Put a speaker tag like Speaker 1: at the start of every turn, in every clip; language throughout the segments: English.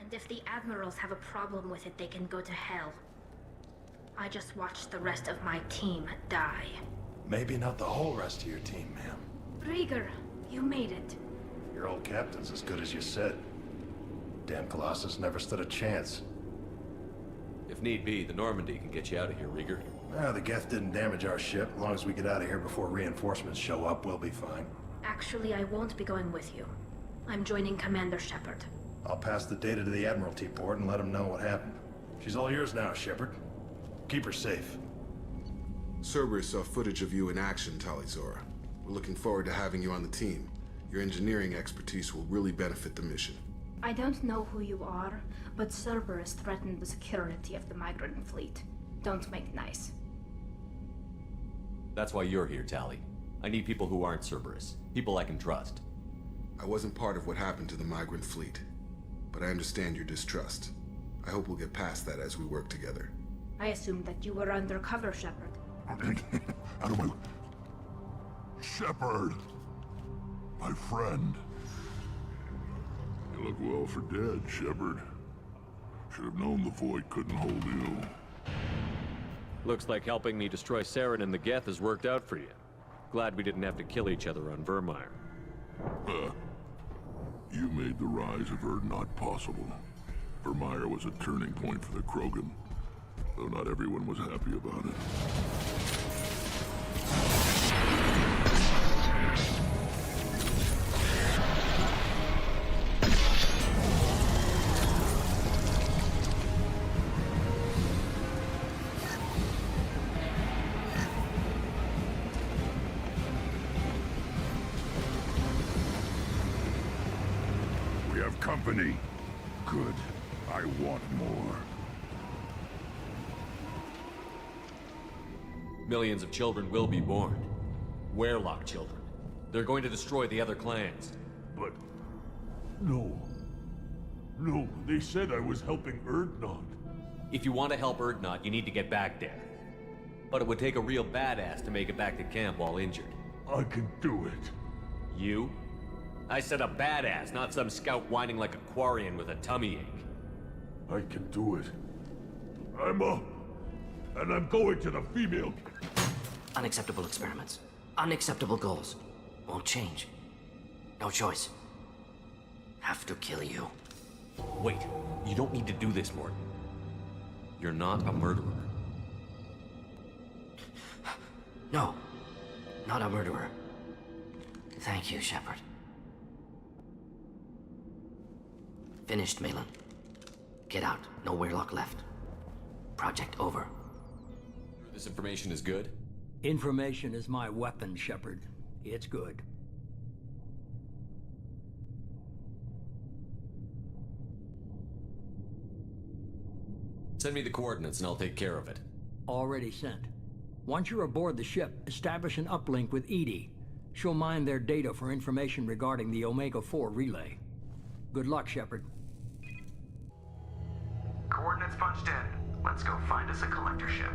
Speaker 1: And if the admirals have a problem with it, they can go to hell. I just watched the rest of my team die.
Speaker 2: Maybe not the whole rest of your team, ma'am.
Speaker 1: Rieger, you made it.
Speaker 2: Your old captain's as good as you said. Damn Colossus never stood a chance.
Speaker 3: If need be, the Normandy can get you out of here, Rieger.
Speaker 2: The Geth didn't damage our ship. As long as we get out of here before reinforcements show up, we'll be fine.
Speaker 1: Actually, I won't be going with you. I'm joining Commander Shepard.
Speaker 2: I'll pass the data to the Admiralty port and let them know what happened. She's all yours now, Shepard. Keep her safe.
Speaker 4: Cerberus saw footage of you in action, Talizora. We're looking forward to having you on the team. Your engineering expertise will really benefit the mission.
Speaker 1: I don't know who you are, but Cerberus threatened the security of the migrant fleet. Don't make nice.
Speaker 3: That's why you're here, Tali. I need people who aren't Cerberus. People I can trust.
Speaker 4: I wasn't part of what happened to the migrant fleet, but I understand your distrust. I hope we'll get past that as we work together.
Speaker 1: I assumed that you were undercover, Shepard.
Speaker 5: Out of my... Shepard! My friend. You look well for dead, Shepard. Should have known the Void couldn't hold you.
Speaker 6: Looks like helping me destroy Saren and the Geth has worked out for you. Glad we didn't have to kill each other on Vermeer.
Speaker 5: You made the rise of Urdnot possible. Vermeer was a turning point for the Krogan, though not everyone was happy about it. We have company. Good. I want more.
Speaker 3: Millions of children will be born. Werelock children. They're going to destroy the other clans.
Speaker 7: But... no. No, they said I was helping Urdnot.
Speaker 3: If you want to help Urdnot, you need to get back there. But it would take a real badass to make it back to camp while injured.
Speaker 7: I can do it.
Speaker 3: You? I said a badass, not some scout whining like a Quarian with a tummy ache.
Speaker 7: I can do it. I'm up. And I'm going to the female...
Speaker 8: Unacceptable experiments. Unacceptable goals. Won't change. No choice. Have to kill you.
Speaker 3: Wait, you don't need to do this, Morton. You're not a murderer.
Speaker 8: No. Not a murderer. Thank you, Shepard. Finished, Malin. Get out. No Werelock left. Project over.
Speaker 3: This information is good?
Speaker 9: Information is my weapon, Shepard. It's good.
Speaker 3: Send me the coordinates and I'll take care of it.
Speaker 9: Already sent. Once you're aboard the ship, establish an uplink with EDI. She'll mine their data for information regarding the Omega-4 relay. Good luck, Shepard.
Speaker 10: Coordinates punched in. Let's go find us a collector ship.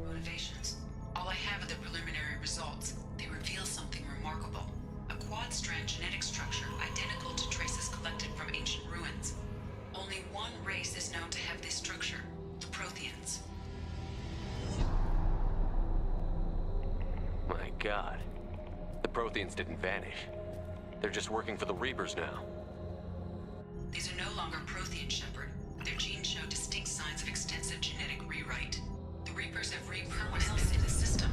Speaker 11: Motivations. All I have are the preliminary results. They reveal something remarkable. A quad-strand genetic structure identical to traces collected from ancient ruins. Only one race is known to have this structure, the Protheans.
Speaker 6: My God. The Protheans didn't vanish. They're just working for the Reapers now.
Speaker 11: These are no longer Prothean, Shepard. Their genes show distinct signs of extensive genetic rewrite. The Reapers have repurposed them in the system.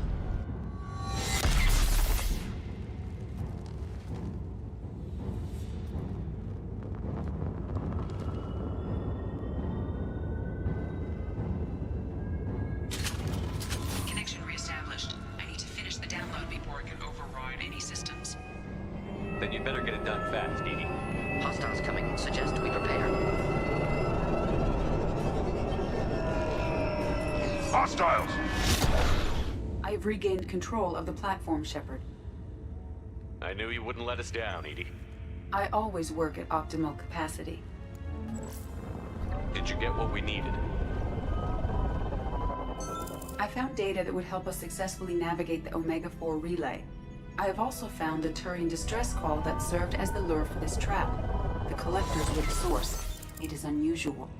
Speaker 11: Connection reestablished. I need to finish the download before it can override any systems.
Speaker 3: Then you'd better get it done fast, Edie.
Speaker 8: Hostiles coming. Suggest we prepare.
Speaker 5: Hostiles!
Speaker 12: I have regained control of the platform, Shepard.
Speaker 6: I knew you wouldn't let us down, Edie.
Speaker 12: I always work at optimal capacity.
Speaker 6: Did you get what we needed?
Speaker 12: I found data that would help us successfully navigate the Omega-4 relay. I have also found a Turian distress call that served as the lure for this trap. The collectors were the source. It is unusual.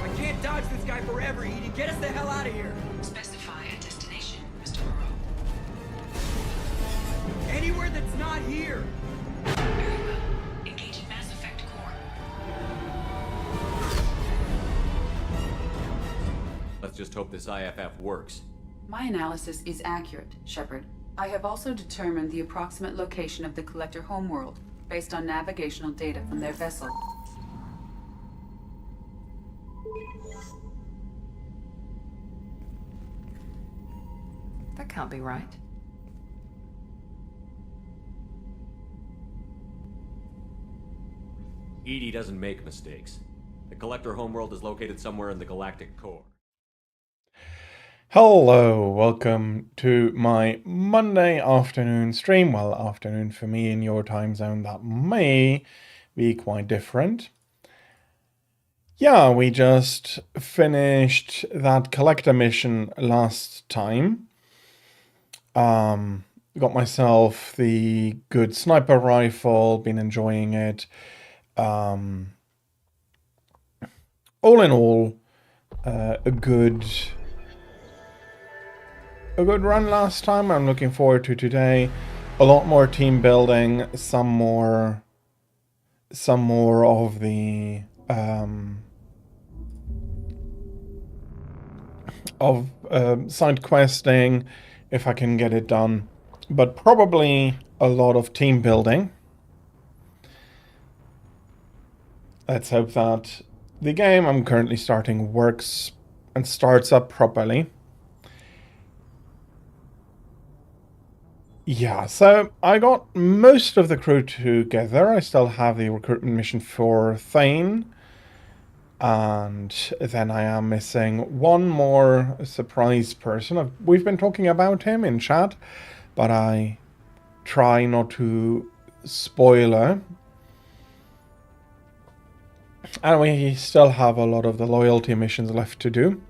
Speaker 13: I can't dodge this guy forever, Edie. Get us the hell out of here.
Speaker 11: Specify a destination, Mr. Moreau.
Speaker 13: Anywhere that's not here.
Speaker 11: Very well. Engage Mass Effect Core.
Speaker 3: Let's just hope this IFF works.
Speaker 12: My analysis is accurate, Shepard. I have also determined the approximate location of the Collector homeworld, based on navigational data from their vessel.
Speaker 11: That can't be right.
Speaker 3: EDI doesn't make mistakes. The Collector homeworld is located somewhere in the galactic core.
Speaker 14: Hello, welcome to my Monday afternoon stream. Well, afternoon for me in your time zone, that may be quite different. Yeah, we just finished that collector mission last time. Got myself the good sniper rifle, been enjoying it. All in all, a good run last time. I'm looking forward to today. A lot more team building, some more of the side questing, if I can get it done, but probably a lot of team building. Let's hope that the game I'm currently starting works and starts up properly. Yeah, so I got most of the crew together. I still have the recruitment mission for Thane. And then I am missing one more surprise person. We've been talking about him in chat, but I try not to spoiler. And we still have a lot of the loyalty missions left to do.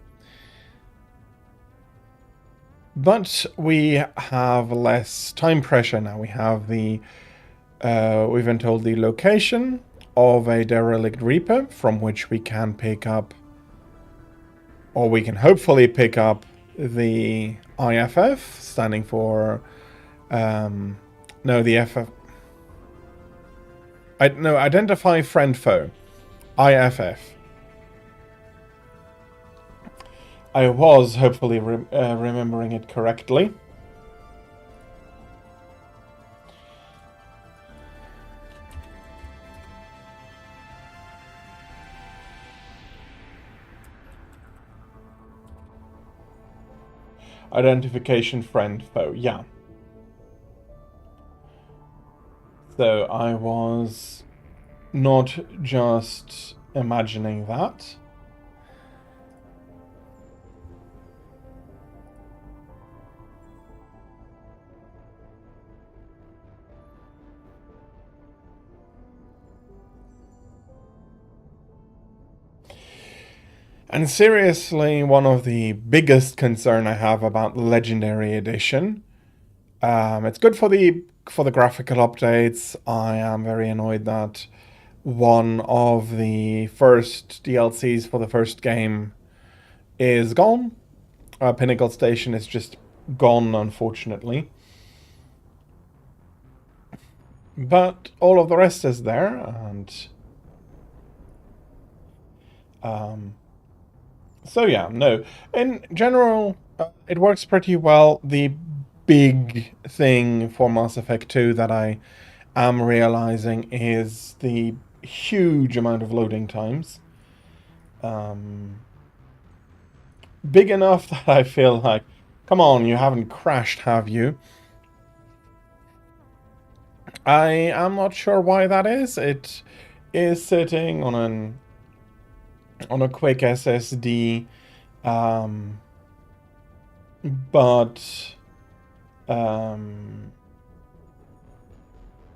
Speaker 14: But we have less time pressure now. We have the, we've been told the location of a derelict Reaper from which we can pick up, or we can hopefully pick up the IFF, standing for, no, the FF, no, Identify Friend Foe, IFF. I was hopefully remembering it correctly. Identification friend foe, yeah. So I was not just imagining that. And seriously, one of the biggest concern I have about the Legendary Edition. It's good for the graphical updates. I am very annoyed that one of the first DLCs for the first game is gone. Pinnacle Station is just gone, unfortunately. But all of the rest is there, and so yeah, no. In general, it works pretty well. The big thing for Mass Effect 2 that I am realizing is the huge amount of loading times. Big enough that I feel like, come on, you haven't crashed, have you? I am not sure why that is. It is sitting on a quick SSD, but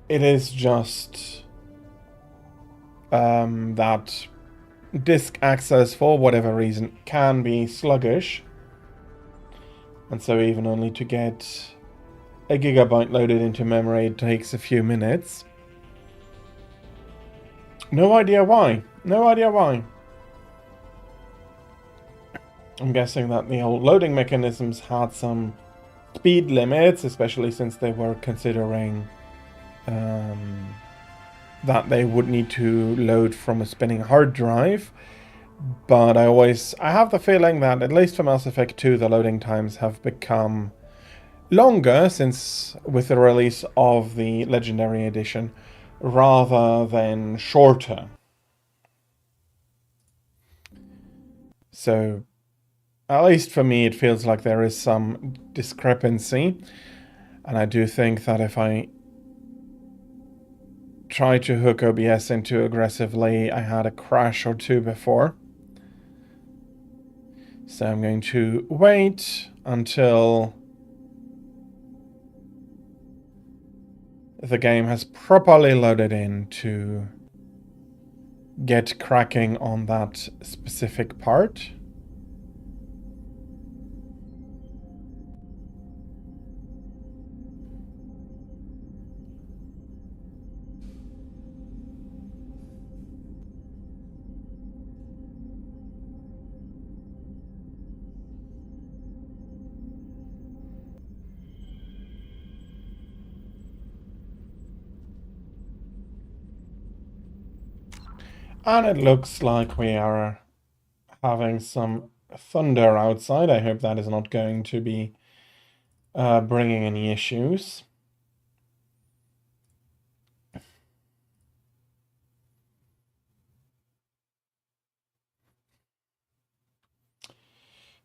Speaker 14: it is just that disk access, for whatever reason, can be sluggish. And so even only to get a gigabyte loaded into memory, it takes a few minutes. No idea why. No idea why. I'm guessing that the old loading mechanisms had some speed limits, especially since they were considering that they would need to load from a spinning hard drive. But I have the feeling that, at least for Mass Effect 2, the loading times have become longer since with the release of the Legendary Edition, rather than shorter. So, at least for me, it feels like there is some discrepancy. And I do think that if I try to hook OBS into aggressively, I had a crash or two before. So I'm going to wait until the game has properly loaded in to get cracking on that specific part. And it looks like we are having some thunder outside. I hope that is not going to be bringing any issues.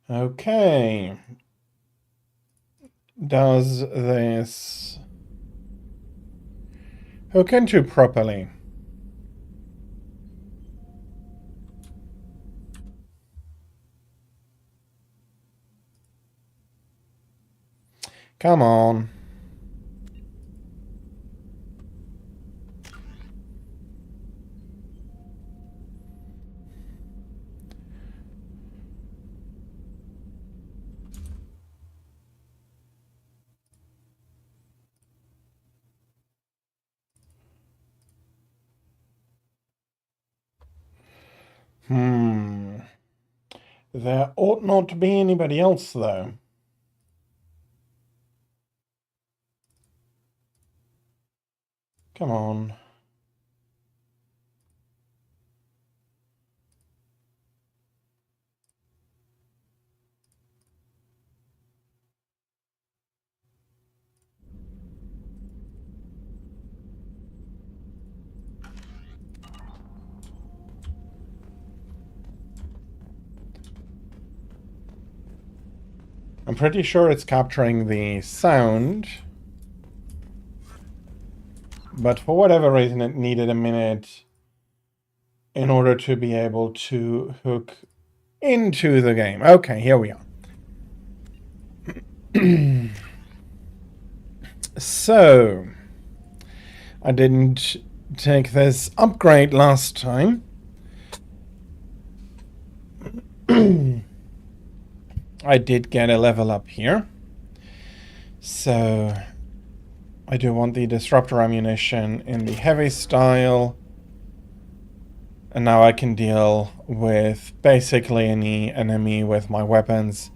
Speaker 14: Okay. Does this hook into properly? Come on. There ought not to be anybody else, though. Come on. I'm pretty sure it's capturing the sound. But for whatever reason, it needed a minute in order to be able to hook into the game. Okay, here we are. So, I didn't take this upgrade last time. I did get a level up here. So, I do want the disruptor ammunition in the heavy style. And now I can deal with basically any enemy with my weapons.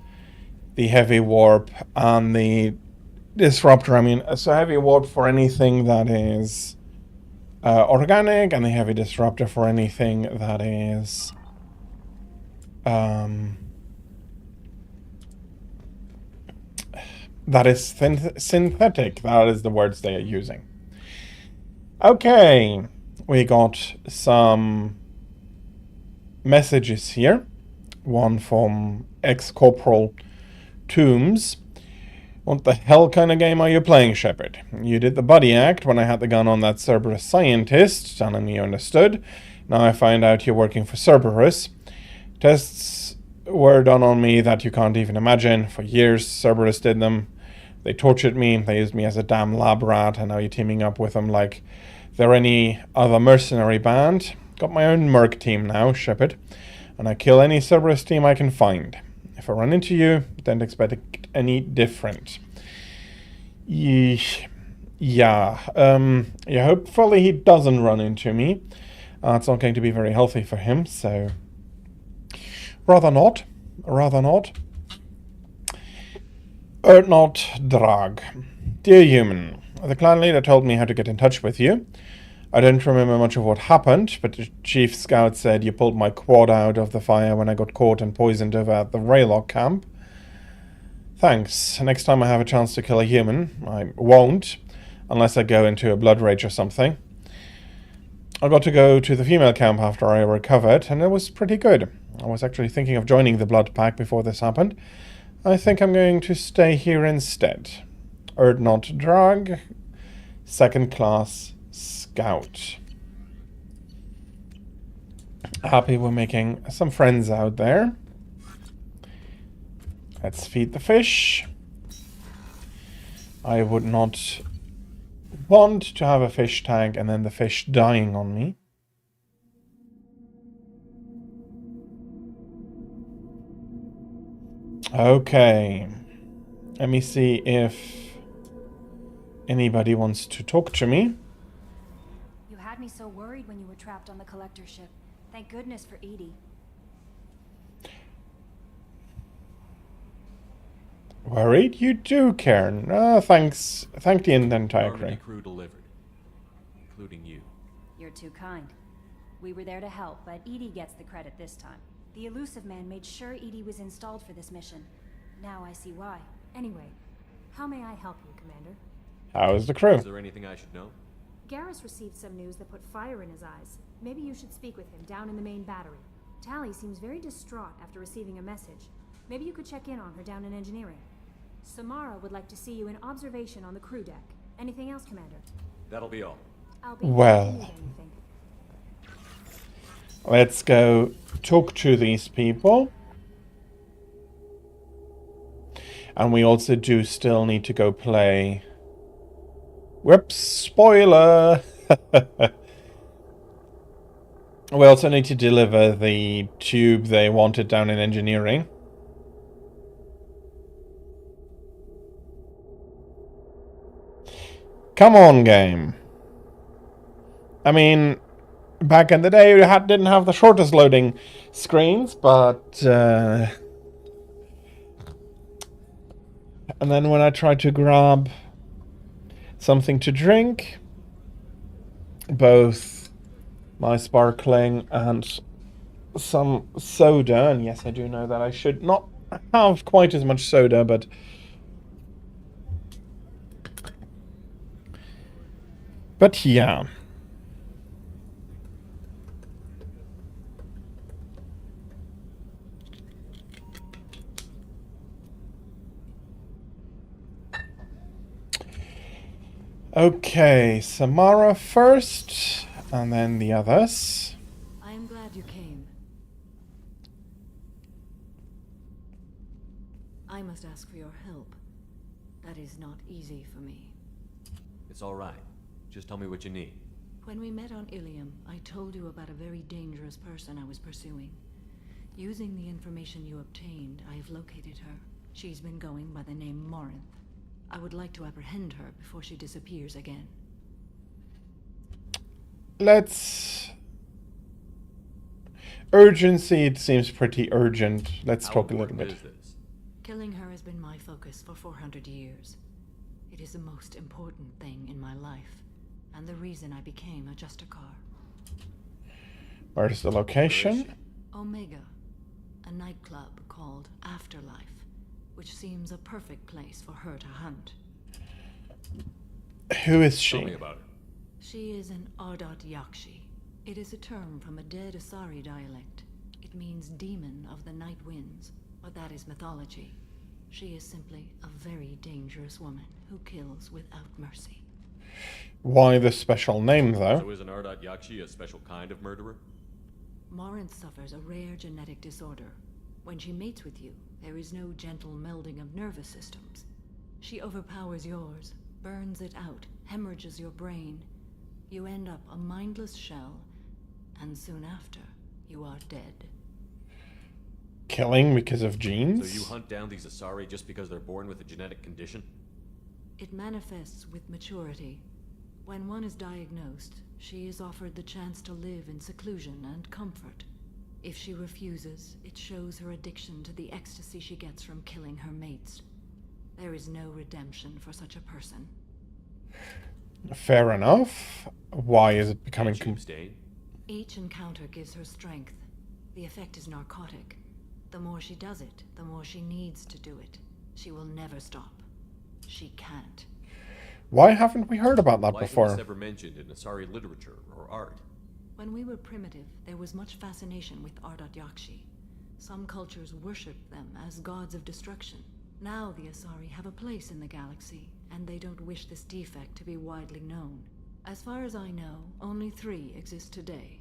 Speaker 14: The heavy warp and the disruptor. I mean, so heavy warp for anything that is organic, and the heavy disruptor for anything that is synthetic. That is the words they are using. Okay, we got some messages here. One from ex-Corporal Toombs. What the hell kind of game are you playing, Shepard? You did the buddy act when I had the gun on that Cerberus scientist, telling me you understood. Now I find out you're working for Cerberus. Tests were done on me that you can't even imagine. For years, Cerberus did them. They tortured me, they used me as a damn lab rat, and now you're teaming up with them like they're any other mercenary band. Got my own merc team now, Shepard. And I kill any Cerberus team I can find. If I run into you, don't expect it any different. Yeah. Yeah, hopefully he doesn't run into me. It's not going to be very healthy for him, so... Rather not. Rather not. Erdnot Drag. Dear human, the clan leader told me how to get in touch with you. I don't remember much of what happened, but the chief scout said you pulled my quad out of the fire when I got caught and poisoned over at the Raylock camp. Thanks. Next time I have a chance to kill a human, I won't, unless I go into a blood rage or something. I got to go to the female camp after I recovered, and it was pretty good. I was actually thinking of joining the blood pack before this happened. I think I'm going to stay here instead. Erdnot Drag, second class scout. Happy we're making some friends out there. Let's feed the fish. I would not want to have a fish tank and then the fish dying on me. Okay. Let me see if anybody wants to talk to me.
Speaker 15: You had me so worried when you were trapped on the collector ship. Thank goodness for Edie.
Speaker 14: Worried? You do, Karen. Thanks. Thank the entire
Speaker 3: crew delivered, including you.
Speaker 15: You're too kind. We were there to help, but Edie gets the credit this time. The elusive man made sure Edie was installed for this mission. Now I see why. Anyway, how may I help you, Commander?
Speaker 14: How is the crew?
Speaker 3: Is there anything I should know?
Speaker 15: Garrus received some news that put fire in his eyes. Maybe you should speak with him down in the main battery. Tally seems very distraught after receiving a message. Maybe you could check in on her down in engineering. Samara would like to see you in observation on the crew deck. Anything else, Commander?
Speaker 3: That'll be all.
Speaker 15: I'll be
Speaker 14: well, let's go talk to these people. And we also do still need to go play... Whoops, spoiler! We also need to deliver the tube they wanted down in engineering. Come on, game. I mean, back in the day, we didn't have the shortest loading screens, but... and then when I tried to grab something to drink, both my sparkling and some soda, and yes, I do know that I should not have quite as much soda, but... But yeah. Okay, Samara first, and then the others.
Speaker 16: I am glad you came. I must ask for your help. That is not easy for me.
Speaker 3: It's all right. Just tell me what you need.
Speaker 16: When we met on Ilium, I told you about a very dangerous person I was pursuing. Using the information you obtained, I have located her. She's been going by the name Morinth. I would like to apprehend her before she disappears again.
Speaker 14: Let's... Urgency, it seems pretty urgent. Let's talk a little bit.
Speaker 16: Killing her has been my focus for 400 years. It is the most important thing in my life, and the reason I became a Justicar.
Speaker 14: Where's the location?
Speaker 16: Omega, a nightclub called Afterlife, which seems a perfect place for her to hunt.
Speaker 14: Who is she?
Speaker 3: Tell me about her.
Speaker 16: She is an Ardat Yakshi. It is a term from a dead Asari dialect. It means demon of the night winds, but that is mythology. She is simply a very dangerous woman who kills without mercy.
Speaker 14: Why the special name, though?
Speaker 3: So is an Ardat Yakshi a special kind of murderer?
Speaker 16: Morinth suffers a rare genetic disorder. When she mates with you, there is no gentle melding of nervous systems. She overpowers yours, burns it out, hemorrhages your brain. You end up a mindless shell, and soon after, you are dead.
Speaker 14: Killing because of genes?
Speaker 6: So you hunt down these Asari just because they're born with a genetic condition?
Speaker 16: It manifests with maturity. When one is diagnosed, she is offered the chance to live in seclusion and comfort. If she refuses, it shows her addiction to the ecstasy she gets from killing her mates. There is no redemption for such a person.
Speaker 14: Fair enough. Why is it becoming...
Speaker 16: Each encounter gives her strength. The effect is narcotic. The more she does it, the more she needs to do it. She will never stop. She can't.
Speaker 14: Why haven't we heard about that before?
Speaker 6: Why was this ever mentioned in Asari literature or art?
Speaker 16: When we were primitive, there was much fascination with Ardat Yakshi. Some cultures worshipped them as gods of destruction. Now the Asari have a place in the galaxy, and they don't wish this defect to be widely known. As far as I know, only 3 exist today.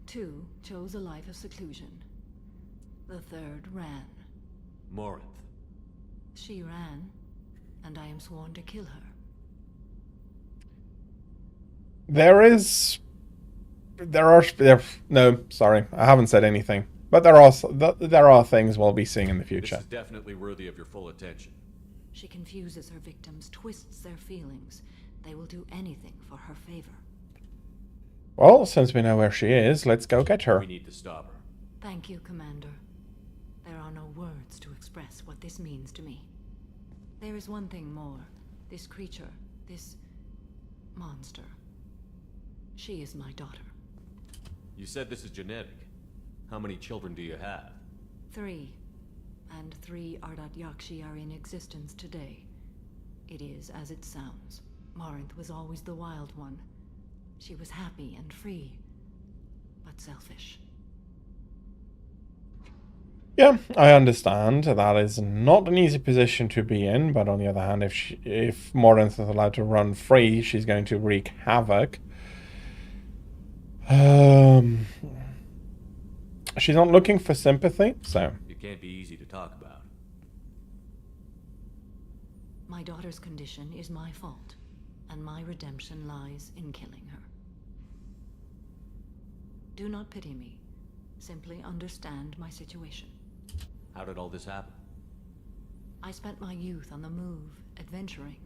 Speaker 16: 2 chose a life of seclusion. The 3rd ran.
Speaker 6: Morinth.
Speaker 16: She ran, and I am sworn to kill her.
Speaker 14: No, sorry, I haven't said anything. But there are things we'll be seeing in the future.
Speaker 6: This is definitely worthy of your full attention.
Speaker 16: She confuses her victims, twists their feelings. They will do anything for her favor.
Speaker 14: Well, since we know where she is, let's go get her.
Speaker 6: We need to stop her.
Speaker 16: Thank you, Commander. There are no words to express what this means to me. There is one thing more. This creature, this monster. She is my daughter.
Speaker 6: You said this is genetic. How many children do you have?
Speaker 16: 3. And 3 Ardat Yakshi are in existence today. It is as it sounds. Morinth was always the wild one. She was happy and free, but selfish.
Speaker 14: Yeah, I understand. That is not an easy position to be in, but on the other hand, if Morinth is allowed to run free, she's going to wreak havoc. She's not looking for sympathy, so...
Speaker 6: It can't be easy to talk about.
Speaker 16: My daughter's condition is my fault, and my redemption lies in killing her. Do not pity me. Simply understand my situation.
Speaker 6: How did all this happen?
Speaker 16: I spent my youth on the move, adventuring.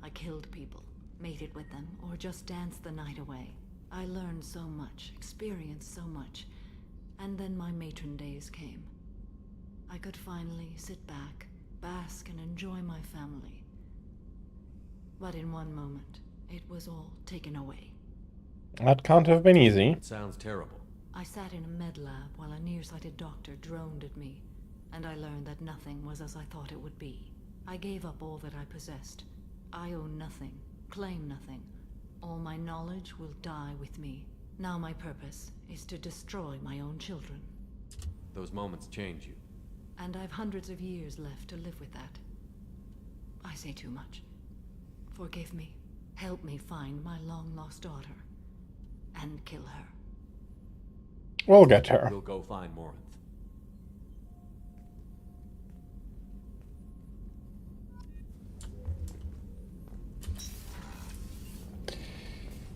Speaker 16: I killed people, mated with them, or just danced the night away. I learned so much, experienced so much, and then my matron days came. I could finally sit back, bask and enjoy my family. But in one moment, it was all taken away.
Speaker 14: That can't have been easy.
Speaker 6: It sounds terrible.
Speaker 16: I sat in a med lab while a nearsighted doctor droned at me, and I learned that nothing was as I thought it would be. I gave up all that I possessed. I own nothing, claim nothing. All my knowledge will die with me. Now my purpose is to destroy my own children.
Speaker 6: Those moments change you.
Speaker 16: And I've hundreds of years left to live with that. I say too much. Forgive me. Help me find my long-lost daughter. And kill her.
Speaker 14: We'll get her.
Speaker 6: We'll go find Morinth.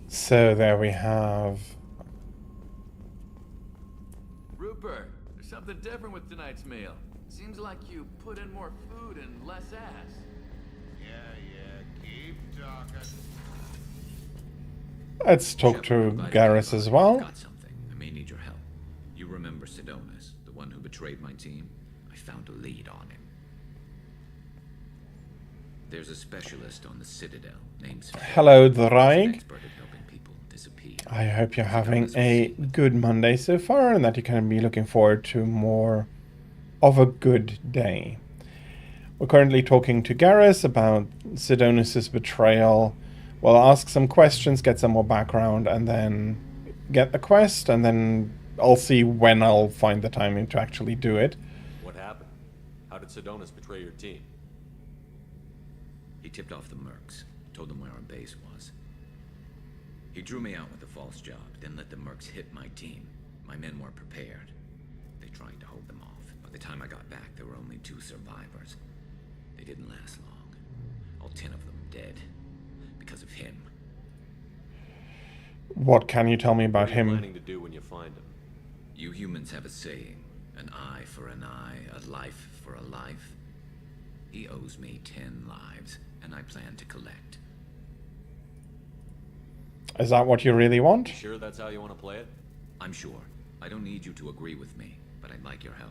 Speaker 14: So there we have...
Speaker 17: Rupert, there's something different with tonight's meal. Seems like you put in more food and less ass.
Speaker 18: Yeah, keep talking.
Speaker 14: Let's talk to Garrus as well.
Speaker 19: Got something. I may need your help. You remember Sidonis, the one who betrayed my team? I found a lead on him. There's a specialist on the Citadel named
Speaker 14: Hello, Draig. I hope you're having a good Monday so far and that you can be looking forward to more of a good day. We're currently talking to Garrus about Sidonis' betrayal. We'll ask some questions, get some more background, and then get the quest, and then I'll see when I'll find the timing to actually do it.
Speaker 6: What happened? How did Sidonis betray your team?
Speaker 19: He tipped off the mercs, told them where our base was. He drew me out with a false job, then let the mercs hit my team. My men weren't prepared. They tried to hold them off. By the time I got back, there were only 2 survivors. They didn't last long. All 10 of them dead. Because of him.
Speaker 14: What can you tell me about
Speaker 6: What are you
Speaker 14: him?
Speaker 6: planning to do when you find him?
Speaker 19: You humans have a saying, an eye for an eye, a life for a life. He owes me 10 lives, and I plan to collect.
Speaker 14: Is that what you really want?
Speaker 6: You sure that's how you want to play it?
Speaker 19: I'm sure. I don't need you to agree with me, but I'd like your help.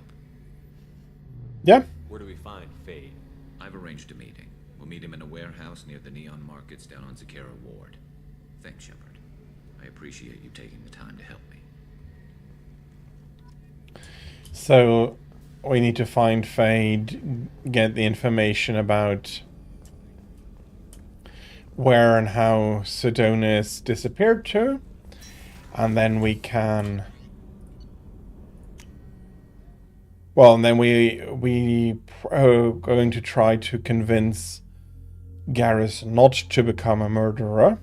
Speaker 14: Yeah.
Speaker 6: Where do we find Fade?
Speaker 19: I've arranged a meeting. We'll meet him in a warehouse near the Neon Markets down on Zakera Ward. Thanks, Shepard. I appreciate you taking the time to help me.
Speaker 14: So, we need to find Fade, get the information about where and how Sedonis disappeared to, and then we can... Well, and then we are going to try to convince Garrus not to become a murderer.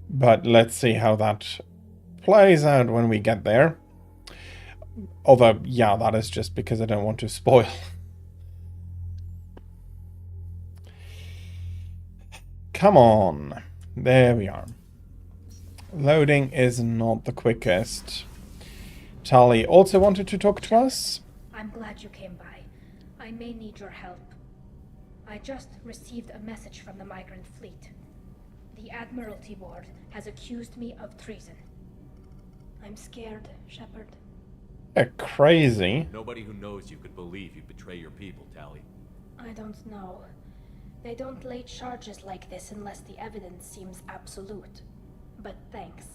Speaker 14: But let's see how that plays out when we get there. Although, yeah, that is just because I don't want to spoil. Come on. There we are. Loading is not the quickest. Tali also wanted to talk to us.
Speaker 1: I'm glad you came by. I may need your help. I just received a message from the migrant fleet. The Admiralty Board has accused me of treason. I'm scared, Shepard.
Speaker 14: Crazy.
Speaker 6: Nobody who knows you could believe you'd betray your people, Tali.
Speaker 1: I don't know. They don't lay charges like this unless the evidence seems absolute. But thanks.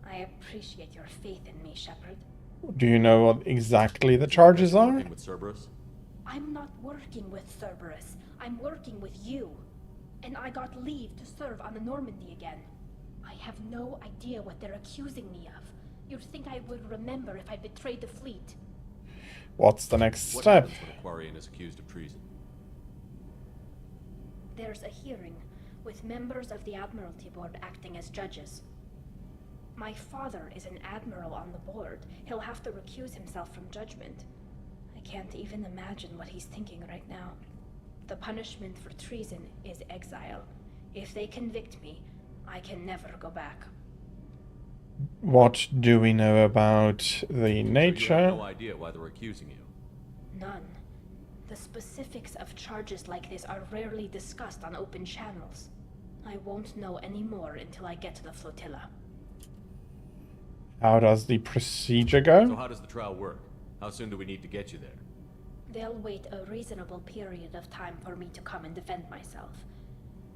Speaker 1: I appreciate your faith in me, Shepard.
Speaker 14: Do you know what exactly the charges are?
Speaker 6: Working with Cerberus?
Speaker 1: I'm not working with Cerberus. I'm working with you. And I got leave to serve on the Normandy again. I have no idea what they're accusing me of. You'd think I would remember if I betrayed the fleet.
Speaker 14: What's the next
Speaker 6: What
Speaker 14: step?
Speaker 6: happens when a Quarian is accused of treason?
Speaker 1: There's a hearing with members of the Admiralty Board acting as judges. My father is an admiral on the board. He'll have to recuse himself from judgment. I can't even imagine what he's thinking right now. The punishment for treason is exile. If they convict me, I can never go back.
Speaker 14: What do we know about the
Speaker 6: You
Speaker 14: nature?
Speaker 6: have no idea why they're accusing you.
Speaker 1: None. The specifics of charges like this are rarely discussed on open channels. I won't know any more until I get to the flotilla.
Speaker 14: How does the procedure
Speaker 6: So
Speaker 14: go?
Speaker 6: how does the trial work? How soon do we need to get you there?
Speaker 1: They'll wait a reasonable period of time for me to come and defend myself.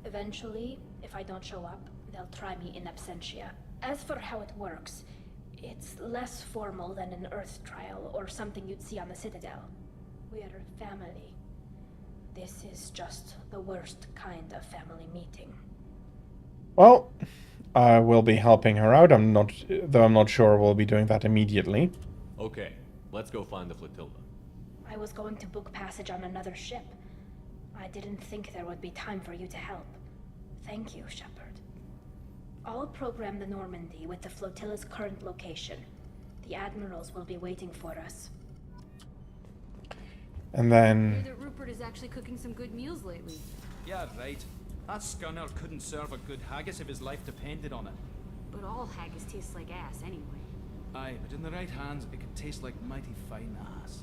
Speaker 1: Eventually, if I don't show up, they'll try me in absentia. As for how it works, it's less formal than an Earth trial or something you'd see on the Citadel. We're family. This is just the worst kind of family meeting.
Speaker 14: Well, I will be helping her out. I'm not sure we'll be doing that immediately.
Speaker 6: Okay, let's go find the flotilla.
Speaker 1: I was going to book passage on another ship. I didn't think there would be time for you to help. Thank you, Shepard. I'll program the Normandy with the flotilla's current location. The admirals will be waiting for us.
Speaker 14: And
Speaker 15: I hear
Speaker 14: then...
Speaker 15: that Rupert is actually cooking some good meals lately.
Speaker 13: Yeah, right. That scunner couldn't serve a good haggis if his life depended on it.
Speaker 15: But all haggis tastes like ass anyway.
Speaker 13: Aye, but in the right hands, it can taste like mighty fine ass.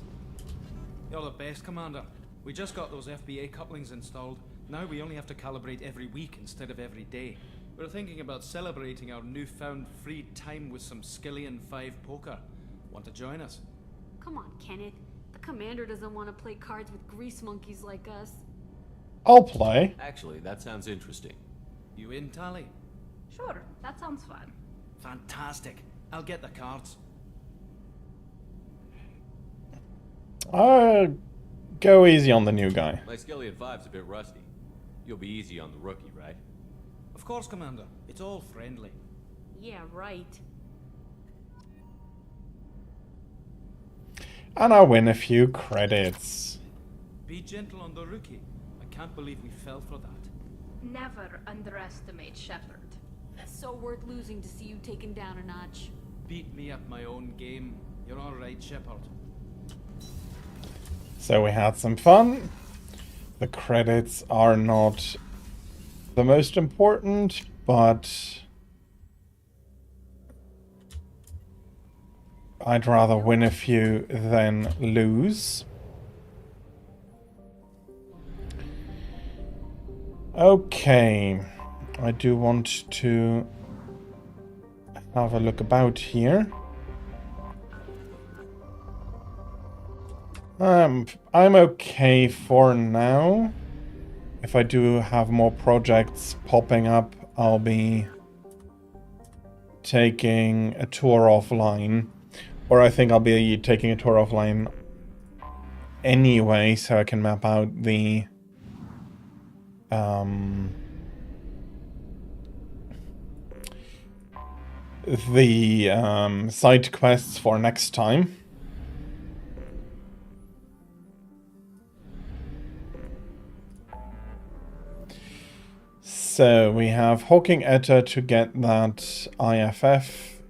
Speaker 13: You're the best, Commander. We just got those FBA couplings installed. Now we only have to calibrate every week instead of every day. We're thinking about celebrating our newfound free time with some Skillian 5 poker. Want to join us?
Speaker 15: Come on, Kenneth. The commander doesn't want to play cards with grease monkeys like us.
Speaker 14: I'll play.
Speaker 6: Actually, that sounds interesting.
Speaker 13: You in, Tali?
Speaker 1: Sure, that sounds fun.
Speaker 13: Fantastic. I'll get the cards.
Speaker 14: Go easy on the new guy.
Speaker 6: My Skillian 5's a bit rusty. You'll be easy on the rookie, right?
Speaker 13: Of course, Commander. It's all friendly.
Speaker 15: Yeah, right.
Speaker 14: And I win a few credits.
Speaker 13: Be gentle on the rookie. I can't believe we fell for that.
Speaker 1: Never underestimate Shepard.
Speaker 15: So worth losing to see you taken down a notch.
Speaker 13: Beat me at my own game. You're all right, Shepard.
Speaker 14: So we had some fun. The credits are not the most important, but I'd rather win a few than lose. Okay, I do want to have a look about here. I'm okay for now. If I do have more projects popping up, I'll be taking a tour offline. Or I think I'll be taking a tour offline anyway, so I can map out the side quests for next time. So we have Hawking Etta to get that IFF.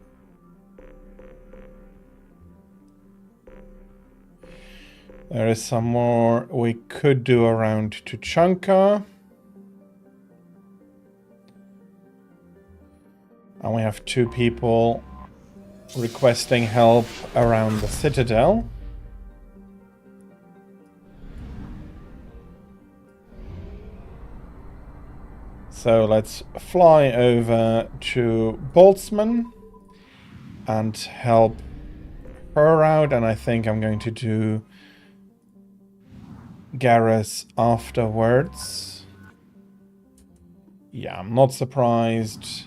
Speaker 14: There is some more we could do around Tuchanka. And we have 2 people requesting help around the Citadel. So let's fly over to Boltzmann and help her out. And I think I'm going to do Garrus afterwards. Yeah, I'm not surprised.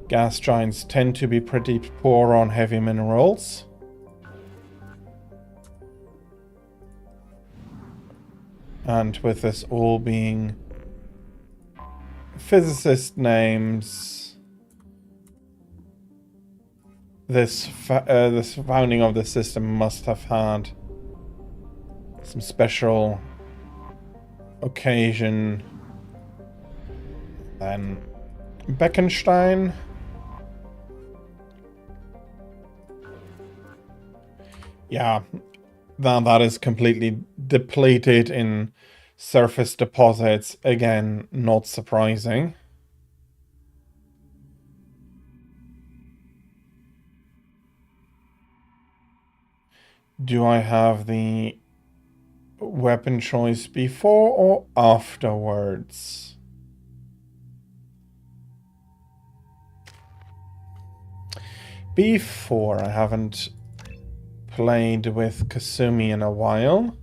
Speaker 14: Gas giants tend to be pretty poor on heavy minerals. And with this all being physicist names, this founding of the system must have had some special occasion. Then Beckenstein. Yeah, that is completely depleted in surface deposits. Again, not surprising. Do I have the weapon choice before or afterwards? Before. I haven't played with Kasumi in a while.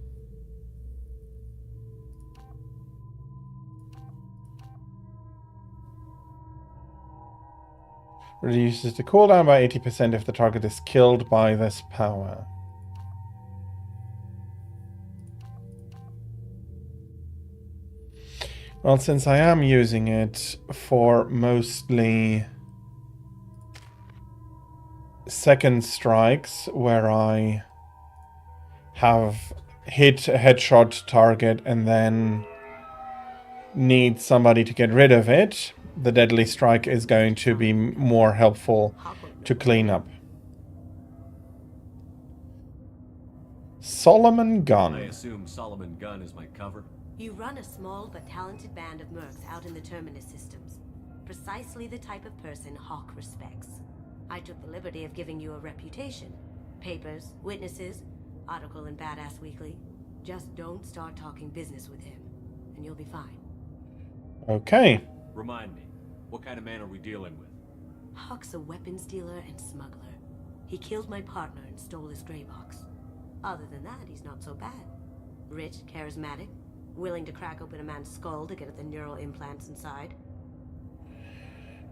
Speaker 14: Reduces the cooldown by 80% if the target is killed by this power. Well, since I am using it for mostly second strikes, where I have hit a headshot target and then need somebody to get rid of it, the deadly strike is going to be more helpful to clean up. Solomon Gunn.
Speaker 3: I assume Solomon Gunn is my cover.
Speaker 20: You run a small but talented band of mercs out in the Terminus systems. Precisely the type of person Hawk respects. I took the liberty of giving you a reputation. Papers, witnesses, article in Badass Weekly. Just don't start talking business with him, and you'll be fine.
Speaker 14: Okay.
Speaker 3: Remind me, what kind of man are we dealing with?
Speaker 20: Hawk's a weapons dealer and smuggler. He killed my partner and stole his gray box. Other than that, he's not so bad. Rich, charismatic, willing to crack open a man's skull to get at the neural implants inside.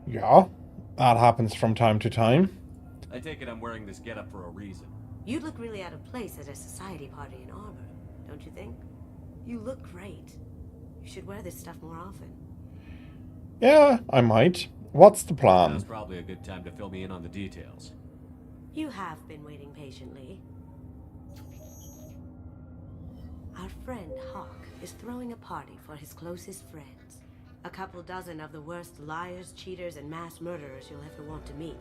Speaker 14: Yeah, that happens from time to time.
Speaker 3: I take it I'm wearing this getup for a reason.
Speaker 20: You'd look really out of place at a society party in armor, don't you think? You look great. You should wear this stuff more often.
Speaker 14: Yeah, I might. What's the plan?
Speaker 3: Now's probably a good time to fill me in on the details.
Speaker 20: You have been waiting patiently. Our friend Hawk is throwing a party for his closest friends. A couple dozen of the worst liars, cheaters, and mass murderers you'll ever want to meet.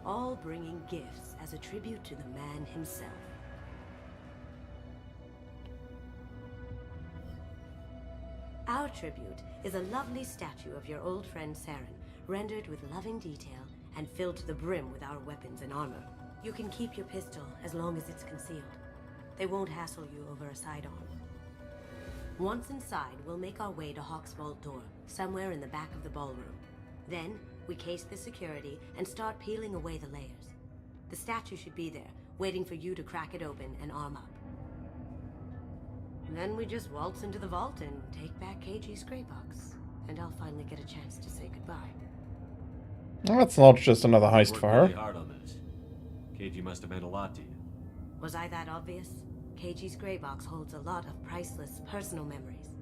Speaker 20: All bringing gifts as a tribute to the man himself. Out tribute is a lovely statue of your old friend Saren, rendered with loving detail and filled to the brim with our weapons and armor. You can keep your pistol as long as it's concealed. They won't hassle you over a sidearm. Once inside, we'll make our way to Hawk's vault door, somewhere in the back of the ballroom. Then, we case the security and start peeling away the layers. The statue should be there, waiting for you to crack it open and arm up. Then we just waltz into the vault and take back KG's gray box. And I'll finally get a chance to say goodbye.
Speaker 14: That's not just another heist for her.
Speaker 6: Really hard on this. KG must have meant a lot to you.
Speaker 20: Was I that obvious? KG's gray box holds a lot of priceless personal memories.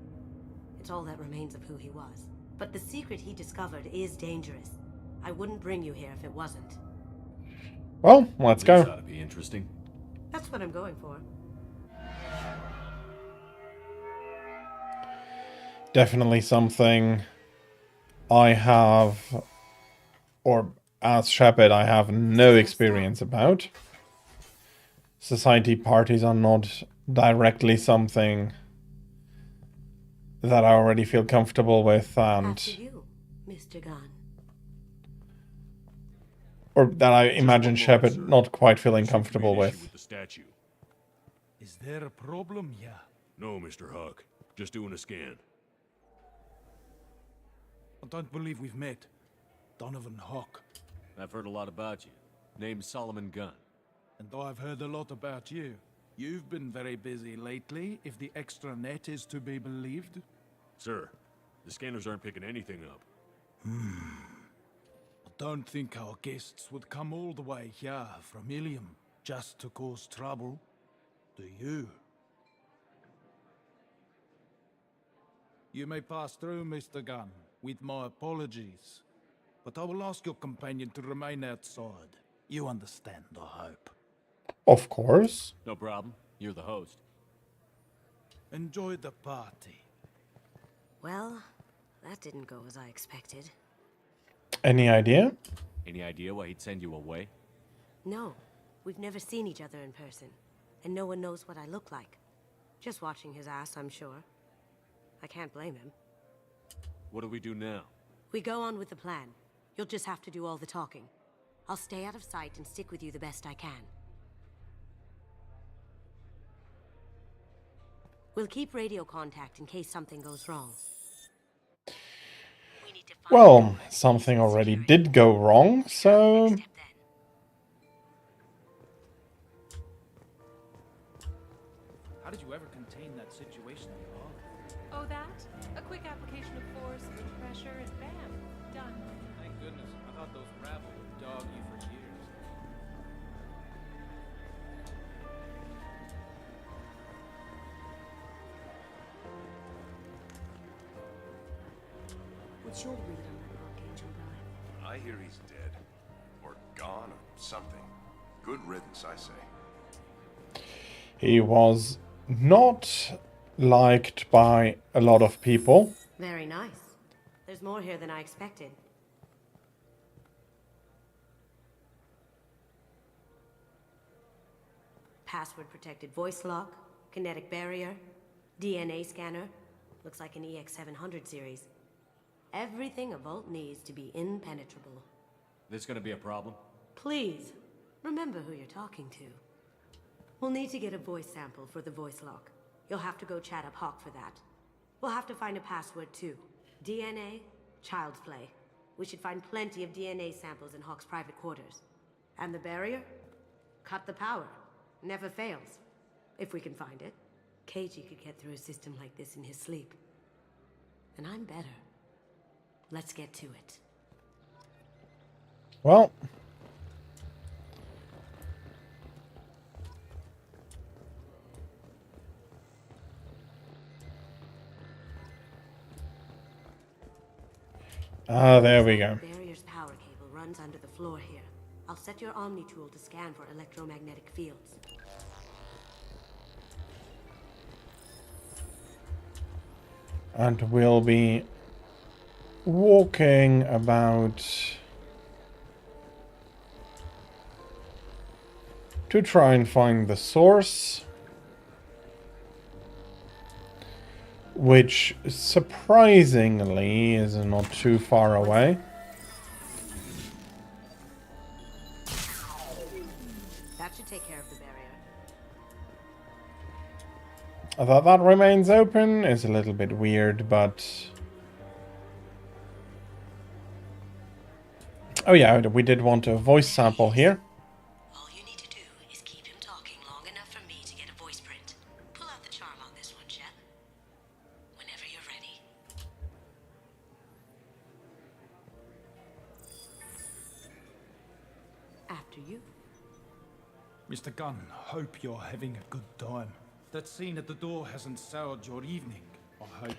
Speaker 20: It's all that remains of who he was. But the secret he discovered is dangerous. I wouldn't bring you here if it wasn't.
Speaker 14: Well, let's go.
Speaker 6: This ought to be interesting.
Speaker 20: That's what I'm going for.
Speaker 14: Definitely something I have, or as Shepard, I have no experience about. Society parties are not directly something that I already feel comfortable with, and
Speaker 20: After you, Mr. Gunn.
Speaker 14: or that I imagine Shepard not quite feeling comfortable with.
Speaker 7: The statue.
Speaker 13: Is there a problem here?
Speaker 7: No, Mr. Huck. Just doing a scan.
Speaker 13: I don't believe we've met. Donovan Hawk.
Speaker 6: I've heard a lot about you. Name's Solomon Gunn.
Speaker 13: And I've heard a lot about you. You've been very busy lately, if the extra net is to be believed.
Speaker 7: Sir, the scanners aren't picking anything up.
Speaker 13: I don't think our guests would come all the way here from Ilium just to cause trouble. Do you? You may pass through, Mr. Gunn, with my apologies. But I will ask your companion to remain outside. You understand, I hope.
Speaker 14: Of course.
Speaker 6: No problem. You're the host.
Speaker 13: Enjoy the party.
Speaker 20: Well, that didn't go as I expected.
Speaker 14: Any idea?
Speaker 6: Any idea why he'd send you away?
Speaker 20: No, we've never seen each other in person. And no one knows what I look like. Just watching his ass, I'm sure. I can't blame him.
Speaker 6: What do we do now?
Speaker 20: We go on with the plan. You'll just have to do all the talking. I'll stay out of sight and stick with you the best I can. We'll keep radio contact in case something goes wrong.
Speaker 14: Well, something already did go wrong, so...
Speaker 13: How did you ever contain that situation at all?
Speaker 21: Oh, that? A quick application of force, a little pressure, and bam, done.
Speaker 13: Thank goodness. I thought those rabble would dog you for years.
Speaker 15: What's your read on that Archangel guy?
Speaker 2: I hear he's dead. Or gone, or something. Good riddance, I say.
Speaker 14: He was not liked by a lot of people.
Speaker 20: Very nice. There's more here than I expected. Password-protected voice lock, kinetic barrier, DNA scanner. Looks like an EX700 series. Everything a Vault needs to be impenetrable.
Speaker 6: This gonna be a problem?
Speaker 20: Please, remember who you're talking to. We'll need to get a voice sample for the voice lock. You'll have to go chat up Hawk for that. We'll have to find a password too. DNA, child's play. We should find plenty of DNA samples in Hawk's private quarters. And the barrier? Cut the power. Never fails. If we can find it. KG could get through a system like this in his sleep. And I'm better. Let's get to it.
Speaker 14: Well... there we go.
Speaker 20: The barrier's power cable runs under the floor here. I'll set your Omni tool to scan for electromagnetic fields.
Speaker 14: And we'll be walking about to try and find the source. which surprisingly is not too far away.
Speaker 20: That should take care of the barrier.
Speaker 14: That remains open is a little bit weird, but... Oh yeah, we did want a voice sample here.
Speaker 20: All you need to do is keep him talking long enough for me to get a voice print. Pull out the charm on this one, Shep. Whenever you're ready. After you.
Speaker 13: Mr. Gunn, hope you're having a good time. That scene at the door hasn't soured your evening, I hope.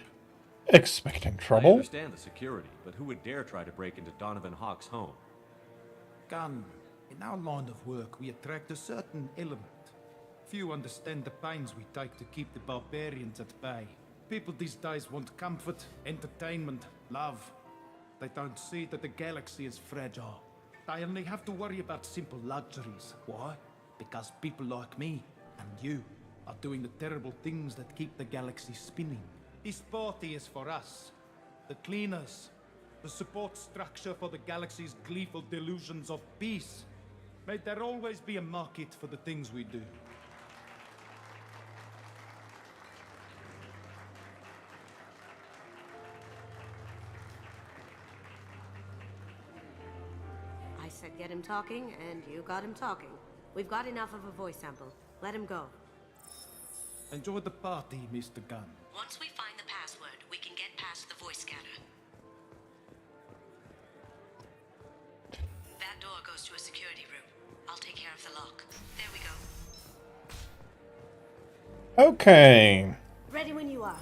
Speaker 14: Expecting
Speaker 3: I
Speaker 14: trouble.
Speaker 3: understand the security, but who would dare try to break into Donovan Hawk's home?
Speaker 13: Gunn, in our line of work, we attract a certain element. Few understand the pains we take to keep the barbarians at bay. People these days want comfort, entertainment, love. They don't see that the galaxy is fragile. They only have to worry about simple luxuries. Why? Because people like me and you are doing the terrible things that keep the galaxy spinning. This party is for us, the cleaners, the support structure for the galaxy's gleeful delusions of peace. May there always be a market for the things we do.
Speaker 20: I said get him talking, and you got him talking. We've got enough of a voice sample. Let him go.
Speaker 13: Enjoy the party, Mr. Gunn.
Speaker 20: Once we find the password, we can get past the voice scanner. That door goes to a security room. I'll take care of the lock. There we go.
Speaker 14: Okay.
Speaker 20: Ready when you are.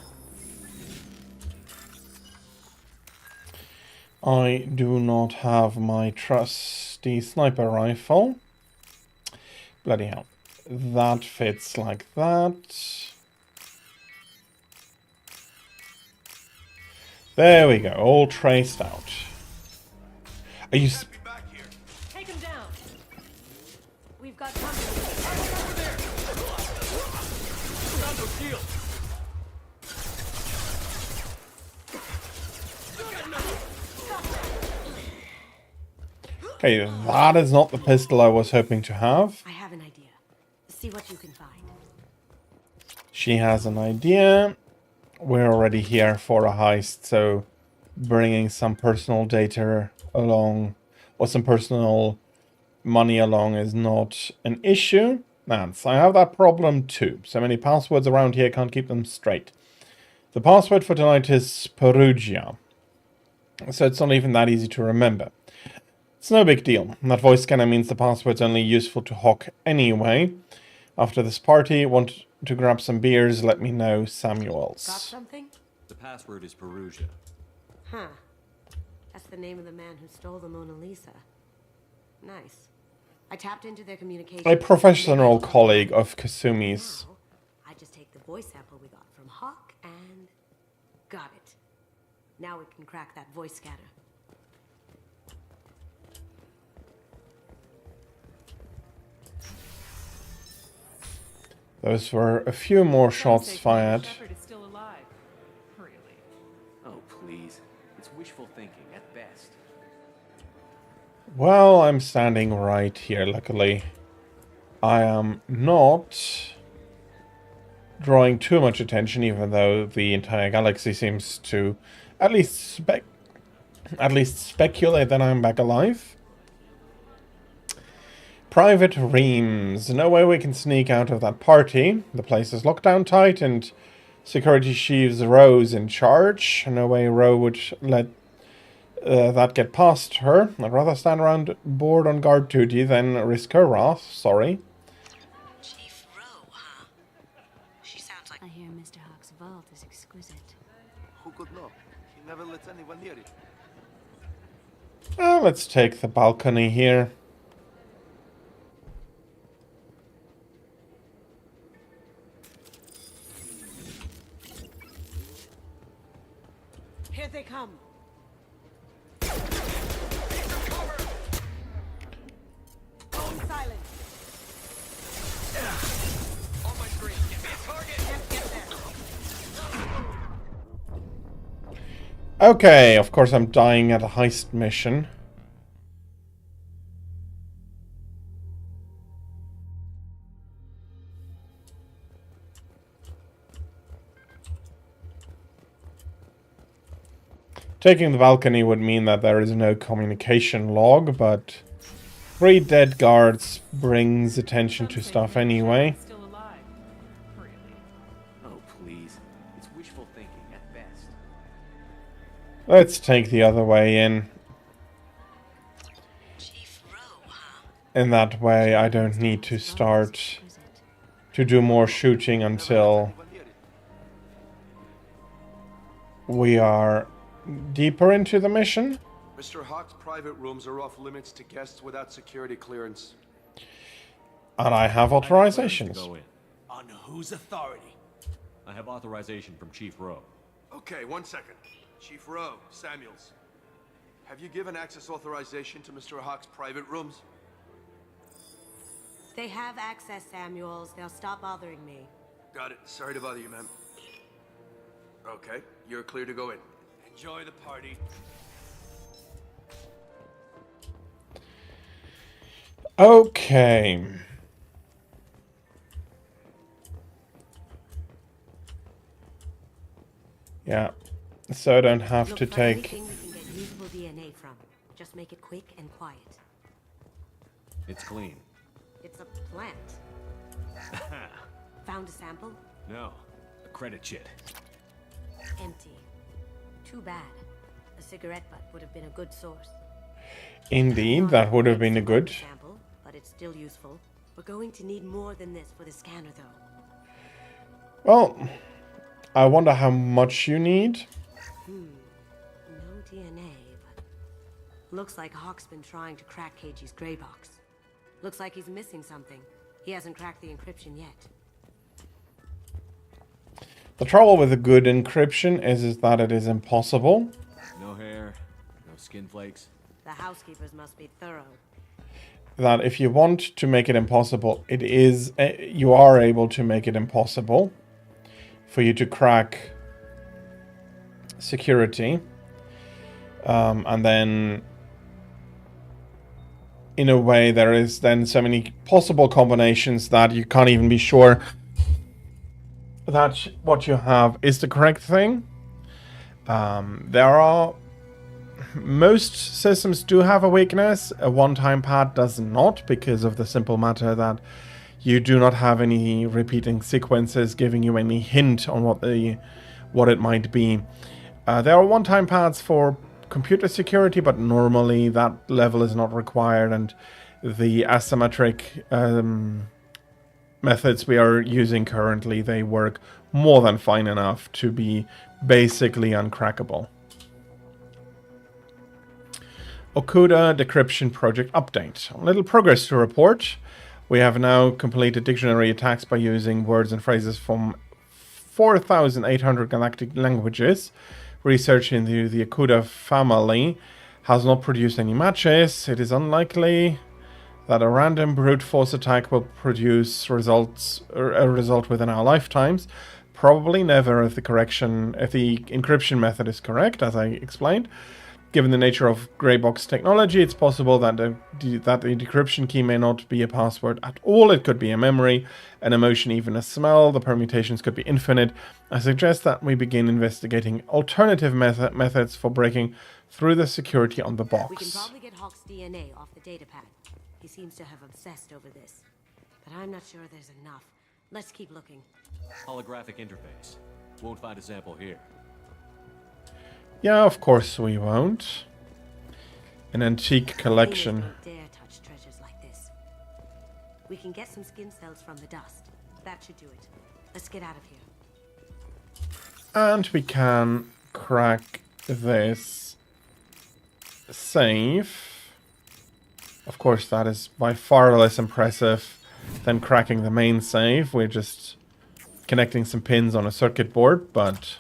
Speaker 14: I do not have my trusty sniper rifle. Bloody hell. That fits like that. There we go, all traced out. Are you...
Speaker 21: Take him down.
Speaker 20: We've got company.
Speaker 17: Over there! Got no shield!
Speaker 14: Okay, that is not the pistol I was hoping to have.
Speaker 20: I have an idea. See what you can find.
Speaker 14: She has an idea. We're already here for a heist, so bringing some personal data along or some personal money along is not an issue. Nance, I have that problem too. So many passwords around here, can't keep them straight. The password for tonight is Perugia, so it's not even that easy to remember. It's no big deal. That voice scanner means the password's only useful to Hawk anyway. After this party, want to grab some beers, let me know, Samuels.
Speaker 20: Got something?
Speaker 3: The password is Perugia.
Speaker 20: Huh. That's the name of the man who stole the Mona Lisa. Nice. I tapped into their communication.
Speaker 14: A professional colleague of Kasumi's.
Speaker 20: Now, I just take the voice sample we got from Hawk and... got it. Now we can crack that voice scanner.
Speaker 14: Those were a few more shots fired.
Speaker 21: Shepard is still alive. Really?
Speaker 3: Oh, please. It's wishful thinking at best.
Speaker 14: Well, I'm standing right here, luckily. I am not drawing too much attention, even though the entire galaxy seems to at least speculate that I'm back alive. Private Reams. No way we can sneak out of that party. The place is locked down tight and security chief's Ro's in charge. No way Ro would let that get past her. I'd rather stand around bored on guard duty than risk her wrath. Sorry.
Speaker 20: Chief Ro, huh? She sounds like...
Speaker 4: I hear Mr. Hawk's vault is exquisite.
Speaker 22: Who could know? He never lets anyone near it.
Speaker 14: Let's take the balcony here.
Speaker 20: Here they come. Going silent.
Speaker 17: On my screen, give me a target!
Speaker 20: Can't get there.
Speaker 14: Okay, of course I'm dying at a heist mission. Taking the balcony would mean that there is no communication log, but 3 dead guards brings attention to stuff anyway.
Speaker 6: Still alive. Really? Oh, please. It's wishful thinking at best.
Speaker 14: Let's take the other way in. In that way, I don't need to start to do more shooting until we are deeper into the mission.
Speaker 22: Mr. Hawk's private rooms are off limits to guests without security clearance.
Speaker 14: And I have authorizations.
Speaker 6: Go in.
Speaker 22: On whose authority?
Speaker 6: I have authorization from Chief Rowe.
Speaker 22: Okay, 1 second. Chief Rowe, Samuels. Have you given access authorization to Mr. Hawk's private rooms?
Speaker 20: They have access, Samuels. They'll stop bothering me.
Speaker 22: Got it. Sorry to bother you, ma'am. Okay, you're clear to go in. Enjoy the party.
Speaker 14: Okay. Yeah. So I don't have to take...
Speaker 20: Anything we can get useful DNA from. Just make it quick and quiet.
Speaker 6: It's clean.
Speaker 20: It's a plant. Found a sample?
Speaker 6: No. A credit chit.
Speaker 20: Empty. Too bad. A cigarette butt would have been a good source.
Speaker 14: Indeed, that would have been a good...
Speaker 20: Sample, but it's still useful. We're going to need more than this for the scanner, though.
Speaker 14: Well, I wonder how much you need.
Speaker 20: No DNA, but... Looks like Hawk's been trying to crack KG's gray box. Looks like he's missing something. He hasn't cracked the encryption yet.
Speaker 14: The trouble with a good encryption is that it is impossible.
Speaker 6: No hair, no skin flakes.
Speaker 20: The housekeepers must be thorough.
Speaker 14: That if you want to make it impossible, it is... you are able to make it impossible for you to crack security. And then... in a way, there is then so many possible combinations that you can't even be sure that what you have is the correct thing. There are... most systems do have a weakness. A one-time pad does not, because of the simple matter that you do not have any repeating sequences giving you any hint on what it might be. There are one-time pads for computer security, but normally that level is not required, and the asymmetric methods we are using currently, they work more than fine enough to be basically uncrackable. Okuda Decryption Project Update. A little progress to report. We have now completed dictionary attacks by using words and phrases from 4,800 galactic languages. Research into the Okuda family has not produced any matches. It is unlikely that a random brute force attack will produce a result within our lifetimes. Probably never if the encryption method is correct, as I explained. Given the nature of grey box technology, it's possible that the decryption key may not be a password at all. It could be a memory, an emotion, even a smell. The permutations could be infinite. I suggest that we begin investigating alternative methods for breaking through the security on the box.
Speaker 20: We can probably get Hawk's DNA off the datapad. He seems to have obsessed over this. But I'm not sure there's enough. Let's keep looking.
Speaker 6: Holographic interface. Won't find a sample here.
Speaker 14: Yeah, of course we won't. An antique collection.
Speaker 20: Don't dare touch treasures like this. We can get some skin cells from the dust. That should do it. Let's get out of here.
Speaker 14: And we can crack this safe. Of course, that is by far less impressive than cracking the main safe. We're just connecting some pins on a circuit board, but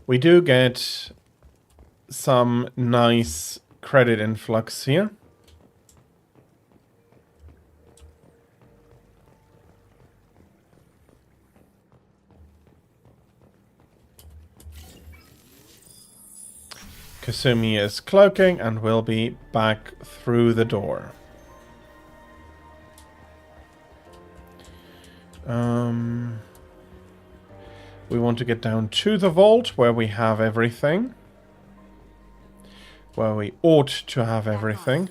Speaker 14: we do get some nice credit influx here. Kasumi is cloaking and will be back through the door. We want to get down to the vault where we have everything. Where we ought to have everything.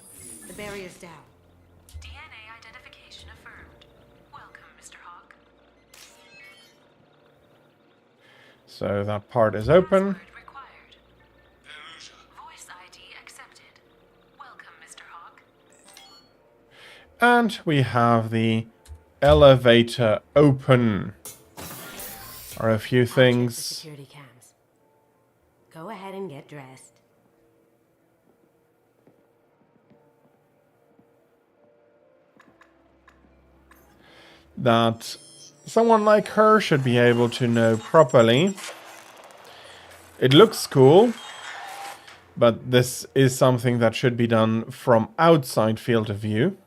Speaker 20: The barrier's down.
Speaker 21: DNA identification affirmed. Welcome, Mr. Hawk.
Speaker 14: So that part is open.
Speaker 21: Voice ID accepted. Welcome, Mr. Hawk.
Speaker 14: And we have the elevator open. Are a few things.
Speaker 20: Security cams. Go ahead and get dressed.
Speaker 14: That someone like her should be able to know properly. It looks cool, but this is something that should be done from outside field of view.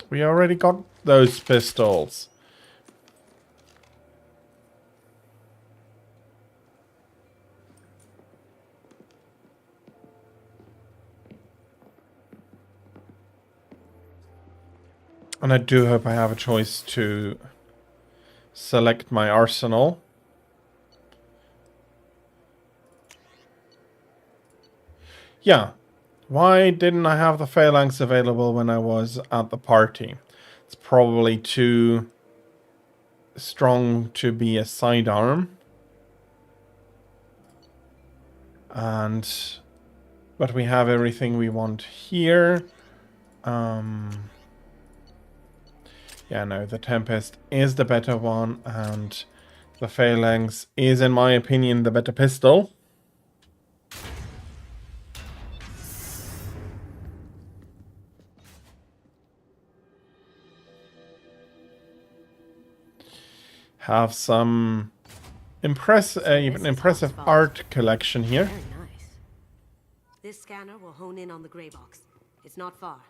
Speaker 14: We already got those pistols. And I do hope I have a choice to select my arsenal. Yeah. Why didn't I have the phalanx available when I was at the party? It's probably too strong to be a sidearm. But we have everything we want here. Yeah, no, the Tempest is the better one, and the Phalanx is, in my opinion, the better pistol. Have some impressive art collection here.
Speaker 20: Very nice. This scanner will hone in on the gray box. It's not far.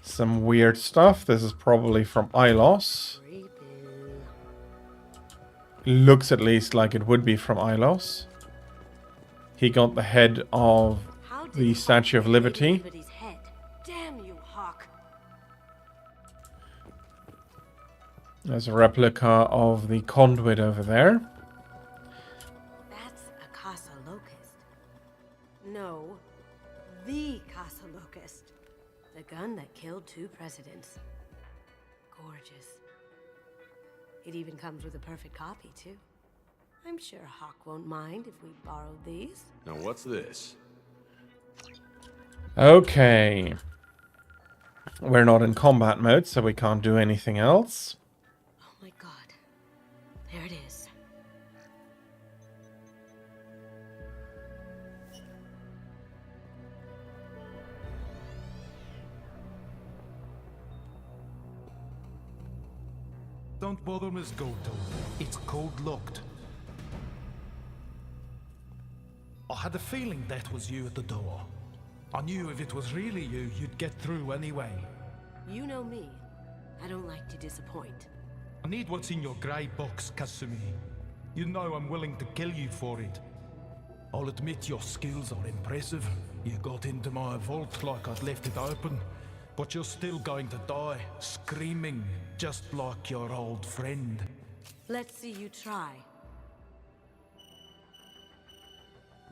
Speaker 14: Some weird stuff. This is probably from Ilos. Looks at least like it would be from Ilos. He got the head of the Statue of Liberty.
Speaker 20: Damn you, Hawk.
Speaker 14: There's a replica of the conduit over there.
Speaker 20: That's a Casa Locust. No, the Casa Locust. The gun that killed 2 presidents. Gorgeous. It even comes with a perfect copy, too. I'm sure Hawk won't mind if we borrowed these.
Speaker 6: Now what's this?
Speaker 14: Okay. We're not in combat mode, so we can't do anything else.
Speaker 20: Oh my god. There it is.
Speaker 9: Don't bother, Miss Goto. It's code-locked. I had a feeling that was you at the door. I knew if it was really you, you'd get through anyway.
Speaker 20: You know me. I don't like to disappoint.
Speaker 9: I need what's in your grey box, Kasumi. You know I'm willing to kill you for it. I'll admit your skills are impressive. You got into my vault like I'd left it open. But you're still going to die, screaming, just like your old friend.
Speaker 20: Let's see you try.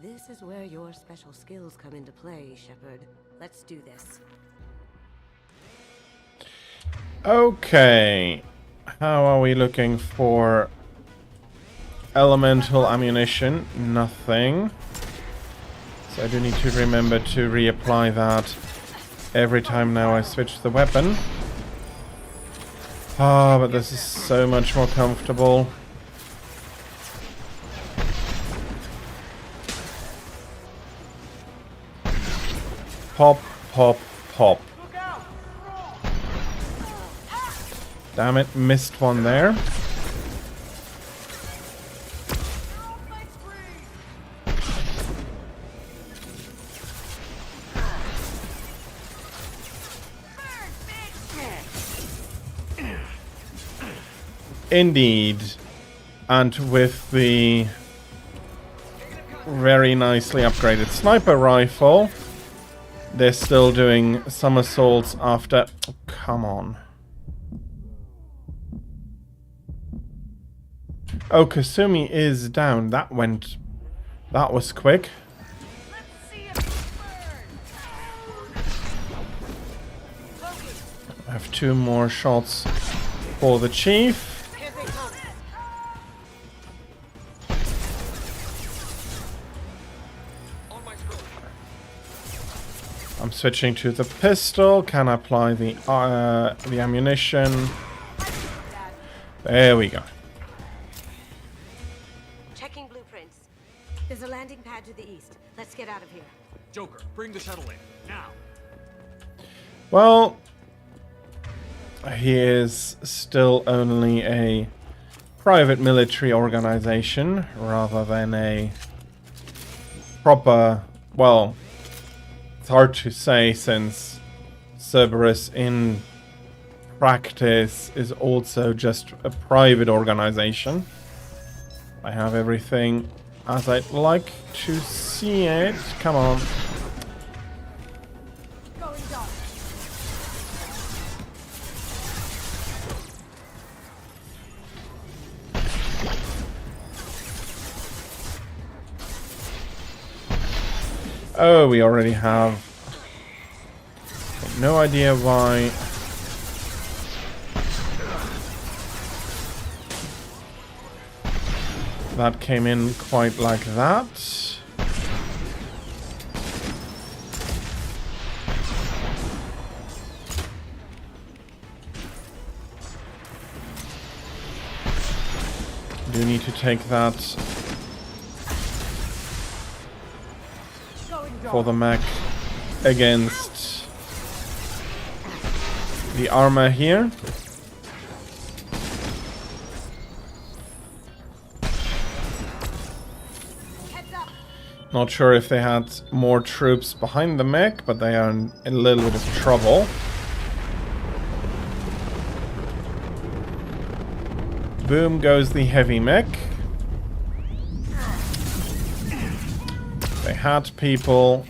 Speaker 20: This is where your special skills come into play, Shepard. Let's do this.
Speaker 14: Okay. How are we looking for elemental ammunition? Nothing. So I do need to remember to reapply that every time now I switch the weapon. Ah, but this is so much more comfortable. Pop, pop, pop. Damn it, missed one there. Indeed. And with the very nicely upgraded sniper rifle, they're still doing some assaults after... Oh, come on. Oh, Kasumi is down. That was quick. I have 2 more shots for the chief. I'm switching to the pistol. Can apply the ammunition. There we go.
Speaker 20: Checking blueprints. There's a landing pad to the east. Let's get out of here.
Speaker 6: Joker, bring the shuttle in, now.
Speaker 14: Well, he is still only a private military organization rather than a proper, well, it's hard to say since Cerberus in practice is also just a private organization. I have everything as I'd like to see it. Come on. Oh, we already have no idea why. That came in quite like that. Do need to take that for the mech against the armor here. Not sure if they had more troops behind the mech, but they are in a little bit of trouble. Boom goes the heavy mech. They had people.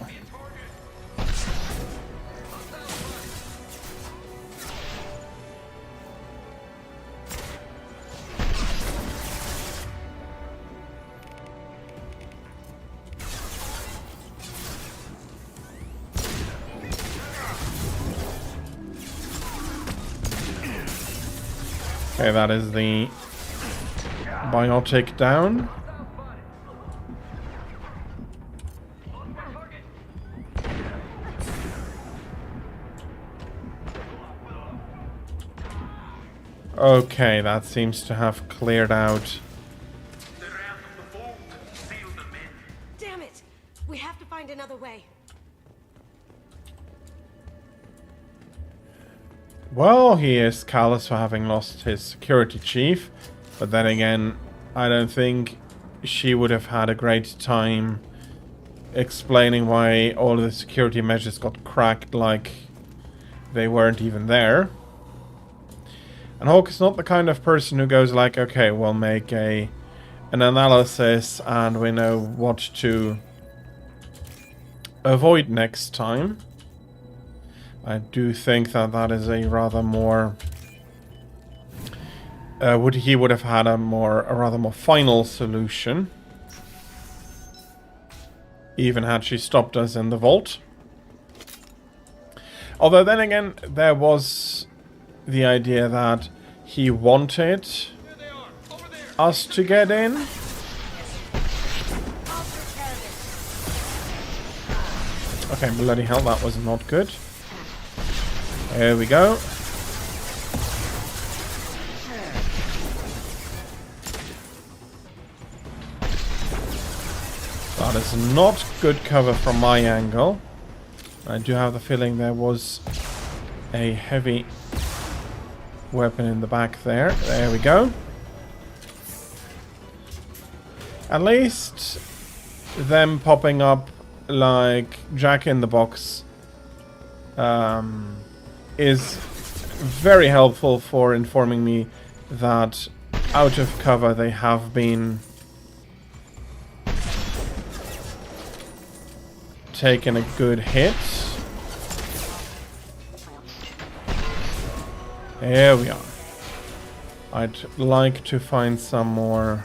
Speaker 14: Okay, that is the biotic down. Okay, that seems to have cleared out.
Speaker 20: Damn it! We have to find another way.
Speaker 14: Well, he is callous for having lost his security chief, but then again, I don't think she would have had a great time explaining why all of the security measures got cracked like they weren't even there. And Hawk is not the kind of person who goes like, okay, we'll make an analysis and we know what to avoid next time. I do think that that is a rather more... he would have had a rather more final solution. Even had she stopped us in the vault. Although then again, there was the idea that he wanted us to get in. Okay, bloody hell, that was not good. There we go. That is not good cover from my angle. I do have the feeling there was a heavy weapon in the back there. There we go. At least them popping up like Jack in the Box is very helpful for informing me that out of cover, they have been taking a good hit. There we are. I'd like to find some more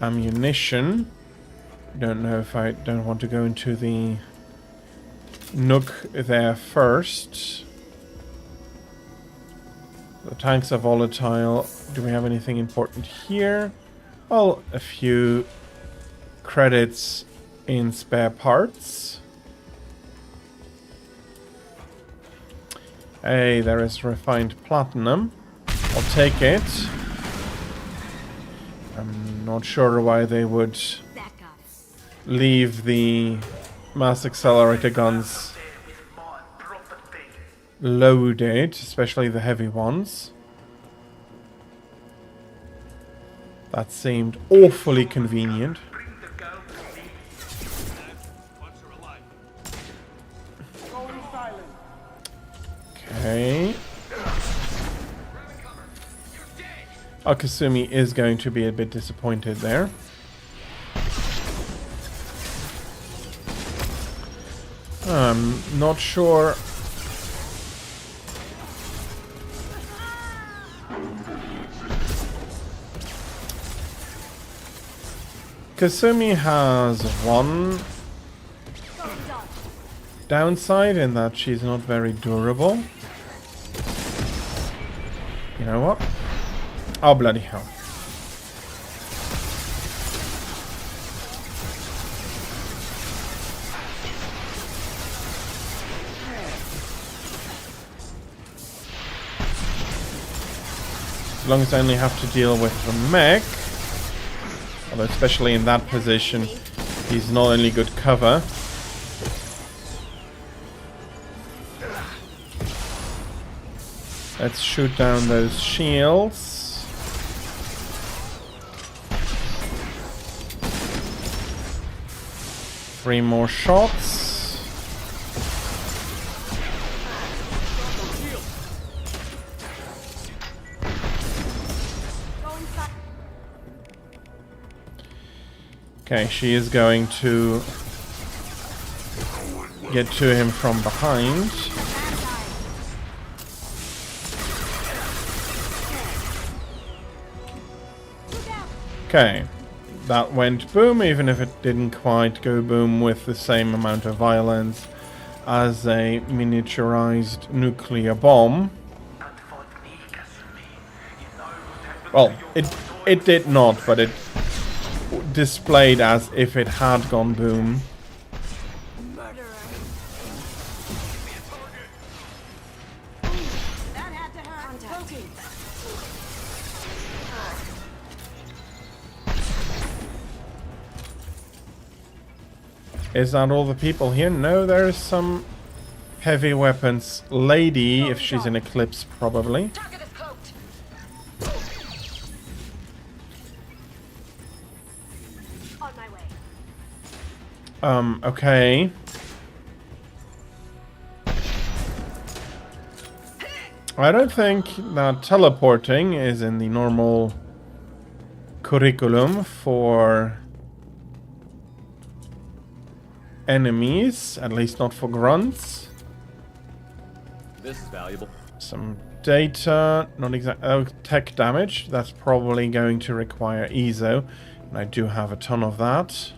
Speaker 14: ammunition. Don't know if I don't want to go into the nook there first. The tanks are volatile. Do we have anything important here? Well, a few credits in spare parts. Hey, there is refined platinum. I'll take it. I'm not sure why they would leave the mass accelerator guns loaded, especially the heavy ones. That seemed awfully convenient. Okay. Kasumi is going to be a bit disappointed there. I'm not sure. Kasumi has one downside in that she's not very durable. You know what? Oh, bloody hell. As long as I only have to deal with the mech, although especially in that position, he's not only good cover. Let's shoot down those shields. Three more shots. Okay, she is going to get to him from behind. Okay, that went boom, even if it didn't quite go boom with the same amount of violence as a miniaturized nuclear bomb. Well, it did not, but it displayed as if it had gone boom. Is that all the people here? No, there's some heavy weapons lady, if she's in Eclipse, probably. Okay. I don't think that teleporting is in the normal curriculum for enemies, at least not for grunts.
Speaker 6: This is valuable.
Speaker 14: Some data, not exact. Oh, tech damage. That's probably going to require EZO, and I do have a ton of that.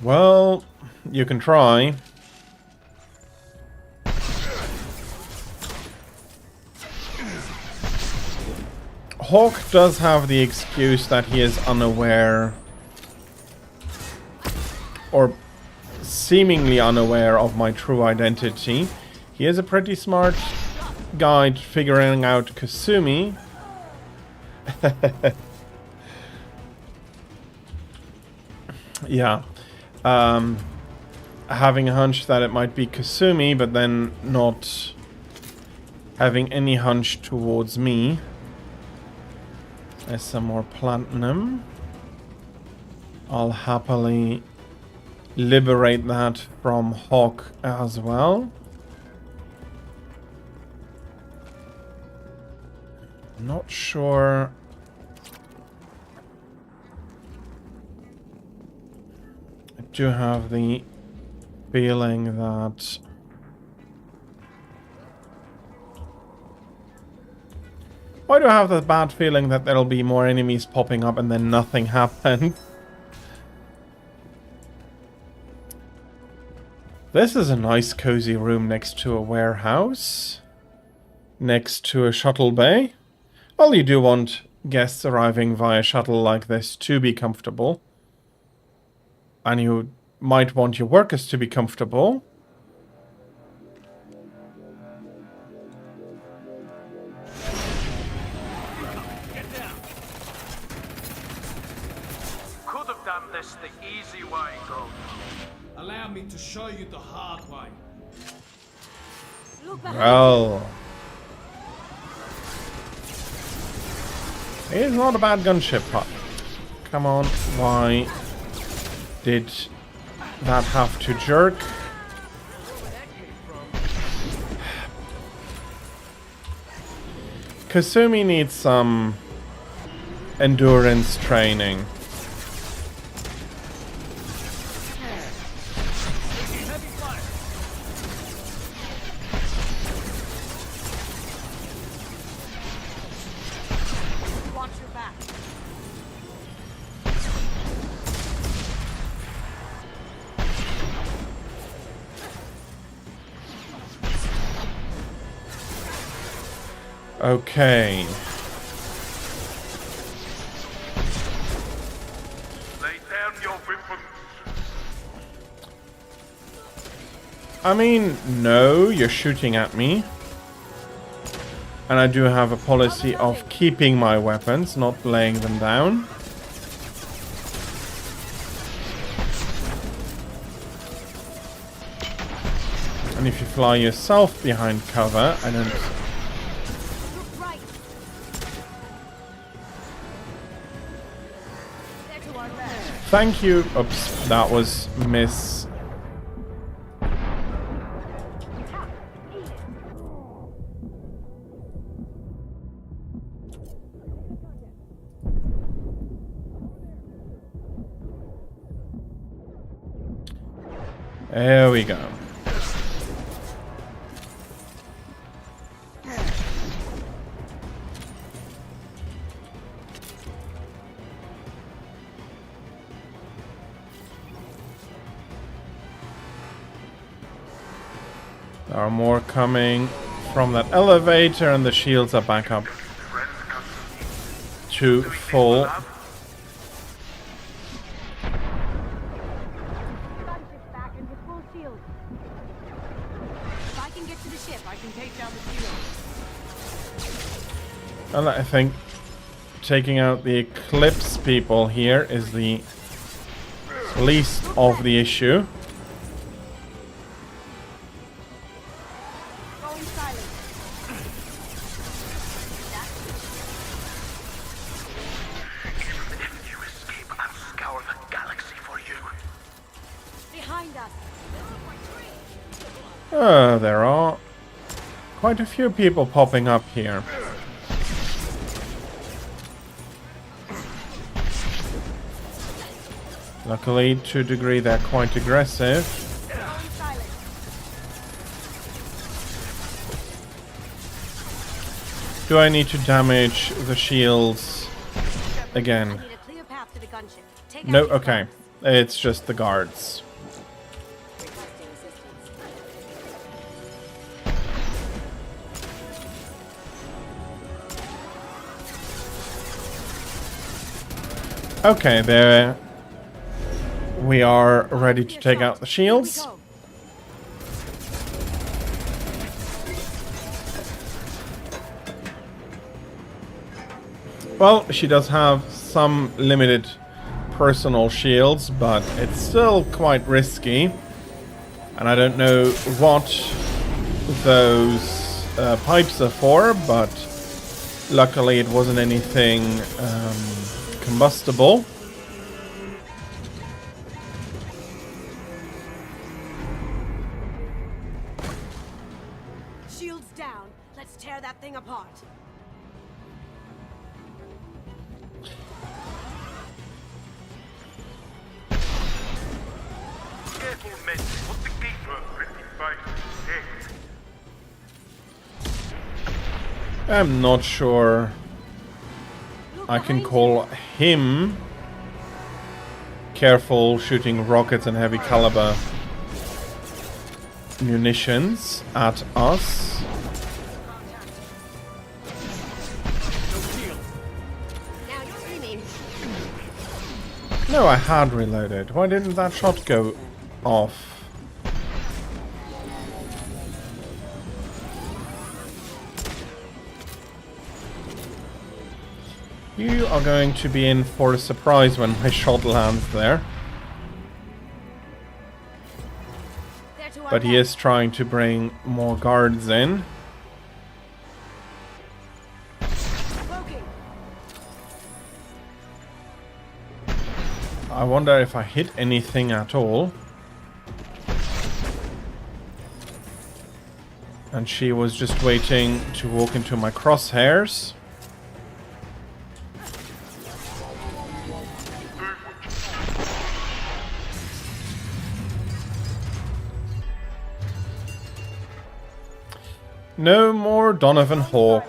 Speaker 14: Well, you can try. Hawk does have the excuse that he is unaware, or seemingly unaware, of my true identity. He is a pretty smart guy figuring out Kasumi. Yeah. Having a hunch that it might be Kasumi, but then not having any hunch towards me. There's some more platinum. I'll happily liberate that from Hawk as well. Not sure. I do have the feeling that why do I have the bad feeling that there'll be more enemies popping up and then nothing happens? This is a nice cozy room next to a warehouse. Next to a shuttle bay. Well, you do want guests arriving via shuttle like this to be comfortable. And you might want your workers to be comfortable.
Speaker 8: Could have done this the easy way, Ghost.
Speaker 13: Allow me to show you the hard way.
Speaker 14: Well, it is not a bad gunship, but come on, why did that have to jerk? Kasumi needs some endurance training. Okay.
Speaker 8: Lay down your weapons.
Speaker 14: I mean, no, you're shooting at me. And I do have a policy of keeping my weapons, not laying them down. And if you fly yourself behind cover, I don't... Thank you. Oops, that was miss. There we go. There are more coming from that elevator, and the shields are back up to full. Well, I think taking out the Eclipse people here is the least of the issue. There are quite a few people popping up here. Luckily, to a degree, they're quite aggressive. Do I need to damage the shields again? No, okay. It's just the guards. Okay, there we are ready to take out the shields. Well, she does have some limited personal shields, but it's still quite risky. And I don't know what those pipes are for, but luckily it wasn't anything combustible.
Speaker 20: Shields down. Let's tear that thing apart.
Speaker 14: I'm not sure I can call him careful shooting rockets and heavy caliber munitions at us. No, I had reloaded. Why didn't that shot go off? You are going to be in for a surprise when my shot lands there. But he is trying to bring more guards in. I wonder if I hit anything at all. And she was just waiting to walk into my crosshairs. No more Donovan Hawk.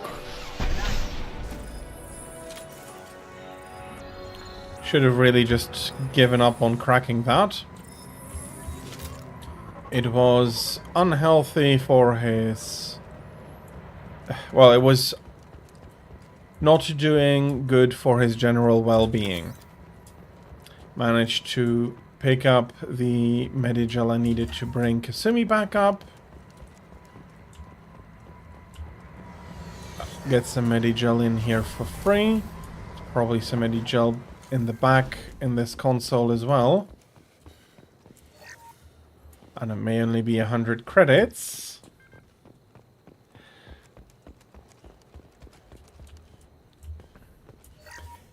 Speaker 14: Should have really just given up on cracking that. It was unhealthy for his... Well, it was not doing good for his general well-being. Managed to pick up the Medigel I needed to bring Kasumi back up. Get some Medigel in here for free. Probably some Medigel in the back in this console as well. And it may only be 100 credits.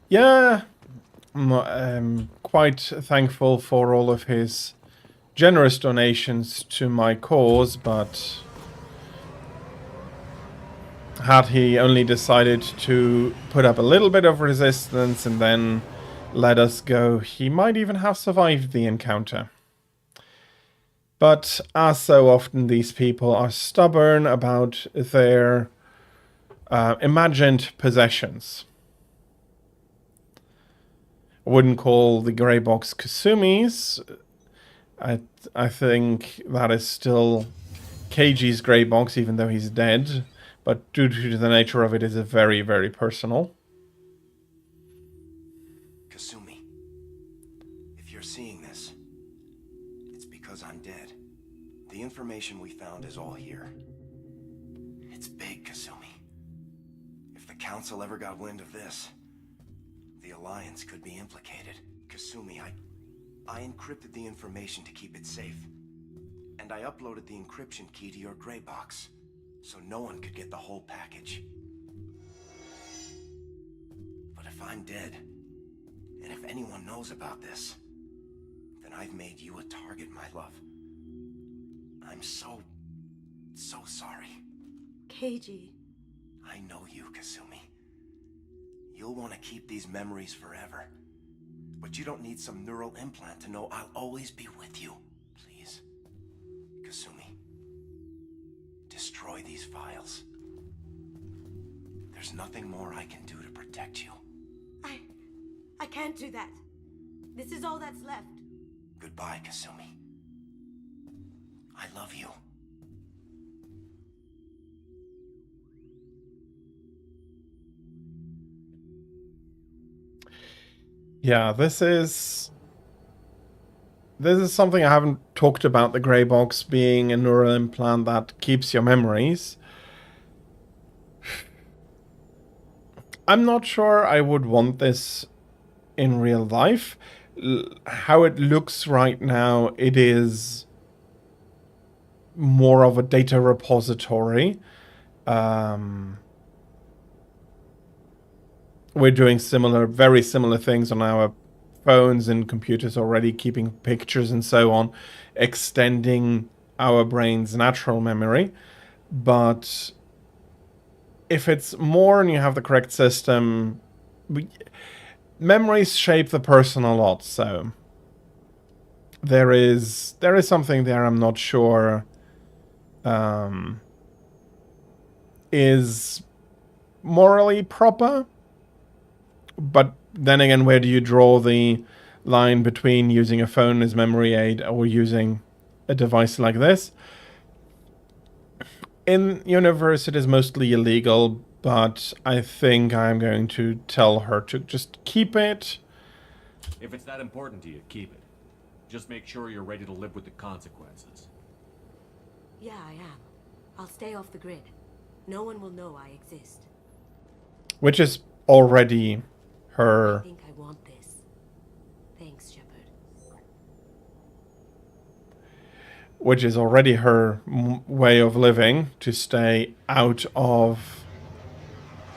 Speaker 14: Yeah, I'm quite thankful for all of his generous donations to my cause, but had he only decided to put up a little bit of resistance and then let us go, he might even have survived the encounter. But as so often, these people are stubborn about their imagined possessions. I wouldn't call the grey box Kasumi's. I think that is still Keiji's grey box, even though he's dead. But due to the nature of it, is a very, very personal.
Speaker 5: Kasumi, if you're seeing this, it's because I'm dead. The information we found is all here. It's big, Kasumi. If the Council ever got wind of this, the Alliance could be implicated. Kasumi, I encrypted the information to keep it safe. And I uploaded the encryption key to your gray box, so no one could get the whole package. But if I'm dead, and if anyone knows about this, then I've made you a target, my love. I'm so sorry.
Speaker 20: Keiji.
Speaker 5: I know you, Kasumi. You'll want to keep these memories forever. But you don't need some neural implant to know I'll always be with you. Please. Kasumi. Destroy these files. There's nothing more I can do to protect you.
Speaker 20: I can't do that. This is all that's left.
Speaker 5: Goodbye, Kasumi. I love you.
Speaker 14: Yeah, this is something I haven't talked about, the grey box being a neural implant that keeps your memories. I'm not sure I would want this in real life. How it looks right now, it is more of a data repository. We're doing very similar things on our phones and computers already, keeping pictures and so on, extending our brain's natural memory. But if it's more and you have the correct system, memories shape the person a lot, so there is something there I'm not sure is morally proper. But then again, where do you draw the line between using a phone as memory aid or using a device like this? In universe, it is mostly illegal, but I think I'm going to tell her to just keep it.
Speaker 3: If it's that important to you, keep it. Just make sure you're ready to live with the consequences.
Speaker 20: Yeah, I am. I'll stay off the grid. No one will know I exist.
Speaker 14: Which is already her...
Speaker 20: I think I want this. Thanks, Shepard.
Speaker 14: Which is already her way of living, to stay out of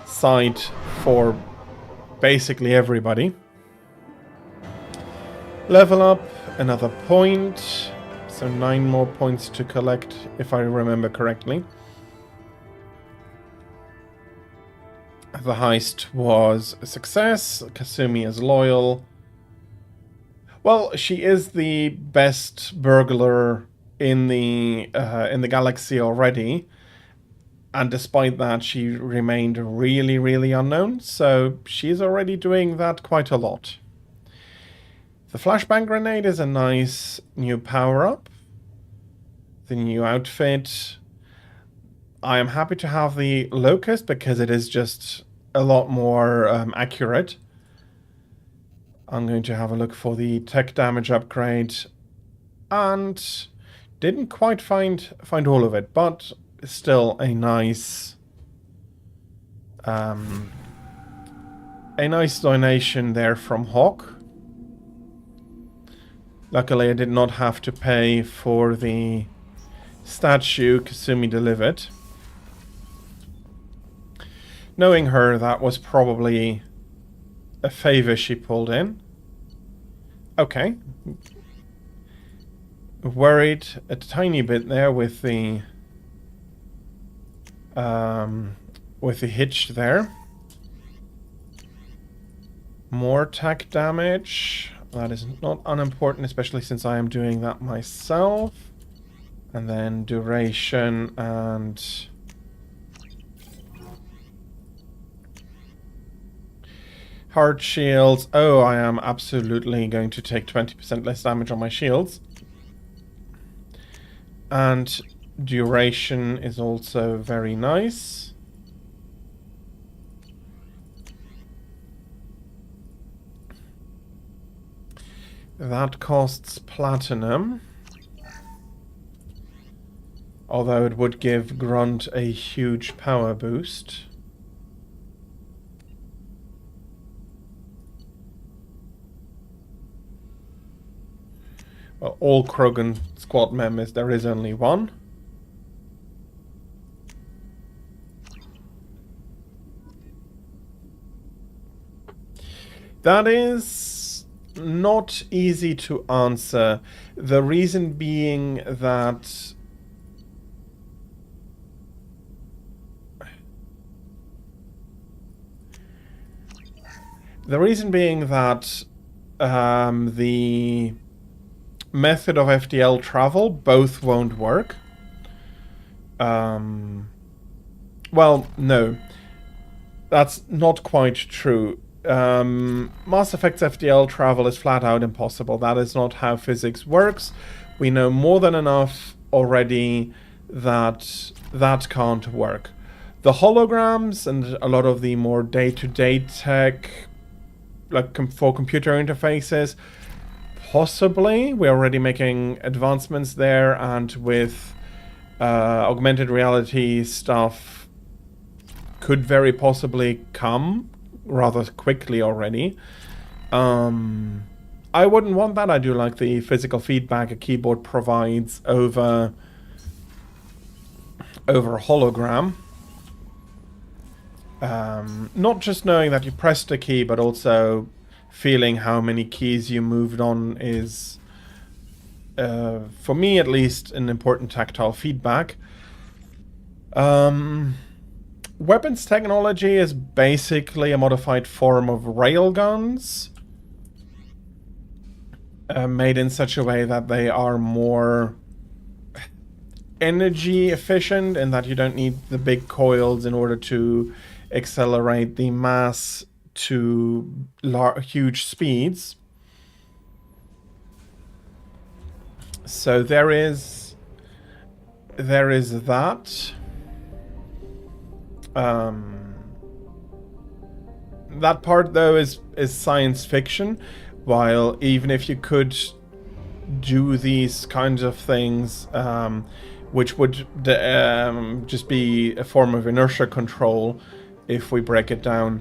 Speaker 14: sight for basically everybody. Level up, another point. So 9 more points to collect, if I remember correctly. The heist was a success. Kasumi is loyal. Well, she is the best burglar in the galaxy already, and despite that, she remained really, really unknown. So she's already doing that quite a lot. The flashbang grenade is a nice new power-up. The new outfit. I am happy to have the locust because it is just a lot more accurate. I'm going to have a look for the tech damage upgrade, and didn't quite find all of it, but still a nice donation there from Hawk. Luckily, I did not have to pay for the statue Kasumi delivered. Knowing her, that was probably a favor she pulled in. Okay. Worried a tiny bit there with the hitch there. More tech damage. That is not unimportant, especially since I am doing that myself. And then duration and... hard shields. Oh, I am absolutely going to take 20% less damage on my shields. And duration is also very nice. That costs platinum. Although it would give Grunt a huge power boost. Well, all Krogan squad members, there is only one. That is not easy to answer. The reason being that the method of FTL travel both won't work. Well, no. That's not quite true. Mass Effect's FTL travel is flat out impossible. That is not how physics works. We know more than enough already that that can't work. The holograms and a lot of the more day-to-day tech, like for computer interfaces, possibly. We're already making advancements there, and with augmented reality stuff could very possibly come rather quickly already. I wouldn't want that. I do like the physical feedback a keyboard provides over a hologram. Not just knowing that you pressed a key, but also feeling how many keys you moved on is, for me at least, an important tactile feedback. Weapons technology is basically a modified form of railguns, made in such a way that they are more energy efficient and that you don't need the big coils in order to accelerate the mass to huge speeds. So there is that. That part though is science fiction, while even if you could do these kinds of things, which would just be a form of inertia control, if we break it down.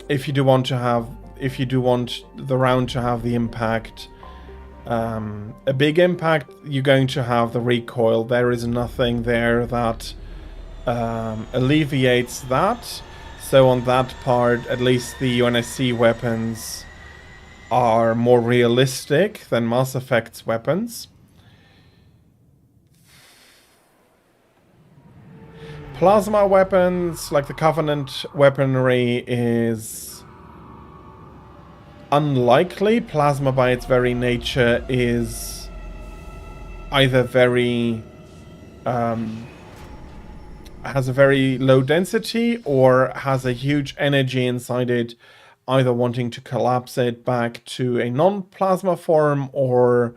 Speaker 14: If you do want the round to have the impact, a big impact, you're going to have the recoil. There is nothing there that alleviates that. So on that part, at least the UNSC weapons are more realistic than Mass Effect's weapons. Plasma weapons, like the Covenant weaponry, is unlikely. Plasma by its very nature is either very has a very low density or has a huge energy inside it, either wanting to collapse it back to a non-plasma form or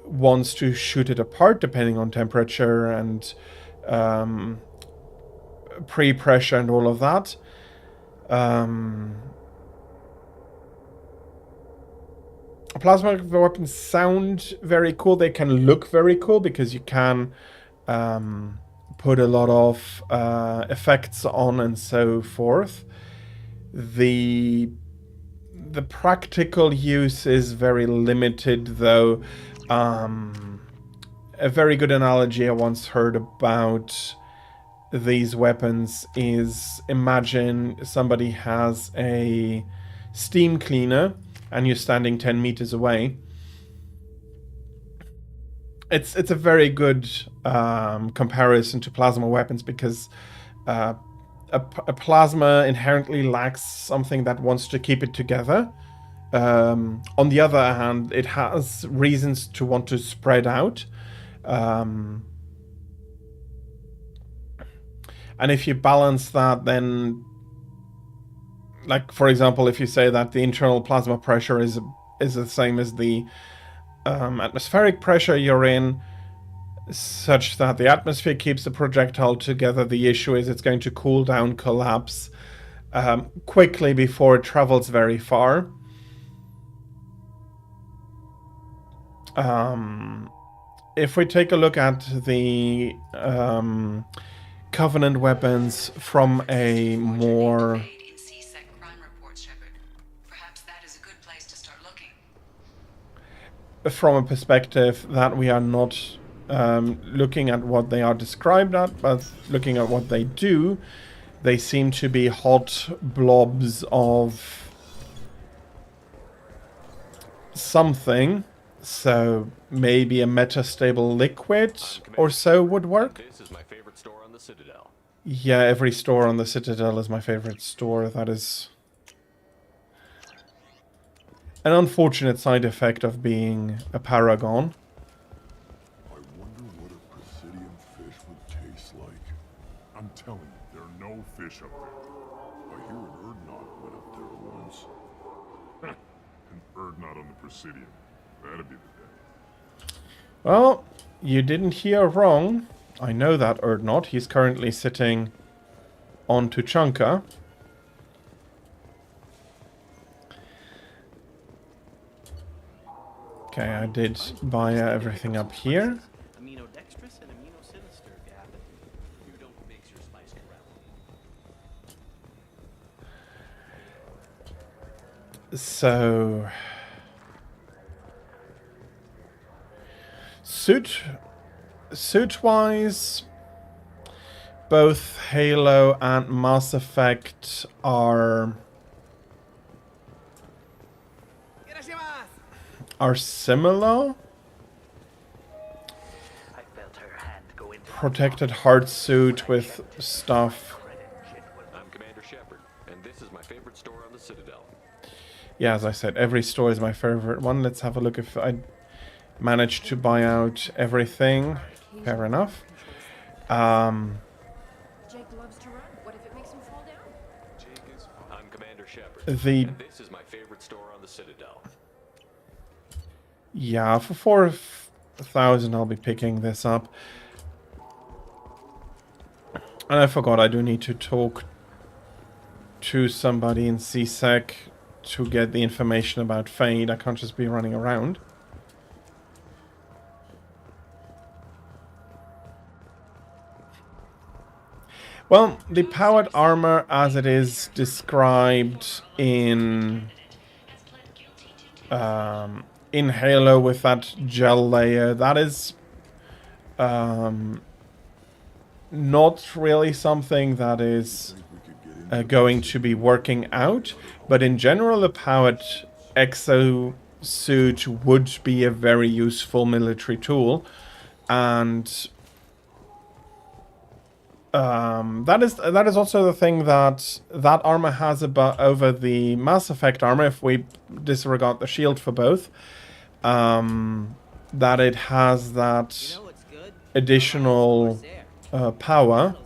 Speaker 14: wants to shoot it apart depending on temperature and pre-pressure and all of that. Plasma weapons sound very cool. They can look very cool because you can put a lot of effects on and so forth. The practical use is very limited though. A very good analogy I once heard about these weapons is, imagine somebody has a steam cleaner and you're standing 10 meters away. It's a very good comparison to plasma weapons because a plasma inherently lacks something that wants to keep it together. On the other hand, it has reasons to want to spread out. And if you balance that, then, like for example, if you say that the internal plasma pressure is the same as the atmospheric pressure you're in, such that the atmosphere keeps the projectile together, the issue is it's going to cool down, collapse quickly before it travels very far. If we take a look at the Covenant weapons from a more from a perspective that we are not looking at what they are described at, but looking at what they do, they seem to be hot blobs of something. So maybe a metastable liquid or so would work.
Speaker 6: This is my favorite store on the Citadel.
Speaker 14: Yeah, every store on the Citadel is my favorite store. That is an unfortunate side effect of being a paragon.
Speaker 7: I wonder what a Presidium fish would taste like. I'm telling you, there are no fish up there. I hear an Urdnot went up there once. An Urdnot on the Presidium. That'd be the day.
Speaker 14: Well, you didn't hear wrong. I know that Urdnot. He's currently sitting on Tuchanka. Okay, I did buy everything up here.
Speaker 10: Aminodextrous and aminosinister, Gavin. You don't mix your spice correctly.
Speaker 14: So suit-wise, both Halo and Mass Effect are similar. Protected heart suit with stuff.
Speaker 6: I'm Commander Shepard, and this is my favorite store on the Citadel.
Speaker 14: Yeah, as I said, every store is my favorite one. Let's have a look if I managed to buy out everything. Fair enough.
Speaker 21: Jake loves to run. What if it makes him fall down?
Speaker 6: I'm Commander Shepard.
Speaker 14: The
Speaker 6: And this is my favorite store on the Citadel.
Speaker 14: yeah, for 4,000 I'll be picking this up. And I forgot I do need to talk to somebody in CSEC to get the information about Fade. I can't just be running around. Well, the powered armor as it is described in Halo with that gel layer, that is not really something that is going to be working out, but in general the powered exosuit would be a very useful military tool, and that is also the thing that armor has over the Mass Effect armor, if we disregard the shield for both, that it has that additional power.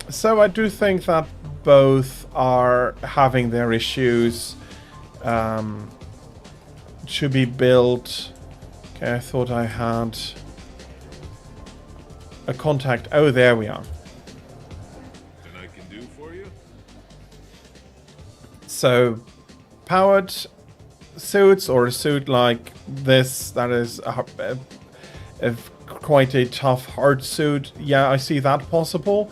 Speaker 14: So I do think that both are having their issues to be built. Okay, I thought I had a contact. Oh, there we are.
Speaker 7: And I can do for you?
Speaker 14: So, powered suits, or a suit like this that is quite a tough, hard suit. Yeah, I see that possible.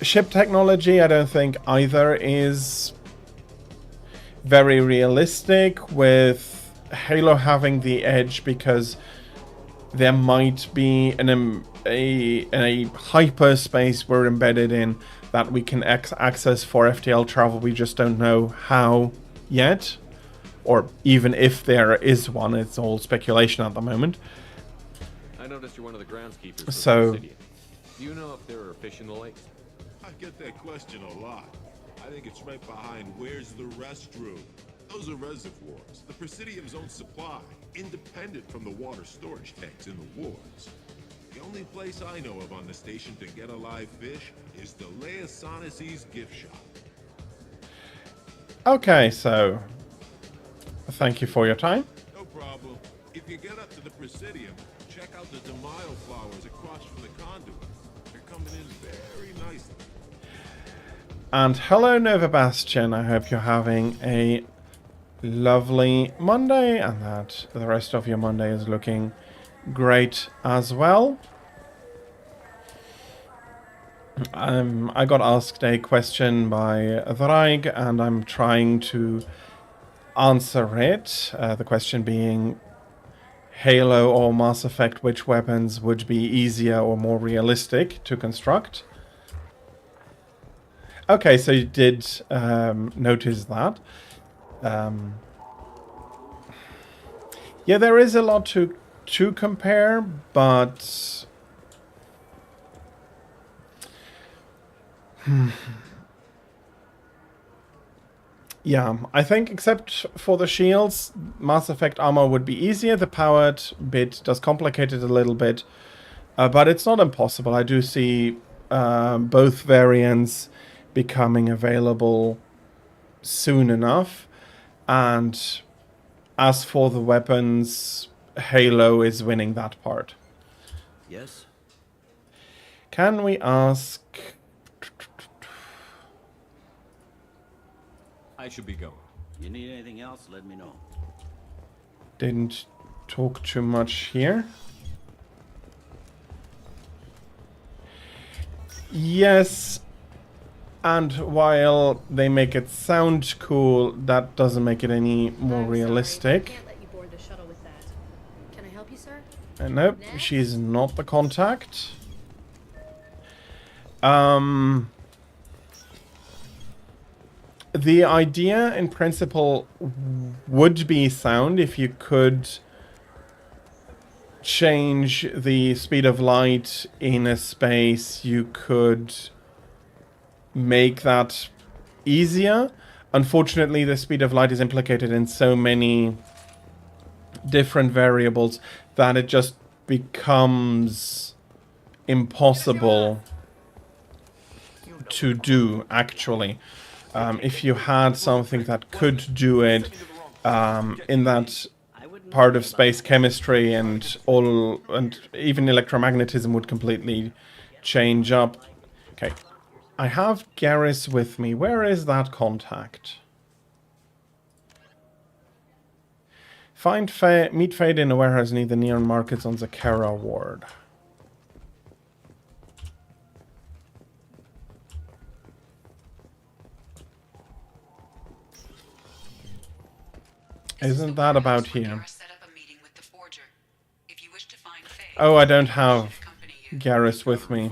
Speaker 14: Ship technology, I don't think either is very realistic, with Halo having the edge because there might be a hyperspace we're embedded in that we can access for FTL travel. We just don't know how yet, or even if there is one. It's all speculation at the moment.
Speaker 6: I noticed you're one of the groundskeepers.
Speaker 14: So,
Speaker 6: do you know if there are fish in the lake?
Speaker 7: I get that question a lot. I think it's right behind where's the restroom. Those are reservoirs, the Presidium's own supply, independent from the water storage tanks in the wards. The only place I know of on the station to get a live fish is the Leosanis' gift shop.
Speaker 14: Okay, so thank you for your time.
Speaker 7: No problem. If you get up to the Presidium, check out the DeMaio flowers across from the conduit. They're coming in very nicely.
Speaker 14: And hello, Nova Bastion. I hope you're having a lovely Monday and that the rest of your Monday is looking great as well. I got asked a question by Thraig and I'm trying to answer it. The question being, Halo or Mass Effect, which weapons would be easier or more realistic to construct? Okay, so you did notice that. Yeah, there is a lot to compare, but yeah, I think except for the shields, Mass Effect armor would be easier. The powered bit does complicate it a little bit, but it's not impossible. I do see both variants becoming available soon enough. And as for the weapons, Halo is winning that part.
Speaker 10: Yes?
Speaker 14: Can we ask...
Speaker 3: I should be going.
Speaker 10: You need anything else, let me know.
Speaker 14: Didn't talk too much here. Yes, and while they make it sound cool, that doesn't make it any more realistic.
Speaker 21: I can't let you board the shuttle with that. Can I help you, sir?
Speaker 14: Nope, she's not the contact. The idea in principle would be sound if you could change the speed of light in a space. You could make that easier. unfortunately, the speed of light is implicated in so many different variables that it just becomes impossible to do, actually. If you had something that could do it in that part of space chemistry and all, and even electromagnetism would completely change up. Okay, I have Garrus with me. Where is that contact? Meet Fade in a warehouse near the neon markets on Zakara Ward. Isn't that about here? Oh, I don't have Garrus with me.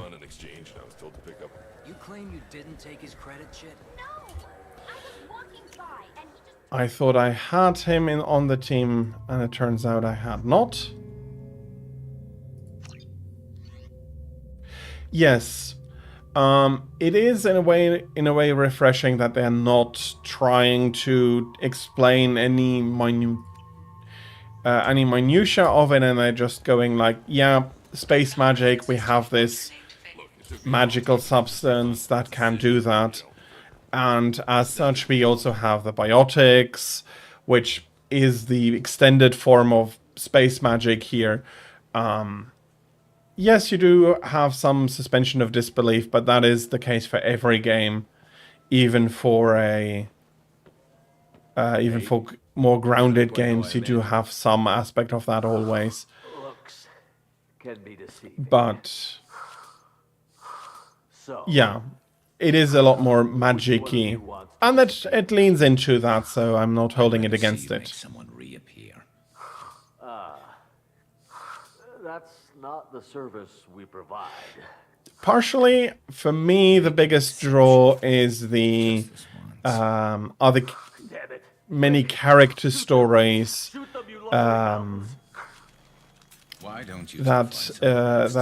Speaker 10: You claim you didn't take his credit, shit?
Speaker 14: I thought I had him on the team, and it turns out I had not. Yes, it is in a way refreshing that they're not trying to explain any minutia of it, and they're just going like, yeah, space magic, we have this magical substance that can do that. And as such, we also have the biotics, which is the extended form of space magic here. Yes, you do have some suspension of disbelief, but that is the case for every game, even for more grounded games. You do have some aspect of that always.
Speaker 11: Looks can be deceiving.
Speaker 14: But yeah, it is a lot more magic-y, and that it leans into that, so I'm not holding it against it.
Speaker 19: Someone reappear.
Speaker 11: That's not the service we provide.
Speaker 14: Partially, for me, the biggest draw is the other many character stories that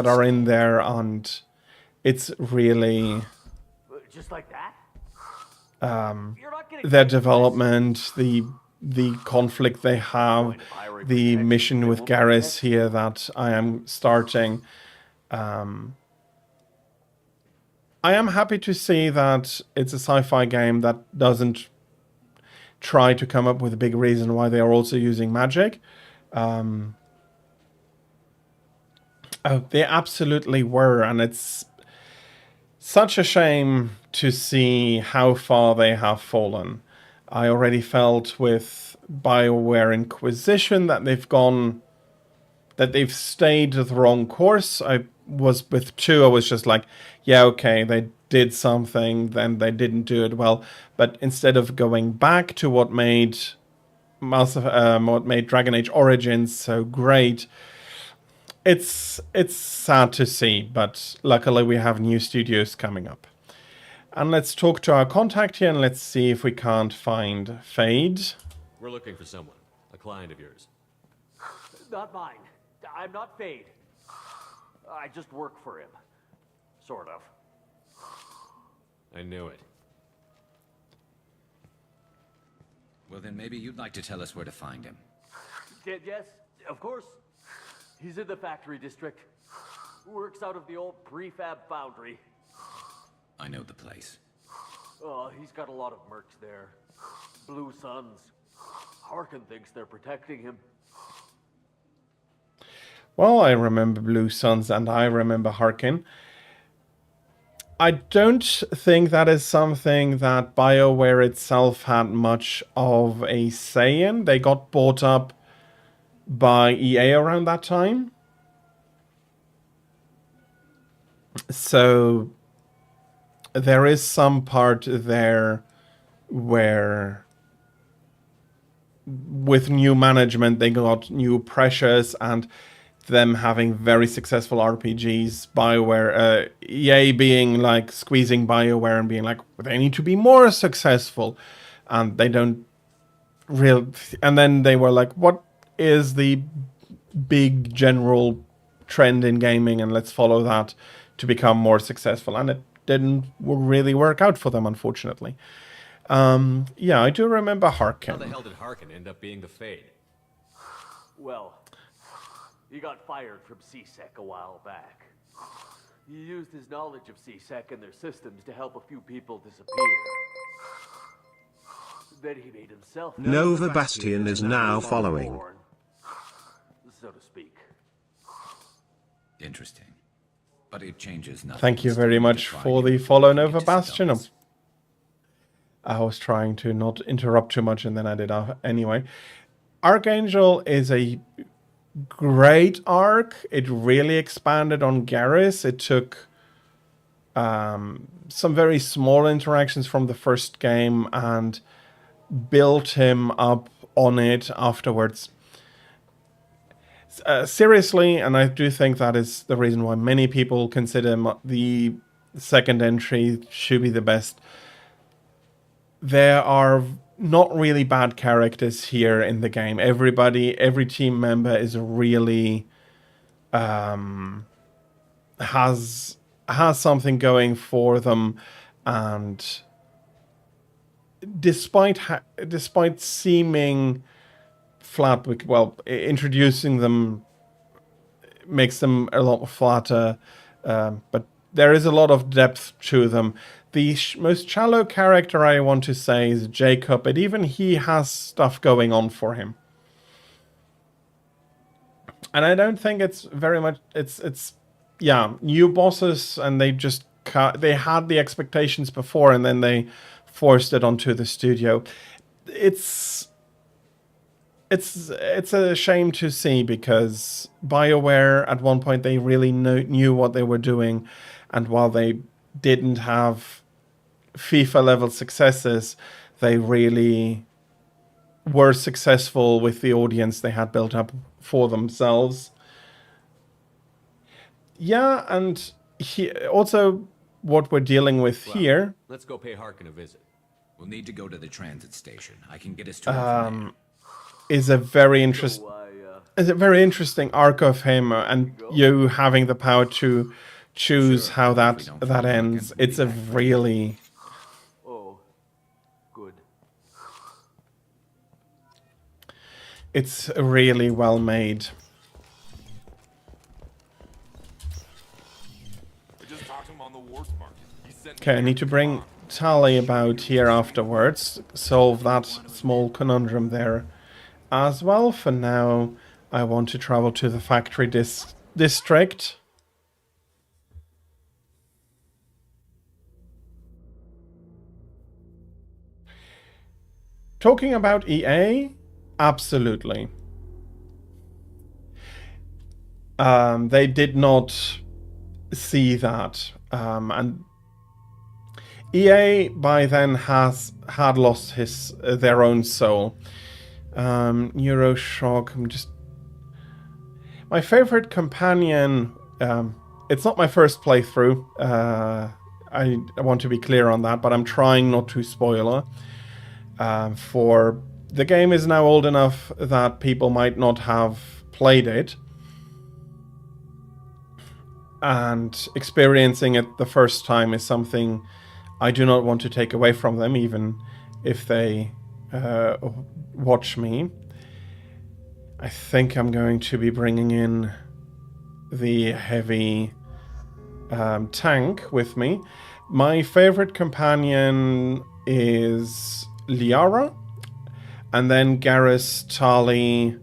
Speaker 14: are in there, and it's really
Speaker 11: just like that.
Speaker 14: Their development, the conflict they have, the mission with Garrus here that I am starting. I am happy to see that it's a sci-fi game that doesn't try to come up with a big reason why they are also using magic. Oh, they absolutely were, and it's such a shame to see how far they have fallen. I already felt with BioWare Inquisition that they've stayed the wrong course. I was with 2, I was just like, yeah, okay, they did something, then they didn't do it well. But instead of going back to what made Dragon Age Origins so great, it's sad to see, but luckily we have new studios coming up. And let's talk to our contact here, and let's see if we can't find Fade.
Speaker 6: We're looking for someone, a client of yours.
Speaker 11: Not mine. I'm not Fade. I just work for him. Sort of.
Speaker 6: I knew it.
Speaker 19: Well, then maybe you'd like to tell us where to find him.
Speaker 11: Yes, of course. He's in the factory district. Works out of the old prefab foundry.
Speaker 19: I know the place.
Speaker 11: He's got a lot of mercs there. Blue Suns. Harkin thinks they're protecting him.
Speaker 14: Well, I remember Blue Suns and I remember Harkin. I don't think that is something that BioWare itself had much of a say in. They got bought up by EA around that time. So there is some part there where with new management they got new pressures, and them having very successful RPGs, BioWare, EA being like squeezing BioWare and being like, well, they need to be more successful, and they don't and then they were like, what is the big general trend in gaming, and let's follow that to become more successful, and it didn't really work out for them, unfortunately. Yeah, I do remember
Speaker 3: How the
Speaker 14: Harkin.
Speaker 3: hell did Harkin end up being the Fade?
Speaker 11: Well, he got fired from CSEC a while back. He used his knowledge of CSEC and their systems to help a few people disappear. Then he made himself
Speaker 12: Nova Bastion is now following.
Speaker 11: so to speak.
Speaker 19: Interesting. But it changes nothing.
Speaker 14: Thank you very much for the follow, Nova Bastion. I was trying to not interrupt too much, and then I did anyway. Archangel is a great arc. It really expanded on Garrus. It took some very small interactions from the first game and built him up on it afterwards. Seriously, and I do think that is the reason why many people consider the second entry should be the best. There are not really bad characters here in the game. Every team member is really has something going for them, and despite seeming flat, introducing them makes them a lot flatter, but there is a lot of depth to them. The most shallow character I want to say is Jacob, but even he has stuff going on for him. And I don't think it's very much, it's new bosses, and they had the expectations before, and then they forced it onto the studio. It's a shame to see, because BioWare at one point they really knew what they were doing, and while they didn't have FIFA level successes, they really were successful with the audience they had built up for themselves. Yeah, and also what we're dealing with here.
Speaker 3: Let's go pay Harkin a visit.
Speaker 19: We'll need to go to the transit station. I can get us to him from there.
Speaker 14: Is a very interesting arc of him, and you having the power to choose how that ends. It's a really
Speaker 11: good.
Speaker 14: It's really well made. Okay, I need to bring Tali about here afterwards. Solve that small conundrum there as well. For now, I want to travel to the factory district. Talking about EA, absolutely. They did not see that, and EA by then had lost their own soul. Neuroshock. My favorite companion. It's not my first playthrough. I want to be clear on that, but I'm trying not to spoiler. For the game is now old enough that people might not have played it, and experiencing it the first time is something I do not want to take away from them, even if they watch me. I think I'm going to be bringing in the heavy tank with me. My favorite companion is Liara, and then Garrus, Tali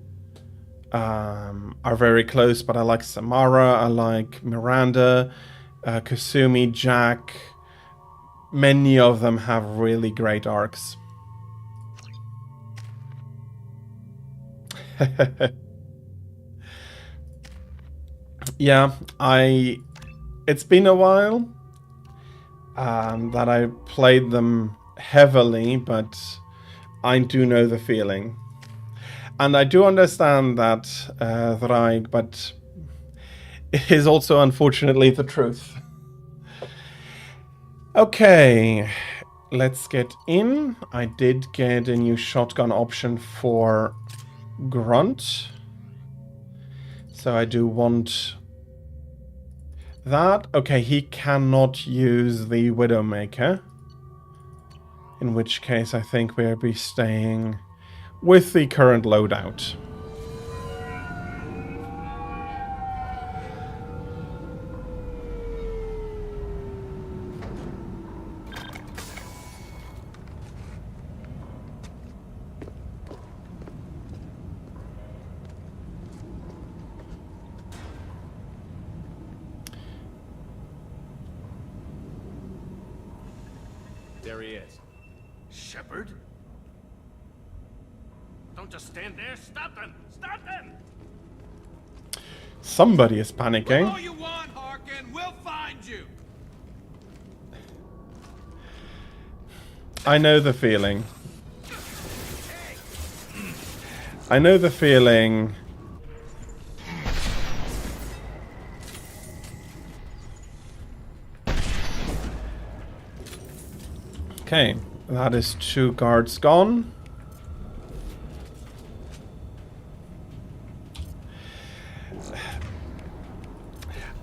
Speaker 14: are very close, but I like Samara, I like Miranda, Kasumi, Jack. Many of them have really great arcs. Yeah, it's been a while that I played them heavily, but I do know the feeling. And I do understand that, but it is also unfortunately the truth. Okay, let's get in. I did get a new shotgun option for Grunt, so I do want that. Okay, he cannot use the Widowmaker. In which case I think we'll be staying with the current loadout.
Speaker 8: There he is. Shepard? Don't just stand there. Stop them! Stop them!
Speaker 14: Somebody is panicking.
Speaker 8: All you want, Harkin. We'll find you.
Speaker 14: I know the feeling. I know the feeling. Okay, that is 2 guards gone.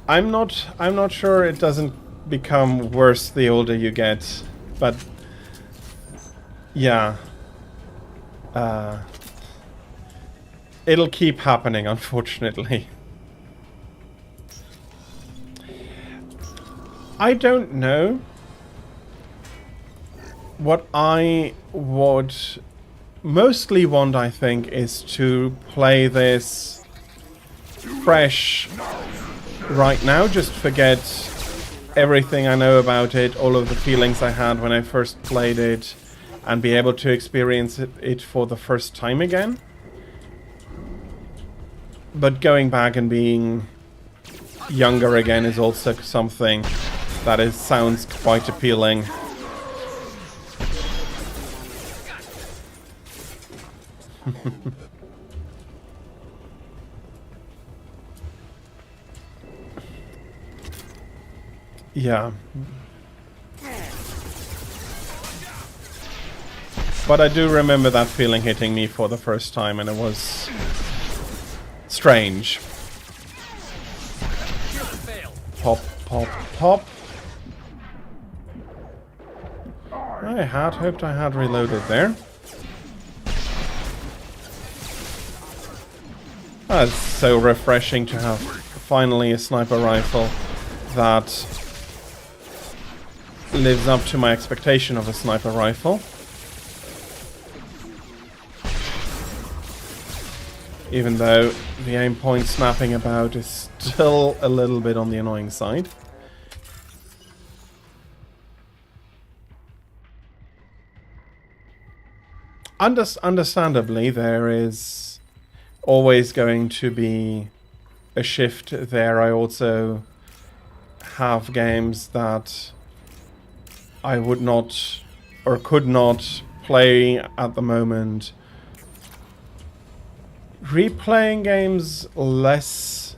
Speaker 14: I'm not sure it doesn't become worse the older you get, but yeah. It'll keep happening, unfortunately. I don't know. What I would mostly want, I think, is to play this fresh right now. Just forget everything I know about it, all of the feelings I had when I first played it, and be able to experience it for the first time again. But going back and being younger again is also something that sounds quite appealing. Yeah. But I do remember that feeling hitting me for the first time, and it was strange. Pop, pop, pop. I had hoped I had reloaded there. That's so refreshing to have finally a sniper rifle that lives up to my expectation of a sniper rifle. Even though the aim point snapping about is still a little bit on the annoying side. Understandably, there is always going to be a shift there. I also have games that I would not or could not play at the moment. Replaying games less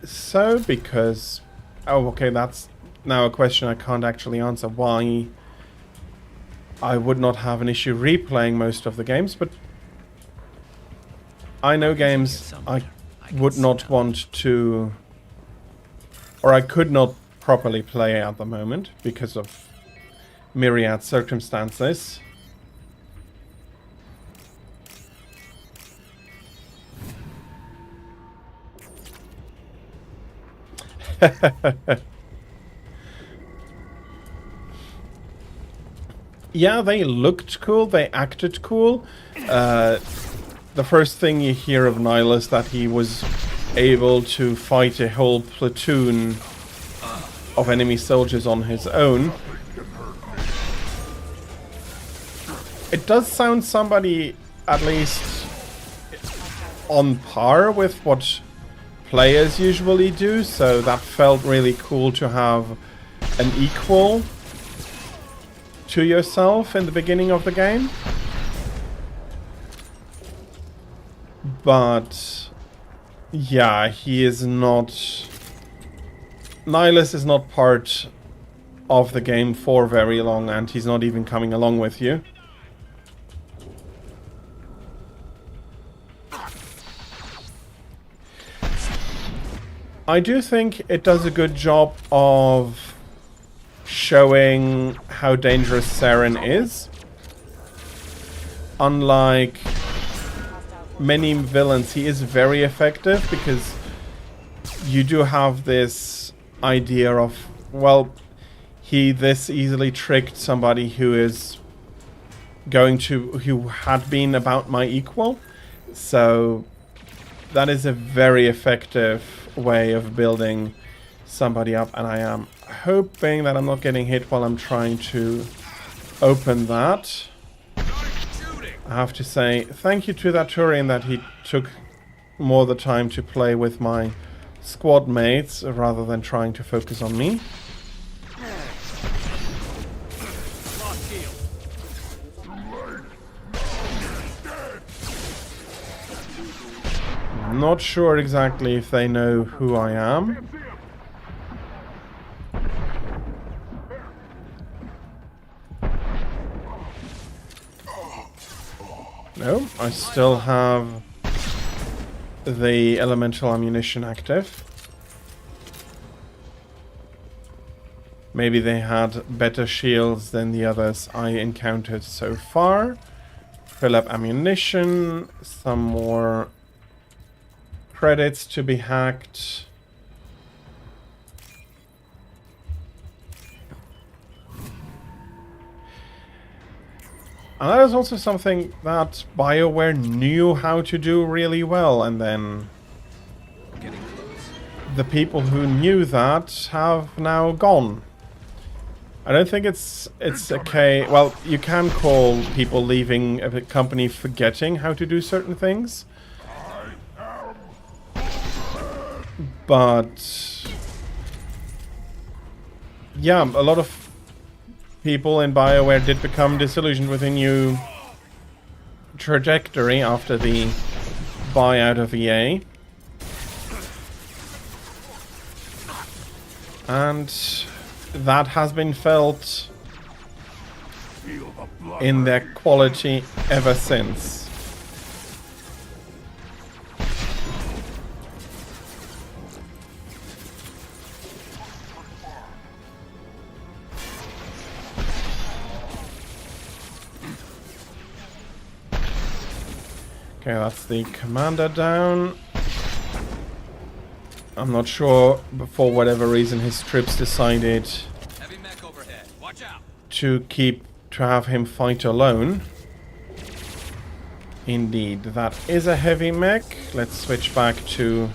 Speaker 14: so because... Oh, okay, that's now a question I can't actually answer. Why I would not have an issue replaying most of the games, but I know games I would not want to... Or I could not properly play at the moment because of myriad circumstances. Yeah, they looked cool, they acted cool. The first thing you hear of Nihil is that he was able to fight a whole platoon of enemy soldiers on his own. It does sound somebody at least on par with what players usually do, so that felt really cool to have an equal to yourself in the beginning of the game. But yeah, he is not... Nihilus is not part of the game for very long, and he's not even coming along with you. I do think it does a good job of showing how dangerous Saren is. unlike many villains, he is very effective because you do have this idea of, well, he this easily tricked somebody who had been about my equal. So that is a very effective way of building somebody up, and I am hoping that I'm not getting hit while I'm trying to open that. I have to say thank you to that Turian that he took more the time to play with my squad mates rather than trying to focus on me. I'm not sure exactly if they know who I am. No, I still have the elemental ammunition active. Maybe they had better shields than the others I encountered so far. Fill up ammunition, some more credits to be hacked. And that is also something that BioWare knew how to do really well, and then the people who knew that have now gone. I don't think it's okay. Well, you can call people leaving a company forgetting how to do certain things. But yeah, a lot of people in BioWare did become disillusioned with a new trajectory after the buyout of EA. And that has been felt in their quality ever since. Okay, that's the commander down. I'm not sure, but for whatever reason his troops decided to have him fight alone. Indeed, that is a heavy mech. Let's switch back to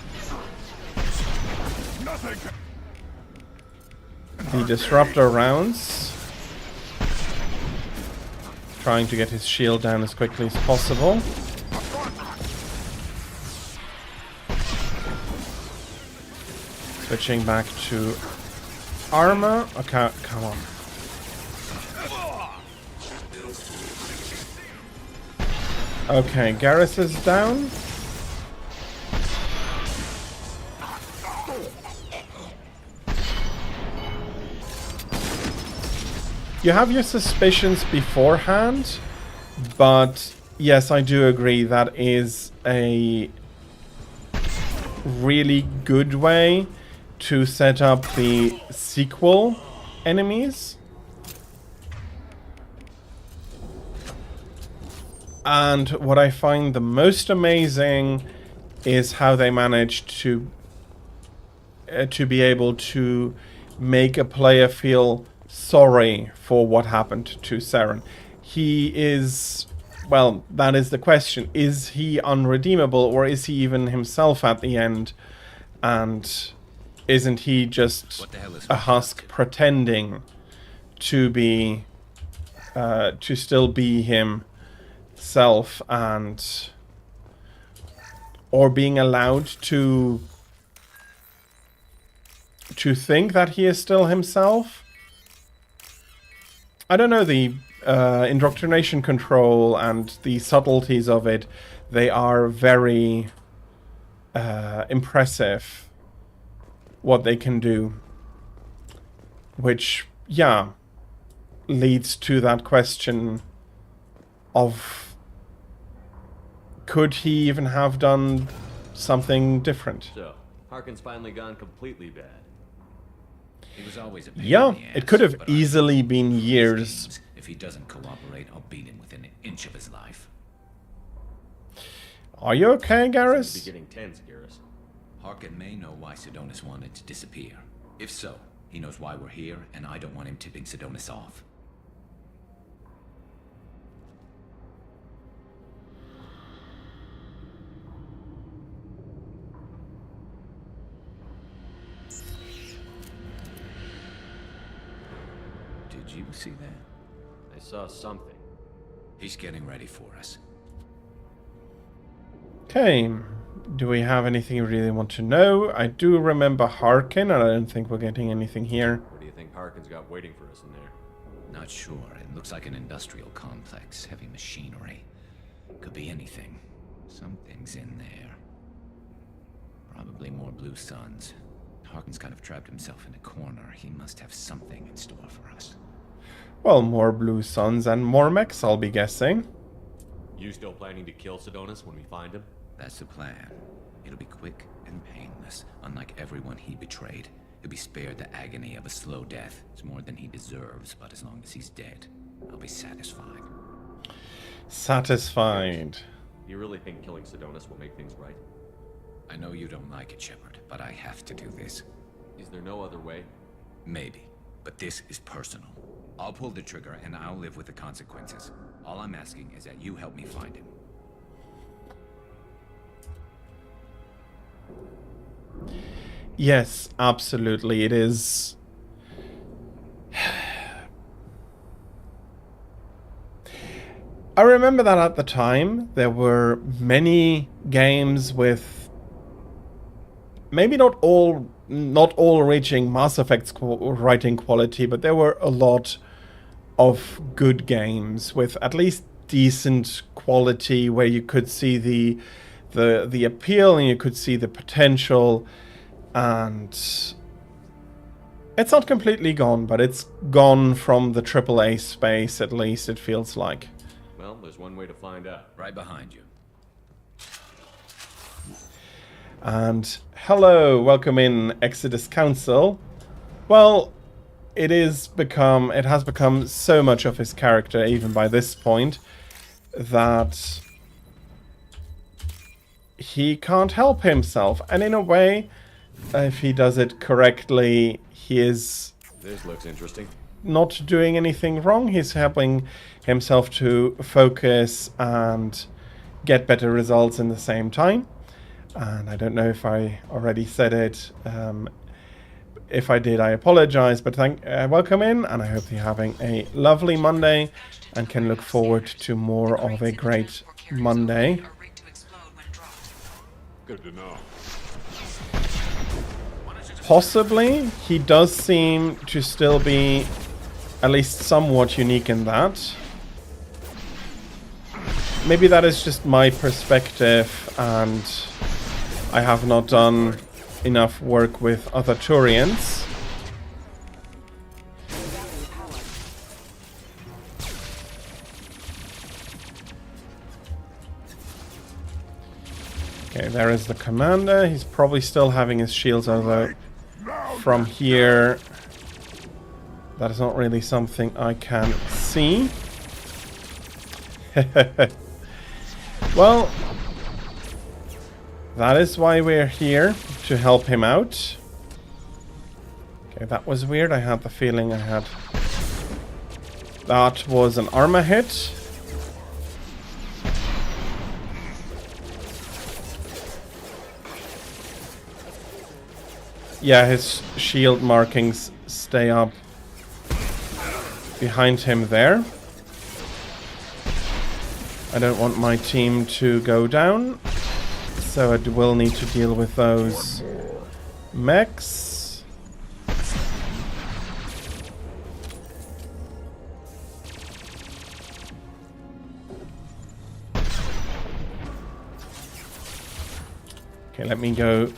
Speaker 14: the disruptor rounds. Trying to get his shield down as quickly as possible. Switching back to armor. Okay, come on. Okay, Garrus is down. You have your suspicions beforehand, but yes, I do agree that is a really good way to set up the sequel enemies. And what I find the most amazing is how they managed to be able to make a player feel sorry for what happened to Saren. He is, well, that is the question. Is he unredeemable, or is he even himself at the end? And isn't he just a husk pretending to be, to still be himself, and or being allowed to think that he is still himself? I don't know, the indoctrination control and the subtleties of it, they are very impressive. What they can do, which, yeah, leads to that question of, could he even have done something different?
Speaker 3: So, Harkin's finally gone completely bad.
Speaker 19: He was always a pain
Speaker 14: Yeah,
Speaker 19: in the
Speaker 14: it
Speaker 19: ass,
Speaker 14: could have
Speaker 19: but
Speaker 14: easily been years
Speaker 19: If he doesn't cooperate, I'll beat him within an inch of his life.
Speaker 14: Are you okay, Garrus?
Speaker 6: Seems to be getting tense, Garrus.
Speaker 19: Harkin may know why Sidonis wanted to disappear. If so, he knows why we're here, and I don't want him tipping Sidonis off. Did you see that?
Speaker 6: I saw something.
Speaker 19: He's getting ready for us.
Speaker 14: Okay. Do we have anything you really want to know? I do remember Harkin, and I don't think we're getting anything here.
Speaker 6: What do you think Harkin's got waiting for us in there?
Speaker 19: Not sure. It looks like an industrial complex. Heavy machinery. Could be anything. Something's in there. Probably more blue suns. Harkin's kind of trapped himself in a corner. He must have something in store for us.
Speaker 14: Well, more blue suns and more mechs, I'll be guessing.
Speaker 3: You still planning to kill Sidonis when we find him?
Speaker 19: That's the plan. It'll be quick and painless. Unlike everyone he betrayed, he'll be spared the agony of a slow death. It's more than he deserves, but as long as he's dead, I'll be satisfied.
Speaker 14: Satisfied.
Speaker 3: You really think killing Sidonis will make things right?
Speaker 19: I know you don't like it, Shepard, but I have to do this.
Speaker 3: Is there no other way?
Speaker 19: Maybe, but this is personal. I'll pull the trigger and I'll live with the consequences. All I'm asking is that you help me find him.
Speaker 14: Yes, absolutely. It is. I remember that at the time there were many games with maybe not all reaching Mass Effect's writing quality, but there were a lot of good games with at least decent quality where you could see the appeal and you could see the potential. And it's not completely gone, but it's gone from the AAA space, at least it feels like.
Speaker 3: Well, there's one way to find out.
Speaker 19: Right behind you.
Speaker 14: And hello, welcome in Exodus Council. Well, it has become so much of his character, even by this point, that he can't help himself. And in a way, if he does it correctly, he is...
Speaker 6: This looks interesting.
Speaker 14: Not doing anything wrong. He's helping himself to focus and get better results in the same time. And I don't know if I already said it. If I did, I apologize. But welcome in, and I hope you're having a lovely Monday and can look forward to more of a great Monday.
Speaker 7: Good to know.
Speaker 14: Possibly, he does seem to still be at least somewhat unique in that. Maybe that is just my perspective, and I have not done enough work with other Turians. Okay, there is the commander. He's probably still having his shields, although from here that is not really something I can see. Well, that is why we're here, to help him out. Okay, that was weird. I had the feeling I had... That was an armor hit. Yeah, his shield markings stay up behind him there. I don't want my team to go down, so I will need to deal with those mechs. Okay, let me go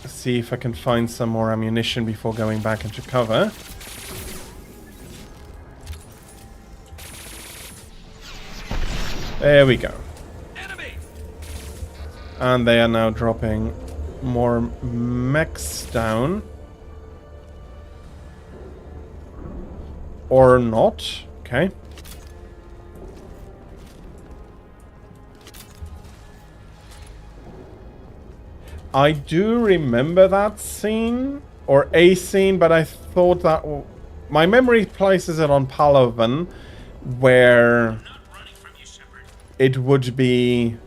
Speaker 14: see if I can find some more ammunition before going back into cover. There we go.
Speaker 8: Enemy!
Speaker 14: And they are now dropping more mechs down. Or not. Okay. I do remember that scene, or a scene, but I thought that... My memory places it on Palaven, where it would be...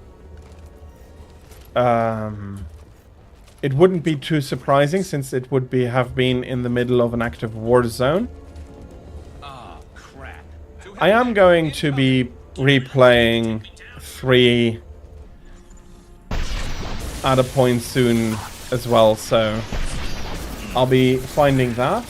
Speaker 14: it wouldn't be too surprising, since it would have been in the middle of an active war zone. I am going to be replaying 3 at a point soon as well, so I'll be finding that.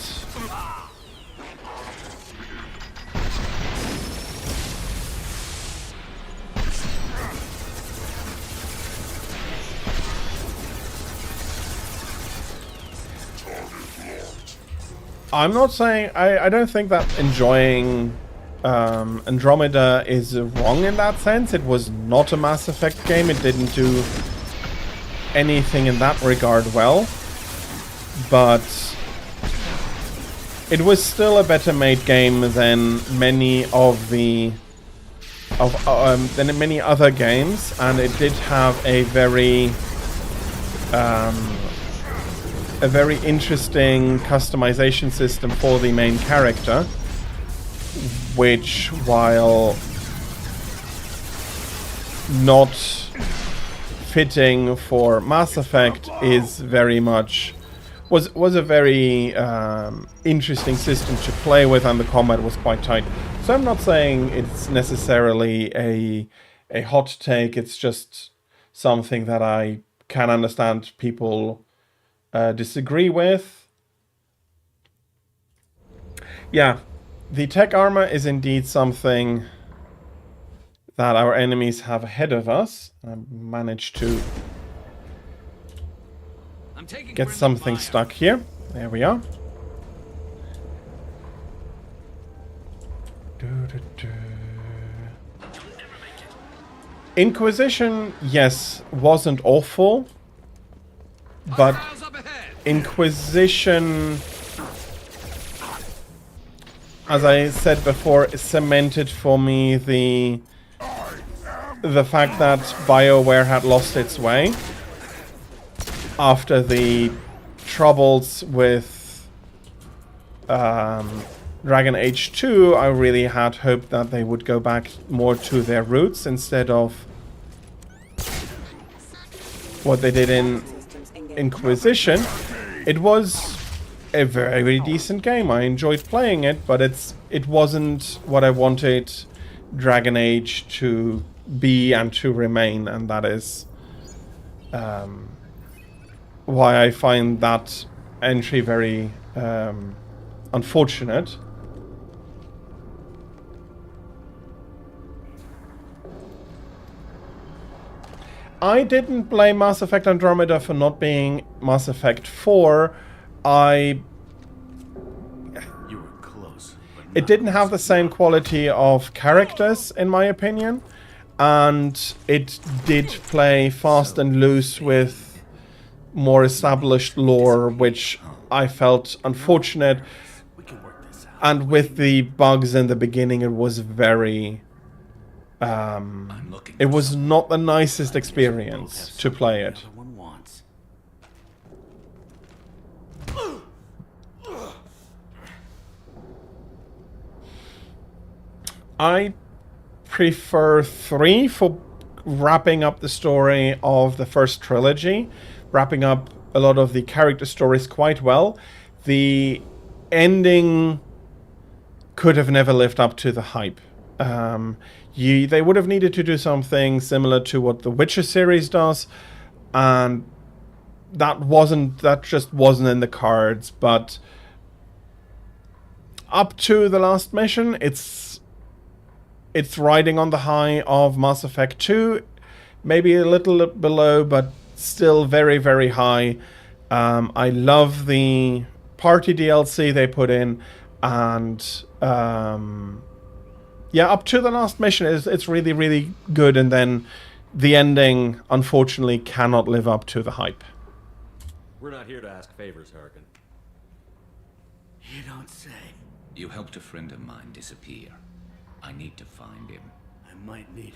Speaker 14: I'm not saying... I don't think that enjoying Andromeda is wrong in that sense. It was not a Mass Effect game. It didn't do anything in that regard well. But it was still a better made game than many of the... than many other games. And it did have a very interesting customization system for the main character, which, while not fitting for Mass Effect, is very much was a very interesting system to play with, and the combat was quite tight. So I'm not saying it's necessarily a hot take. It's just something that I can understand people disagree with. Yeah, the tech armor is indeed something that our enemies have ahead of us. I managed to get something stuck here. There we are. Inquisition, yes, wasn't awful, but Inquisition, as I said before, cemented for me the fact that BioWare had lost its way after the troubles with Dragon Age 2. I really had hoped that they would go back more to their roots instead of what they did in Inquisition. It was a very, very decent game. I enjoyed playing it, but it wasn't what I wanted Dragon Age to be and to remain, and that is why I find that entry very unfortunate. I didn't blame Mass Effect Andromeda for not being Mass Effect 4. You
Speaker 8: were close.
Speaker 14: It didn't have the same quality of characters, in my opinion, and it did play fast and loose with more established lore, which I felt unfortunate. And with the bugs in the beginning, it was very... it was not the nicest experience to play it. I prefer 3 for wrapping up the story of the first trilogy, wrapping up a lot of the character stories quite well. The ending could have never lived up to the hype. They would have needed to do something similar to what the Witcher series does, and that just wasn't in the cards. But up to the last mission, it's riding on the high of Mass Effect 2, maybe a little below, but still very, very high. I love the party DLC they put in, and yeah, up to the last mission, it's really, really good, and then the ending, unfortunately, cannot live up to the hype.
Speaker 3: We're not here to ask favors, Harkin.
Speaker 17: You don't say.
Speaker 19: You helped a friend of mine disappear. I need to find him.
Speaker 17: I might need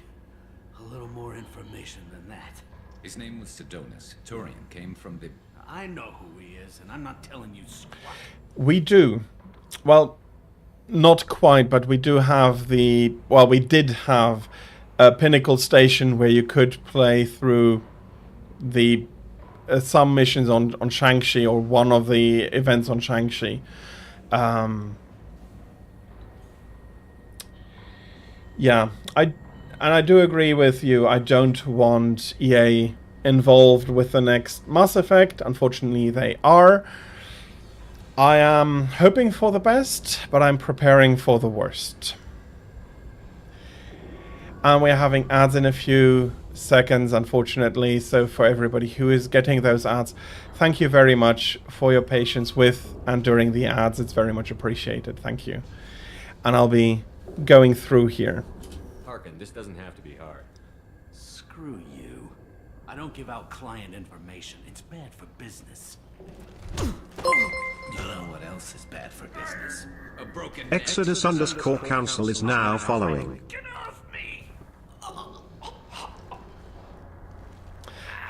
Speaker 17: a little more information than that.
Speaker 19: His name was Sidonus. Turian came from the...
Speaker 8: I know who he is, and I'm not telling you squat.
Speaker 14: We do. Well, not quite, but we do have the... Well, we did have a Pinnacle Station where you could play through the... some missions on Shang-Chi, or one of the events on Shang-Chi. Yeah, I do agree with you. I don't want EA involved with the next Mass Effect. Unfortunately, they are. I am hoping for the best, but I'm preparing for the worst. And we're having ads in a few seconds, unfortunately. So for everybody who is getting those ads, thank you very much for your patience with and during the ads. It's very much appreciated. Thank you. And I'll be going through here.
Speaker 3: Harkin, this doesn't have to be hard.
Speaker 8: Screw you. I don't give out client information. It's bad for business.
Speaker 19: You know what else is bad for business? A broken...
Speaker 12: Exodus _ Council is now following.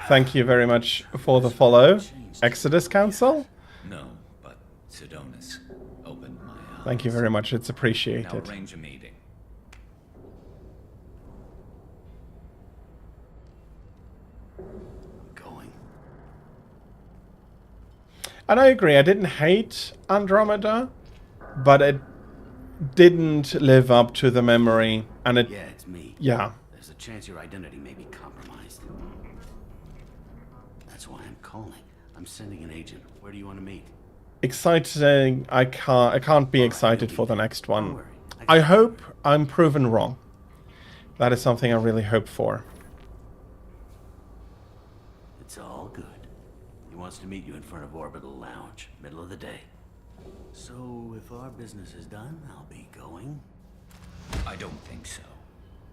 Speaker 14: Thank you very much for the follow. Exodus Council?
Speaker 19: No, but Sidonus opened my eyes.
Speaker 14: Thank you very much. It's appreciated.
Speaker 19: Now arrange a meeting.
Speaker 14: And I agree, I didn't hate Andromeda, but it didn't live up to the memory, and it...
Speaker 8: Yeah, it's me.
Speaker 14: Yeah.
Speaker 8: There's a chance your identity may be compromised. That's why I'm calling. I'm sending an agent. Where do you want to meet?
Speaker 14: Exciting. I can't be excited for the next one. I hope I'm proven wrong. That is something I really hope for.
Speaker 8: It's all good. He wants to meet you in front of Orbital Lounge, middle of the day. So, if our business is done, I'll be going.
Speaker 19: I don't think so.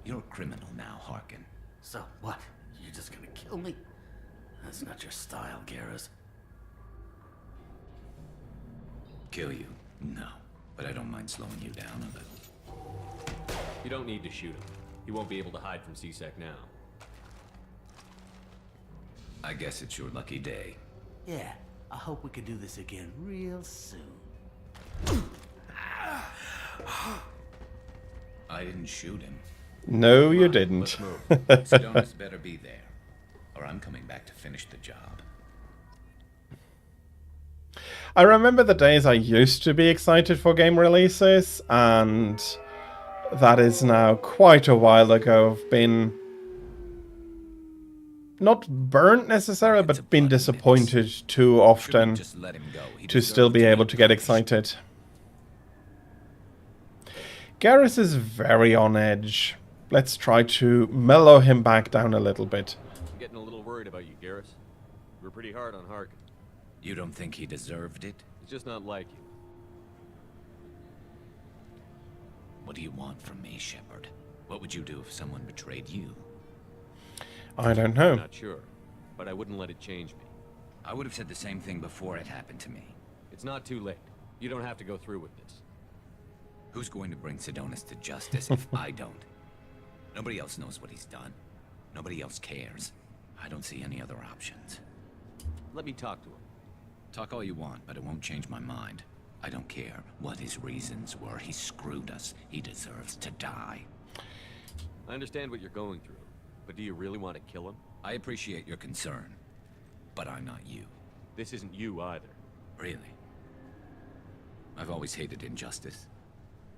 Speaker 19: You're a criminal now, Harkin.
Speaker 8: So, what? You're just gonna kill me? That's not your style, Garrus.
Speaker 19: Kill you? No. But I don't mind slowing you down a little.
Speaker 3: You don't need to shoot him. He won't be able to hide from C-Sec now.
Speaker 19: I guess it's your lucky day.
Speaker 8: Yeah, I hope we can do this again real soon.
Speaker 19: I didn't shoot him.
Speaker 14: No, you didn't.
Speaker 19: Sidonus better be there, or I'm coming back to finish the job.
Speaker 14: I remember the days I used to be excited for game releases, and that is now quite a while ago. I've been not burnt necessarily, but been disappointed too often to still be able to get excited. Garrus is very on edge. Let's try to mellow him back down a little bit.
Speaker 3: I'm getting a little worried about you, Garrus. You were pretty hard on Harkin.
Speaker 19: You don't think he deserved it?
Speaker 3: He's just not like you.
Speaker 19: What do you want from me, Shepard? What would you do if someone betrayed you?
Speaker 14: I don't know.
Speaker 3: I'm not sure, but I wouldn't let it change me.
Speaker 19: I would have said the same thing before it happened to me.
Speaker 3: It's not too late. You don't have to go through with this.
Speaker 19: Who's going to bring Sidonus to justice if I don't? Nobody else knows what he's done. Nobody else cares. I don't see any other options.
Speaker 3: Let me talk to him.
Speaker 19: Talk all you want, but it won't change my mind. I don't care what his reasons were. He screwed us. He deserves to die.
Speaker 3: I understand what you're going through, but do you really want to kill him?
Speaker 19: I appreciate your concern, but I'm not you.
Speaker 3: This isn't you either.
Speaker 19: Really? I've always hated injustice.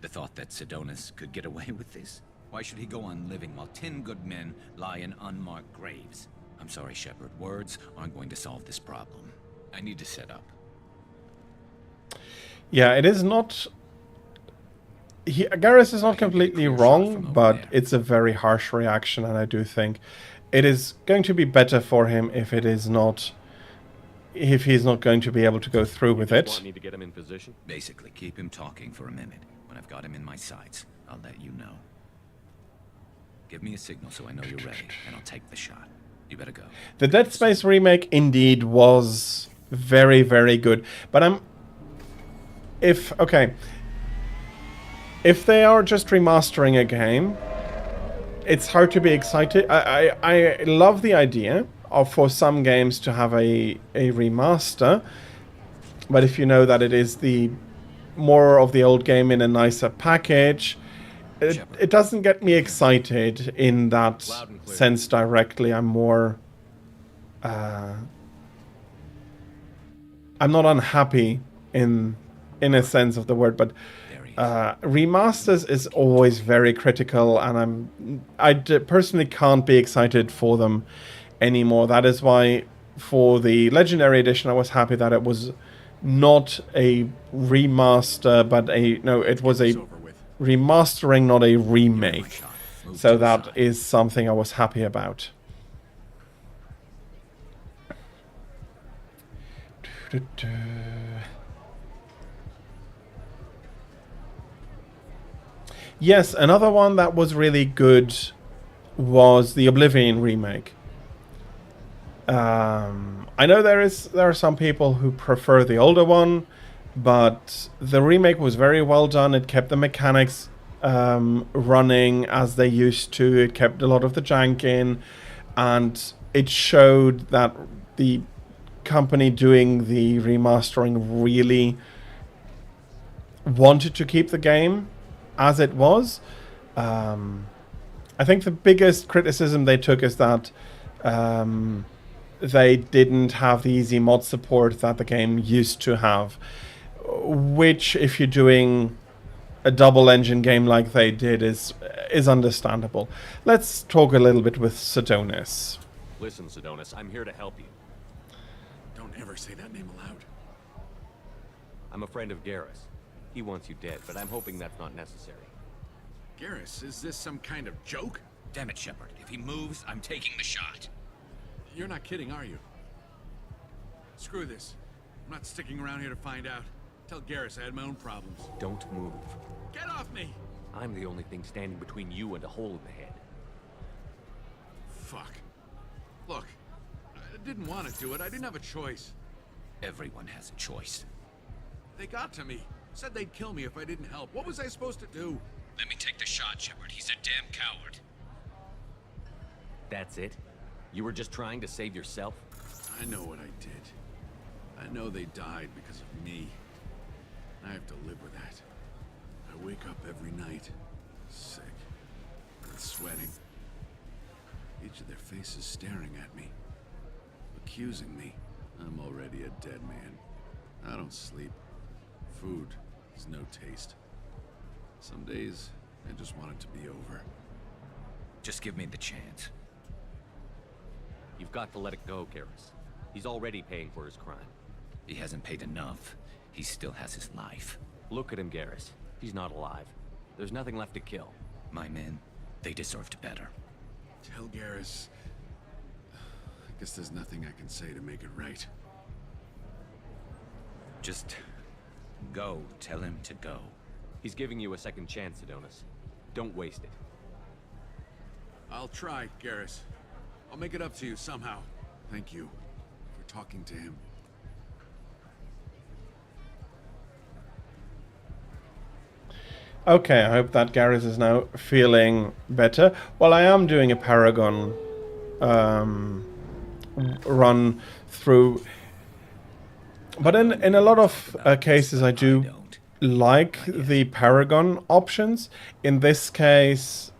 Speaker 19: The thought that Sidonus could get away with this? Why should he go on living while 10 good men lie in unmarked graves? I'm sorry, Shepard. Words aren't going to solve this problem. I need to set up.
Speaker 14: Yeah, it is not... Garrus is not completely wrong, but it's a very harsh reaction, and I do think it is going to be better for him if it is not... if he's not going to be able to go through with it.
Speaker 3: Want me to get him in position?
Speaker 19: Basically, keep him talking for a minute. When I've got him in my sights, I'll let you know. Give me a signal so I know you're ready, and I'll take the shot. You better go.
Speaker 14: The Dead Space remake indeed was very, very good. But if they are just remastering a game, it's hard to be excited. I love the idea. for some games to have a remaster, but if you know that it is the more of the old game in a nicer package, it doesn't get me excited in that sense directly. I'm more I'm not unhappy in a sense of the word, but remasters is always very critical, and I personally can't be excited for them anymore. That is why for the Legendary Edition I was happy that it was not a remaster, but it was a remastering, not a remake. So that is something I was happy about. Yes, another one that was really good was the Oblivion remake. I know there are some people who prefer the older one, but the remake was very well done. It kept the mechanics running as they used to. It kept a lot of the jank in, and it showed that the company doing the remastering really wanted to keep the game as it was. I think the biggest criticism they took is that they didn't have the easy mod support that the game used to have, which, if you're doing a double engine game like they did, is understandable. Let's talk a little bit with Sidonis.
Speaker 6: Listen, Sidonis, I'm here to help you.
Speaker 17: Don't ever say that name aloud.
Speaker 6: I'm a friend of Garrus. He wants you dead, but I'm hoping that's not necessary.
Speaker 17: Garrus, is this some kind of joke?
Speaker 19: Damn it, Shepard. If he moves, I'm taking the shot.
Speaker 17: You're not kidding, are you? Screw this. I'm not sticking around here to find out. Tell Garrus I had my own problems.
Speaker 6: Don't move.
Speaker 17: Get off me!
Speaker 6: I'm the only thing standing between you and a hole in the head.
Speaker 17: Fuck. Look, I didn't want to do it. I didn't have a choice.
Speaker 19: Everyone has a choice.
Speaker 17: They got to me. Said they'd kill me if I didn't help. What was I supposed to do?
Speaker 19: Let me take the shot, Shepard. He's a damn coward.
Speaker 6: That's it? You were just trying to save yourself?
Speaker 17: I know what I did. I know they died because of me. I have to live with that. I wake up every night, sick, and sweating. Each of their faces staring at me, accusing me. I'm already a dead man. I don't sleep. Food has no taste. Some days, I just want it to be over.
Speaker 19: Just give me the chance.
Speaker 6: You've got to let it go, Garrus. He's already paying for his crime.
Speaker 19: He hasn't paid enough. He still has his life.
Speaker 6: Look at him, Garrus. He's not alive. There's nothing left to kill.
Speaker 19: My men, they deserved better.
Speaker 17: Tell Garrus... I guess there's nothing I can say to make it right.
Speaker 19: Just go. Tell him to go.
Speaker 6: He's giving you a second chance, Sidonis. Don't waste it.
Speaker 17: I'll try, Garrus. I'll make it up to you somehow. Thank you for talking to him.
Speaker 14: Okay, I hope that Garrus is now feeling better. Well, I am doing a Paragon run through, but in a lot of cases I do like the Paragon options. In this case,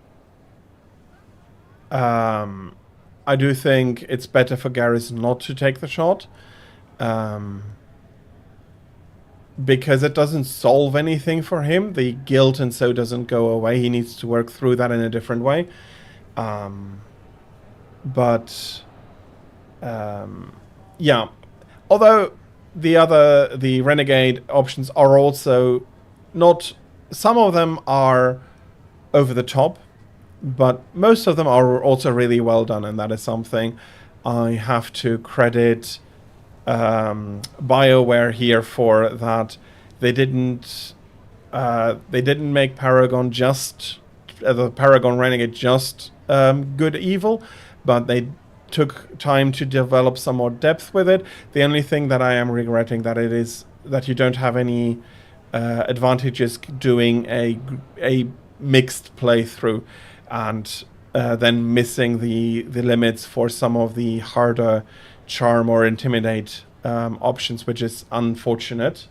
Speaker 14: I do think it's better for Garrus not to take the shot, because it doesn't solve anything for him. The guilt and so doesn't go away. He needs to work through that in a different way. Yeah. Although the Renegade options are also not... Some of them are over the top, but most of them are also really well done, and that is something I have to credit BioWare here for. That they didn't make Paragon just the Paragon Renegade just good evil, but they took time to develop some more depth with it. The only thing that I am regretting that you don't have any advantages doing a mixed playthrough, and then missing the limits for some of the harder charm or intimidate options, which is unfortunate.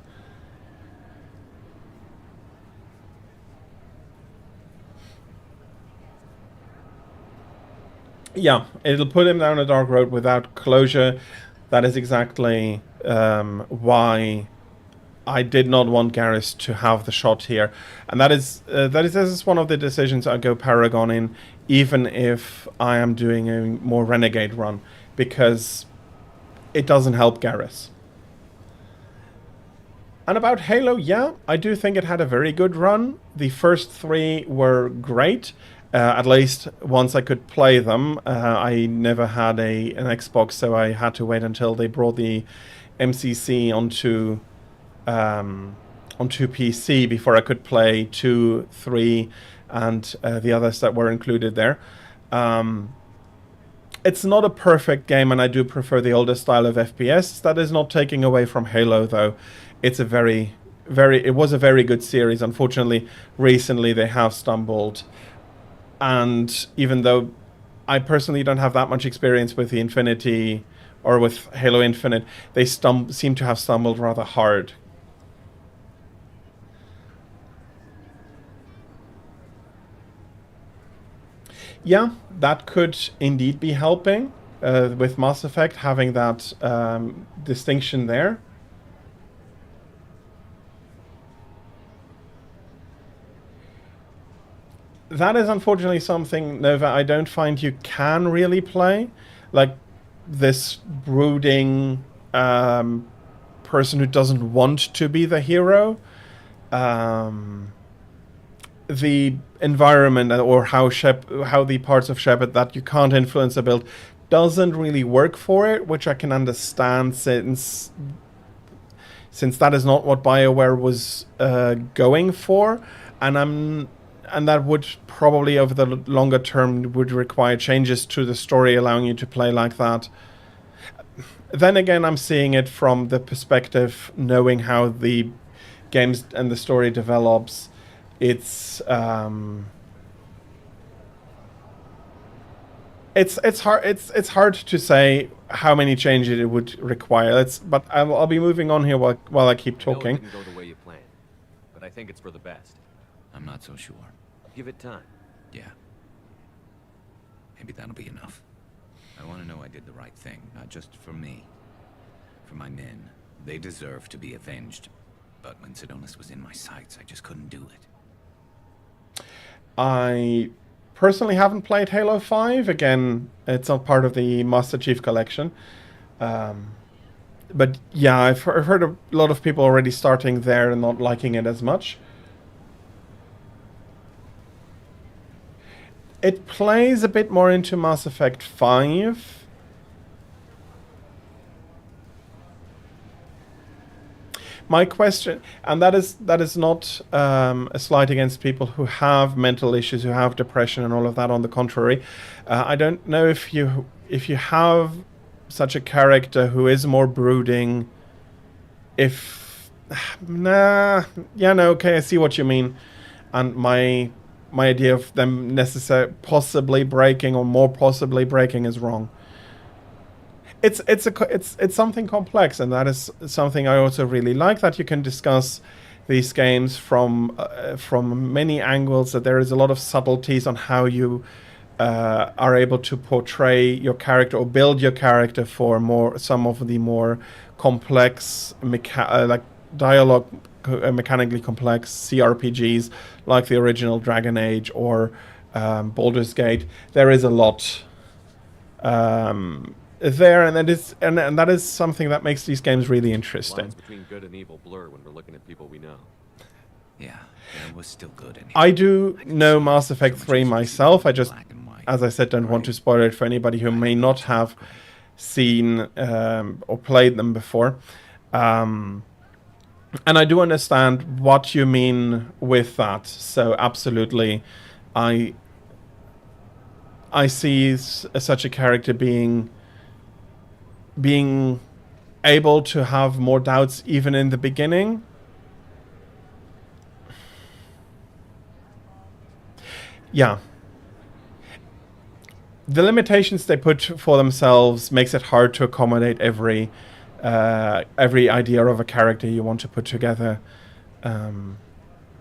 Speaker 14: Yeah, it'll put him down a dark road without closure. That is exactly why I did not want Garrus to have the shot here, and this is one of the decisions I go Paragon in, even if I am doing a more Renegade run, because it doesn't help Garrus. And about Halo, yeah, I do think it had a very good run. The first 3 were great. At least once I could play them. I never had an Xbox, so I had to wait until they brought the MCC onto PC before I could play 2, 3, and the others that were included there. It's not a perfect game, and I do prefer the older style of FPS. That is not taking away from Halo, though. It's it was a very good series. Unfortunately, recently they have stumbled. And even though I personally don't have that much experience with the Infinity or with Halo Infinite, they seem to have stumbled rather hard. Yeah, that could indeed be helping with Mass Effect, having that distinction there. That is unfortunately something, Nova, I don't find you can really play. Like this brooding person who doesn't want to be the hero. The environment or how the parts of Shepard that you can't influence the build doesn't really work for it, which I can understand since that is not what BioWare was going for, and that would probably over the longer term would require changes to the story, allowing you to play like that. Then again, I'm seeing it from the perspective, knowing how the games and the story develops. It's hard to say how many changes it would require. But I'll be moving on here while I keep talking.
Speaker 6: It didn't go the way you planned, but I think it's for the best.
Speaker 19: I'm not so sure.
Speaker 6: Give it time.
Speaker 19: Yeah. Maybe that'll be enough. I want to know I did the right thing, not just for me. For my men. They deserve to be avenged. But when Sidonis was in my sights, I just couldn't do it.
Speaker 14: I personally haven't played Halo 5. Again, it's not part of the Master Chief Collection. But yeah, I've heard a lot of people already starting there and not liking it as much. It plays a bit more into Mass Effect 5. My question, and that is not a slight against people who have mental issues, who have depression and all of that. On the contrary, I don't know if you have such a character who is more brooding. Okay, I see what you mean, and my idea of them possibly breaking or more possibly breaking is wrong. It's something complex, and that is something I also really like, that you can discuss these games from many angles, that there is a lot of subtleties on how you are able to portray your character or build your character for some of the more complex like dialogue mechanically complex CRPGs like the original Dragon Age or Baldur's Gate. There is a lot there, and that is something that makes these games really interesting.
Speaker 6: Lines between good and evil blur when we're looking at people we know.
Speaker 19: Yeah, it was still good. Anyway.
Speaker 14: I do know Mass Effect 3 myself. I just, as I said, don't want to spoil it for anybody who may not have seen or played them before. And I do understand what you mean with that. So absolutely, I see such a character being able to have more doubts even in the beginning. Yeah. the limitations they put for themselves makes it hard to accommodate every idea of a character you want to put together.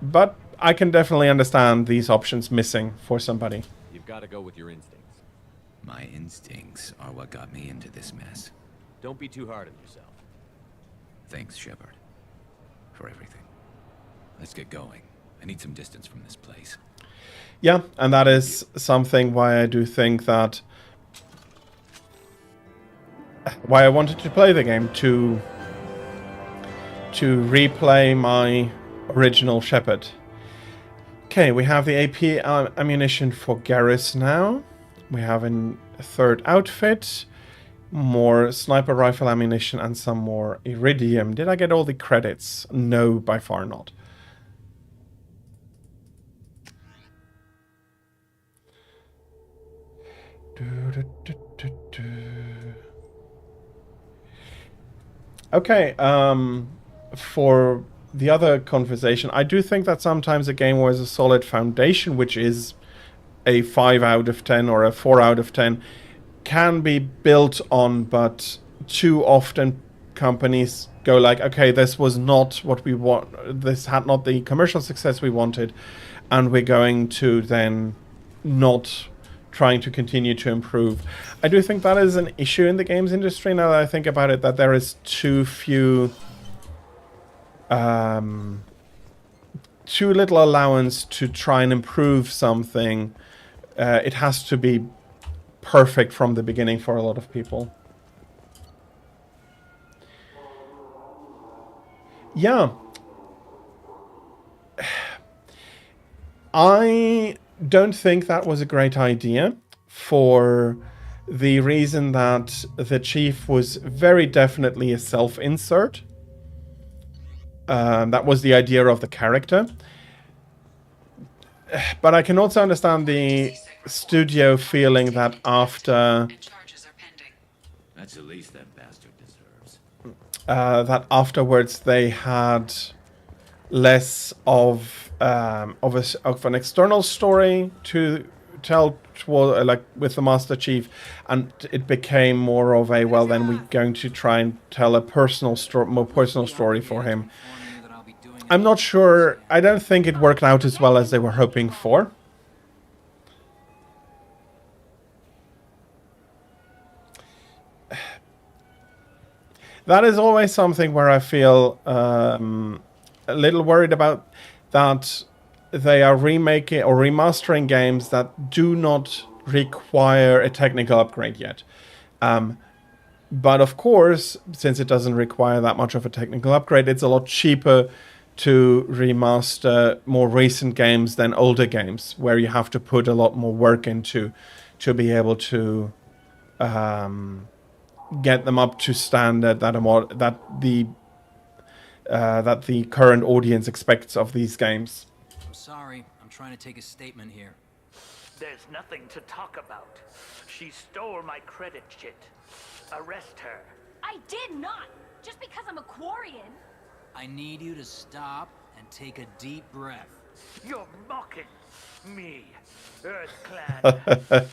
Speaker 14: But I can definitely understand these options missing for somebody.
Speaker 3: You've got to go with your instincts.
Speaker 19: My instincts are what got me into this mess.
Speaker 3: Don't be too hard on yourself.
Speaker 19: Thanks, Shepard. For everything. Let's get going. I need some distance from this place.
Speaker 14: Yeah, and that is something why I do think that... why I wanted to play the game, to replay my original Shepard. Okay, we have the AP ammunition for Garrus now. We have a third outfit, more sniper rifle ammunition, and some more iridium. Did I get all the credits? No, by far not. Okay, for the other conversation, I do think that sometimes a game was a solid foundation, which is a 5 out of 10 or a 4 out of 10, can be built on, but too often companies go like, okay, this was not what we want, this had not the commercial success we wanted, and we're going to then not trying to continue to improve. I do think that is an issue in the games industry now that I think about it, that there is too few, too little allowance to try and improve something. It has to be perfect from the beginning for a lot of people. Yeah. I don't think that was a great idea, for the reason that the Chief was very definitely a self-insert. That was the idea of the character. But I can also understand the studio feeling that after...
Speaker 19: That's the least that bastard deserves.
Speaker 14: that afterwards they had less of an external story to tell toward, like with the Master Chief, and it became more of a, well, then we're going to try and tell a more personal story for him. I'm not sure. I don't think it worked out as well as they were hoping for. That is always something where I feel a little worried about, that they are remaking or remastering games that do not require a technical upgrade yet. But of course, since it doesn't require that much of a technical upgrade, it's a lot cheaper to remaster more recent games than older games, where you have to put a lot more work into to be able to get them up to standard that the current audience expects of these games.
Speaker 16: I'm sorry, I'm trying to take a statement here.
Speaker 18: There's nothing to talk about. She stole my credit shit. Arrest her.
Speaker 15: I did not! Just because I'm a Quarian!
Speaker 16: I need you to stop and take a deep breath.
Speaker 18: You're mocking me, Earth Clan.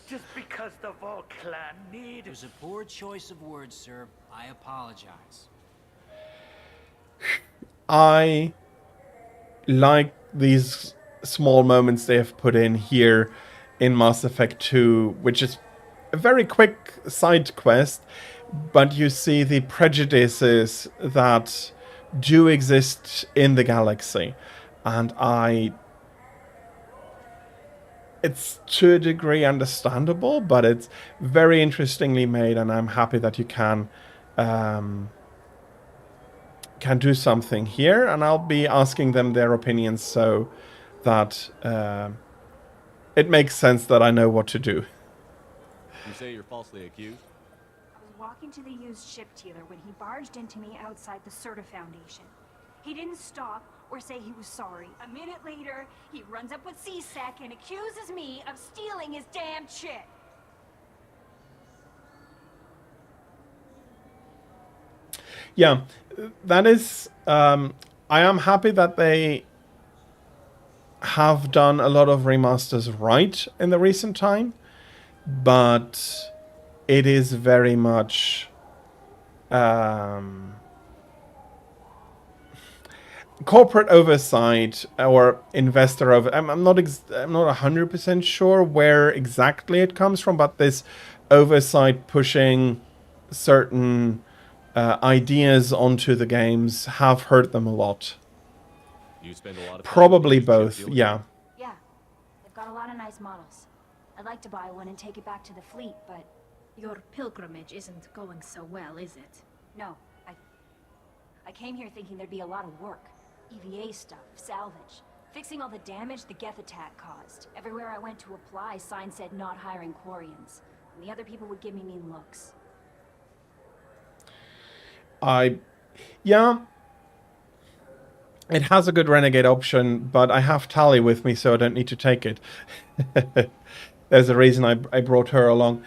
Speaker 18: Just because the Vol Clan need...
Speaker 16: It was a poor choice of words, sir. I apologize.
Speaker 14: I like these small moments they have put in here in Mass Effect 2, which is a very quick side quest, but you see the prejudices that do exist in the galaxy, and it's to a degree understandable, but it's very interestingly made, and I'm happy that you can do something here, and I'll be asking them their opinions so that it makes sense that I know what to do.
Speaker 3: You say you're falsely accused?
Speaker 15: I was walking to the used ship dealer when he barged into me outside the Serta Foundation. He didn't stop or say he was sorry. A minute later, he runs up with C-Sec and accuses me of stealing his damn shit.
Speaker 14: Yeah, that is... I am happy that they have done a lot of remasters right in the recent time. but it is very much corporate oversight or investor over. I'm not 100% sure where exactly it comes from, but this oversight pushing certain ideas onto the games have hurt them a lot.
Speaker 6: You spend a lot of time
Speaker 14: Probably
Speaker 6: with the new ship
Speaker 14: both,
Speaker 6: dealer?
Speaker 14: yeah.
Speaker 4: Yeah, they've got a lot of nice models. I'd like to buy one and take it back to the fleet, but...
Speaker 15: Your pilgrimage isn't going so well, is it?
Speaker 4: No, I came here thinking there'd be a lot of work. EVA stuff, salvage, fixing all the damage the Geth attack caused. Everywhere I went to apply, signs said not hiring Quarians. And the other people would give me mean looks.
Speaker 14: Yeah. It has a good renegade option, but I have Tally with me, so I don't need to take it. There's a reason I brought her along.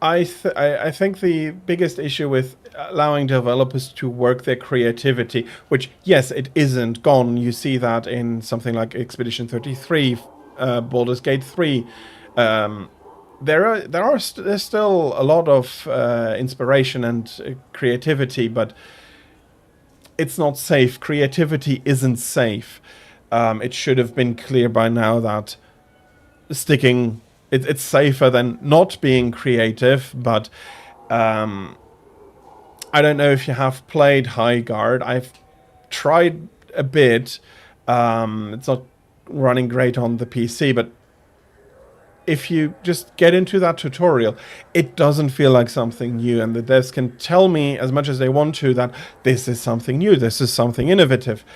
Speaker 14: I think the biggest issue with allowing developers to work their creativity, which, yes, it isn't gone. You see that in something like Expedition 33, Baldur's Gate 3. There's still a lot of inspiration and creativity, but it's not safe. Creativity isn't safe. It should have been clear by now that sticking... It's safer than not being creative, but I don't know if you have played Highguard. I've tried a bit. It's not running great on the PC, but if you just get into that tutorial, it doesn't feel like something new, and the devs can tell me as much as they want to that this is something new, this is something innovative.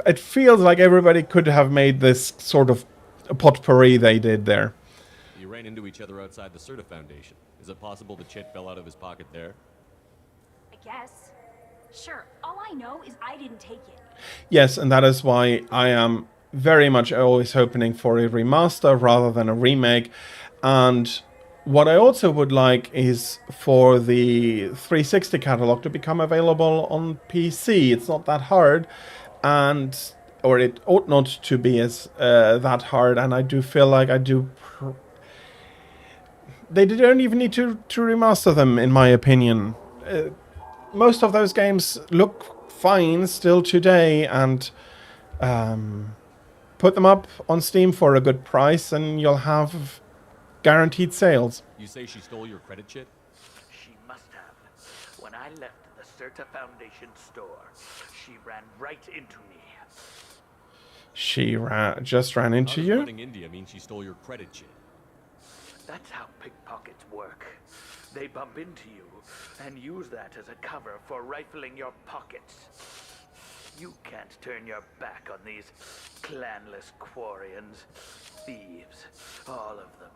Speaker 14: It feels like everybody could have made this sort of potpourri they did there.
Speaker 6: You ran into each other outside the Certa Foundation. Is it possible the chit fell out of his pocket there?
Speaker 4: I guess. Sure, all I know is I didn't take it.
Speaker 14: Yes, and that is why I am very much always hoping for a remaster rather than a remake. And what I also would like is for the 360 catalog to become available on PC. It's not that hard, or it ought not to be as that hard. And I do feel like they don't even need to remaster them, in my opinion. Most of those games look fine still today, and put them up on Steam for a good price, and you'll have guaranteed sales.
Speaker 6: You say she stole your credit chit?
Speaker 18: She must have. When I left the Certa Foundation store, she ran right into me.
Speaker 14: She just ran into you?
Speaker 6: Running India means she stole your credit chit.
Speaker 18: That's how pickpockets work. They bump into you and use that as a cover for rifling your pockets. You can't turn your back on these clanless Quarians. Thieves, all of them.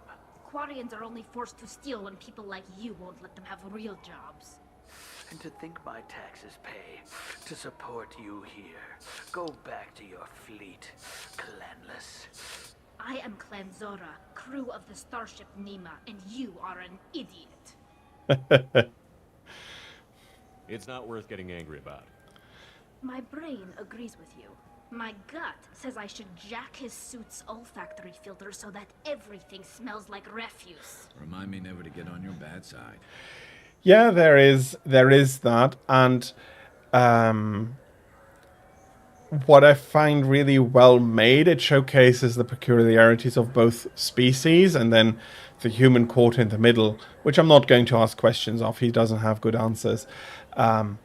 Speaker 15: Quarians are only forced to steal when people like you won't let them have real jobs.
Speaker 18: And to think my taxes pay to support you here. Go back to your fleet, clanless.
Speaker 15: I am Clan Zora, crew of the starship Nima, and you are an idiot.
Speaker 6: It's not worth getting angry about.
Speaker 15: My brain agrees with you. My gut says I should jack his suit's olfactory filter so that everything smells like refuse.
Speaker 17: Remind me never to get on your bad side.
Speaker 14: Yeah, there is that, and what I find really well made, it showcases the peculiarities of both species, and then the human caught in the middle, which I'm not going to ask questions of. He doesn't have good answers. And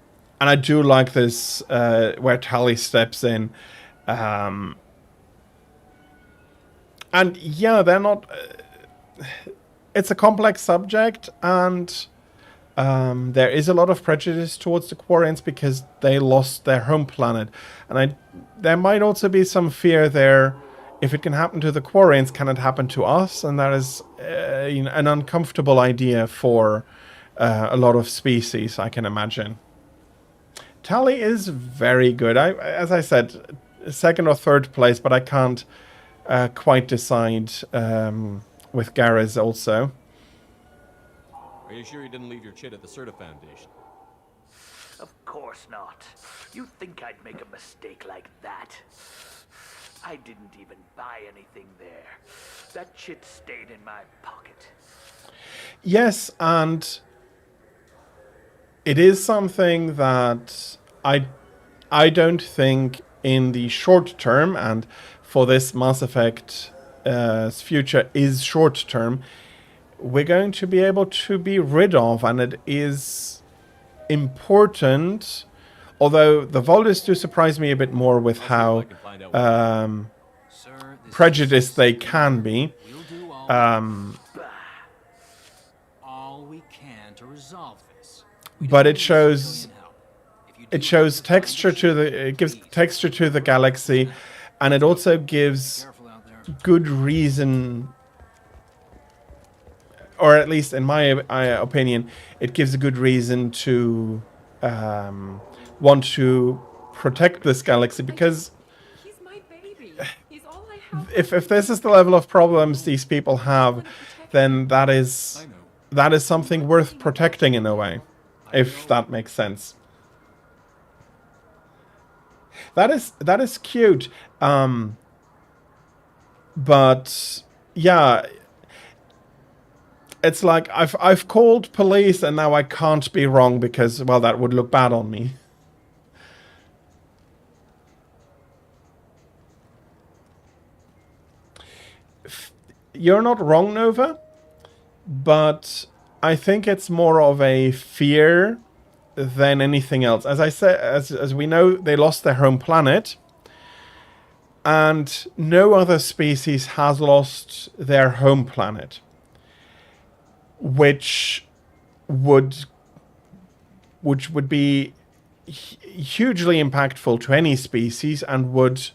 Speaker 14: I do like this, where Tally steps in. And yeah, they're not... it's a complex subject, and there is a lot of prejudice towards the Quarians because they lost their home planet. And there might also be some fear there. If it can happen to the Quarians, can it happen to us? And that is an uncomfortable idea for a lot of species, I can imagine. Tally is very good. As I said, second or third place, but I can't quite decide with Garrus also.
Speaker 6: Are you sure you didn't leave your chit at the Certa Foundation?
Speaker 18: Of course not. You think I'd make a mistake like that? I didn't even buy anything there. That shit stayed in my pocket.
Speaker 14: Yes, and it is something that I don't think in the short term, and for this Mass Effect future is short term, we're going to be able to be rid of, and it is important. Although the Volus do surprise me a bit more with how prejudiced they can be.
Speaker 16: All we can to resolve this.
Speaker 14: But it shows texture to it gives texture to the galaxy, and it also gives good reason, or at least in my opinion, it gives a good reason to want to protect this galaxy, because if this is the level of problems these people have, then that is something worth protecting in a way, if that makes sense. That is cute, but yeah, it's like I've called police and now I can't be wrong because, well, that would look bad on me. You're not wrong, Nova, but I think it's more of a fear than anything else. As I said, as we know, they lost their home planet, and no other species has lost their home planet, which would be hugely impactful to any species, and would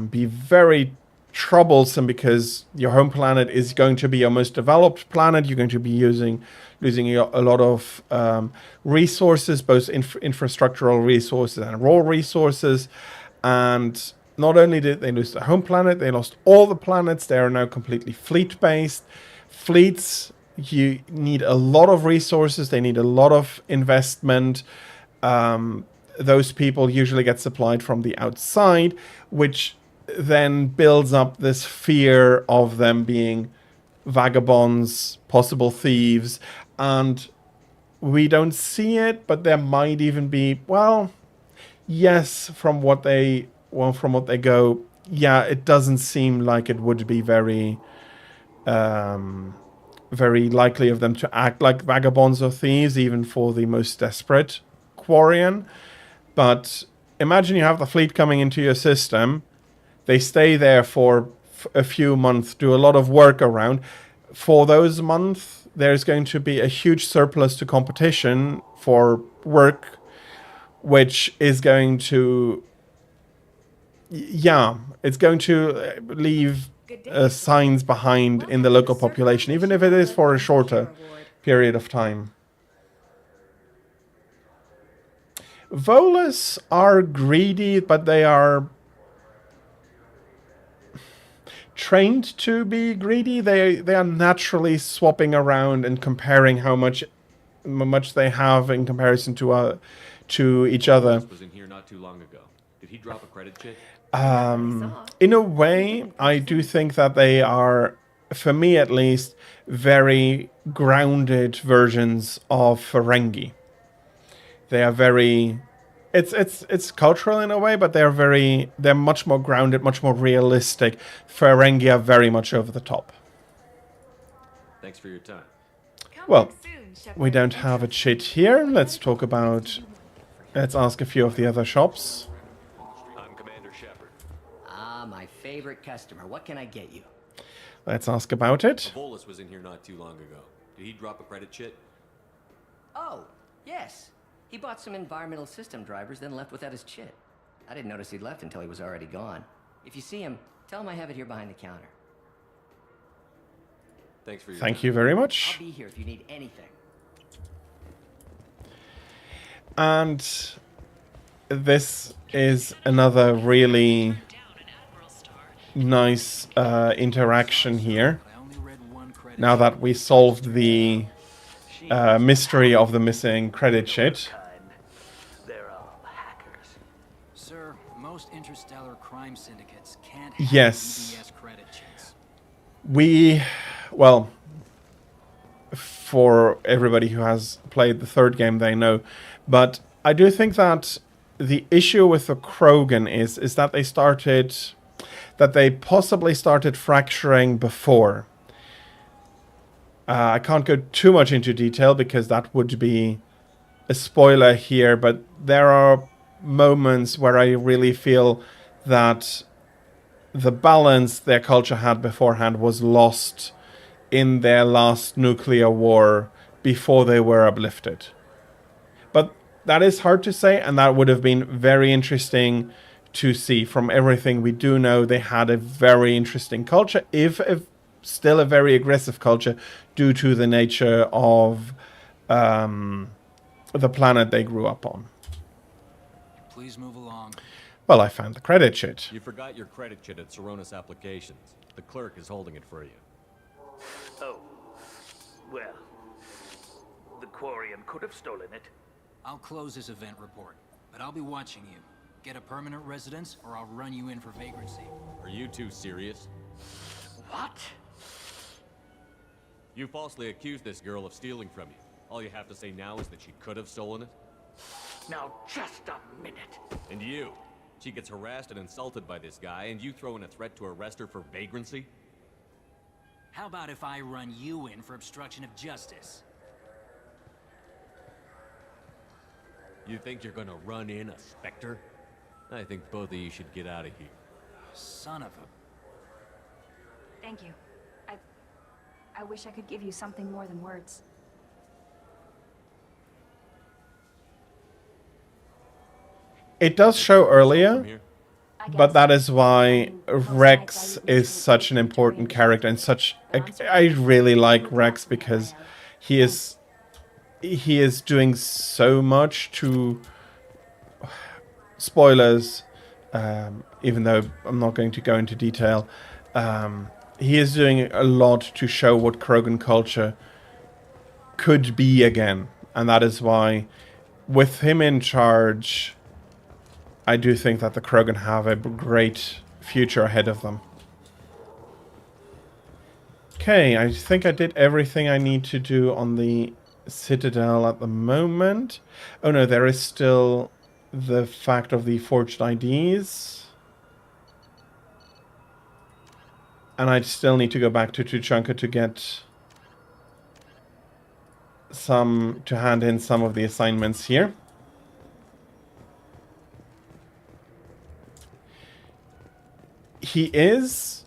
Speaker 14: be very troublesome, because your home planet is going to be your most developed planet. You're going to be losing a lot of resources, both infrastructural resources and raw resources. And not only did they lose their home planet, they lost all the planets. They are now completely fleet-based. Fleets, you need a lot of resources. They need a lot of investment. Those people usually get supplied from the outside, which then builds up this fear of them being vagabonds, possible thieves, and we don't see it, but there might even be, well, yes, from what they go, yeah, it doesn't seem like it would be very likely of them to act like vagabonds or thieves, even for the most desperate Quarian. But imagine you have the fleet coming into your system. They stay there for a few months, do a lot of work around. For those months, there's going to be a huge surplus to competition for work, which is going to, yeah, it's going to leave signs behind in the local population, even if it is for a shorter period of time. Volus are greedy, but they are trained to be greedy. They are naturally swapping around and comparing how much they have in comparison to each other.
Speaker 6: Was in here not too long ago. Did he drop a credit check?
Speaker 14: In a way, I do think that they are, for me at least, very grounded versions of Ferengi. They are very, it's cultural in a way, but they're much more grounded, much more realistic. Ferengi are very much over the top.
Speaker 6: Thanks for your time.
Speaker 14: Well, we don't have a chit here. Let's ask a few of the other shops.
Speaker 6: I'm Commander Shepard.
Speaker 1: Ah, my favorite customer. What can I get you?
Speaker 14: Let's ask about it.
Speaker 6: Volus was in here not too long ago. Did he drop a credit chit?
Speaker 1: Oh, yes. He bought some environmental system drivers, then left without his chit. I didn't notice he'd left until he was already gone. If you see him, tell him I have it here behind the counter.
Speaker 6: Thanks for your
Speaker 14: Thank
Speaker 6: time.
Speaker 14: you very much.
Speaker 1: I'll be here if you need anything.
Speaker 14: And this is another really nice interaction here. Now that we solved the mystery of the missing credit sheet.
Speaker 16: Sir, most interstellar crime crime syndicates can't
Speaker 14: Yes.
Speaker 16: EBS credit checks.
Speaker 14: Well, for everybody who has played the third game, they know. But I do think that the issue with the Krogan is that they possibly started fracturing before. I can't go too much into detail because that would be a spoiler here, but there are moments where I really feel that the balance their culture had beforehand was lost in their last nuclear war before they were uplifted. But that is hard to say, and that would have been very interesting to see. From everything we do know, they had a very interesting culture, if still a very aggressive culture, due to the nature of the planet they grew up on.
Speaker 16: Please move along.
Speaker 14: Well, I found the credit sheet.
Speaker 6: You forgot your credit sheet at Saronis Applications. The clerk is holding it for you.
Speaker 18: Oh. Well. The Quarian could have stolen it.
Speaker 16: I'll close this event report, but I'll be watching you. Get a permanent residence, or I'll run you in for vagrancy.
Speaker 6: Are you two serious?
Speaker 18: What?
Speaker 6: You falsely accused this girl of stealing from you. All you have to say now is that she could have stolen it?
Speaker 18: Now, just a minute.
Speaker 6: And you? She gets harassed and insulted by this guy, and you throw in a threat to arrest her for vagrancy?
Speaker 16: How about if I run you in for obstruction of justice?
Speaker 6: You think you're gonna run in a Spectre? I think both of you should get out of here.
Speaker 16: Son of a...
Speaker 4: Thank you. I wish I could give you something more than words.
Speaker 14: It does show earlier, but that is why Rex is such an important character and such... I really like Rex because he is doing so much to... Spoilers, even though I'm not going to go into detail. He is doing a lot to show what Krogan culture could be again. And that is why, with him in charge, I do think that the Krogan have a great future ahead of them. Okay, I think I did everything I need to do on the Citadel at the moment. Oh no, there is still the fact of the forged IDs. And I still need to go back to Tuchanka to get to hand in some of the assignments here. He is,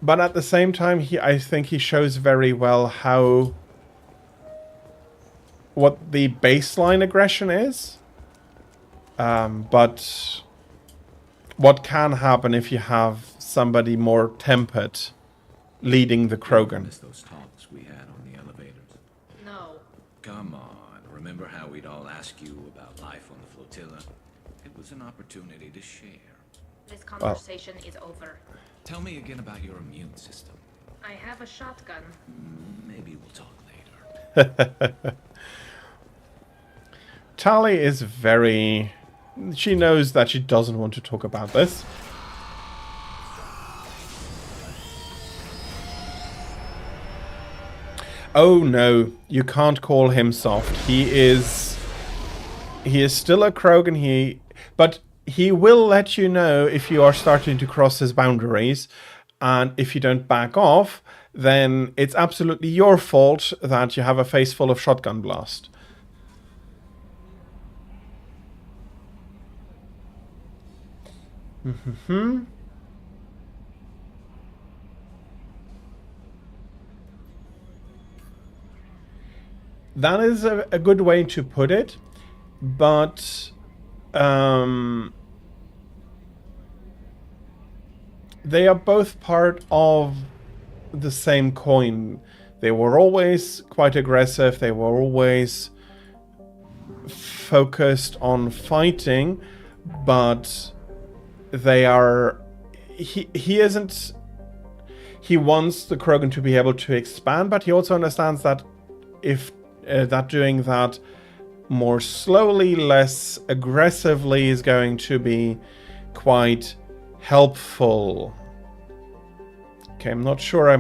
Speaker 14: but at the same time, I think he shows very well what the baseline aggression is. But what can happen if you have somebody more tempered leading the Krogan?
Speaker 19: Miss those talks we had on the elevators.
Speaker 21: No.
Speaker 19: Come on, remember how we'd all ask you about life on the flotilla? It was an opportunity to share.
Speaker 21: This conversation is over.
Speaker 19: Tell me again about your immune system.
Speaker 21: I have a shotgun.
Speaker 19: Maybe we'll talk later.
Speaker 14: Tali is very... She knows that she doesn't want to talk about this. Oh no, you can't call him soft. He is still a Krogan, but he will let you know if you are starting to cross his boundaries, and if you don't back off, then it's absolutely your fault that you have a face full of shotgun blast. That is a good way to put it, but they are both part of the same coin. They were always quite aggressive. They were always focused on fighting, but they are... He isn't... He wants the Krogan to be able to expand, but he also understands that if doing that more slowly, less aggressively, is going to be quite helpful. Okay, I'm not sure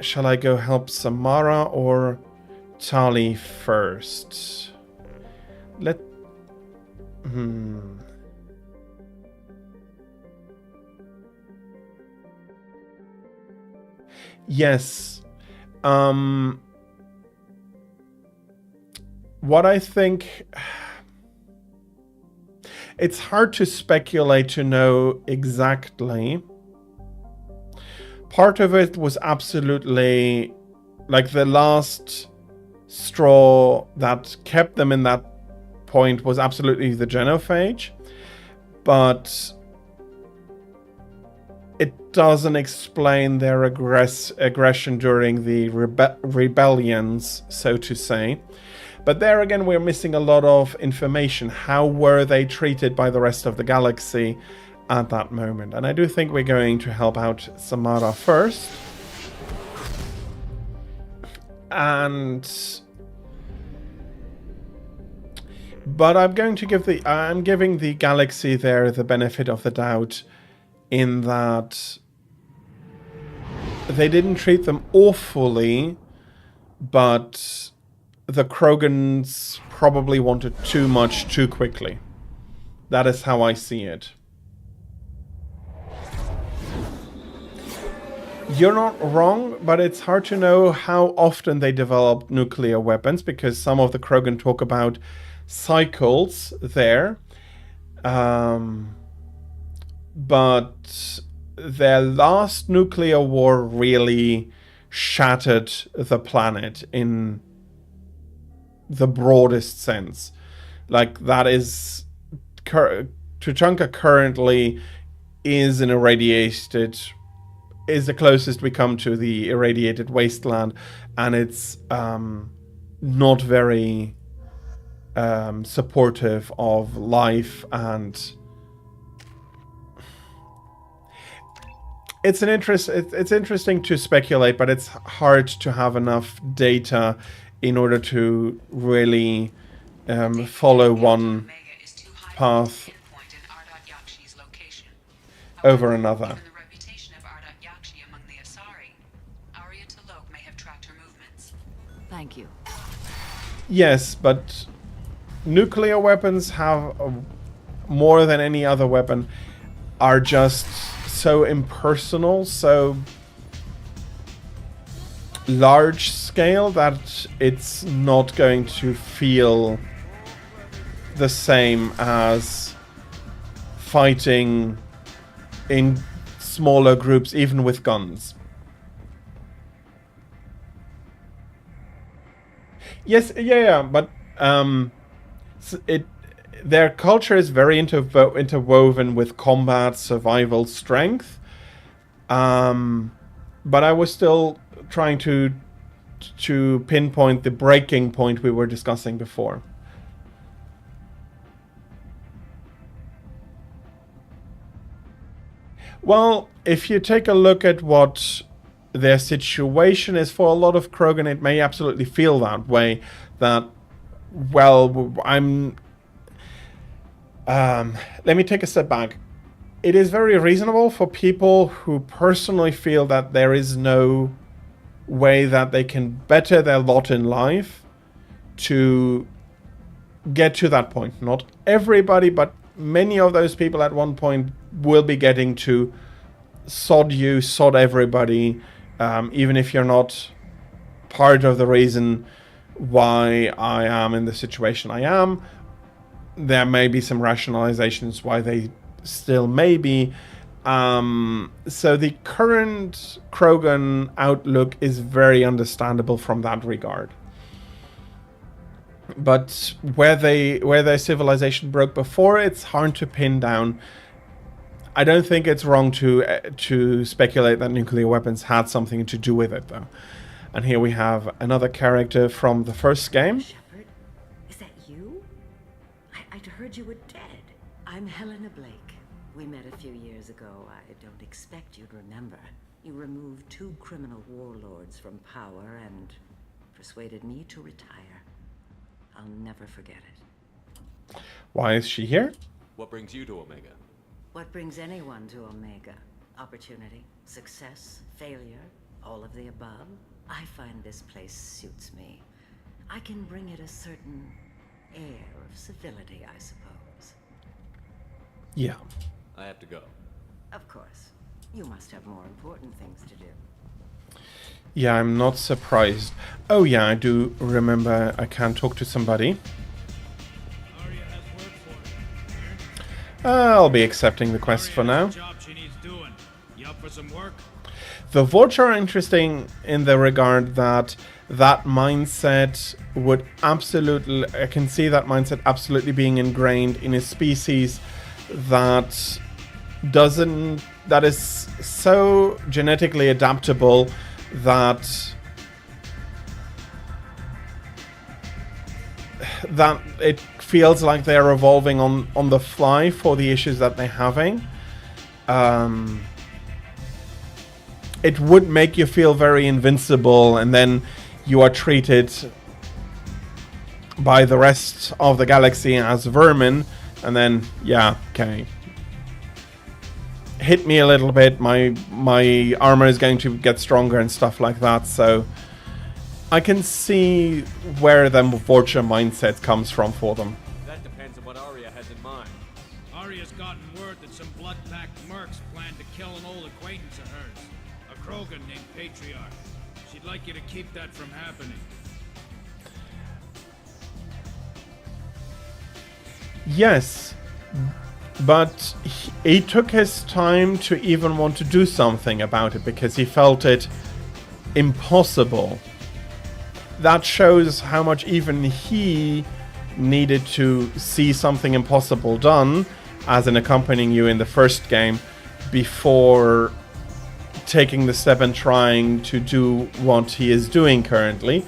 Speaker 14: shall I go help Samara or Tali first? Yes. What I think... It's hard to speculate to know exactly. Part of it was absolutely... Like, the last straw that kept them in that point was absolutely the genophage. But... it doesn't explain their aggression during the rebellions, so to say. But there again, we're missing a lot of information. How were they treated by the rest of the galaxy at that moment? And I do think we're going to help out Samara first. But I'm giving the galaxy there the benefit of the doubt, in that they didn't treat them awfully, but the Krogans probably wanted too much too quickly. That is how I see it. You're not wrong, but it's hard to know how often they develop nuclear weapons, because some of the Krogan talk about cycles there. But their last nuclear war really shattered the planet in the broadest sense. Like, that is... Tuchanka currently is an irradiated... is the closest we come to the irradiated wasteland, and it's not very supportive of life, and... It's interesting to speculate, but it's hard to have enough data in order to really follow one path over another.
Speaker 4: Thank you.
Speaker 14: Yes, but nuclear weapons have, more than any other weapon, are just so impersonal, so large scale, that it's not going to feel the same as fighting in smaller groups, even with guns. Yes, yeah, but their culture is very interwoven with combat, survival, strength. But I was still trying to pinpoint the breaking point we were discussing before. Well, if you take a look at what their situation is, for a lot of Krogan, it may absolutely feel that way. That, well, let me take a step back. It is very reasonable for people who personally feel that there is no way that they can better their lot in life to get to that point. Not everybody, but many of those people at one point will be getting to sod you, sod everybody, even if you're not part of the reason why I am in the situation I am. There may be some rationalizations why they still may be. So the current Krogan outlook is very understandable from that regard. But where their civilization broke before, it's hard to pin down. I don't think it's wrong to speculate that nuclear weapons had something to do with it, though. And here we have another character from the first game.
Speaker 2: Shepard, is that you? I'd heard you were dead. I'm Helena Blake. We met a few years ago. I don't expect you'd remember. You removed 2 criminal warlords from power and persuaded me to retire. I'll never forget it.
Speaker 14: Why is she here?
Speaker 3: What brings you to Omega?
Speaker 2: What brings anyone to Omega? Opportunity, success, failure, all of the above. I find this place suits me. I can bring it a certain air of civility, I suppose.
Speaker 14: Yeah.
Speaker 3: I have to go.
Speaker 2: Of course. You must have more important things to do.
Speaker 14: Yeah, I'm not surprised. Oh yeah, I do remember I can talk to somebody. I'll be accepting the quest for now. The Vulture are interesting in the regard that that mindset would absolutely... I can see that mindset absolutely being ingrained in a species that doesn't... that is so genetically adaptable that it feels like they're evolving on the fly for the issues that they're having. It would make you feel very invincible, and then you are treated by the rest of the galaxy as vermin, and then, yeah, okay. Hit me a little bit, my armor is going to get stronger and stuff like that, so I can see where the Vulture mindset comes from for them.
Speaker 6: That depends on what Arya has in mind.
Speaker 13: Arya's gotten word that some blood-packed mercs plan to kill an old acquaintance of hers, a Krogan named Patriarch. She'd like you to keep that from happening.
Speaker 14: Yes, but he took his time to even want to do something about it because he felt it impossible. That shows how much even he needed to see something impossible done, as in accompanying you in the first game, before taking the step and trying to do what he is doing currently.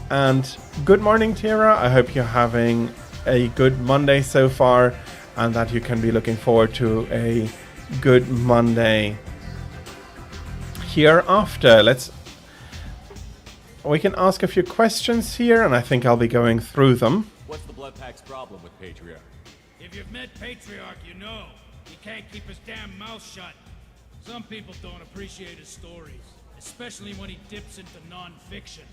Speaker 14: And good morning, Tira. I hope you're having a good Monday so far, and that you can be looking forward to a good Monday hereafter. We can ask a few questions here, and I think I'll be going through them.
Speaker 3: What's the Blood Pack's problem with Patriarch?
Speaker 13: If you've met Patriarch, you know. He can't keep his damn mouth shut. Some people don't appreciate his stories, especially when he dips into non-fiction.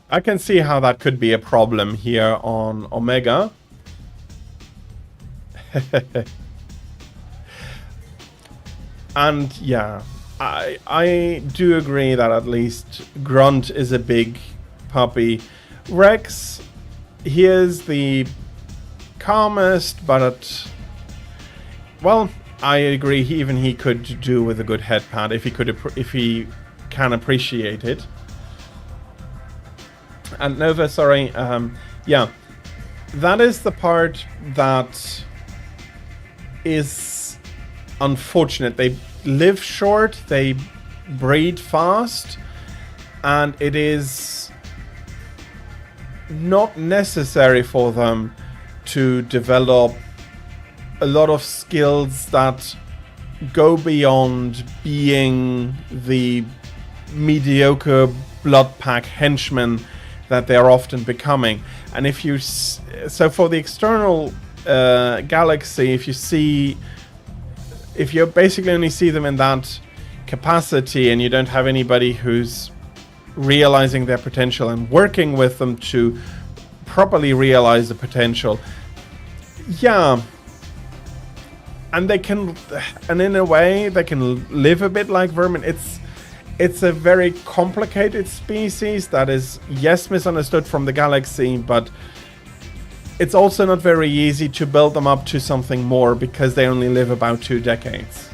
Speaker 14: I can see how that could be a problem here on Omega. And yeah, I do agree that at least Grunt is a big puppy. Rex, he is the calmest, but well, I agree. Even he could do with a good head pad if he can appreciate it. And Nova, sorry, yeah, that is the part that is unfortunate. They live short, they breed fast, and it is not necessary for them to develop a lot of skills that go beyond being the mediocre blood pack henchmen that they're often becoming. And if you so for the external galaxy, if you basically only see them in that capacity, and you don't have anybody who's realizing their potential and working with them to properly realize the potential, yeah, and in a way they can live a bit like vermin. It's a very complicated species that is, yes, misunderstood from the galaxy, but it's also not very easy to build them up to something more because they only live about 2 decades.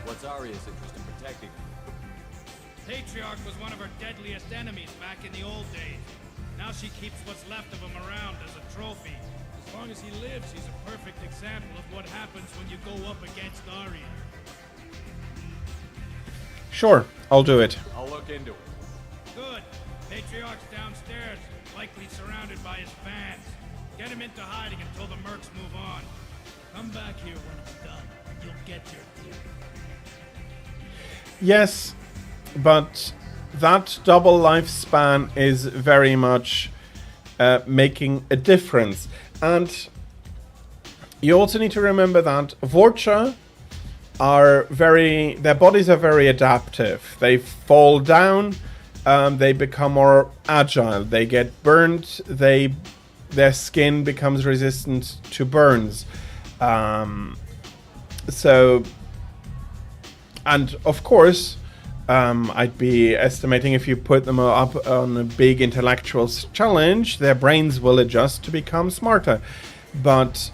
Speaker 3: What's Arya's interest in protecting?
Speaker 13: Patriarch was one of her deadliest enemies back in the old days. Now she keeps what's left of him around as a trophy. As long as he lives, he's a perfect example of what happens when you go up against Arya.
Speaker 14: Sure, I'll do it.
Speaker 3: I'll look into it.
Speaker 13: Good. Patriarch's downstairs, likely surrounded by his fans. Get him into hiding until the mercs move on. Come back here when it's done. You'll get your due.
Speaker 14: Yes, but that double lifespan is very much making a difference. And You also need to remember that Vorcha their bodies are very adaptive. They fall down, they become more agile, they get burnt, their skin becomes resistant to burns. So, and of course, I'd be estimating if you put them up on a big intellectual challenge, their brains will adjust to become smarter. But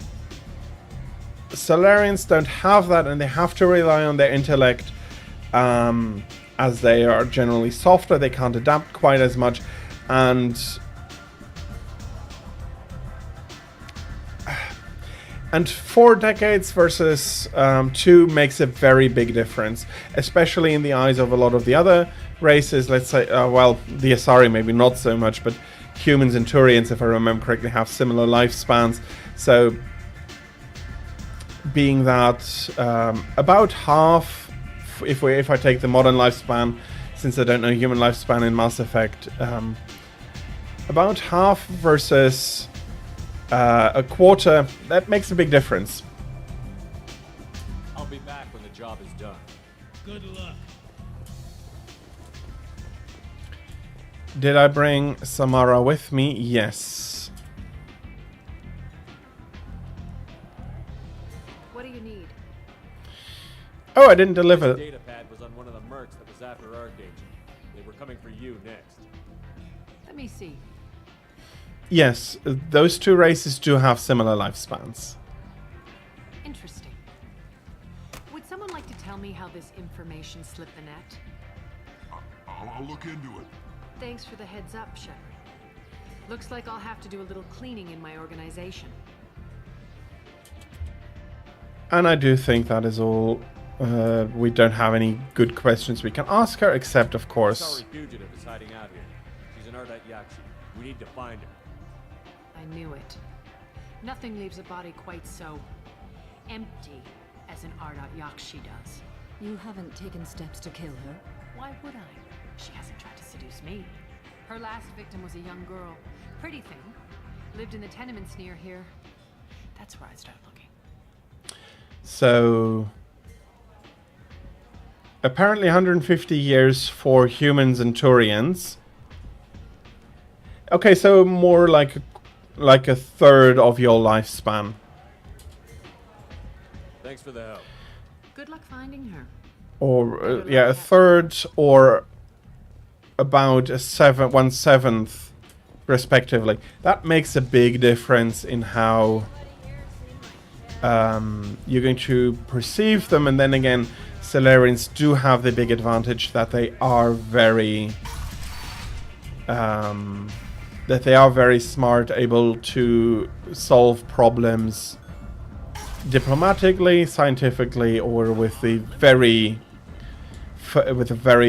Speaker 14: Salarians don't have that, and they have to rely on their intellect, as they are generally softer. They can't adapt quite as much, and 4 decades versus 2 makes a very big difference, especially in the eyes of a lot of the other races. Let's say, well, the Asari maybe not so much, but humans and Turians, if I remember correctly, have similar lifespans. So being that about half, if I take the modern lifespan, since I don't know human lifespan in Mass Effect, about half versus a quarter, that makes a big difference.
Speaker 6: I'll be back when the job is done.
Speaker 13: Good luck.
Speaker 14: Did I bring Samara with me? Yes.
Speaker 21: What do you need?
Speaker 14: Oh, I didn't deliver.
Speaker 6: This data pad was on one of the mercs that was after Archangel. They were coming for you next.
Speaker 21: Let me see.
Speaker 14: Yes, those 2 races do have similar lifespans.
Speaker 21: Interesting. Would someone like to tell me how this information slipped the net?
Speaker 7: I'll look into it.
Speaker 21: Thanks for the heads up, Shepard. Looks like I'll have to do a little cleaning in my organization.
Speaker 14: And I do think that is all. We don't have any good questions we can ask her, except, of course...
Speaker 6: Sorry, fugitive is hiding out here. She's an Ardat Yakshi. We need to find her.
Speaker 21: I knew it. Nothing leaves a body quite so empty as an Ardat Yakshi does.
Speaker 2: You haven't taken steps to kill her?
Speaker 21: Why would I? She hasn't tried to seduce me. Her last victim was a young girl. Pretty thing. Lived in the tenements near here. That's where I start looking.
Speaker 14: So... apparently 150 years for humans and Turians. Okay, so more like a third of your lifespan.
Speaker 6: Thanks for the help.
Speaker 21: Good luck finding her.
Speaker 14: Or yeah, a third, or about 1/7, respectively. That makes a big difference in how you're going to perceive them. And then again, Salarians do have the big advantage that they are very smart, able to solve problems diplomatically, scientifically, or with a very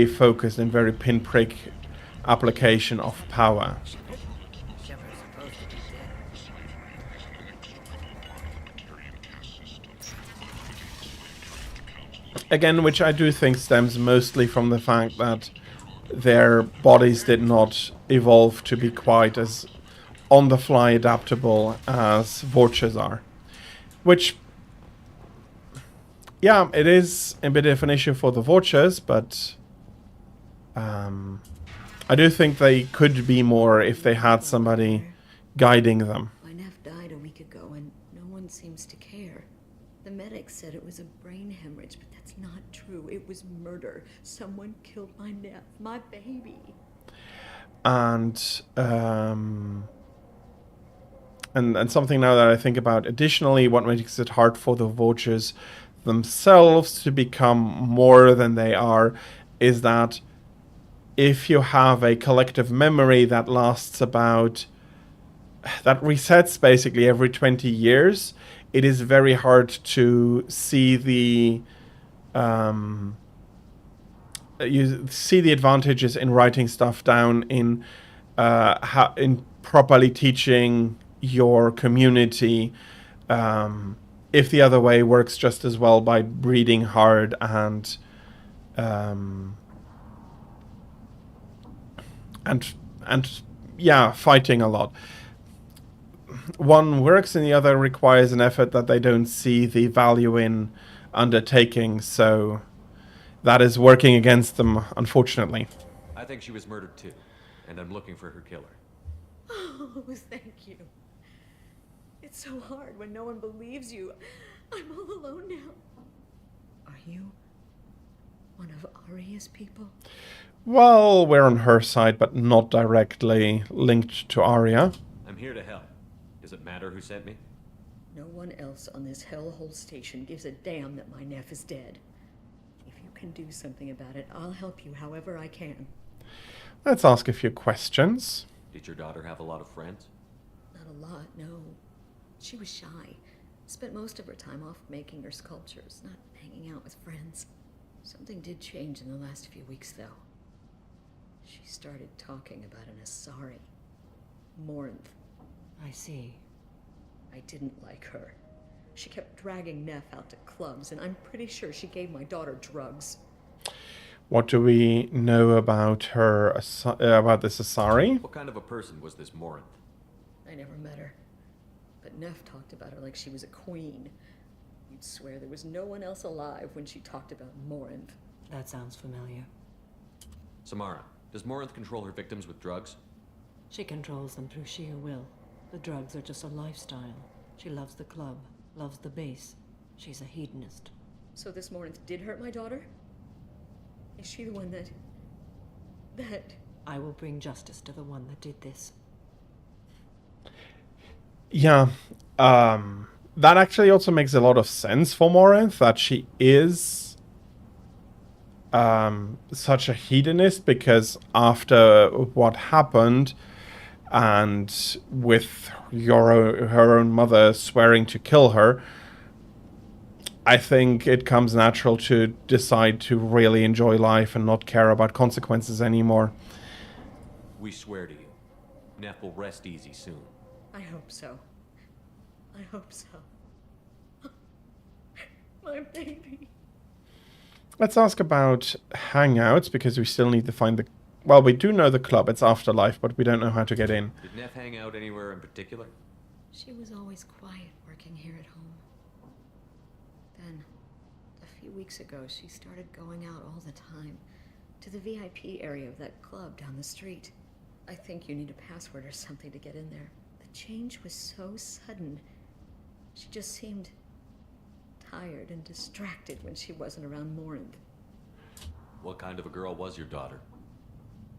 Speaker 14: focused and very pinprick application of power. Again, which I do think stems mostly from the fact that their bodies did not evolve to be quite as on-the-fly adaptable as Vorchas are. Which, yeah, it is a bit of an issue for the Vorchas, but I do think they could be more if they had somebody guiding them.
Speaker 2: My nephew died a week ago and no one seems to care. The medics said it was a brain hemorrhage, but that's not true. It was murder. Someone killed my nephew, my baby.
Speaker 14: And something now that I think about additionally, what makes it hard for the Vultures themselves to become more than they are, is that if you have a collective memory that lasts that resets basically every 20 years, it is very hard to see the advantages in writing stuff down, in properly teaching your community. If the other way works just as well, by breeding hard and yeah, fighting a lot. one works and the other requires an effort that they don't see the value in undertaking, so that is working against them, unfortunately.
Speaker 6: I think she was murdered too, and I'm looking for her killer.
Speaker 9: Oh, thank you. It's so hard when no one believes you. I'm all alone now. Are you one of Aria's people?
Speaker 14: Well, we're on her side, but not directly linked to Aria.
Speaker 6: I'm here to help. Does it matter who sent me?
Speaker 9: No one else on this hellhole station gives a damn that my nephew is dead. If you can do something about it, I'll help you however I can.
Speaker 14: Let's ask a few questions.
Speaker 6: Did your daughter have a lot of friends?
Speaker 9: Not a lot, no. She was shy. Spent most of her time off making her sculptures, not hanging out with friends. Something did change in the last few weeks, though. She started talking about an Asari. Morinth.
Speaker 2: I see.
Speaker 9: I didn't like her. She kept dragging Neff out to clubs, and I'm pretty sure she gave my daughter drugs.
Speaker 14: What do we know about her, about this Asari?
Speaker 6: What kind of a person was this Morinth?
Speaker 9: I never met her. But Neff talked about her like she was a queen. You'd swear there was no one else alive when she talked about Morinth.
Speaker 2: That sounds familiar.
Speaker 6: Samara, does Morinth control her victims with drugs?
Speaker 2: She controls them through sheer will. The drugs are just a lifestyle. She loves the club, loves the base. She's a hedonist.
Speaker 9: So this Morinth did hurt my daughter? Is she the one that...
Speaker 2: I will bring justice to the one that did this.
Speaker 14: Yeah, that actually also makes a lot of sense for Morinth, that she is such a hedonist, because after what happened, and with her own mother swearing to kill her, I think it comes natural to decide to really enjoy life and not care about consequences anymore.
Speaker 6: We swear to you, Neff will rest easy soon.
Speaker 9: I hope so. I hope so. My baby.
Speaker 14: Let's ask about hangouts, because we still need to find the... Well, we do know the club, it's Afterlife, but we don't know how to get in.
Speaker 6: Did Neff hang out anywhere in particular?
Speaker 9: She was always quiet working here at home. Then, a few weeks ago, she started going out all the time. To the VIP area of that club down the street. I think you need a password or something to get in there. The change was so sudden. She just seemed tired and distracted when she wasn't around Morinth.
Speaker 6: What kind of a girl was your daughter?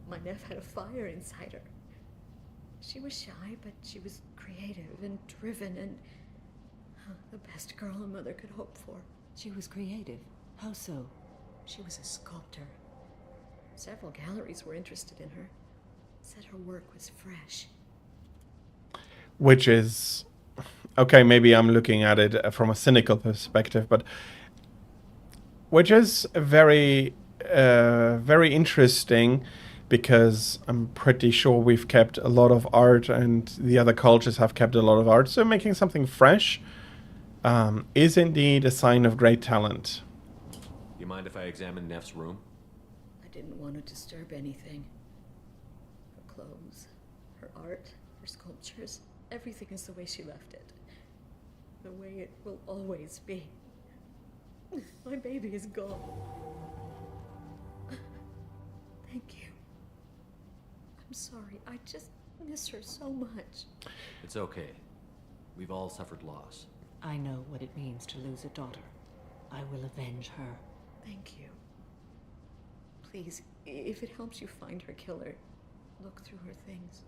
Speaker 9: My nephew had a fire inside her. She was shy, but she was creative and driven and the best girl a mother could hope for.
Speaker 2: She was creative. How so?
Speaker 9: She was a sculptor. Several galleries were interested in her. Said her work was fresh.
Speaker 14: Which is... Okay, maybe I'm looking at it from a cynical perspective, but... Which is very, very interesting, because I'm pretty sure we've kept a lot of art and the other cultures have kept a lot of art. So making something fresh is indeed a sign of great talent.
Speaker 6: You mind if I examine Neff's room?
Speaker 9: I didn't want to disturb anything. Her clothes, her art, her sculptures, everything is the way she left it. The way it will always be. My baby is gone. Thank you. I'm sorry, I just miss her so much.
Speaker 6: It's okay. We've all suffered loss.
Speaker 2: I know what it means to lose a daughter. I will avenge her.
Speaker 9: Thank you. Please, if it helps you find her killer, look through her things.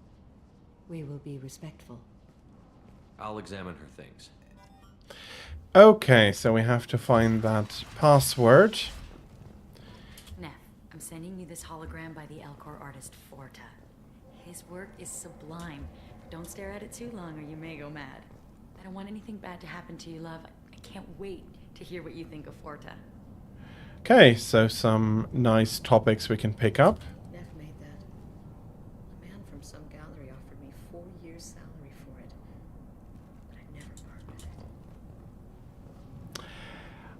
Speaker 2: We will be respectful.
Speaker 6: I'll examine her things.
Speaker 14: Okay, so we have to find that password.
Speaker 22: Neff, I'm sending you this hologram by the Elcor artist Forta. His work is sublime. Don't stare at it too long or you may go mad. I don't want anything bad to happen to you, love. I can't wait to hear what you think of Forta.
Speaker 14: Okay, so some nice topics we can pick up.
Speaker 9: Neff made that. A man from some gallery offered me 4 years' salary for it. But I never part with it.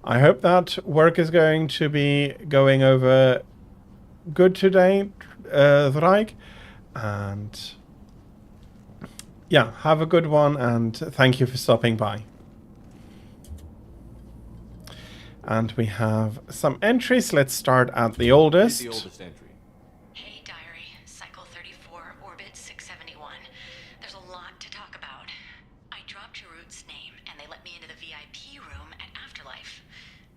Speaker 14: I hope that work is going to be going over good today, Dreig. And Yeah, have a good one, and thank you for stopping by. And we have some entries. Let's start at the oldest.
Speaker 3: Read the oldest entry.
Speaker 22: Hey, diary. Cycle 34, orbit 671. There's a lot to talk about. I dropped your root's name, and they let me into the VIP room at Afterlife.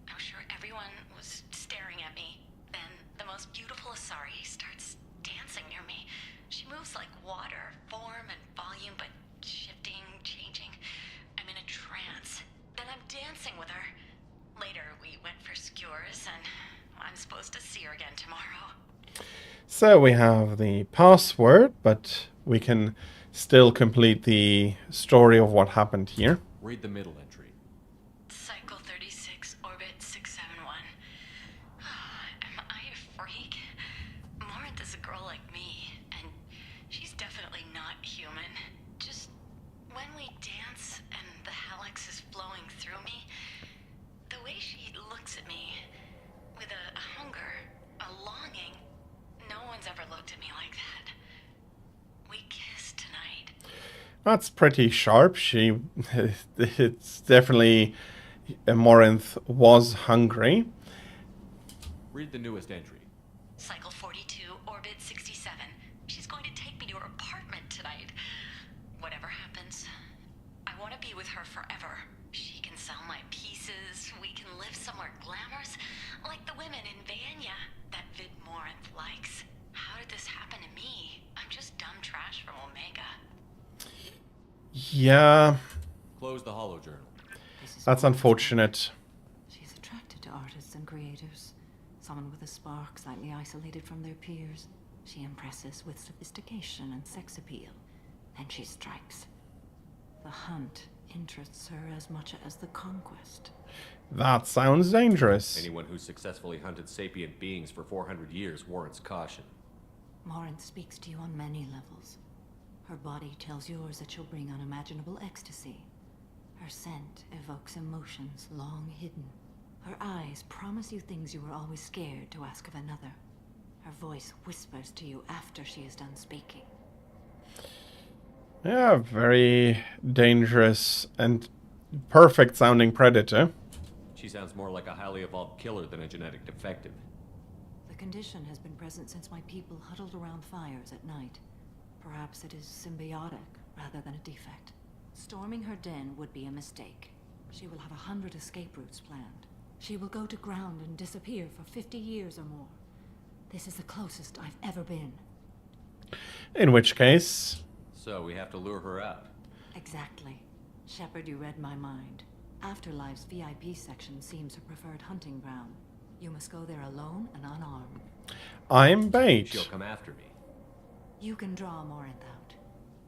Speaker 22: I'm sure everyone was staring at me. Then the most beautiful Asari starts dancing near me. She moves like water, form and volume, but shifting, changing. I'm in a trance. Then I'm dancing with her. Later, we went for skewers, and I'm supposed to see her again tomorrow.
Speaker 14: So we have the password, but we can still complete the story of what happened here.
Speaker 3: Read the middle entry.
Speaker 22: Cycle 36, orbit 671. Am I a freak? Morinth is a girl like me, and she's definitely not human. Just when we dance and the hallux is flowing through me, the way she looks at me with a hunger, a longing, no one's ever looked at me like that. We kissed tonight.
Speaker 14: That's pretty sharp. It's definitely Morinth was hungry.
Speaker 3: Read the newest entry.
Speaker 22: Cycle 42, orbit 67. She's going to take me to her apartment tonight. Whatever happens, I want to be with her forever. She can sell my pieces. We can live somewhere glamorous, like the women in Vanya that Vid Morinth likes. How did this happen to me? I'm just dumb trash from Omega.
Speaker 14: Yeah,
Speaker 3: Close the holo journal.
Speaker 14: that's unfortunate.
Speaker 5: She's attracted to artists and creators. Someone with a spark, slightly isolated from their peers. She impresses with sophistication and sex appeal. Then she strikes. The hunt interests her as much as the conquest.
Speaker 14: That sounds dangerous.
Speaker 3: Anyone who successfully hunted sapient beings for 400 years warrants caution.
Speaker 5: Morinth speaks to you on many levels. Her body tells yours that she'll bring unimaginable ecstasy. Her scent evokes emotions long hidden. Her eyes promise you things you were always scared to ask of another. Her voice whispers to you after she is done speaking.
Speaker 14: Yeah, very dangerous and perfect sounding predator.
Speaker 3: She sounds more like a highly evolved killer than a genetic defective.
Speaker 5: The condition has been present since my people huddled around fires at night. Perhaps it is symbiotic rather than a defect. Storming her den would be a mistake. She will have 100 escape routes planned. She will go to ground and disappear for 50 years or more. This is the closest I've ever been.
Speaker 14: In which case...
Speaker 3: So we have to lure her out.
Speaker 5: Exactly. Shepard, you read my mind. Afterlife's VIP section seems her preferred hunting ground. You must go there alone and unarmed.
Speaker 14: I'm bait.
Speaker 3: She'll come after me.
Speaker 5: You can draw Morinth out.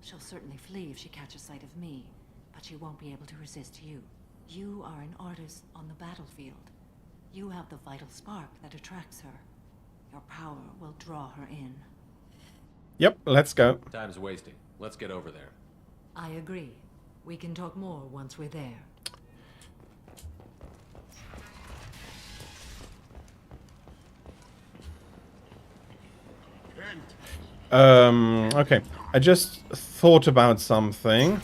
Speaker 5: She'll certainly flee if she catches sight of me, but she won't be able to resist you. You are an artist on the battlefield. You have the vital spark that attracts her. Your power will draw her in.
Speaker 14: Yep, let's go.
Speaker 3: Time's wasting. Let's get over there.
Speaker 5: I agree. We can talk more once we're there.
Speaker 14: Okay. I just thought about something.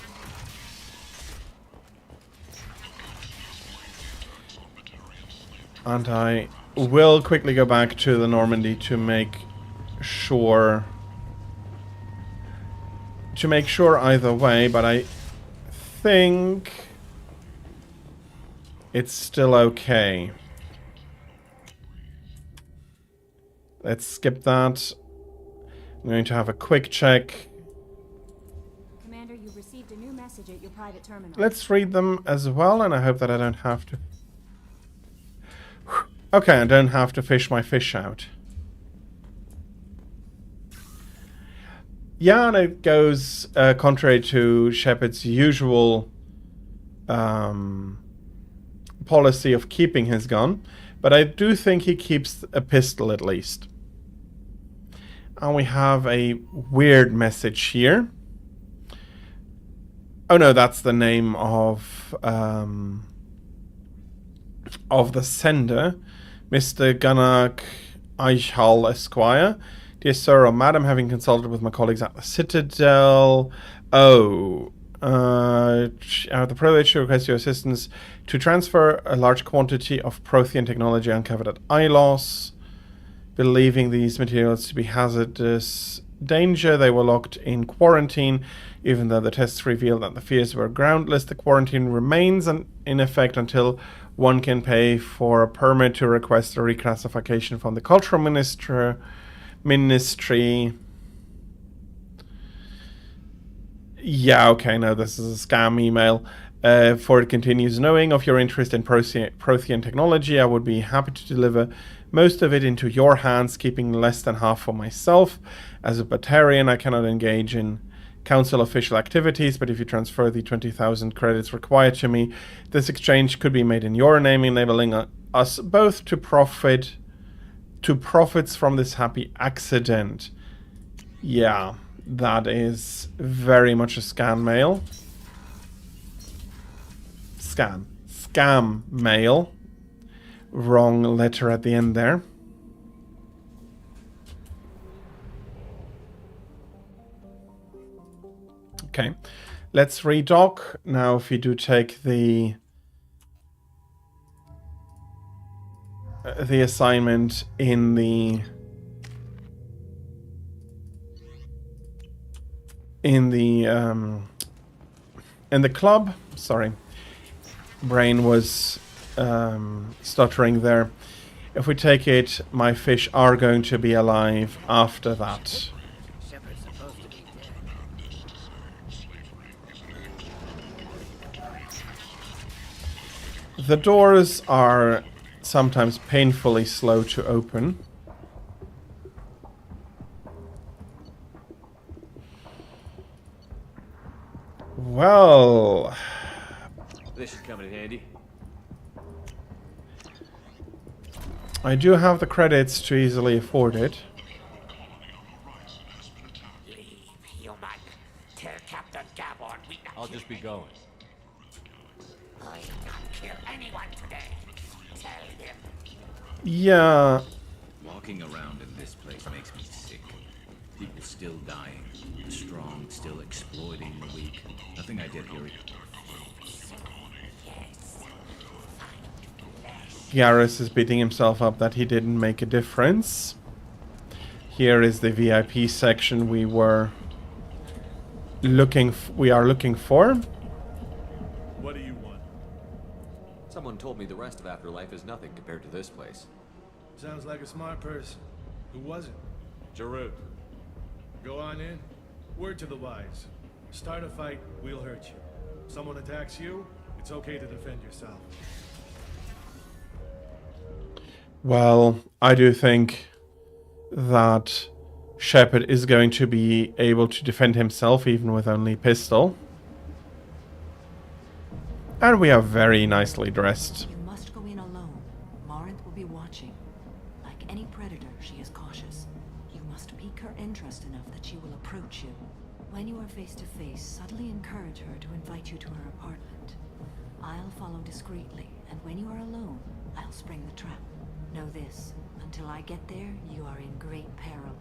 Speaker 14: And I will quickly go back to the Normandy to make sure... either way, but I think it's still okay. Let's skip that. I'm going to have a quick check.
Speaker 15: Commander, you received a new message at your private terminal.
Speaker 14: Let's read them as well, and I hope that I don't have to... Okay, I don't have to fish my fish out. Yeah, and it goes contrary to Shepard's usual policy of keeping his gun, but I do think he keeps a pistol at least. And we have a weird message here. Oh no, that's the name of the sender, Mr. Gunnar Eichhall Esquire. Dear Sir or Madam, having consulted with my colleagues at the Citadel, I have the privilege to request your assistance to transfer a large quantity of Prothean technology uncovered at ILOS. Believing these materials to be hazardous danger, they were locked in quarantine. Even though the tests revealed that the fears were groundless, the quarantine remains in effect until one can pay for a permit to request a reclassification from the Cultural Ministry. Yeah, okay, no, this is a scam email. For it continues, knowing of your interest in Prothean technology, I would be happy to deliver most of it into your hands, keeping less than half for myself. As a Batarian, I cannot engage in Council official activities, but if you transfer the 20,000 credits required to me, this exchange could be made in your name, enabling us both to profits from this happy accident. Yeah, that is very much a scam mail. Scam mail. Wrong letter at the end there. Okay, let's redock. Now, if you do take the assignment in the club, sorry, brain was stuttering there. If we take it, my fish are going to be alive after that. The doors are sometimes painfully slow to open. Well,
Speaker 3: This should come in handy.
Speaker 14: I do have the credits to easily afford it.
Speaker 3: I'll just be going.
Speaker 14: Yeah.
Speaker 19: Walking around in this place makes me sick. People still dying. The strong still exploiting the weak. Nothing I did here.
Speaker 14: Garrus is beating himself up that he didn't make a difference. Here is the VIP section we are looking for.
Speaker 3: What do you want? Someone told me the rest of Afterlife is nothing compared to this place.
Speaker 10: Sounds like a smart person. Who was it?
Speaker 3: Jarut.
Speaker 10: Go on in. Word to the wise. Start a fight, we'll hurt you. Someone attacks you, it's okay to defend yourself.
Speaker 14: Well, I do think that Shepard is going to be able to defend himself even with only pistol. And we are very nicely dressed.
Speaker 5: You must go in alone. Morinth will be watching. Like any predator, she is cautious. You must pique her interest enough that she will approach you. When you are face to face, subtly encourage her to invite you to her apartment. I'll follow discreetly, and when you are alone, I'll spring the trap. Know this, until I get there, you are in great peril.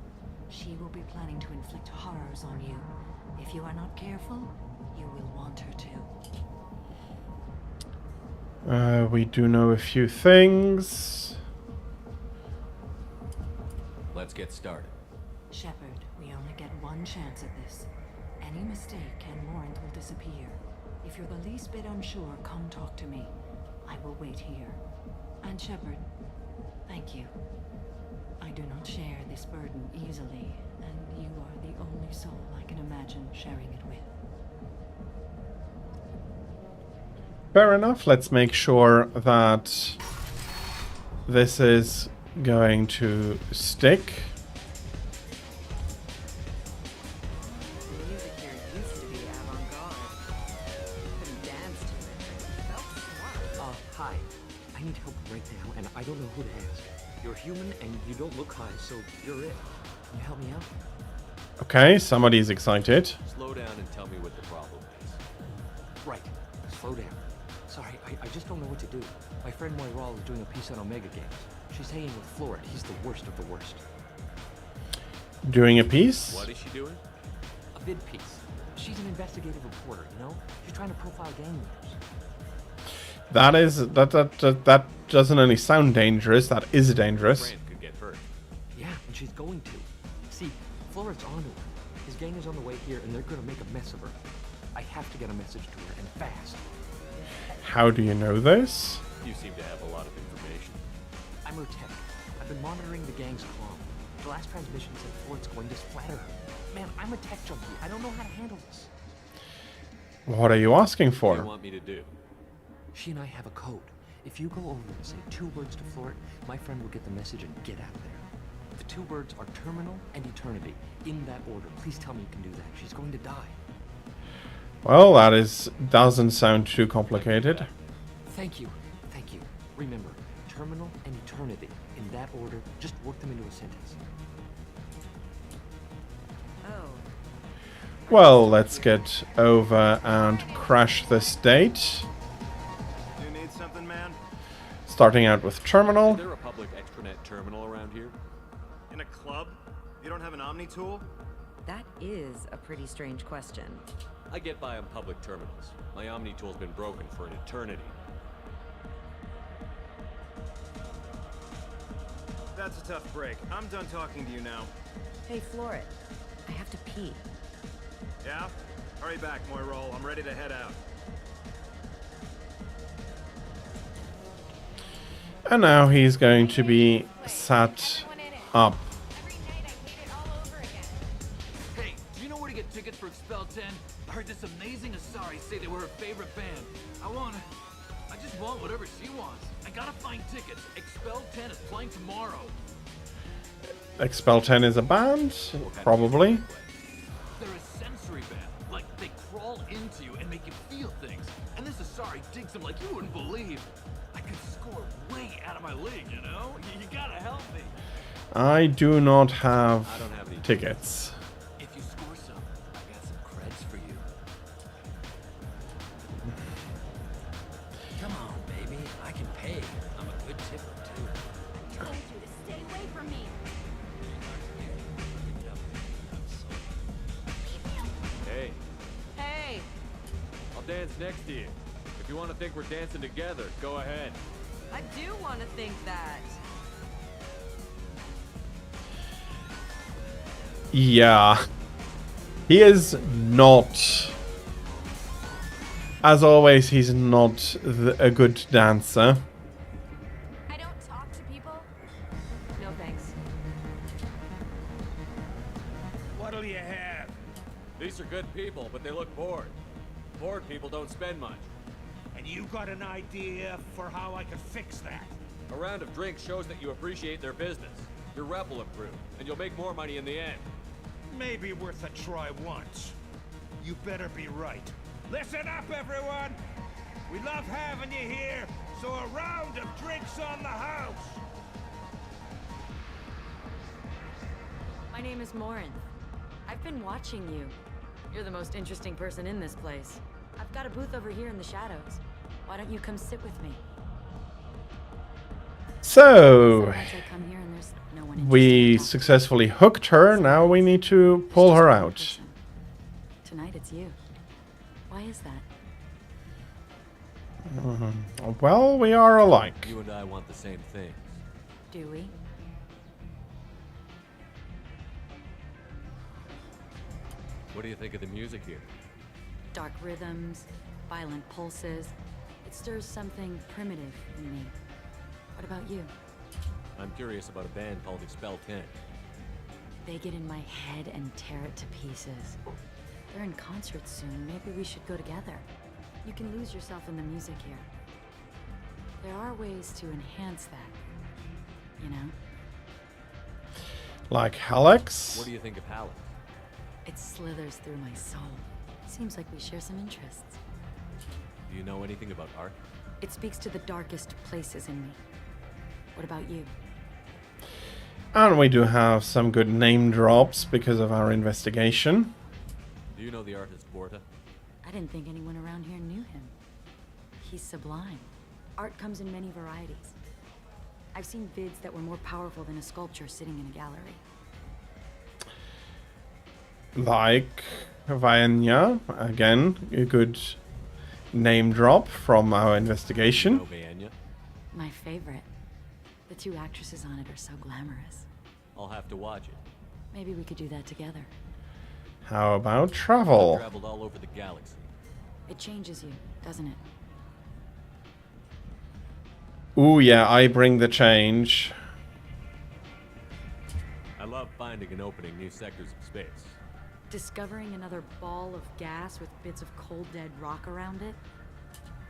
Speaker 5: She will be planning to inflict horrors on you. If you are not careful, you will want her to.
Speaker 14: We do know a few things.
Speaker 3: Let's get started.
Speaker 5: Shepard, we only get one chance at this. Any mistake and Morinth will disappear. If you're the least bit unsure, come talk to me. I will wait here. And Shepard, thank you. I do not share this burden easily, and you are the only soul I can imagine sharing it with.
Speaker 14: Fair enough. Let's make sure that this is going to stick.
Speaker 20: Hi. I need help right now, and I don't know who to ask. You're human, and you don't look high, so you're it. Can you help me out?
Speaker 14: Okay, somebody's excited.
Speaker 3: Slow down and tell me what the problem is.
Speaker 20: Right. Slow down. Sorry, I just don't know what to do. My friend Moiral is doing a piece on Omega Games. She's hanging with Florid. He's the worst of the worst.
Speaker 14: Doing a piece?
Speaker 6: What is she doing?
Speaker 20: A vid piece. She's an investigative reporter, you know? She's trying to profile gang leaders.
Speaker 14: That doesn't only sound dangerous, that is dangerous.
Speaker 6: Brand could get hurt.
Speaker 20: Yeah, and she's going to. See, Floret's onto her. His gang is on the way here, and they're gonna make a mess of her. I have to get a message to her, and fast.
Speaker 14: How do you know this?
Speaker 6: You seem to have a lot of information.
Speaker 20: I'm her tech. I've been monitoring the gang's comm. The last transmission said Floret's going to splatter her. Man, I'm a tech junkie. I don't know how to handle this.
Speaker 14: What are you asking
Speaker 6: What do
Speaker 14: for?
Speaker 6: you want me to do?
Speaker 20: She and I have a code. If you go over and say 2 words to Floret, my friend will get the message and get out of there. The 2 words are terminal and eternity. In that order. Please tell me you can do that. She's going to die.
Speaker 14: Well, doesn't sound too complicated.
Speaker 20: Thank you. Thank you. Remember, terminal and eternity. In that order, just work them into a sentence.
Speaker 14: Well, let's get over and crash this date.
Speaker 11: You need something, man?
Speaker 14: Starting out with terminal.
Speaker 6: Is there a public extranet terminal around here?
Speaker 11: In a club? You don't have an Omni tool?
Speaker 2: That is a pretty strange question.
Speaker 6: I get by on public terminals. My Omni tool's been broken for an eternity.
Speaker 11: That's a tough break. I'm done talking to you now.
Speaker 2: Hey, Floret, I have to pee.
Speaker 11: Yeah? Hurry back, Moirol. I'm ready to head out.
Speaker 14: And now he's going to be sat up.
Speaker 12: Hey, do you know where to get tickets for Expel 10? I heard this amazing Asari say they were her favorite band. I just want whatever she wants. I gotta find tickets. Expel 10 is playing tomorrow.
Speaker 14: Expel 10 is a band? Probably.
Speaker 12: They're a sensory band. Like, they crawl into you and make you feel things. And this Asari digs them like you wouldn't believe. I could score way out of my league, you know? You gotta help me.
Speaker 14: I do not have tickets.
Speaker 12: If you score some, I got some creds for you.
Speaker 8: Come on, baby. I can pay. I'm a good tipper, too.
Speaker 4: I told you to stay away from me.
Speaker 6: Hey,
Speaker 21: Hey,
Speaker 6: I'll dance next to you. If you want to think we're dancing together, go ahead.
Speaker 21: I do want to think that.
Speaker 14: Yeah. He is not... As always, he's not a good dancer.
Speaker 4: I don't talk to people.
Speaker 21: No thanks.
Speaker 12: What'll you have?
Speaker 6: These are good people, but they look bored. Bored people don't spend much.
Speaker 12: And you got an idea for how I could fix that?
Speaker 6: A round of drinks shows that you appreciate their business. Your rep will improve, and you'll make more money in the end.
Speaker 12: Maybe worth a try once. You better be right. Listen up, everyone! We love having you here, so a round of drinks on the house!
Speaker 22: My name is Morin. I've been watching you. You're the most interesting person in this place. I've got a booth over here in the shadows. Why don't you come sit with me?
Speaker 14: So,
Speaker 22: Sometimes I come here and there's no one
Speaker 14: we successfully hooked her, now we need to pull her out.
Speaker 22: Tonight it's you. Why is that?
Speaker 14: Well, we are alike.
Speaker 6: You and I want the same thing.
Speaker 22: Do we?
Speaker 6: What do you think of the music here?
Speaker 22: Dark rhythms, violent pulses. It stirs something primitive in me. What about you?
Speaker 6: I'm curious about a band called Expel 10.
Speaker 22: They get in my head and tear it to pieces. They're in concert soon. Maybe we should go together. You can lose yourself in the music here. There are ways to enhance that, you know?
Speaker 14: Like Hallex?
Speaker 6: What do you think of Hallex?
Speaker 22: It slithers through my soul. Seems like we share some interests.
Speaker 6: Do you know anything about art?
Speaker 22: It speaks to the darkest places in me. What about you?
Speaker 14: And we do have some good name drops because of our investigation.
Speaker 6: Do you know the artist Borta?
Speaker 22: I didn't think anyone around here knew him. He's sublime. Art comes in many varieties. I've seen vids that were more powerful than a sculpture sitting in a gallery.
Speaker 14: like Vanya. Again, a good name drop from our investigation.
Speaker 3: No, Vanya.
Speaker 22: My favorite. The two actresses on it are so glamorous.
Speaker 3: I'll have to watch it.
Speaker 22: Maybe we could do that together.
Speaker 14: How about
Speaker 3: I've
Speaker 14: travel?
Speaker 3: traveled all over the galaxy.
Speaker 22: It changes you, doesn't it?
Speaker 14: Ooh, yeah, I bring the change.
Speaker 3: I love finding and opening new sectors of space.
Speaker 22: Discovering another ball of gas with bits of cold dead rock around it?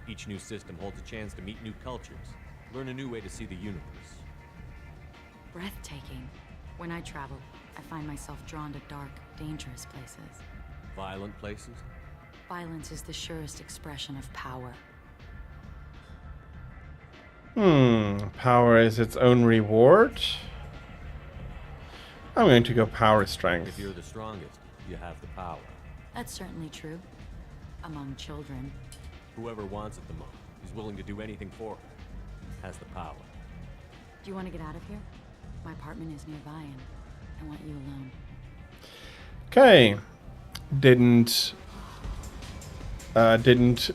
Speaker 3: Each new system holds a chance to meet new cultures, learn a new way to see the universe.
Speaker 22: Breathtaking. When I travel, I find myself drawn to dark, dangerous places.
Speaker 3: Violent places?
Speaker 22: Violence is the surest expression of power.
Speaker 14: Power is its own reward. I'm going to go power strength.
Speaker 3: If you're the strongest, you have the power.
Speaker 22: That's certainly true. Among children.
Speaker 3: Whoever wants it the most, is willing to do anything for her, has the power.
Speaker 22: Do you want to get out of here? My apartment is nearby and I want you alone.
Speaker 14: Okay. Didn't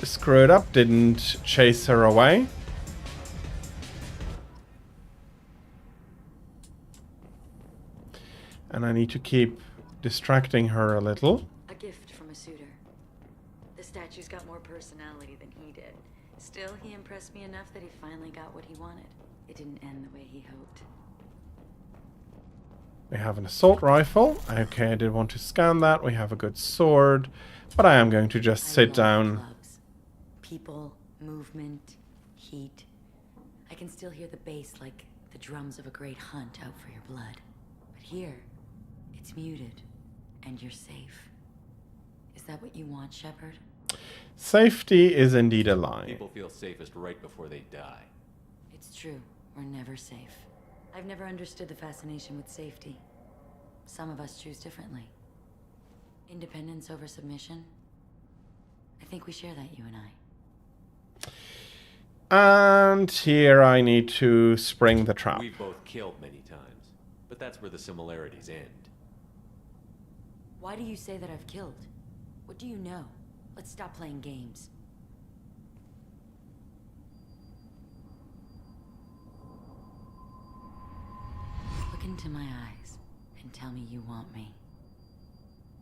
Speaker 14: screw it up, didn't chase her away. And I need to keep distracting her a little.
Speaker 22: A gift from a suitor. The statue's got more personality than he did. Still, he impressed me enough that he finally got what he wanted. It didn't end the way he hoped.
Speaker 14: We have an assault rifle. Okay, I did want to scan that. We have a good sword. But I am going to just sit down.
Speaker 22: Clubs. People, movement, heat. I can still hear the bass like the drums of a great hunt out for your blood. But here, it's muted, and you're safe. Is that what you want, Shepard?
Speaker 14: Safety is indeed a lie.
Speaker 3: People feel safest right before they die.
Speaker 22: It's true. We're never safe. I've never understood the fascination with safety. Some of us choose differently. Independence over submission. I think we share that, you and I.
Speaker 14: And here I need to spring the trap.
Speaker 3: We've both killed many times, but that's where the similarities end.
Speaker 22: Why do you say that I've killed? What do you know? Let's stop playing games. Look into my eyes and tell me you want me.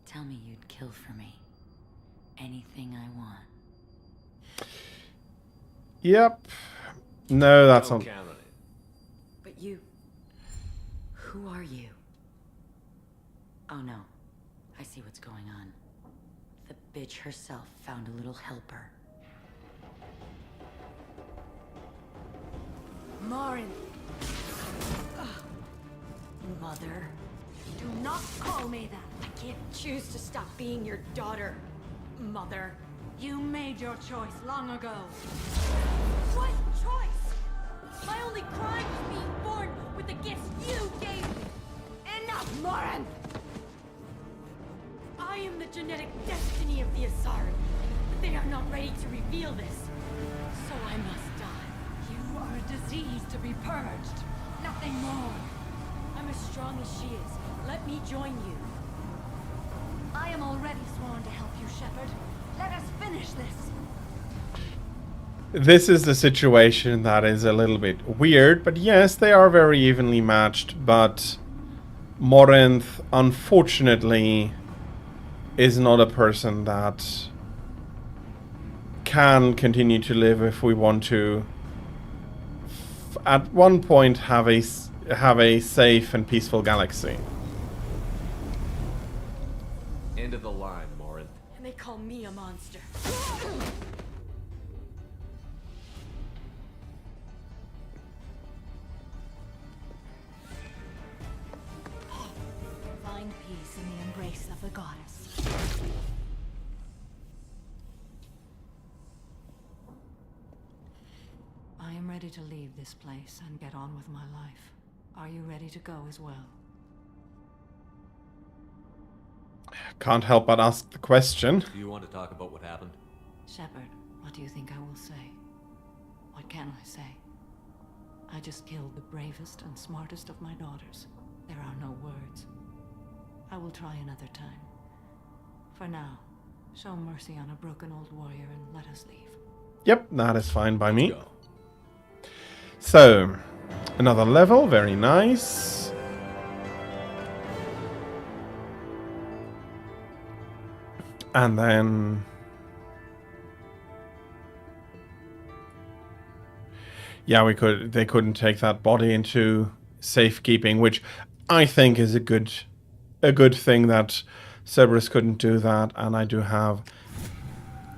Speaker 22: Tell me you'd kill for me. Anything I want.
Speaker 14: Yep. No, that's
Speaker 3: Don't
Speaker 14: not.
Speaker 3: count on it.
Speaker 22: But you... Who are you? Oh no. I see what's going on. The bitch herself found a little helper. Marin! Mother. Do not call me that! I can't choose to stop being your daughter, Mother.
Speaker 5: You made your choice long ago.
Speaker 22: What choice? My only crime was being born with the gifts you gave me! Enough, Morin! I am the genetic destiny of the Asari, but they are not ready to reveal this. So I must die.
Speaker 5: You are a disease to be purged. Nothing more.
Speaker 22: I'm as strong as she is. Let me join you.
Speaker 5: I am already sworn to help you, Shepard. Let us finish this.
Speaker 14: This is the situation that is a little bit weird, but yes, they are very evenly matched, but Morinth, unfortunately, is not a person that can continue to live if we want to at one point have a safe and peaceful galaxy.
Speaker 3: End of the line, Morin.
Speaker 22: And they call me a monster.
Speaker 5: Find peace in the embrace of the goddess. I am ready to leave this place and get on with my life. Are you ready to go as well?
Speaker 14: Can't help but ask the question.
Speaker 3: Do you want to talk about what happened?
Speaker 5: Shepard, what do you think I will say? What can I say? I just killed the bravest and smartest of my daughters. There are no words. I will try another time. For now, show mercy on a broken old warrior and let us leave.
Speaker 14: Yep, that is fine by me. So, another level, very nice. And then... yeah, they couldn't take that body into safekeeping, which I think is a good thing that Cerberus couldn't do that, and I do have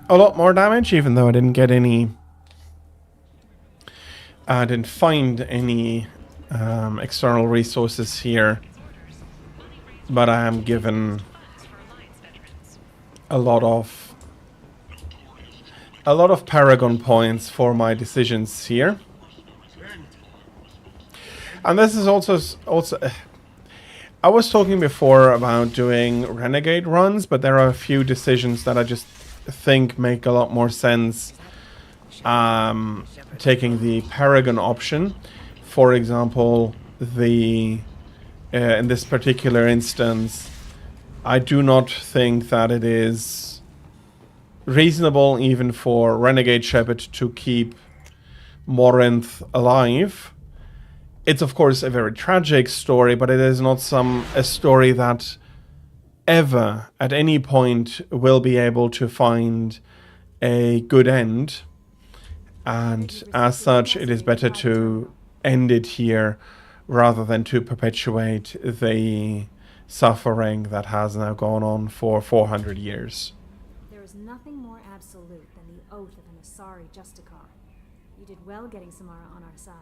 Speaker 14: a lot more damage, even though I didn't get any... I didn't find any external resources here, but I am given a lot of Paragon points for my decisions here. And this is also I was talking before about doing renegade runs, but there are a few decisions that I just think make a lot more sense taking the Paragon option. For example, in this particular instance, I do not think that it is reasonable even for Renegade Shepherd to keep Morinth alive. It's of course a very tragic story, but it is not a story that ever at any point will be able to find a good end. And as such, it is better to end it here rather than to perpetuate the suffering that has now gone on for 400 years.
Speaker 15: There is nothing more absolute than the oath of an Asari Justicar. You did well getting Samara on our side.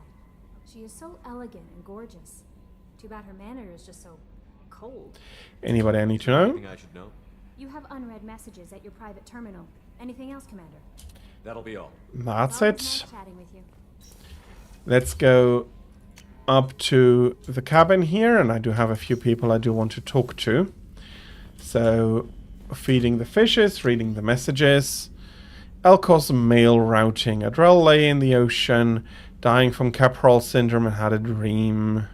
Speaker 15: She is so elegant and gorgeous. Too bad her manner is just so cold.
Speaker 14: Anybody I need to know?
Speaker 3: Anything I should know?
Speaker 15: You have unread messages at your private terminal. Anything else, Commander?
Speaker 3: That'll be all.
Speaker 14: That's
Speaker 15: Always
Speaker 14: it.
Speaker 15: nice chatting with you.
Speaker 14: Let's go up to the cabin here, and I do have a few people I do want to talk to. So, feeding the fishes, reading the messages. Elkos mail routing. Adrel lay in the ocean, dying from Capral syndrome and had a dream.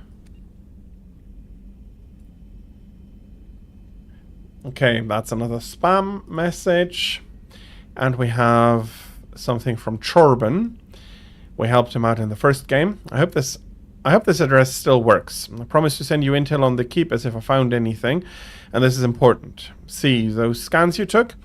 Speaker 14: Okay, that's another spam message. And we have something from Chorban. We helped him out in the first game. I hope this address still works. I promise to send you intel on the keep as if I found anything, and this is important. See, those scans you took?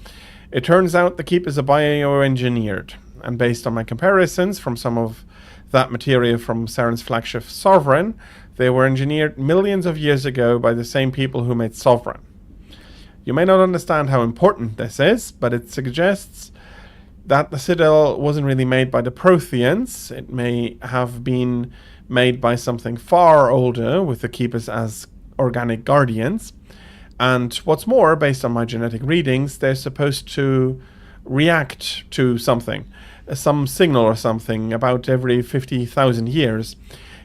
Speaker 14: It turns out the keep is a bioengineered, and based on my comparisons from some of that material from Saren's flagship Sovereign, they were engineered millions of years ago by the same people who made Sovereign. You may not understand how important this is, but it suggests that the Citadel wasn't really made by the Protheans. It may have been made by something far older, with the Keepers as organic guardians. And what's more, based on my genetic readings, they're supposed to react to something, some signal or something, about every 50,000 years.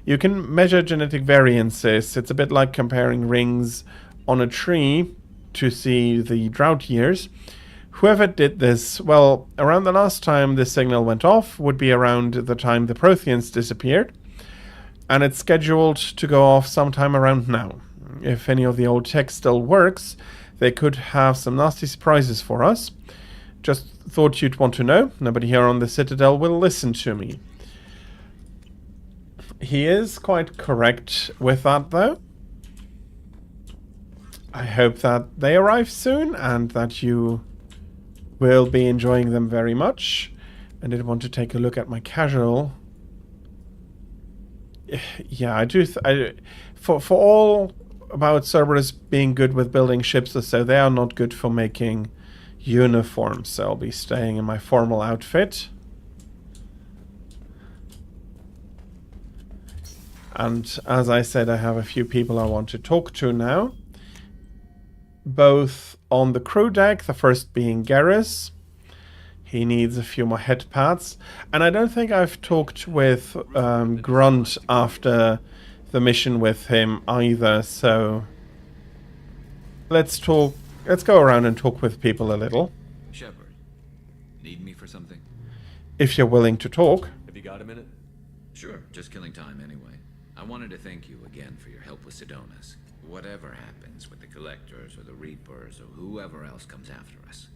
Speaker 14: You can measure genetic variances. It's a bit like comparing rings on a tree to see the drought years. Whoever did this, well, around the last time this signal went off would be around the time the Protheans disappeared, and it's scheduled to go off sometime around now. If any of the old tech still works, they could have some nasty surprises for us. Just thought you'd want to know. Nobody here on the Citadel will listen to me. He is quite correct with that, though. I hope that they arrive soon and that you will be enjoying them very much. I did want to take a look at my casual. Yeah, I do. For all about Cerberus being good with building ships or so, they are not good for making uniforms. So I'll be staying in my formal outfit. And as I said, I have a few people I want to talk to now. Both on the crew deck, the first being Garrus. He needs a few more head pads. And I don't think I've talked with Grunt after the mission with him either, so let's go around and talk with people a little.
Speaker 19: Shepard, need me for something?
Speaker 14: If you're willing to talk.
Speaker 3: Have you got a minute?
Speaker 19: Sure, just killing time anyway. I wanted to thank you again for your help with Sidonis. Whatever happens with the Collectors or the Reapers or whoever else comes after us,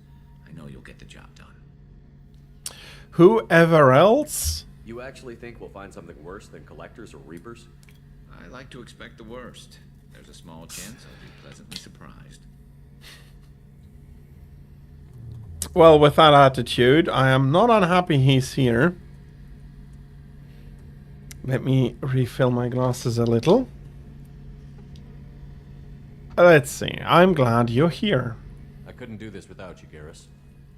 Speaker 19: I know you'll get the job done.
Speaker 14: Whoever else?
Speaker 3: You actually think we'll find something worse than Collectors or Reapers?
Speaker 19: I like to expect the worst. There's a small chance I'll be pleasantly surprised.
Speaker 14: Well, with that attitude, I am not unhappy he's here. Let me refill my glasses a little. Let's see. I'm glad you're here.
Speaker 3: I couldn't do this without you, Garrus.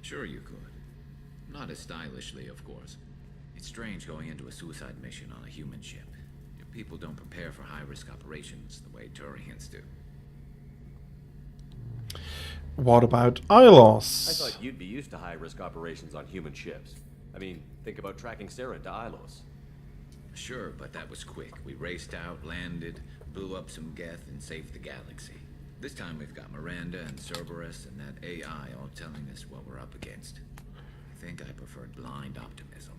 Speaker 19: Sure you could. Not as stylishly, of course. It's strange going into a suicide mission on a human ship. Your people don't prepare for high-risk operations the way Turians do.
Speaker 14: What about Ilos?
Speaker 3: I thought you'd be used to high-risk operations on human ships. I mean, think about tracking Sarah to Ilos.
Speaker 19: Sure, but that was quick. We raced out, landed, blew up some Geth, and saved the galaxy. This time we've got Miranda and Cerberus and that AI all telling us what we're up against. I think I preferred blind optimism.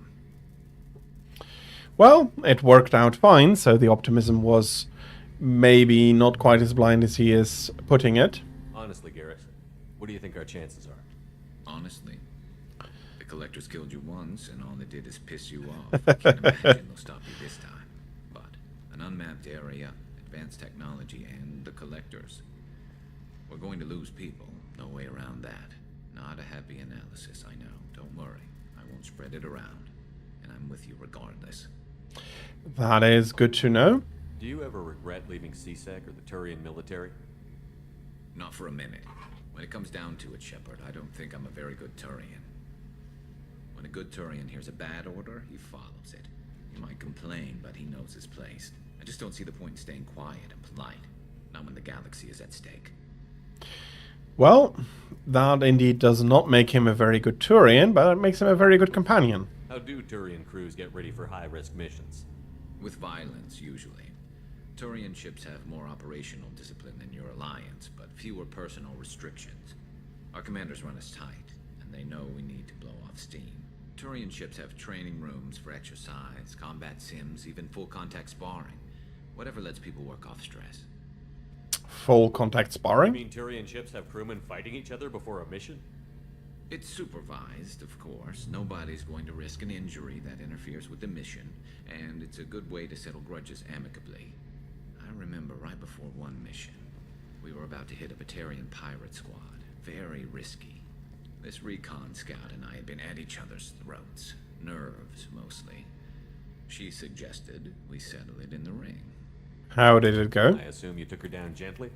Speaker 14: Well, it worked out fine, so the optimism was maybe not quite as blind as he is putting it.
Speaker 3: Honestly, Garrus, what do you think our chances are?
Speaker 19: Honestly, the Collectors killed you once, and all they did is piss you off. I can't imagine they'll stop you this time. But an unmapped area, advanced technology, and the Collectors. We're going to lose people. No way around that. Not a happy analysis, I know. Don't worry. I won't spread it around. And I'm with you regardless.
Speaker 14: That is good to know.
Speaker 3: Do you ever regret leaving CSEC or the Turian military?
Speaker 19: Not for a minute. When it comes down to it, Shepard, I don't think I'm a very good Turian. When a good Turian hears a bad order, he follows it. He might complain, but he knows his place. I just don't see the point in staying quiet and polite. Not when the galaxy is at stake.
Speaker 14: Well, that indeed does not make him a very good Turian, but it makes him a very good companion.
Speaker 3: How do Turian crews get ready for high-risk missions?
Speaker 19: With violence, usually. Turian ships have more operational discipline than your alliance, but fewer personal restrictions. Our commanders run us tight, and they know we need to blow off steam. Turian ships have training rooms for exercise, combat sims, even full-contact sparring. Whatever lets people work off stress.
Speaker 14: Full contact sparring?
Speaker 3: You mean Turian ships have crewmen fighting each other before a mission?
Speaker 19: It's supervised, of course. Nobody's going to risk an injury that interferes with the mission, and it's a good way to settle grudges amicably. I remember right before one mission, we were about to hit a Batarian pirate squad. Very risky. This recon scout and I had been at each other's throats. Nerves, mostly. She suggested we settle it in the ring.
Speaker 14: How did it go?
Speaker 3: I assume you took her down gently?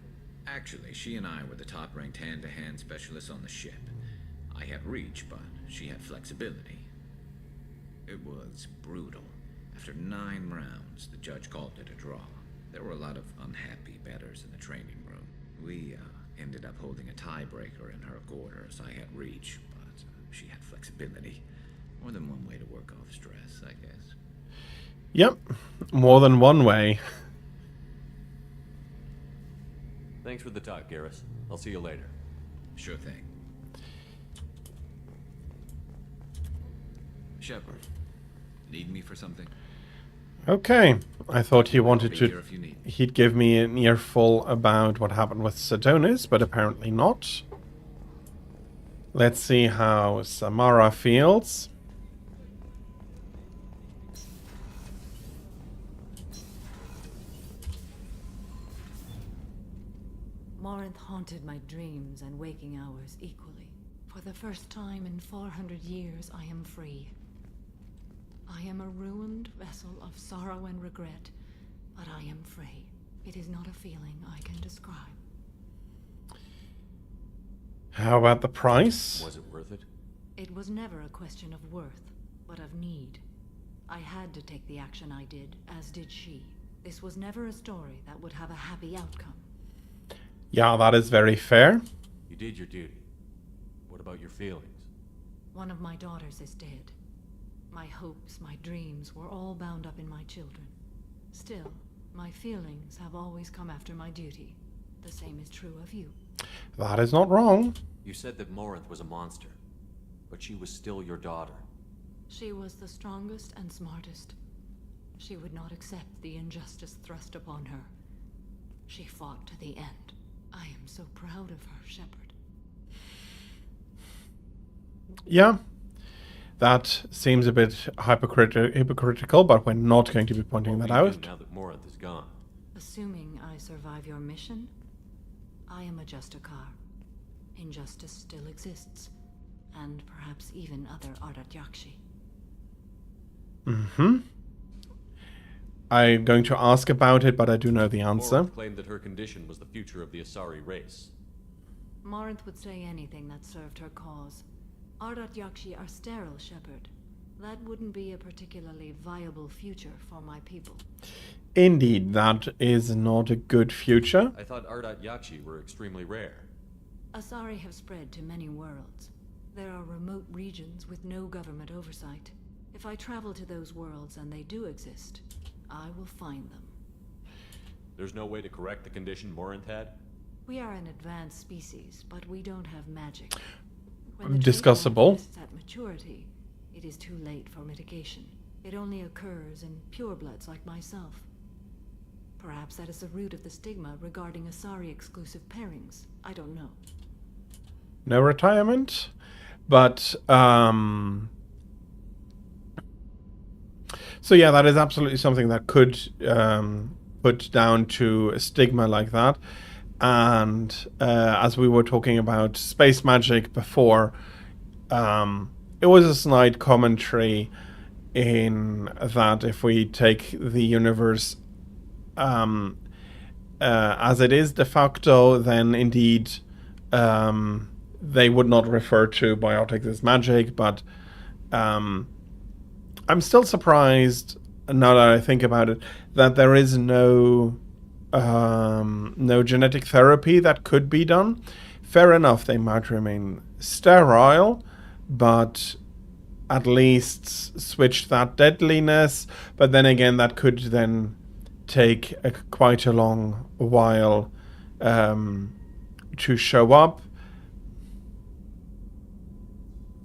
Speaker 19: Actually, she and I were the top-ranked hand-to-hand specialists on the ship. I had reach, but she had flexibility. It was brutal. After 9 rounds, the judge called it a draw. There were a lot of unhappy bettors in the training room. We ended up holding a tiebreaker in her quarters. I had reach, but she had flexibility. More than one way to work off stress, I guess.
Speaker 14: Yep, more than one way.
Speaker 3: Thanks for the talk, Garrus. I'll see you later.
Speaker 19: Sure thing. Shepard, need me for something?
Speaker 14: Okay, I thought he wanted
Speaker 19: I'll be here
Speaker 14: to...
Speaker 19: if you need me.
Speaker 14: He'd give me an earful about what happened with Sedonis, but apparently not. Let's see how Samara feels.
Speaker 5: Morinth haunted my dreams and waking hours equally. For the first time in 400 years, I am free. I am a ruined vessel of sorrow and regret, but I am free. It is not a feeling I can describe.
Speaker 14: How about the price?
Speaker 3: Was it worth it?
Speaker 5: It was never a question of worth, but of need. I had to take the action I did, as did she. This was never a story that would have a happy outcome.
Speaker 14: Yeah, that is very fair.
Speaker 3: You did your duty. What about your feelings?
Speaker 5: One of my daughters is dead. My hopes, my dreams were all bound up in my children. Still, my feelings have always come after my duty. The same is true of you.
Speaker 14: That is not wrong.
Speaker 3: You said that Morinth was a monster, but she was still your daughter.
Speaker 5: She was the strongest and smartest. She would not accept the injustice thrust upon her. She fought to the end. I am so proud of her, Shepard.
Speaker 14: Yeah, that seems a bit hypocritical, but we're not going to be pointing that out.
Speaker 3: Now that Morinth is gone.
Speaker 5: Assuming I survive your mission, I am a Justicar. Injustice still exists, and perhaps even other Ardat Yakshi.
Speaker 14: I'm going to ask about it, but I do know the answer.
Speaker 3: Morinth claimed that her condition was the future of the Asari race.
Speaker 5: Morinth would say anything that served her cause. Ardat Yakshi are sterile, Shepard. That wouldn't be a particularly viable future for my people.
Speaker 14: Indeed, that is not a good future.
Speaker 3: I thought Ardat Yakshi were extremely rare.
Speaker 5: Asari have spread to many worlds. There are remote regions with no government oversight. If I travel to those worlds and they do exist, I will find them.
Speaker 3: There's no way to correct the condition Morinth had?
Speaker 5: We are an advanced species, but we don't have magic.
Speaker 14: Discussable.
Speaker 5: At maturity, it is too late for mitigation. It only occurs in purebloods like myself. Perhaps that is the root of the stigma regarding Asari-exclusive pairings. I don't know.
Speaker 14: No retirement, but so yeah, that is absolutely something that could put down to a stigma like that. And as we were talking about space magic before, it was a snide commentary in that if we take the universe as it is de facto, then indeed they would not refer to biotics as magic, but I'm still surprised, now that I think about it, that there is no genetic therapy that could be done. Fair enough, they might remain sterile, but at least switch that deadliness. But then again, that could then take quite a long while to show up.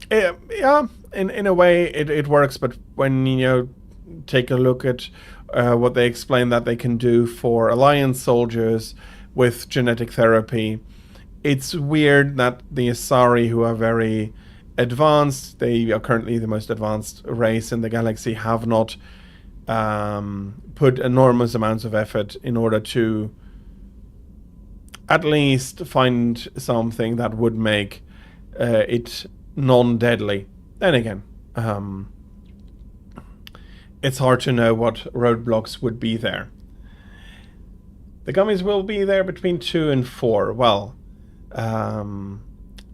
Speaker 14: Yeah, in a way it works, but when you take a look at what they explain that they can do for Alliance soldiers with genetic therapy, it's weird that the Asari, who are very advanced, they are currently the most advanced race in the galaxy, have not put enormous amounts of effort in order to at least find something that would make it non-deadly. Then again, it's hard to know what roadblocks would be there. The gummies will be there between 2 and 4. Well,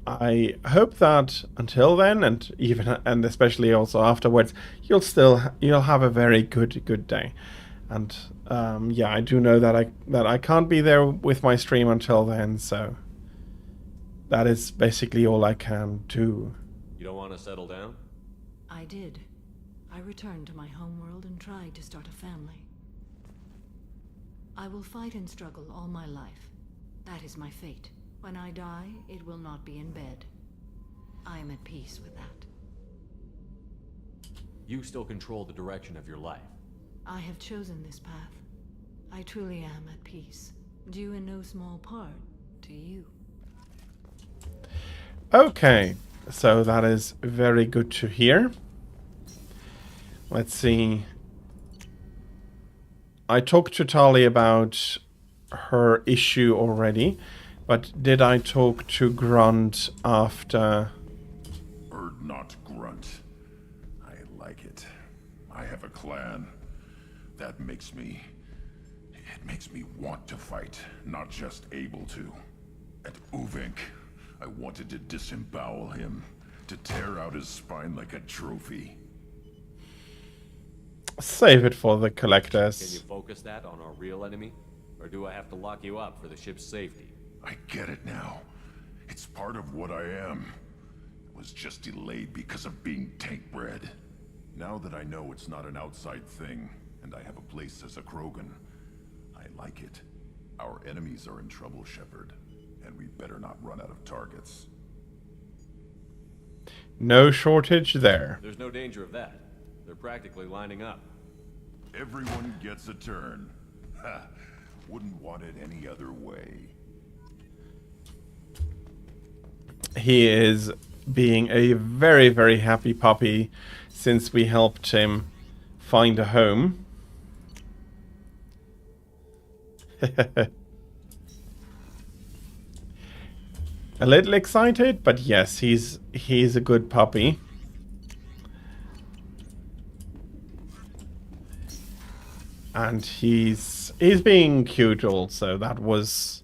Speaker 14: I hope that until then, and especially also afterwards, you'll have a very good day. And yeah, I do know that I can't be there with my stream until then, so that is basically all I can do.
Speaker 3: You don't want to settle down?
Speaker 5: I did. I returned to my homeworld and tried to start a family. I will fight and struggle all my life. That is my fate. When I die, it will not be in bed. I am at peace with that.
Speaker 3: You still control the direction of your life.
Speaker 5: I have chosen this path. I truly am at peace, due in no small part to you.
Speaker 14: Okay, so that is very good to hear. Let's see. I talked to Tali about her issue already, but did I talk to Grunt after?
Speaker 7: Not Grunt. I like it. I have a clan. That makes me... It makes me want to fight, not just able to. At Uvink, I wanted to disembowel him, to tear out his spine like a trophy.
Speaker 14: Save it for the collectors.
Speaker 3: Can you focus that on our real enemy? Or do I have to lock you up for the ship's safety?
Speaker 7: I get it now. It's part of what I am. It was just delayed because of being tank-bred. Now that I know it's not an outside thing, and I have a place as a Krogan, I like it. Our enemies are in trouble, Shepard, and we better not run out of targets.
Speaker 14: No shortage there.
Speaker 3: There's no danger of that. They're practically lining up.
Speaker 7: Everyone gets a turn. Ha! Wouldn't want it any other way.
Speaker 14: He is being a very, very happy puppy since we helped him find a home. A little excited, but yes, he's a good puppy. And he's being cute also. That was...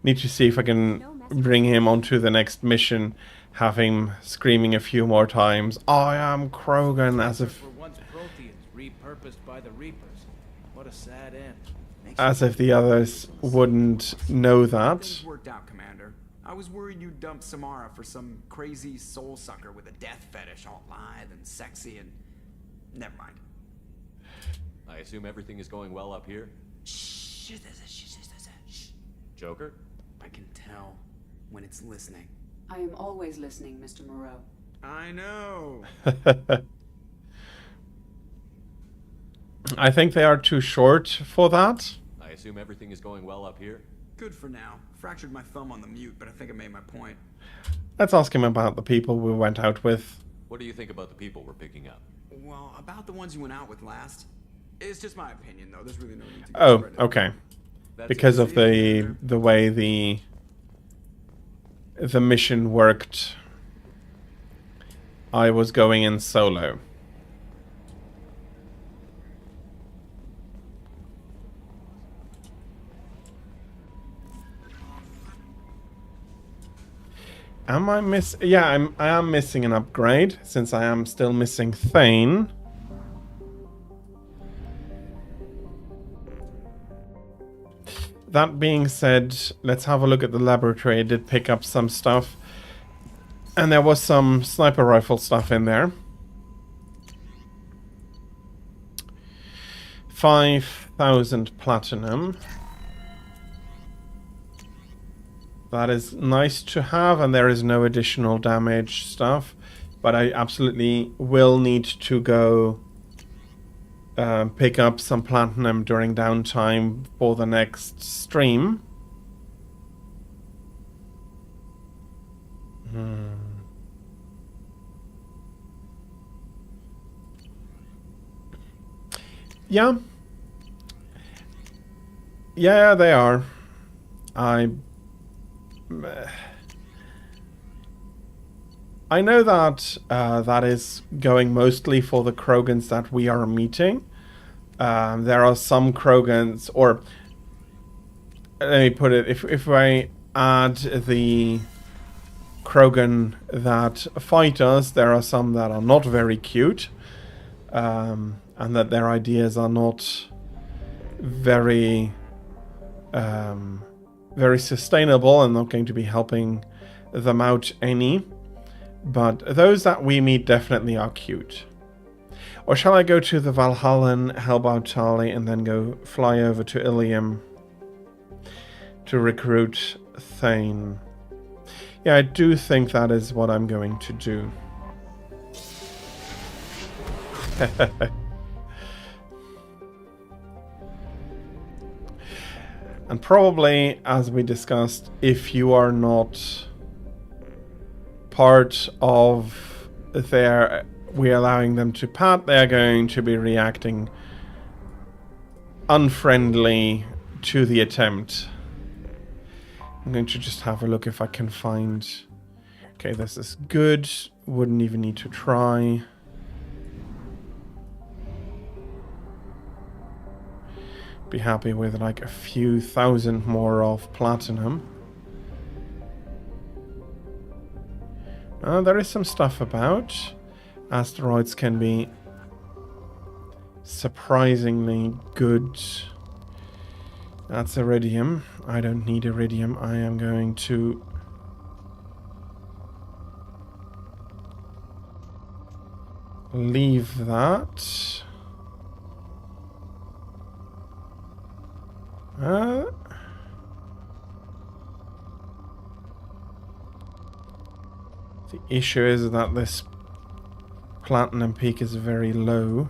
Speaker 14: Need to see if I can bring him onto the next mission. Have him screaming a few more times. I am Krogan, as if...
Speaker 13: Were once Protheans, repurposed by the Reapers. What a sad end.
Speaker 14: As if the others wouldn't know that.
Speaker 1: Things worked out, Commander. I was worried you'd dump Samara for some crazy soul sucker with a death fetish, all lithe and sexy and... Never mind.
Speaker 3: I assume everything is going well up here?
Speaker 1: Shh.
Speaker 3: Joker?
Speaker 1: I can tell when it's listening.
Speaker 17: I am always listening, Mr. Moreau.
Speaker 1: I know.
Speaker 14: I think they are too short for that.
Speaker 3: I assume everything is going well up here?
Speaker 1: Good for now. Fractured my thumb on the mute, but I think I made my point.
Speaker 14: Let's ask him about the people we went out with.
Speaker 3: What do you think about the people we're picking up?
Speaker 1: Well, about the ones you went out with last. It's just my opinion, though. There's really no need to
Speaker 14: Oh,
Speaker 1: spread it.
Speaker 14: okay. Because of the way the mission worked, I was going in solo. Am I Yeah, I am missing an upgrade since I am still missing Thane. That being said, let's have a look at the laboratory. I did pick up some stuff. And there was some sniper rifle stuff in there. 5,000 platinum. That is nice to have, and there is no additional damage stuff. But I absolutely will need to go pick up some platinum during downtime for the next stream. Yeah. Yeah, they are. I know that that is going mostly for the Krogans that we are meeting. There are some Krogans, or let me put it, if I add the Krogan that fight us, there are some that are not very cute, and that their ideas are not very very sustainable and not going to be helping them out any. But those that we meet definitely are cute. Or shall I go to the Valhallan, help out Tali, and then go fly over to Ilium to recruit Thane? Yeah, I do think that is what I'm going to do. And probably, as we discussed, if you are not part of their... we're allowing them to pat, they're going to be reacting unfriendly to the attempt. I'm going to just have a look if I can find... Okay, this is good. Wouldn't even need to try. Be happy with like a few thousand more of platinum. There is some stuff about. Asteroids can be surprisingly good. That's iridium. I don't need iridium. I am going to leave that. The issue is that this platinum peak is very low.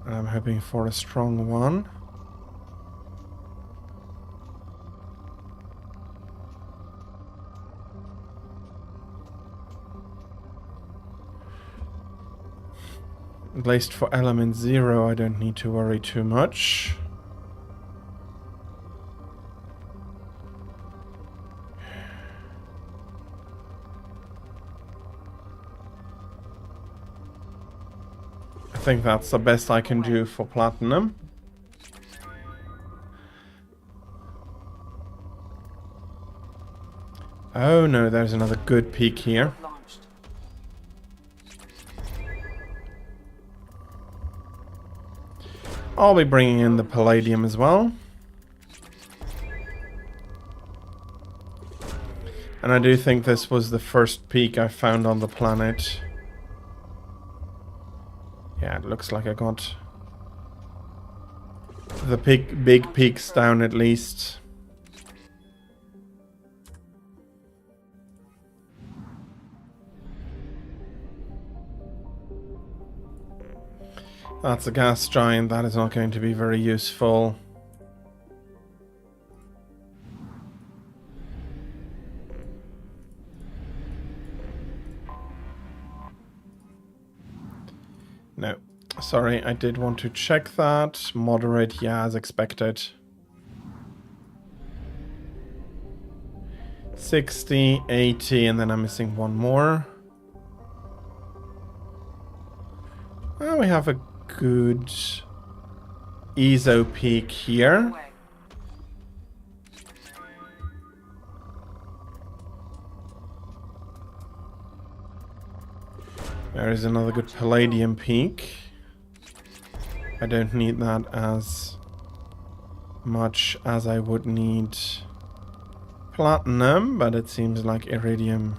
Speaker 14: And I'm hoping for a strong one. At least for element 0, I don't need to worry too much. I think that's the best I can do for platinum. Oh no, there's another good peak here. I'll be bringing in the palladium as well. And I do think this was the first peak I found on the planet. Yeah, it looks like I got the big peaks down at least. That's a gas giant. That is not going to be very useful. No. Sorry, I did want to check that. Moderate, yeah, as expected. 60, 80, and then I'm missing one more. Well, we have a good ESO peak here. There is another good palladium peak. I don't need that as much as I would need platinum, but it seems like iridium.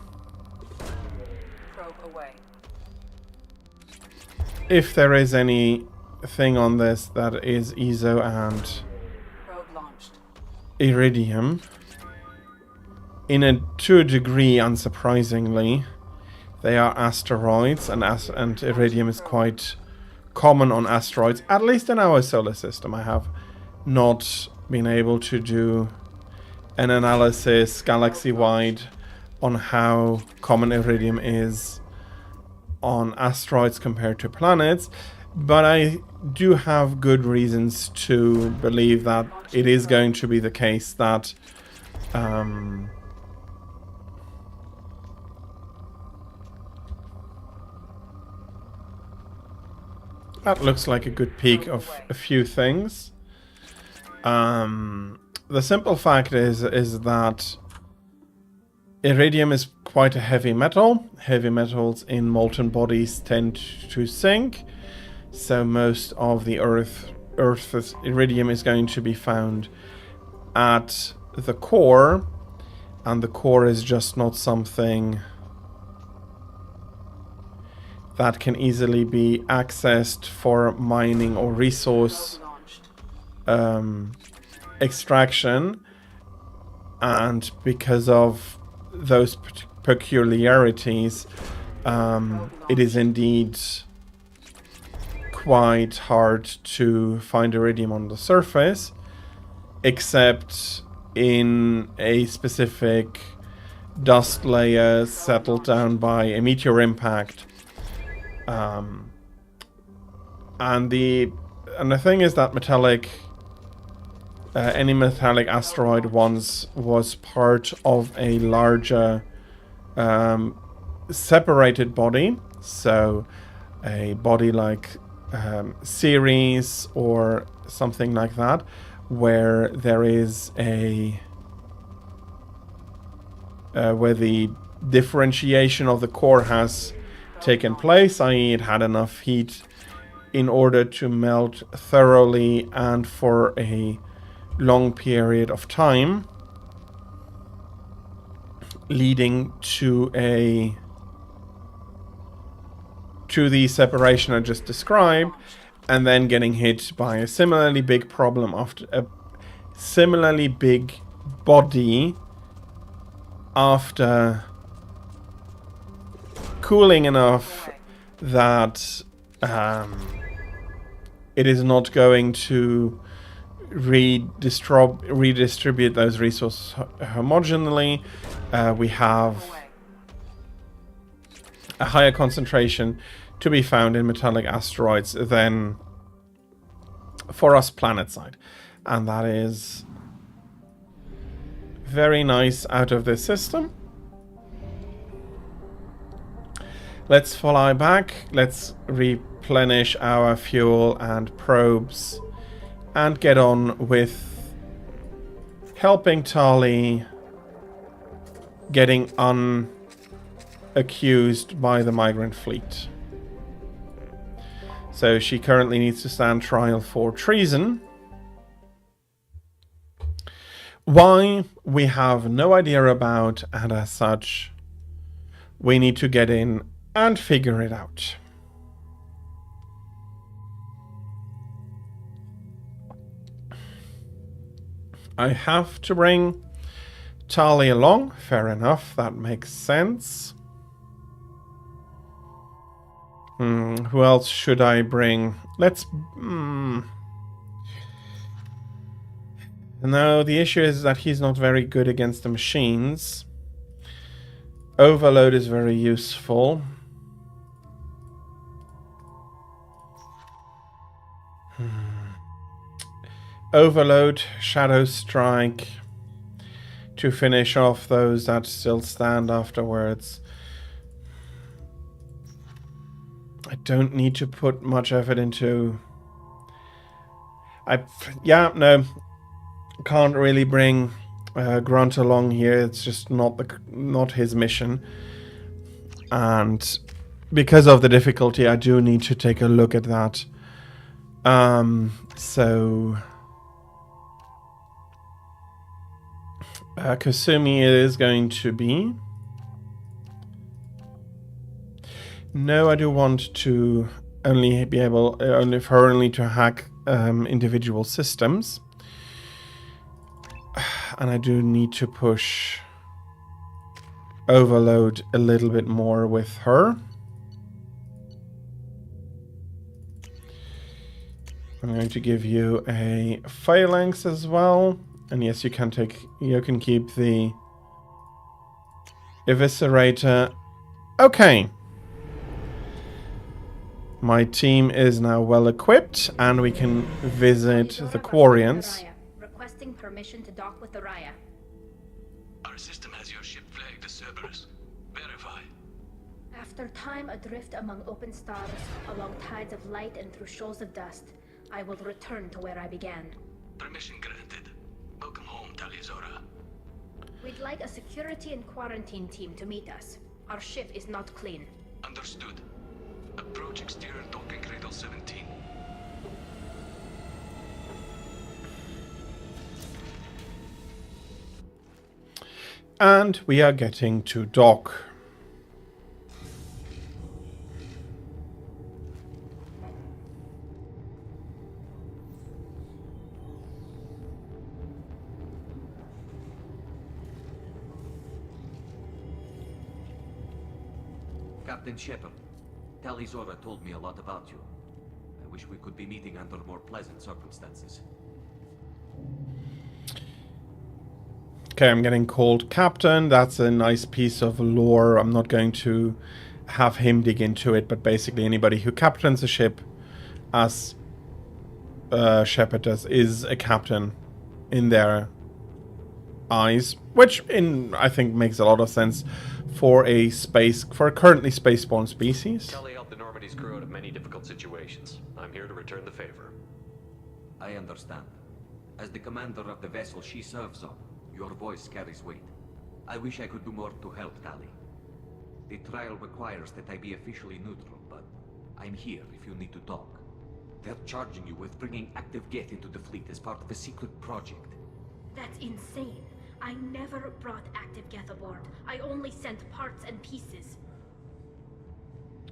Speaker 14: If there is anything on this that is ESO and iridium, to a degree, unsurprisingly, they are asteroids, and iridium is quite common on asteroids, at least in our solar system. I have not been able to do an analysis galaxy-wide on how common iridium is on asteroids compared to planets, but I do have good reasons to believe that it is going to be the case that that looks like a good peak of a few things. The simple fact is that iridium is quite a heavy metal. Heavy metals in molten bodies tend to sink, so most of the Earth's iridium is going to be found at the core, and the core is just not something that can easily be accessed for mining or resource extraction, and because of those peculiarities, it is indeed quite hard to find iridium on the surface, except in a specific dust layer settled down by a meteor impact. And the thing is that any metallic asteroid once was part of a larger separated body, so a body like Ceres or something like that, where there is where the differentiation of the core has taken place, i.e. it had enough heat in order to melt thoroughly and for a long period of time, leading to the separation I just described, and then getting hit by a similarly big problem after a similarly big body after cooling enough that it is not going to redistribute those resources homogeneously. We have a higher concentration to be found in metallic asteroids than for us planet side, and that is very nice out of this system. Let's fly back, let's replenish our fuel and probes and get on with helping Tali getting unaccused by the migrant fleet. So she currently needs to stand trial for treason. Why, we have no idea about, and as such, we need to get in and figure it out. I have to bring Tali along. Fair enough, that makes sense. Who else should I bring? Let's... No, the issue is that he's not very good against the machines. Overload is very useful. Overload, Shadow Strike to finish off those that still stand afterwards. I don't need to put much effort into... no. Can't really bring Grunt along here. It's just not his mission. And because of the difficulty, I do need to take a look at that. Kasumi is going to be... No, I do want to only be able, only to hack individual systems. And I do need to push Overload a little bit more with her. I'm going to give you a phalanx as well. And yes, you can keep the eviscerator. Okay. My team is now well equipped and we can visit the Quarians.
Speaker 16: Requesting permission to dock with the Raya.
Speaker 18: Our system has your ship flagged as Cerberus. Verify.
Speaker 16: After time adrift among open stars, along tides of light and through shoals of dust, I will return to where I began.
Speaker 18: Permission granted. Welcome home, Talizora.
Speaker 16: We'd like a security and quarantine team to meet us. Our ship is not clean.
Speaker 18: Understood. Approach exterior docking cradle 17.
Speaker 14: And we are getting to dock.
Speaker 3: Captain Shepard, Talizora told me a lot about you. I wish we could be meeting under more pleasant circumstances.
Speaker 14: Okay, I'm getting called Captain. That's a nice piece of lore. I'm not going to have him dig into it, but basically anybody who captains a ship, as Shepard does, is a captain in their eyes, which I think makes a lot of sense for a currently spaceborne species.
Speaker 6: Kelly helped the Normandy's crew out of many difficult situations. I'm here to return the favor.
Speaker 3: I understand. As the commander of the vessel she serves on, your voice carries weight. I wish I could do more to help, Tali. The trial requires that I be officially neutral, but I'm here if you need to talk. They're charging you with bringing active Geth into the fleet as part of a secret project.
Speaker 16: That's insane. I never brought active Geth aboard. I only sent parts and pieces.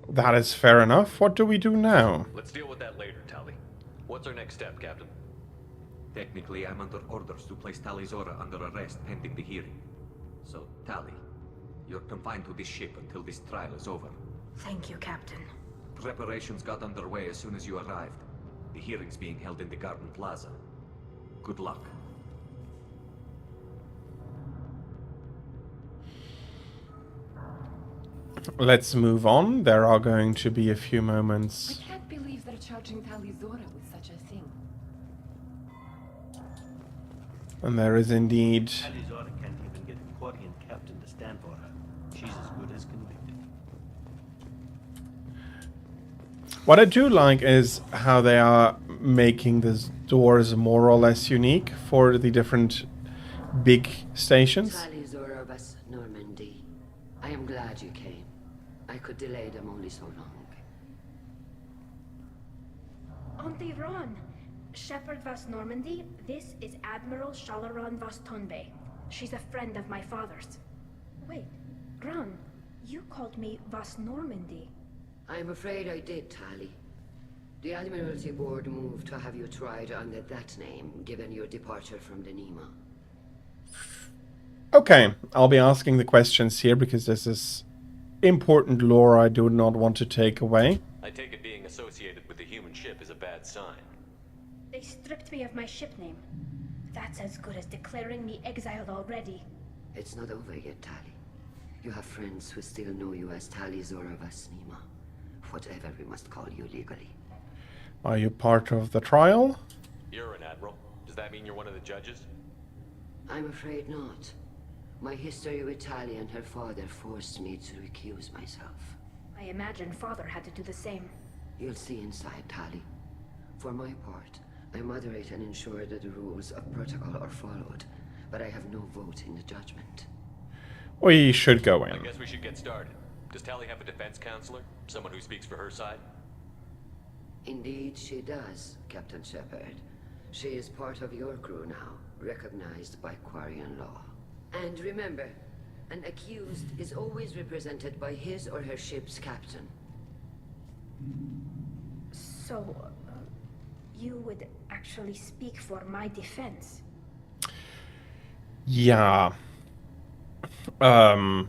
Speaker 14: That is fair enough. What do we do now?
Speaker 6: Let's deal with that later, Tali. What's our next step, Captain?
Speaker 3: Technically, I'm under orders to place Talizora under arrest pending the hearing. So, Tali, you're confined to this ship until this trial is over.
Speaker 16: Thank you, Captain.
Speaker 3: Preparations got underway as soon as you arrived. The hearing's being held in the Garden Plaza. Good luck.
Speaker 14: Let's move on. There are going to be a few moments.
Speaker 9: I can't believe they're charging Talizora with such a thing.
Speaker 14: And there is indeed...
Speaker 8: Talizora can't even get a Quarian captain to stand for her. She's as good as convicted.
Speaker 14: What I do like is how they are making these doors more or less unique for the different big stations.
Speaker 10: Talizora Vas Normandy. I am glad you came. I could delay them only so long.
Speaker 16: Auntie Ron, Shepherd Vas Normandy, this is Admiral Shalaran Vas Tonbe. She's a friend of my father's. Wait, Ron, you called me Vas Normandy.
Speaker 10: I'm afraid I did, Tali. The Admiralty Board moved to have you tried under that name, given your departure from the Nima.
Speaker 14: Okay, I'll be asking the questions here because this is important lore I do not want to take away.
Speaker 6: I take it being associated with the human ship is a bad sign.
Speaker 16: They stripped me of my ship name. That's as good as declaring me exiled already.
Speaker 10: It's not over yet, Tali. You have friends who still know you as Talizora Vas Nima. Whatever we must call you legally.
Speaker 14: Are you part of the trial?
Speaker 6: You're an admiral. Does that mean you're one of the judges?
Speaker 10: I'm afraid not. My history with Tali and her father forced me to recuse myself.
Speaker 16: I imagine father had to do the same.
Speaker 10: You'll see inside, Tali. For my part, I moderate and ensure that the rules of protocol are followed, but I have no vote in the judgment.
Speaker 14: We should go in.
Speaker 6: I guess we should get started. Does Tali have a defense counselor? Someone who speaks for her side?
Speaker 10: Indeed she does, Captain Shepard. She is part of your crew now, recognized by Quarian law. And remember, an accused is always represented by his or her ship's captain.
Speaker 16: So, you would actually speak for my defense?
Speaker 14: Yeah. I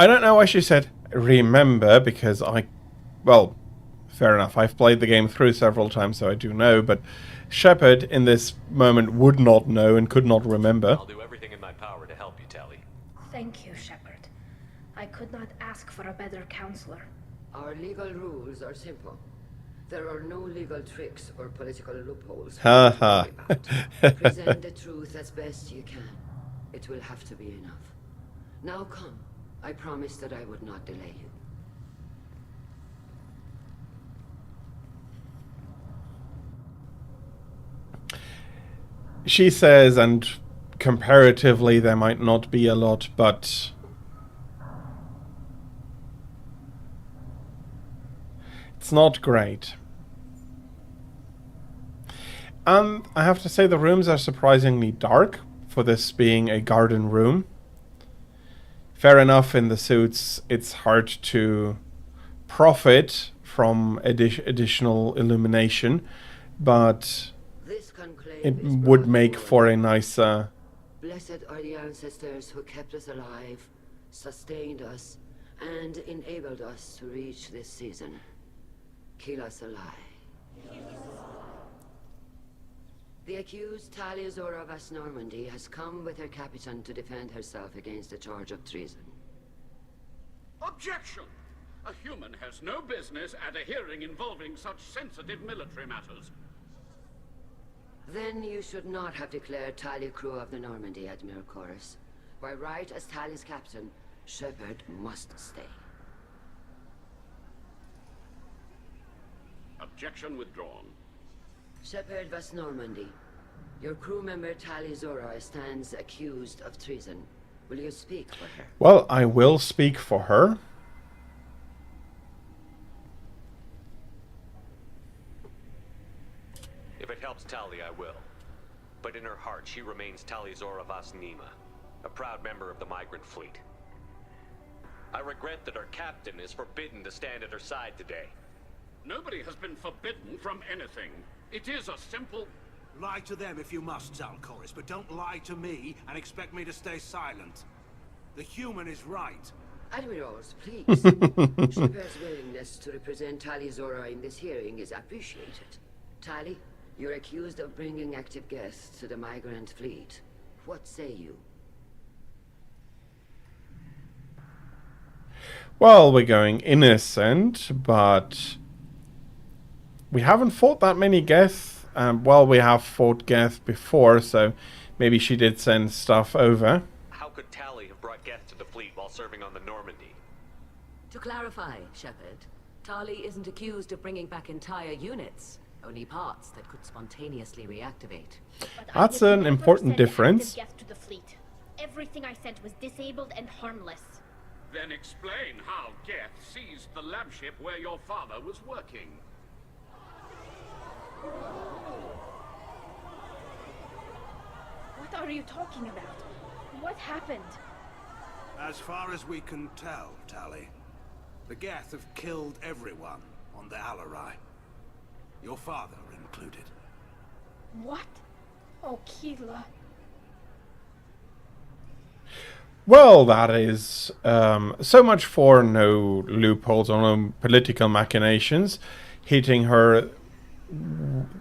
Speaker 14: don't know why she said remember, because well, fair enough. I've played the game through several times, so I do know, but Shepard in this moment would not know and could not remember.
Speaker 6: I'll do everything in my power to help you, Tali.
Speaker 16: Thank you, Shepard. I could not ask for a better counselor.
Speaker 10: Our legal rules are simple. There are no legal tricks or political loopholes.
Speaker 14: Haha.
Speaker 10: Present the truth as best you can. It will have to be enough. Now come. I promised that I would not delay you.
Speaker 14: She says, and comparatively there might not be a lot, but it's not great. And I have to say the rooms are surprisingly dark for this being a garden room. Fair enough, in the suits it's hard to profit from additional illumination, but it would make for a nicer...
Speaker 10: Blessed are the ancestors who kept us alive, sustained us, and enabled us to reach this season. Kill us alive. The accused Talizora Vas Normandy has come with her captain to defend herself against the charge of treason.
Speaker 23: Objection! A human has no business at a hearing involving such sensitive military matters.
Speaker 10: Then you should not have declared Tali crew of the Normandy, Admiral Chorus. By right as Tali's captain, Shepard must stay.
Speaker 23: Objection withdrawn.
Speaker 10: Shepard Vas Normandy, your crew member Talizora stands accused of treason. Will you speak for her?
Speaker 14: Well, I will speak for her.
Speaker 6: If it helps Tali, I will. But in her heart, she remains Talizora Vas Nima, a proud member of the migrant fleet. I regret that her captain is forbidden to stand at her side today.
Speaker 23: Nobody has been forbidden from anything. It is a simple...
Speaker 24: Lie to them if you must, Zalcoris, but don't lie to me and expect me to stay silent. The human is right.
Speaker 10: Admirals, please. Shepard's willingness to represent Tali Zora in this hearing is appreciated. Tali, you're accused of bringing active guests to the migrant fleet. What say you?
Speaker 14: Well, we're going innocent, but we haven't fought that many Geth. Well, we have fought Geth before, so maybe she did send stuff over.
Speaker 6: How could Tali have brought Geth to the fleet while serving on the Normandy?
Speaker 2: To clarify, Shepard, Tali isn't accused of bringing back entire units, only parts that could spontaneously reactivate.
Speaker 14: That's an important difference.
Speaker 4: Geth to the fleet. Everything I sent was disabled and harmless.
Speaker 23: Then explain how Geth seized the lab ship where your father was working.
Speaker 4: What are you talking about? What happened?
Speaker 24: As far as we can tell, Tali, the Geth have killed everyone on the Alarai. Your father included.
Speaker 4: What? Oh, Keela.
Speaker 14: Well, that is so much for no loopholes or no political machinations. Hitting her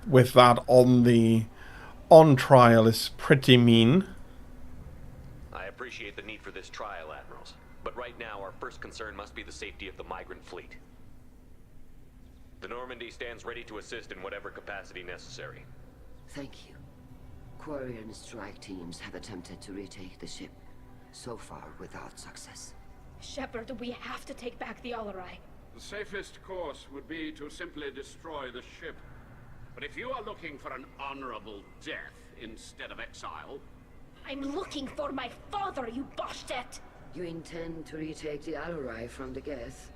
Speaker 14: with that on trial is pretty mean.
Speaker 6: I appreciate the need for this trial, Admirals. But right now, our first concern must be the safety of the migrant fleet. The Normandy stands ready to assist in whatever capacity necessary.
Speaker 10: Thank you. Quarian strike teams have attempted to retake the ship, so far without success.
Speaker 4: Shepard, we have to take back the Alarai.
Speaker 23: The safest course would be to simply destroy the ship. But if you are looking for an honorable death instead of exile...
Speaker 4: I'm looking for my father, you bastet!
Speaker 10: You intend to retake the Alarai from the Geth?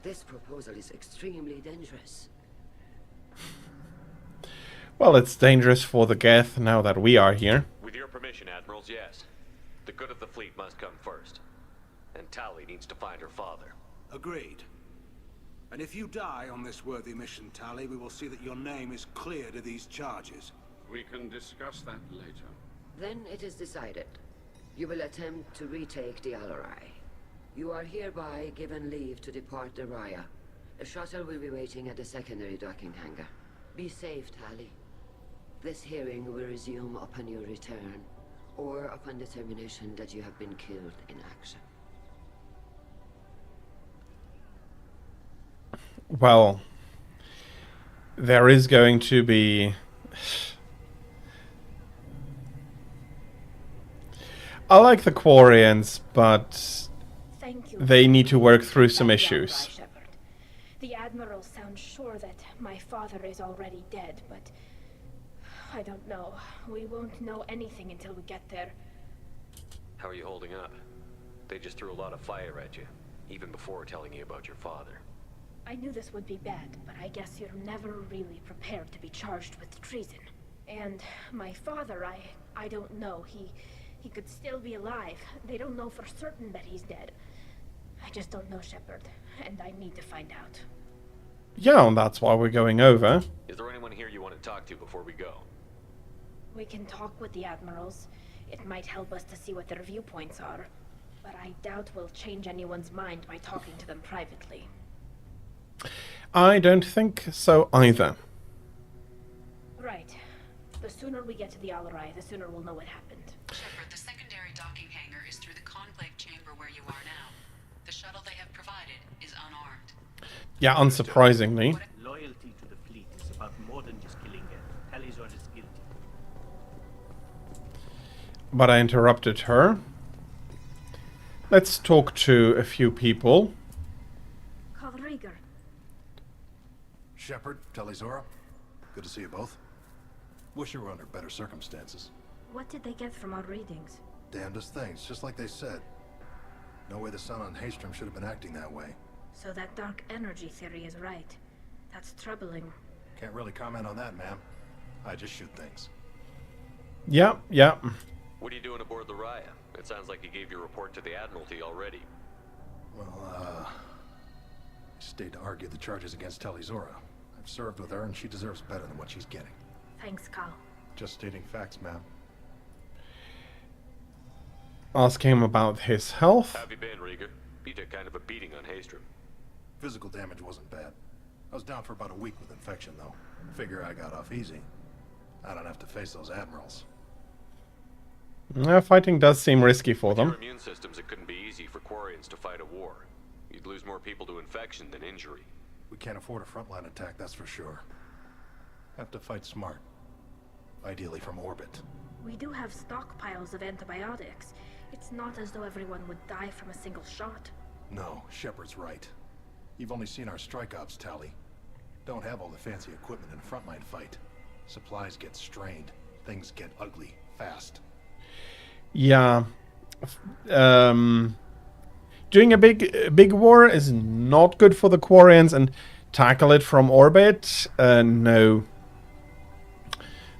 Speaker 10: This proposal is extremely dangerous.
Speaker 14: Well, it's dangerous for the Geth now that we are here.
Speaker 6: With your permission, Admirals, yes. The good of the fleet must come first. And Tali needs to find her father.
Speaker 24: Agreed. And if you die on this worthy mission, Tali, we will see that your name is cleared of these charges.
Speaker 23: We can discuss that later.
Speaker 10: Then it is decided. You will attempt to retake the Alarai. You are hereby given leave to depart the Raya. A shuttle will be waiting at the secondary docking hangar. Be safe, Tali. This hearing will resume upon your return, or upon determination that you have been killed in action.
Speaker 14: Well, there is going to be... I like the Quarians, but they need to work through some issues.
Speaker 4: The Admiral sounds sure that my father is already dead, but I don't know. We won't know anything until we get there.
Speaker 6: How are you holding up? They just threw a lot of fire at you, even before telling you about your father.
Speaker 4: I knew this would be bad, but I guess you're never really prepared to be charged with treason. And my father, I don't know. He could still be alive. They don't know for certain that he's dead. I just don't know, Shepard, and I need to find out.
Speaker 14: Yeah, and that's why we're going over.
Speaker 6: Is there anyone here you want to talk to before we go?
Speaker 4: We can talk with the Admirals. It might help us to see what their viewpoints are. But I doubt we'll change anyone's mind by talking to them privately.
Speaker 14: I don't think so either.
Speaker 4: Right. The sooner we get to the Alarai, the sooner we'll know what happened.
Speaker 22: Shepard, the secondary docking hangar is through the conclave chamber where you are now. The shuttle they have provided is unarmed.
Speaker 14: Yeah, unsurprisingly.
Speaker 11: Loyalty to the fleet is about more than just killing it. Talizor is guilty.
Speaker 14: But I interrupted her. Let's talk to a few people.
Speaker 4: Rieger.
Speaker 20: Shepard, Talizora, good to see you both. Wish you were under better circumstances.
Speaker 4: What did they get from our readings?
Speaker 20: Damnedest things, just like they said. No way the sun on Haystrom should have been acting that way.
Speaker 4: So that dark energy theory is right. That's troubling.
Speaker 20: Can't really comment on that, ma'am. I just shoot things.
Speaker 14: Yeah.
Speaker 6: What are you doing aboard the Raya? It sounds like you gave your report to the Admiralty already.
Speaker 20: Well, I stayed to argue the charges against Talizora. I've served with her, and she deserves better than what she's getting.
Speaker 4: Thanks, Cal.
Speaker 20: Just stating facts, ma'am.
Speaker 14: Ask him about his health.
Speaker 6: How have you been, Rieger? You took kind of a beating on Haystrom.
Speaker 20: Physical damage wasn't bad. I was down for about a week with infection, though. Figure I got off easy. I don't have to face those admirals.
Speaker 14: Fighting does seem risky for them.
Speaker 6: With your immune systems, it couldn't be easy for Quarians to fight a war. You'd lose more people to infection than injury.
Speaker 20: We can't afford a frontline attack, that's for sure. Have to fight smart. Ideally from orbit.
Speaker 16: We do have stockpiles of antibiotics. It's not as though everyone would die from a single shot.
Speaker 20: No, Shepard's right. You've only seen our strike ops tally. Don't have all the fancy equipment in a frontline fight. Supplies get strained. Things get ugly fast.
Speaker 14: Yeah. Doing a big war is not good for the Quarians, and tackle it from orbit? No.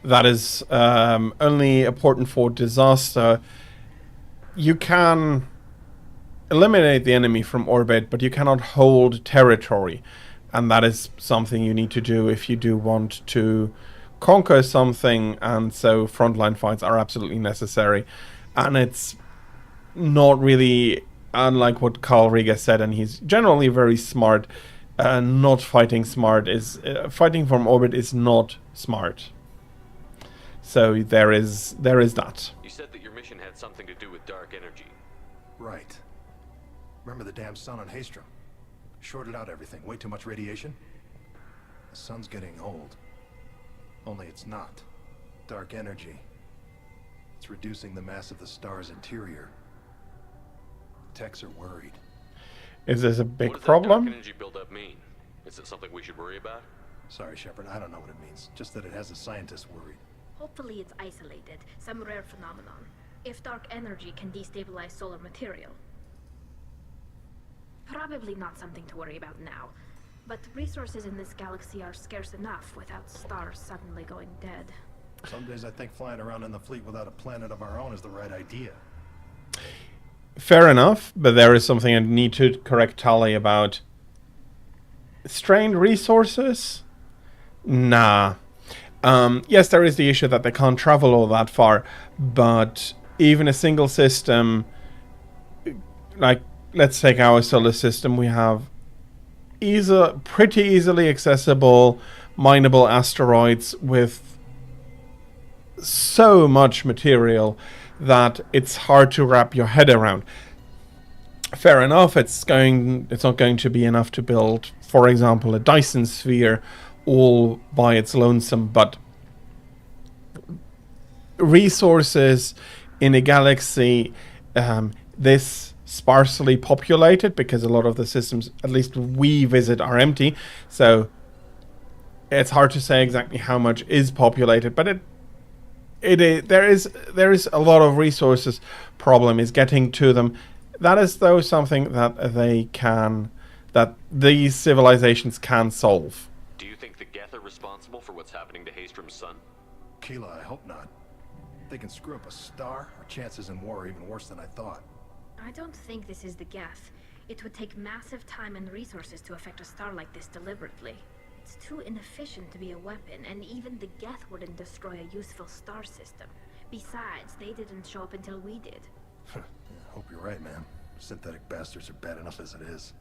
Speaker 14: That is only important for disaster. You can eliminate the enemy from orbit, but you cannot hold territory. And that is something you need to do if you do want to conquer something, and so frontline fights are absolutely necessary. And it's not really unlike what Carl Rieger said, and he's generally very smart. Not fighting smart is... fighting from orbit is not smart. So there is that.
Speaker 6: You said that your mission had something to do with dark energy.
Speaker 20: Right. Remember the damn sun on Haystrom? Shorted out everything. Way too much radiation? The sun's getting old. Only it's not. Dark energy. It's reducing the mass of the star's interior. Techs are worried.
Speaker 14: Is this a big
Speaker 6: what does
Speaker 14: problem?
Speaker 6: That dark energy buildup mean? Is it something we should worry about?
Speaker 20: Sorry, Shepard, I don't know what it means. Just that it has the scientists worried.
Speaker 16: Hopefully it's isolated, some rare phenomenon. If dark energy can destabilize solar material. Probably not something to worry about now. But resources in this galaxy are scarce enough without stars suddenly going dead.
Speaker 20: Some days I think flying around in the fleet without a planet of our own is the right idea.
Speaker 14: Fair enough, but there is something I need to correct Tali about. Strained resources? Nah. Yes, there is the issue that they can't travel all that far, but even a single system, like, let's take our solar system, we have pretty easily accessible, mineable asteroids with so much material that it's hard to wrap your head around. Fair enough, it's not going to be enough to build, for example, a Dyson sphere all by its lonesome, but resources in a galaxy this sparsely populated, because a lot of the systems, at least we visit, are empty, so it's hard to say exactly how much is populated, but there is a lot of resources. Problem is getting to them. That is, though, something that these civilizations can solve.
Speaker 6: Do you think the Geth are responsible for what's happening to Haystrom's son?
Speaker 20: Keela, I hope not. If they can screw up a star, our chances in war are even worse than I thought.
Speaker 16: I don't think this is the Geth. It would take massive time and resources to affect a star like this deliberately. It's too inefficient to be a weapon, and even the Geth wouldn't destroy a useful star system. Besides, they didn't show up until we did.
Speaker 20: Yeah, hope you're right, man. Synthetic bastards are bad enough as it is.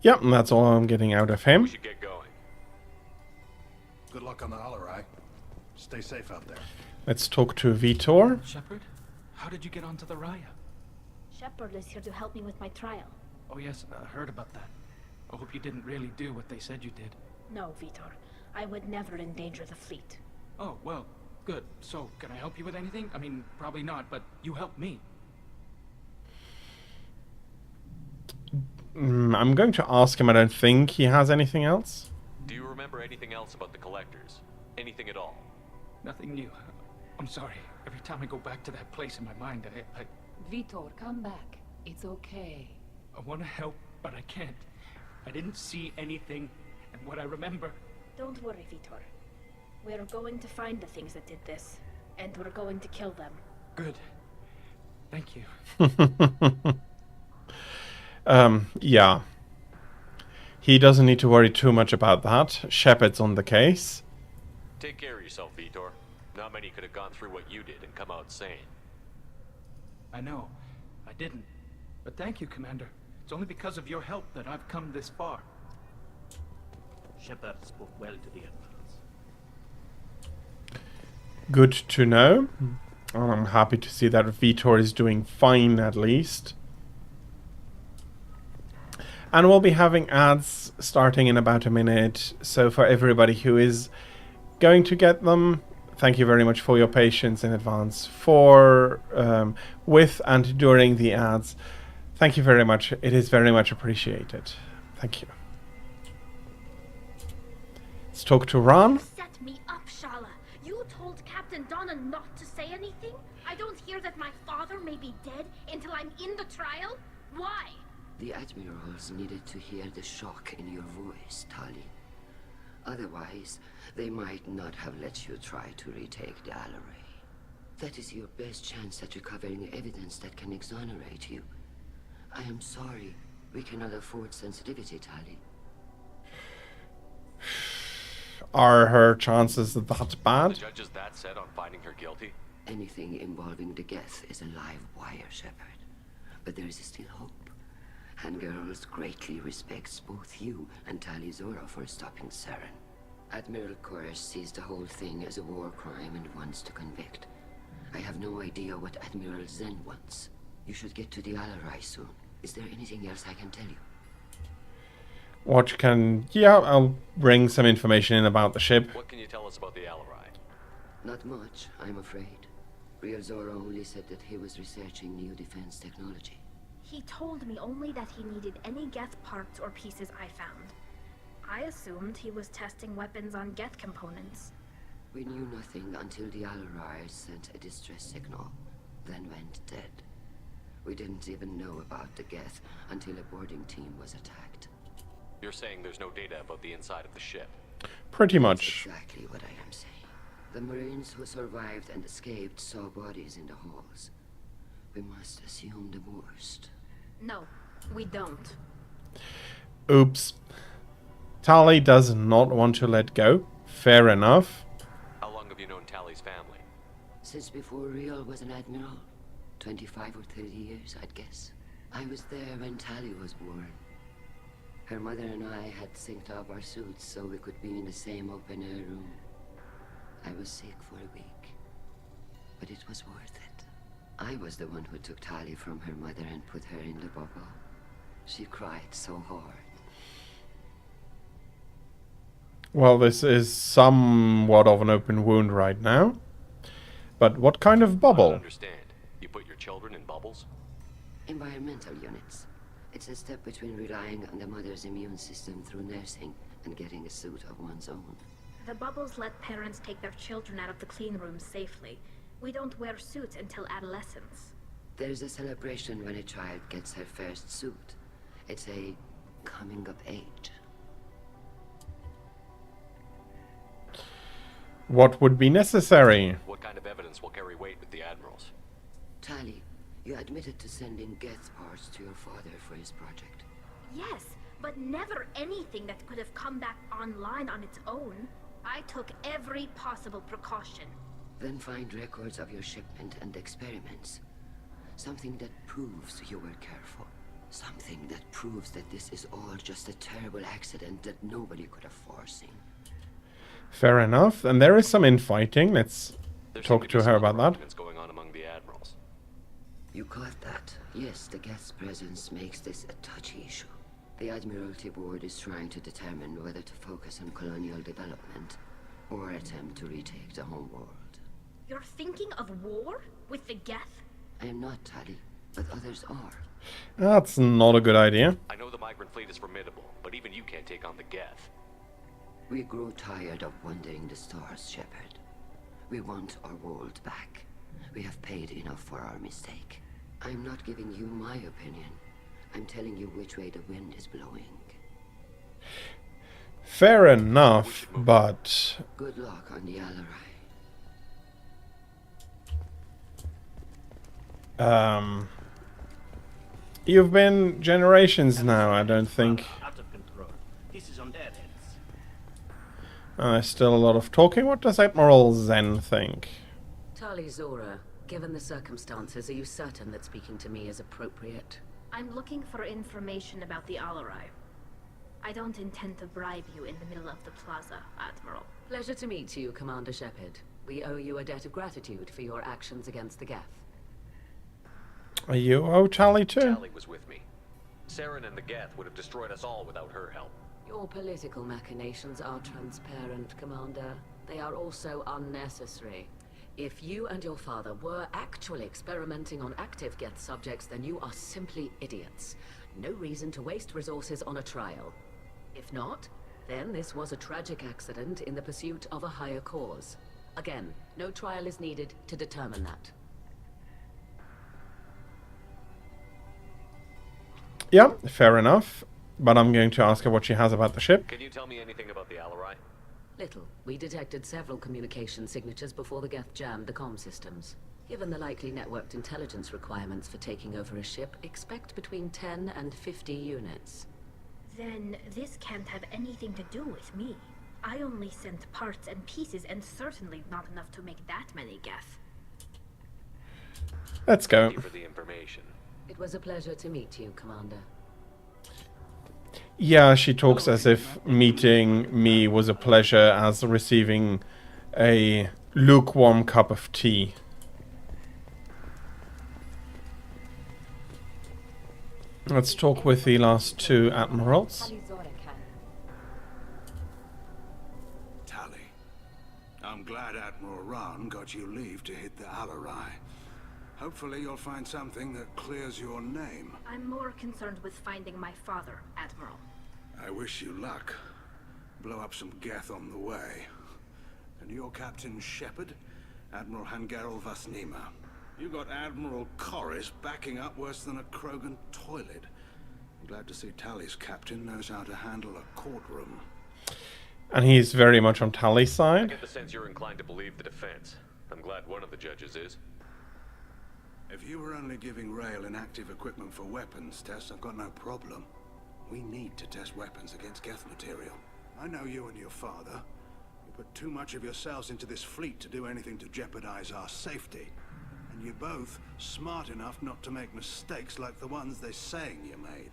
Speaker 14: Yep, and that's all I'm getting out of him.
Speaker 6: We should get going.
Speaker 20: Good luck on the Alarai. Stay safe out there.
Speaker 14: Let's talk to Vitor.
Speaker 13: Shepard, how did you get onto the Raya?
Speaker 16: Shepard is here to help me with my trial.
Speaker 13: Oh yes, I heard about that. I hope you didn't really do what they said you did.
Speaker 16: No, Vitor. I would never endanger the fleet.
Speaker 13: Oh, well, good. So, can I help you with anything? I mean, probably not, but you helped me.
Speaker 14: I'm going to ask him. I don't think he has anything else.
Speaker 6: Do you remember anything else about the Collectors? Anything at all?
Speaker 13: Nothing new. I'm sorry. Every time I go back to that place in my mind, I
Speaker 9: Vitor, come back. It's okay.
Speaker 13: I want to help, but I can't. I didn't see anything, and what I remember...
Speaker 16: Don't worry, Vitor. We're going to find the things that did this, and we're going to kill them.
Speaker 13: Good. Thank you.
Speaker 14: Yeah. He doesn't need to worry too much about that. Shepard's on the case.
Speaker 6: Take care of yourself, Vitor. Not many could have gone through what you did and come out sane.
Speaker 13: I know. I didn't. But thank you, Commander.
Speaker 11: It's only because of your help that I've come this far. Shepard spoke well to the Admirals.
Speaker 14: Good to know. I'm happy to see that Vitor is doing fine at least. And we'll be having ads starting in about a minute. So for everybody who is going to get them, thank you very much for your patience in advance for with and during the ads. Thank you very much. It is very much appreciated. Thank you. Let's talk to Ron.
Speaker 4: You set me up, Shala. You told Captain Donna not to say anything? I don't hear that my father may be dead until I'm in the trial? Why?
Speaker 10: The Admirals needed to hear the shock in your voice, Tali. Otherwise, they might not have let you try to retake the Alaray. That is your best chance at recovering evidence that can exonerate you. I am sorry. We cannot afford sensitivity, Tali.
Speaker 14: Are her chances that bad?
Speaker 6: The judge is that set on finding her guilty?
Speaker 10: Anything involving the Geth is a live wire, Shepard. But there is still hope. And Girls greatly respects both you and Tali Zora for stopping Saren. Admiral Koresh sees the whole thing as a war crime and wants to convict. I have no idea what Admiral Zen wants. You should get to the Alarai soon. Is there anything else I can tell you?
Speaker 14: What can... Yeah, I'll bring some information in about the ship.
Speaker 6: What can you tell us about the Alarai?
Speaker 10: Not much, I'm afraid. Real Zora only said that he was researching new defense technology.
Speaker 4: He told me only that he needed any Geth parts or pieces I found. I assumed he was testing weapons on Geth components.
Speaker 10: We knew nothing until the Alarai sent a distress signal, then went dead. We didn't even know about the Geth until a boarding team was attacked.
Speaker 6: You're saying there's no data about the inside of the ship?
Speaker 14: Pretty much.
Speaker 10: That's exactly what I am saying. The Marines who survived and escaped saw bodies in the halls. We must assume the worst.
Speaker 4: No, we don't.
Speaker 14: Oops. Tali does not want to let go. Fair enough.
Speaker 6: How long have you known Tali's family?
Speaker 10: Since before Real was an admiral. 25 or 30 years, I'd guess. I was there when Tali was born. Her mother and I had synced up our suits so we could be in the same open-air room. I was sick for a week, but it was worth it. I was the one who took Tali from her mother and put her in the bubble. She cried so hard.
Speaker 14: Well, this is somewhat of an open wound right now. But what kind of
Speaker 6: I
Speaker 14: bubble?
Speaker 6: don't understand. You put your children in bubbles?
Speaker 10: Environmental units. It's a step between relying on the mother's immune system through nursing and getting a suit of one's own.
Speaker 4: The bubbles let parents take their children out of the clean rooms safely. We don't wear suits until adolescence.
Speaker 10: There's a celebration when a child gets her first suit. It's a coming of age.
Speaker 14: What would be necessary?
Speaker 6: What kind of evidence will carry weight with the Admirals?
Speaker 10: Tali, you admitted to sending Geth parts to your father for his project.
Speaker 4: Yes, but never anything that could have come back online on its own. I took every possible precaution.
Speaker 10: Then find records of your shipment and experiments. Something that proves you were careful. Something that proves that this is all just a terrible accident that nobody could have foreseen.
Speaker 14: Fair enough. And there is some infighting. Let's talk to her about that.
Speaker 6: Arguments going on among the Admirals.
Speaker 10: You caught that. Yes, the Geth's presence makes this a touchy issue. The Admiralty Board is trying to determine whether to focus on colonial development or attempt to retake the homeworld.
Speaker 4: You're thinking of war? With the Geth?
Speaker 10: I am not, Tali, but others are.
Speaker 14: That's not a good idea.
Speaker 6: I know the migrant fleet is formidable, but even you can't take on the Geth.
Speaker 10: We grow tired of wandering the stars, Shepard. We want our world back. We have paid enough for our mistake. I'm not giving you my opinion. I'm telling you which way the wind is blowing.
Speaker 14: Fair enough, but...
Speaker 10: Good luck on the Alarai.
Speaker 14: You've been generations now, I don't think.
Speaker 11: Out of control. This is on their heads.
Speaker 14: Still a lot of talking. What does Admiral Zen think?
Speaker 2: Tali Zora, given the circumstances, are you certain that speaking to me is appropriate?
Speaker 4: I'm looking for information about the Alarai. I don't intend to bribe you in the middle of the plaza, Admiral.
Speaker 2: Pleasure to meet you, Commander Shepard. We owe you a debt of gratitude for your actions against the Geth.
Speaker 14: Are you owe Tali too?
Speaker 6: Tali was with me. Saren and the Geth would have destroyed us all without her help.
Speaker 2: Your political machinations are transparent, Commander. They are also unnecessary. If you and your father were actually experimenting on active Geth subjects, then you are simply idiots. No reason to waste resources on a trial. If not, then this was a tragic accident in the pursuit of a higher cause. Again, no trial is needed to determine that.
Speaker 14: Yeah, fair enough. But I'm going to ask her what she has about the ship.
Speaker 6: Can you tell me anything about the Alarai?
Speaker 2: Little. We detected several communication signatures before the Geth jammed the comm systems. Given the likely networked intelligence requirements for taking over a ship, expect between 10 and 50 units.
Speaker 4: Then this can't have anything to do with me. I only sent parts and pieces, and certainly not enough to make that many Geth.
Speaker 14: Let's go.
Speaker 6: Thank you for the information.
Speaker 2: It was a pleasure to meet you, Commander.
Speaker 14: Yeah, she talks as if meeting me was a pleasure as receiving a lukewarm cup of tea. Let's talk with the last two admirals.
Speaker 24: Tali, I'm glad Admiral Rahn got you leave to hit the Alarai. Hopefully you'll find something that clears your name.
Speaker 4: I'm more concerned with finding my father, Admiral.
Speaker 24: I wish you luck. Blow up some Geth on the way. And your Captain Shepard? Admiral Hangarel Vasnima. You got Admiral Corris backing up worse than a Krogan toilet. I'm glad to see Tali's captain knows how to handle a courtroom.
Speaker 14: And he's very much on Tali's
Speaker 6: I
Speaker 14: side.
Speaker 6: get the sense you're inclined to believe the defense. I'm glad one of the judges is.
Speaker 24: If you were only giving Rail inactive equipment for weapons tests, I've got no problem. We need to test weapons against Geth material. I know you and your father. You put too much of yourselves into this fleet to do anything to jeopardize our safety. And you're both smart enough not to make mistakes like the ones they're saying you made.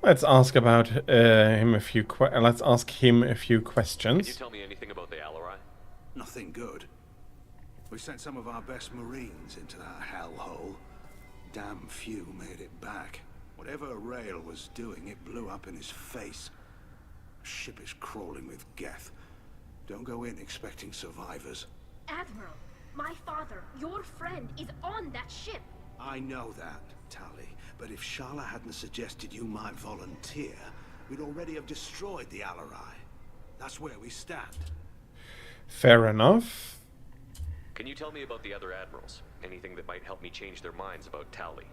Speaker 14: Let's ask about him a few let's ask him a few questions.
Speaker 6: Can you tell me anything about the Alarai?
Speaker 24: Nothing good. We sent some of our best Marines into that hellhole. Damn few made it back. Whatever Rail was doing, it blew up in his face. The ship is crawling with Geth. Don't go in expecting survivors.
Speaker 4: Admiral, my father, your friend, is on that ship.
Speaker 24: I know that, Tali. But if Shala hadn't suggested you might volunteer, we'd already have destroyed the Alarai. That's where we stand.
Speaker 14: Fair enough.
Speaker 6: Can you tell me about the other admirals? Anything that might help me change their minds about Tali?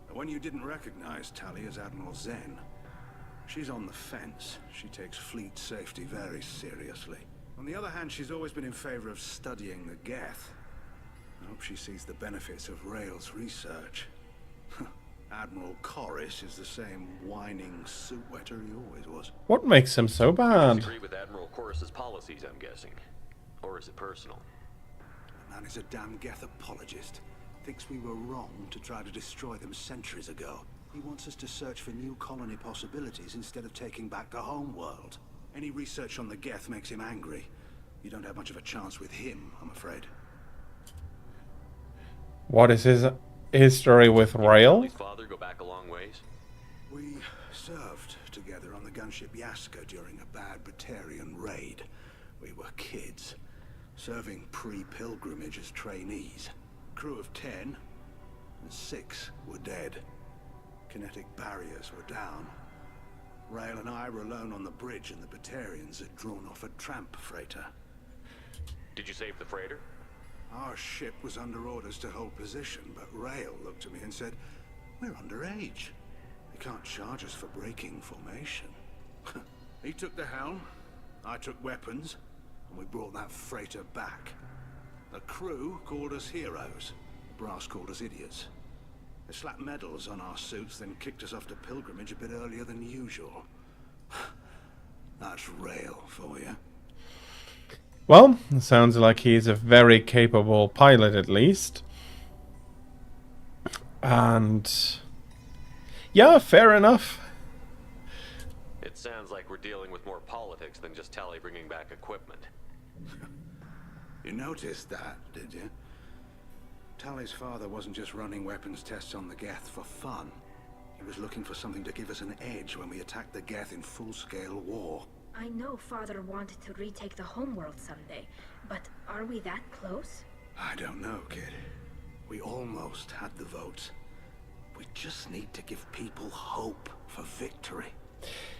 Speaker 24: The one you didn't recognize, Tali, is Admiral Zen. She's on the fence. She takes fleet safety very seriously. On the other hand, she's always been in favor of studying the Geth. I hope she sees the benefits of Rail's research. Admiral Corris is the same whining suit wetter he always was.
Speaker 14: What makes him so
Speaker 6: You
Speaker 14: bad?
Speaker 6: disagree with Admiral Corris's policies, I'm guessing. Or is it personal?
Speaker 24: The man is a damn Geth apologist. Thinks we were wrong to try to destroy them centuries ago. He wants us to search for new colony possibilities instead of taking back the home world. Any research on the Geth makes him angry. You don't have much of a chance with him, I'm afraid.
Speaker 14: What is his history with Rail?
Speaker 6: Tali's father go back a long ways?
Speaker 24: We served together on the gunship Yaska during a bad Batarian raid. We were kids, serving pre-pilgrimage as trainees. Crew of 10, and 6 were dead. Kinetic barriers were down. Rail and I were alone on the bridge, and the Batarians had drawn off a tramp freighter.
Speaker 6: Did you save the freighter?
Speaker 24: Our ship was under orders to hold position, but Rail looked at me and said, "We're underage. They can't charge us for breaking formation." He took the helm, I took weapons, and we brought that freighter back. The crew called us heroes. The brass called us idiots. They slapped medals on our suits, then kicked us off to pilgrimage a bit earlier than usual. That's Rail for you.
Speaker 14: Well, it sounds like he's a very capable pilot at least. And Yeah, fair enough.
Speaker 6: It sounds like we're dealing with more politics than just Tali bringing back equipment.
Speaker 24: You noticed that, did you? Tali's father wasn't just running weapons tests on the Geth for fun. He was looking for something to give us an edge when we attacked the Geth in full-scale war.
Speaker 16: I know Father wanted to retake the homeworld someday, but are we that close?
Speaker 24: I don't know, kid. We almost had the votes. We just need to give people hope for victory.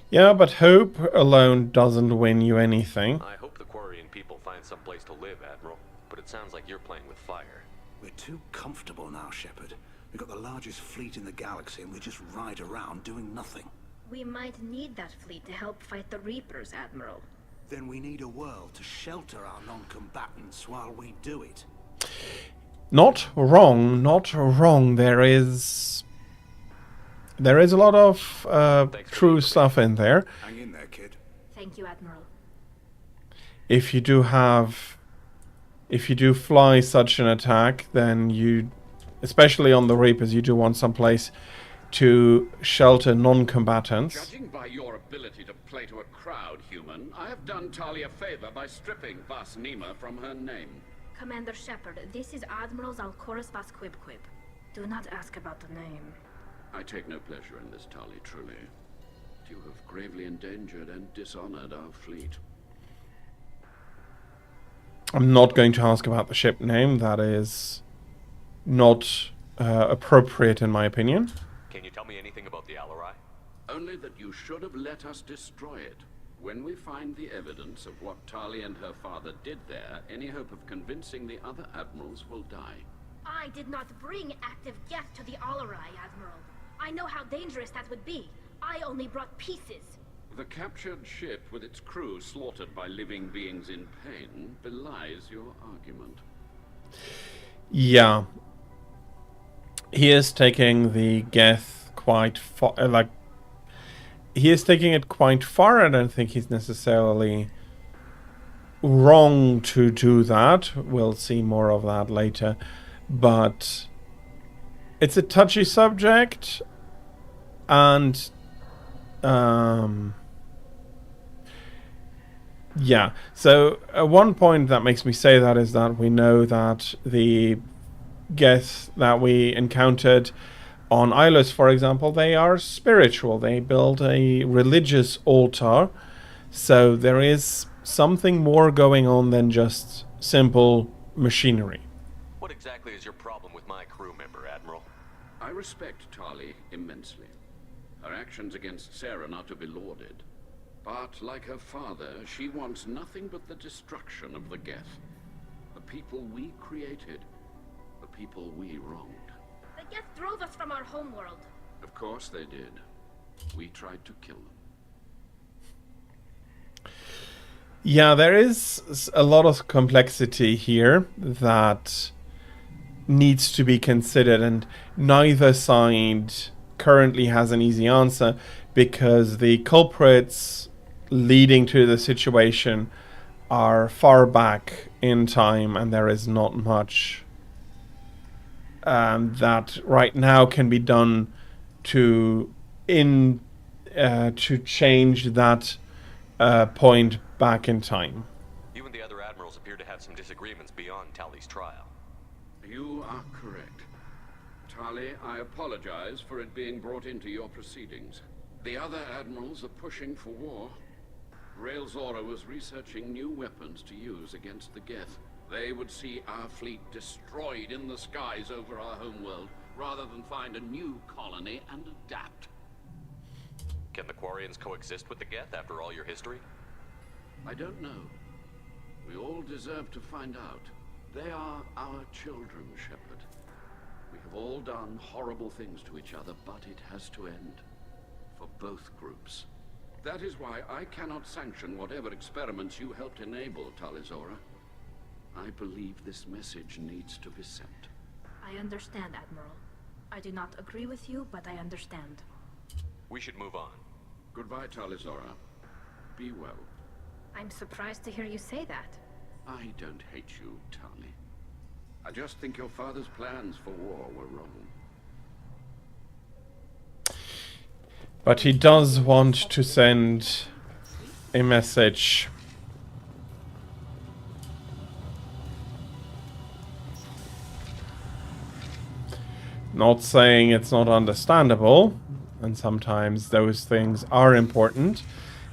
Speaker 14: Yeah, but hope alone doesn't win you anything.
Speaker 6: I hope the Quarian people find some place to live, Admiral, but it sounds like you're playing with fire.
Speaker 24: We're too comfortable now, Shepard. We've got the largest fleet in the galaxy and we just ride around doing nothing.
Speaker 16: We might need that fleet to help fight the Reapers, Admiral.
Speaker 24: Then we need a world to shelter our non-combatants while we do it.
Speaker 14: Not wrong, not wrong. There is a lot of true stuff in there.
Speaker 24: Hang in there, kid.
Speaker 16: Thank you, Admiral.
Speaker 14: If you do fly such an attack, then you, especially on the Reapers, you do want some place to shelter non-combatants.
Speaker 23: Judging by your ability to play to a crowd, human, I have done Tali a favor by stripping Vas Nima from her name.
Speaker 16: Commander Shepard, this is Admiral Zalcorus Vas Quib. Do not ask about the name.
Speaker 23: I take no pleasure in this, Tali, truly. You have gravely endangered and dishonored our fleet.
Speaker 14: I'm not going to ask about the ship name. That is not appropriate in my opinion.
Speaker 6: Can you tell me anything about the Alarai?
Speaker 23: Only that you should have let us destroy it. When we find the evidence of what Tali and her father did there, any hope of convincing the other admirals will die.
Speaker 16: I did not bring active Geth to the Alarai, Admiral. I know how dangerous that would be. I only brought pieces.
Speaker 23: The captured ship with its crew slaughtered by living beings in pain belies your argument.
Speaker 14: Yeah. He is taking the Geth quite far, he is taking it quite far. I don't think he's necessarily wrong to do that. We'll see more of that later. But it's a touchy subject, and yeah. So one point that makes me say that is that we know that the Geth that we encountered on Ilos, for example, they are spiritual. They build a religious altar. So there is something more going on than just simple machinery.
Speaker 6: What exactly is your problem with my crew member, Admiral?
Speaker 23: I respect Tali immensely. Her actions against Saren are to be lauded. But like her father, she wants nothing but the destruction of the Geth. The people we created. The people we wronged.
Speaker 16: The Geth drove us from our homeworld.
Speaker 23: Of course they did. We tried to kill them.
Speaker 14: Yeah, there is a lot of complexity here that needs to be considered, and neither side currently has an easy answer, because the culprits leading to the situation are far back in time, and there is not much that right now can be done to change that point back in time.
Speaker 6: You and the other admirals appear to have some disagreements beyond Tali's trial.
Speaker 23: You are correct. Tali, I apologize for it being brought into your proceedings. The other admirals are pushing for war. Rael Zora was researching new weapons to use against the Geth. They would see our fleet destroyed in the skies over our homeworld, rather than find a new colony and adapt.
Speaker 6: Can the Quarians coexist with the Geth after all your history?
Speaker 23: I don't know. We all deserve to find out. They are our children, Shepard. We have all done horrible things to each other, but it has to end. For both groups. That is why I cannot sanction whatever experiments you helped enable, Tali Zora. I believe this message needs to be sent.
Speaker 16: I understand, Admiral. I do not agree with you, but I understand.
Speaker 6: We should move on.
Speaker 23: Goodbye, Tali Zora. Be well.
Speaker 16: I'm surprised to hear you say that.
Speaker 23: I don't hate you, Tali. I just think your father's plans for war were wrong.
Speaker 14: But he does want to send a message. Not saying it's not understandable, and sometimes those things are important,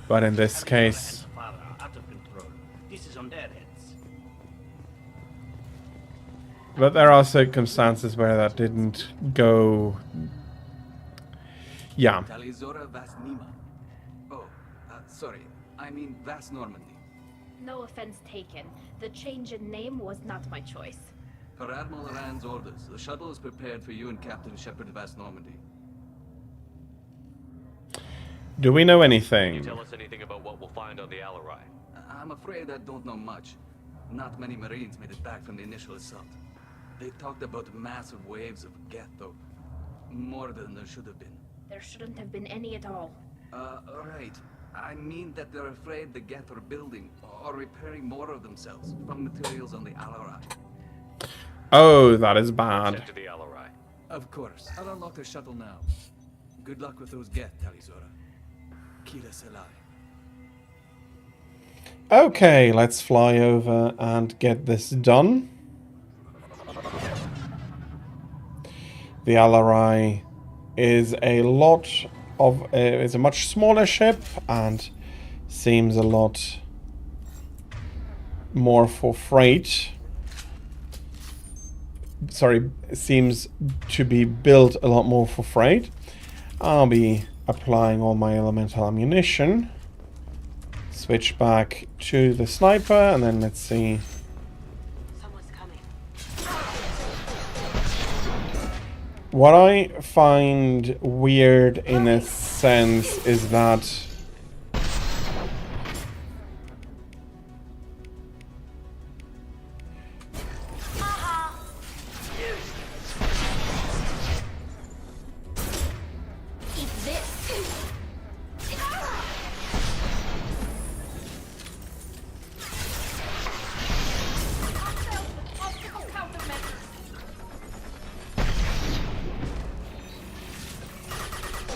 Speaker 14: but in this case...
Speaker 11: This is on their heads.
Speaker 14: But there are circumstances where that didn't go... Yeah.
Speaker 3: Talizora Vas Nima. Oh, sorry. I mean Vas Normandy.
Speaker 4: No offense taken. The change in name was not my choice.
Speaker 3: Per Admiral Rand's orders, the shuttle is prepared for you and Captain Shepard Vas Normandy.
Speaker 14: Do we know
Speaker 6: Can
Speaker 14: anything?
Speaker 6: you tell us anything about what we'll find on the Alarai?
Speaker 3: I'm afraid I don't know much. Not many Marines made it back from the initial assault. They talked about massive waves of Geth, though. More than there should have been.
Speaker 4: There shouldn't have been any at all.
Speaker 3: Right. I mean that they're afraid the Geth are building or repairing more of themselves from materials on the Alarai.
Speaker 14: Oh, that is bad.
Speaker 6: Sent to the Alarai.
Speaker 3: Of course. I'll unlock the shuttle now. Good luck with those Geth, Talizora. Kira Selai.
Speaker 14: Okay, let's fly over and get this done. The Alarai is a lot of... is a much smaller ship and seems a lot more for freight. Sorry, seems to be built a lot more for freight. I'll be applying all my elemental ammunition. Switch back to the sniper, and then let's see. What I find weird in a sense is that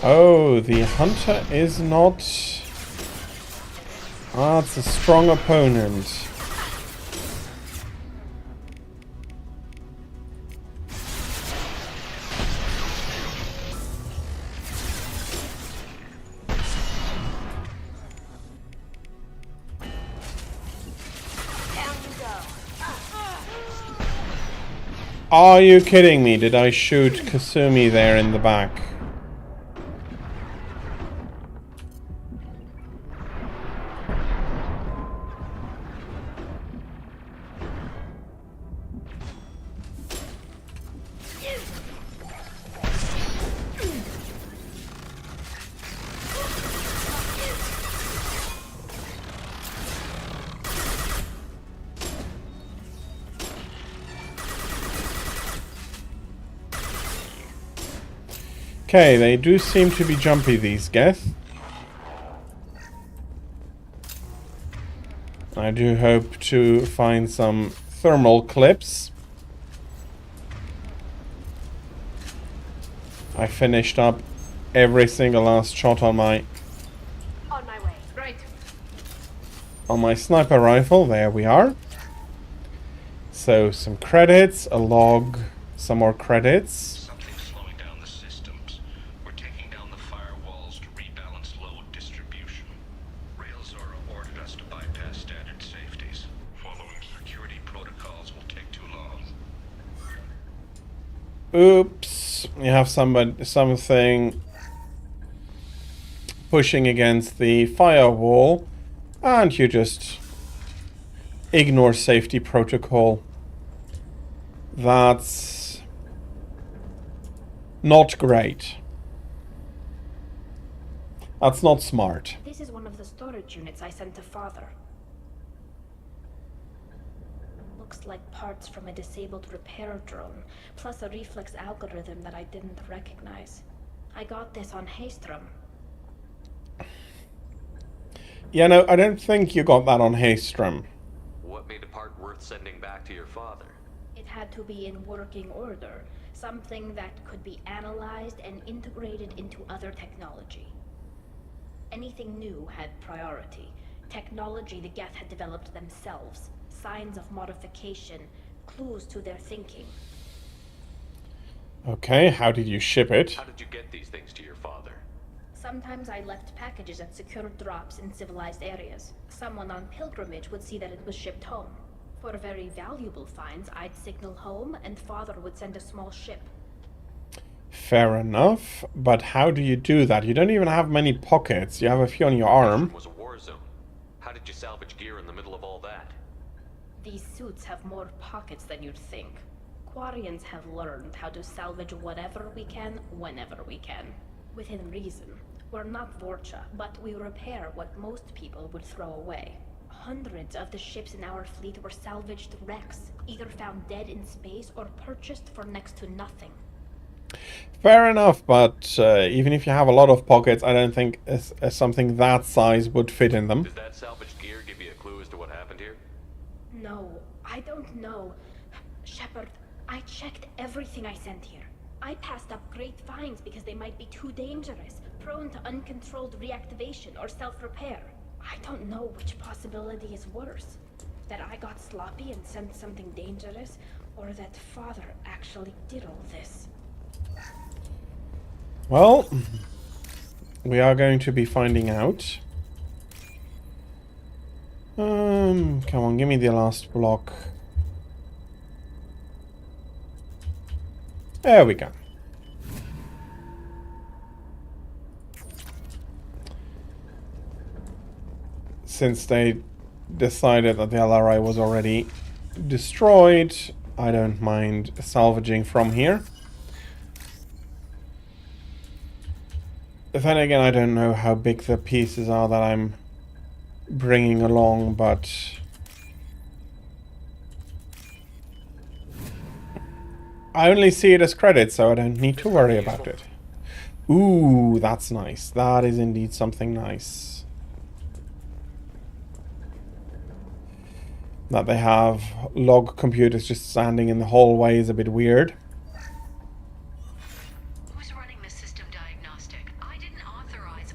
Speaker 14: oh, the hunter is not... Ah, it's a strong opponent. Are you kidding me? Did I shoot Kasumi there in the back? Okay, they do seem to be jumpy, these Geth. I do hope to find some thermal clips. I finished up every single last shot on my...
Speaker 4: On my way. Right.
Speaker 14: On my sniper rifle. There we are. So, some credits, a log, some more credits. Oops, you have something pushing against the firewall, and you just ignore safety protocol. That's not great. That's not smart.
Speaker 4: This is one of the storage units I sent to Father. Looks like parts from a disabled repair drone, plus a reflex algorithm that I didn't recognize. I got this on Haystrom.
Speaker 14: Yeah, no, I don't think you got that on Haystrom.
Speaker 6: What made the part worth sending back to your father?
Speaker 4: It had to be in working order, something that could be analyzed and integrated into other technology. Anything new had priority. Technology the Geth had developed themselves. Signs of modification, clues to their thinking.
Speaker 14: Okay, how did you ship it?
Speaker 6: How did you get these things to your father?
Speaker 4: Sometimes I left packages at secure drops in civilized areas. Someone on pilgrimage would see that it was shipped home. For very valuable finds, I'd signal home, and Father would send a small ship.
Speaker 14: Fair enough, but how do you do that? You don't even have many pockets. You have a few on your arm.
Speaker 6: It was a war zone. How did you salvage gear in the middle of all that?
Speaker 4: These suits have more pockets than you'd think. Quarians have learned how to salvage whatever we can, whenever we can. Within reason. We're not Vorcha, but we repair what most people would throw away. Hundreds of the ships in our fleet were salvaged wrecks, either found dead in space or purchased for next to nothing.
Speaker 14: Fair enough, but even if you have a lot of pockets, I don't think something that size would fit in them.
Speaker 6: Does that salvaged gear give you a clue as to what happened here?
Speaker 4: No, I don't know. Shepard, I checked everything I sent here. I passed up great finds because they might be too dangerous, prone to uncontrolled reactivation or self-repair. I don't know which possibility is worse. That I got sloppy and sent something dangerous, or that Father actually did all this.
Speaker 14: Well, we are going to be finding out. Come on, give me the last block. There we go. Since they decided that the LRI was already destroyed, I don't mind salvaging from here. Then again, I don't know how big the pieces are that I'm bringing along, but I only see it as credit, so I don't need to worry about it. Ooh, that's nice. That is indeed something nice. That they have log computers just standing in the hallway is a bit weird.
Speaker 2: Who's running the system diagnostic? I didn't authorize.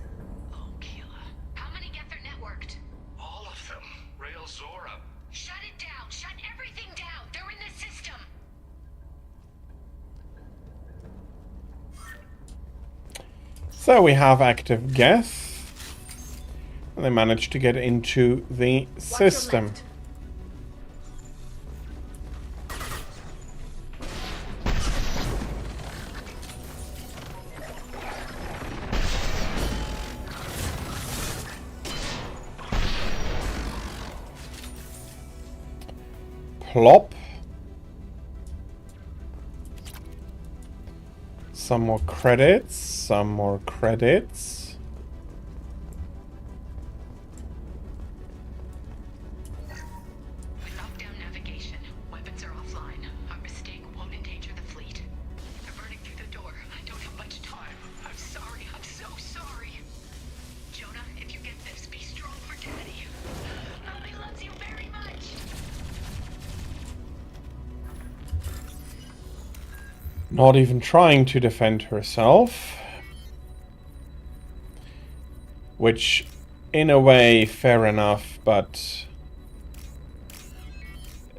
Speaker 2: Oh, Keela. How many Geth are networked?
Speaker 18: All of them. Rail Zora.
Speaker 2: Shut it down. Shut everything down. They're in the system.
Speaker 14: So we have active Geth. And they managed to get into the system. Plop. Some more credits, some more credits.
Speaker 2: We locked down navigation. Weapons are offline. Our mistake won't endanger the fleet. They're burning through the door. I don't have much time. I'm sorry. I'm so sorry. Jonah, if you get this, be strong for Daddy. Mommy loves you very much.
Speaker 14: Not even trying to defend herself. Which, in a way, fair enough, but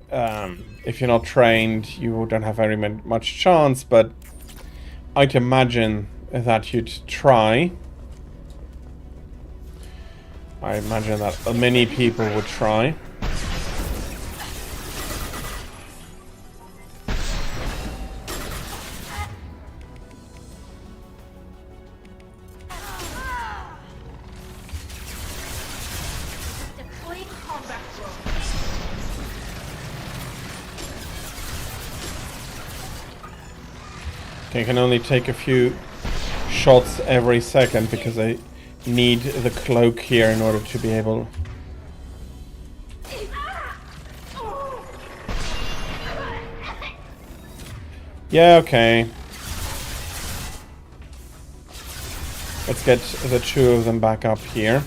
Speaker 14: if you're not trained, you don't have very much chance, but I'd imagine that you'd try. I imagine that many people would try. You can only take a few shots every second because I need the cloak here in order to be able... Yeah, okay. Let's get the two of them back up here.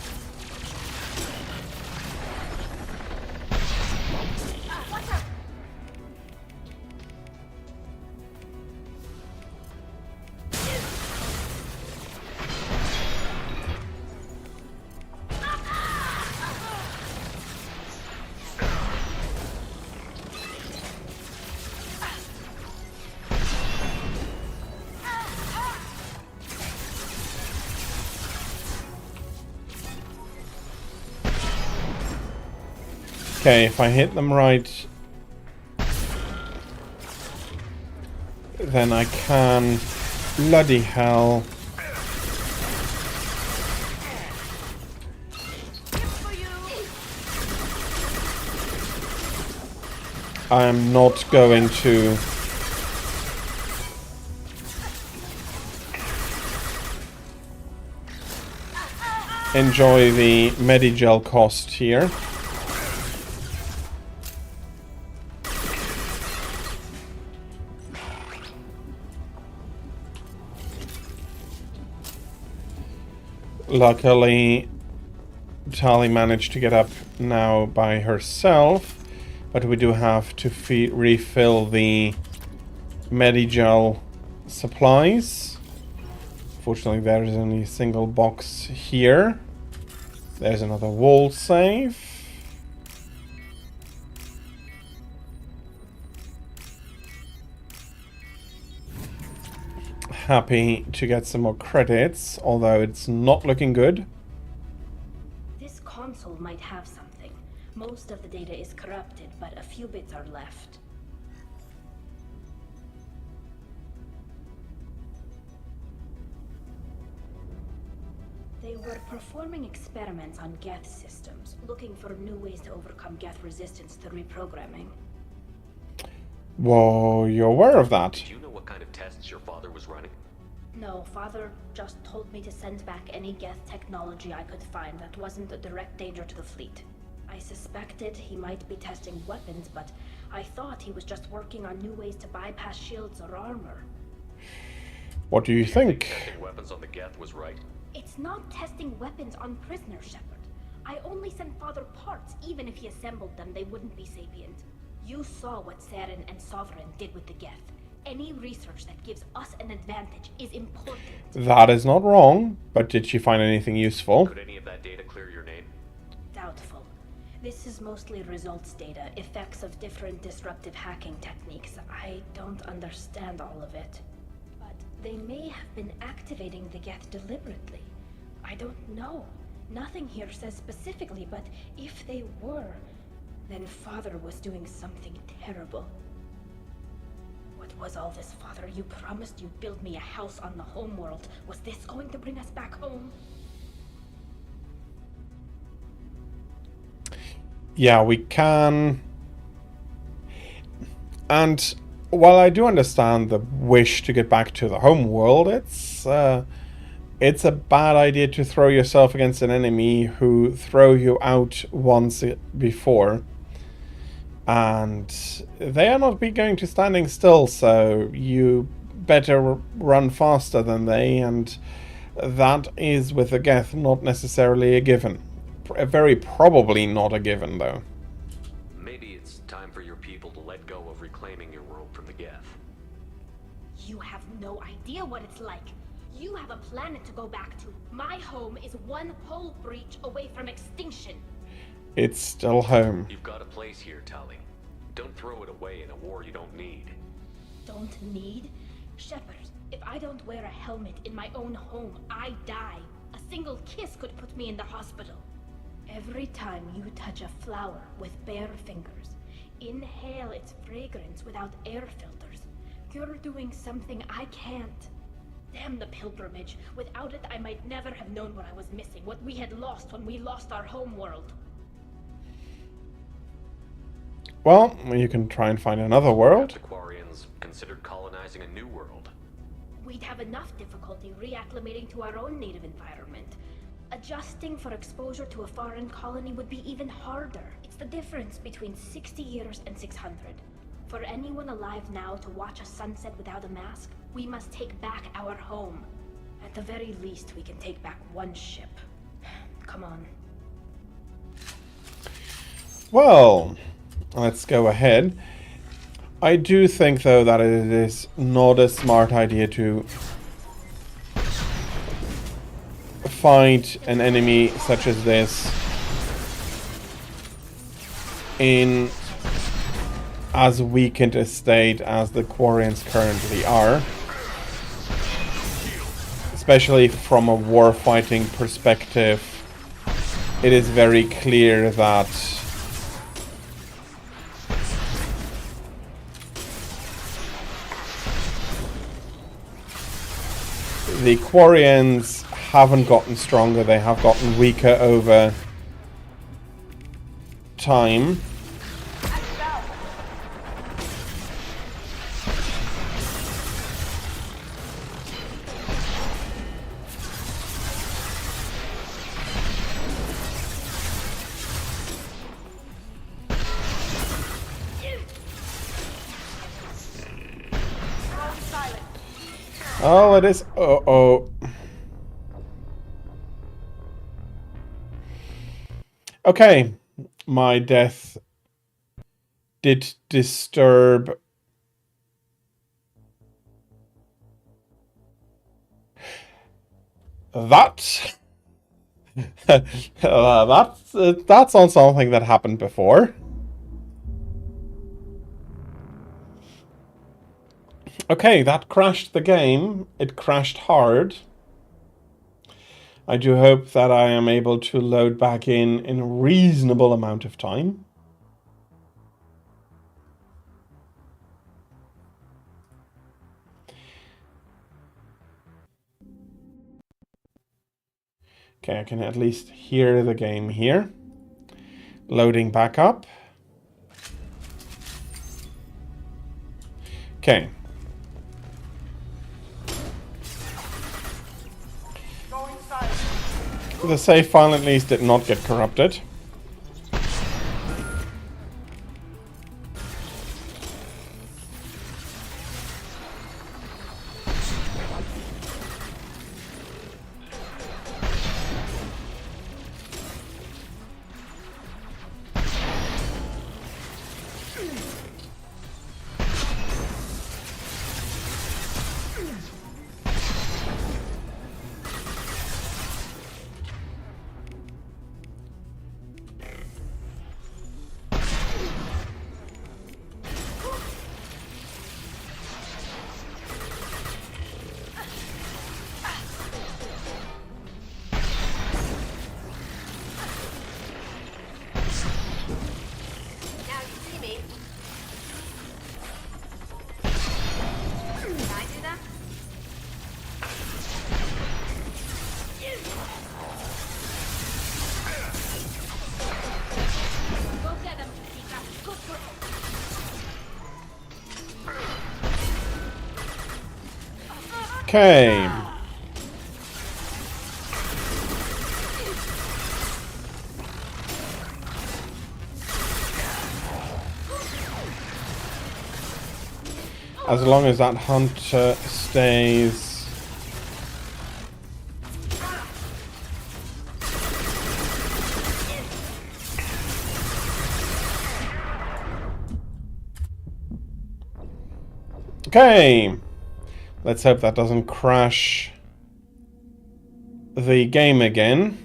Speaker 14: Okay, if I hit them right, then I can... Bloody hell. I am not going to... enjoy the Medigel cost here. Luckily, Tali managed to get up now by herself, but we do have to refill the Medigel supplies. Fortunately, there is only a single box here. There's another wall save. Happy to get some more credits, although it's not looking good.
Speaker 4: This console might have something. Most of the data is corrupted, but a few bits are left. They were performing experiments on Geth systems, looking for new ways to overcome Geth resistance to reprogramming.
Speaker 14: Whoa, you're aware of that?
Speaker 6: Do you know what kind of tests your father was running?
Speaker 4: No, Father just told me to send back any Geth technology I could find that wasn't a direct danger to the fleet. I suspected he might be testing weapons, but I thought he was just working on new ways to bypass shields or armor.
Speaker 14: What do you think?
Speaker 6: Testing weapons on the Geth was right.
Speaker 4: It's not testing weapons on prisoners, Shepard. I only sent Father parts. Even if he assembled them, they wouldn't be sapient. You saw what Saren and Sovereign did with the Geth. Any research that gives us an advantage is important.
Speaker 14: That is not wrong, but did she find anything useful?
Speaker 6: Could any of that data clear your name?
Speaker 4: Doubtful. This is mostly results data, effects of different disruptive hacking techniques. I don't understand all of it. But they may have been activating the Geth deliberately. I don't know. Nothing here says specifically, but if they were, then Father was doing something terrible. What was all this, Father? You promised you'd build me a house on the homeworld. Was this going to bring us back home?
Speaker 14: Yeah, we can. And while I do understand the wish to get back to the home world, it's a bad idea to throw yourself against an enemy who threw you out once before. And they are not going to standing still, so you better run faster than they, and that is with the Geth not necessarily a given. Very probably not a given, though.
Speaker 6: Maybe it's time for your people to let go of reclaiming your world from the Geth.
Speaker 4: You have no idea what it's like. You have a planet to go back to. My home is one hull breach away from extinction.
Speaker 14: It's still home.
Speaker 6: You've got a place here, Tali. Don't throw it away in a war you don't need.
Speaker 4: Don't need? Shepard, if I don't wear a helmet in my own home, I die. A single kiss could put me in the hospital. Every time you touch a flower with bare fingers, inhale its fragrance without air filters, you're doing something I can't. Damn the pilgrimage. Without it, I might never have known what I was missing, what we had lost when we lost our home world.
Speaker 14: Well, you can try and find another world.
Speaker 6: The Quarians considered colonizing a new world.
Speaker 4: We'd have enough difficulty reacclimating to our own native environment. Adjusting for exposure to a foreign colony would be even harder. It's the difference between 60 years and 600. For anyone alive now to watch a sunset without a mask, we must take back our home. At the very least, we can take back one ship. Come on.
Speaker 14: Well, let's go ahead. I do think, though, that it is not a smart idea to fight an enemy such as this in as weakened a state as the Quarians currently are. Especially from a warfighting perspective, it is very clear that the Quarians haven't gotten stronger, they have gotten weaker over time. Oh, it is. Uh-oh. Okay. My death did disturb. That. That's on something that happened before. Okay, that crashed the game. It crashed hard. I do hope that I am able to load back in a reasonable amount of time. Okay, I can at least hear the game here. Loading back up. Okay. The save file at least did not get corrupted. Okay. As long as that hunter stays. Okay. Let's hope that doesn't crash the game again.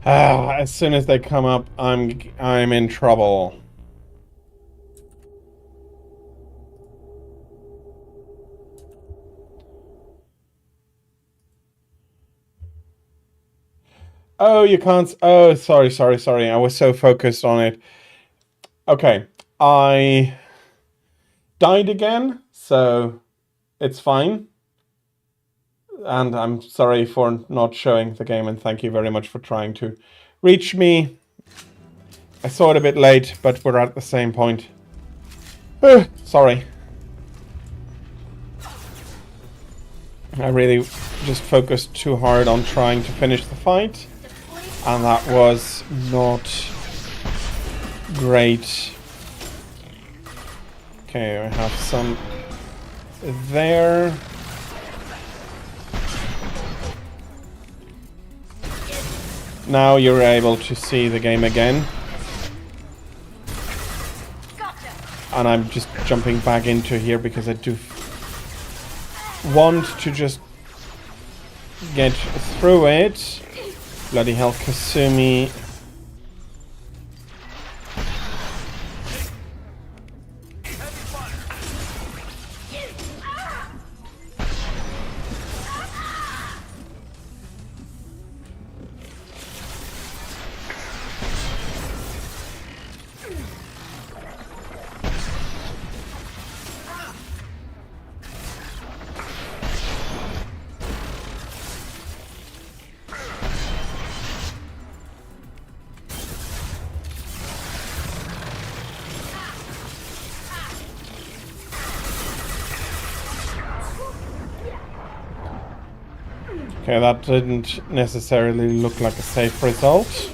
Speaker 14: As soon as they come up, I'm in trouble. Oh, you can't. Oh, sorry. I was so focused on it. Okay, I died again, so it's fine. And I'm sorry for not showing the game, and thank you very much for trying to reach me. I saw it a bit late, but we're at the same point. Sorry. I really just focused too hard on trying to finish the fight, and that was not great. Okay, I have some there. Now you're able to see the game again. And I'm just jumping back into here because I do want to just get through it. Bloody hell, Kasumi. Okay, that didn't necessarily look like a safe result.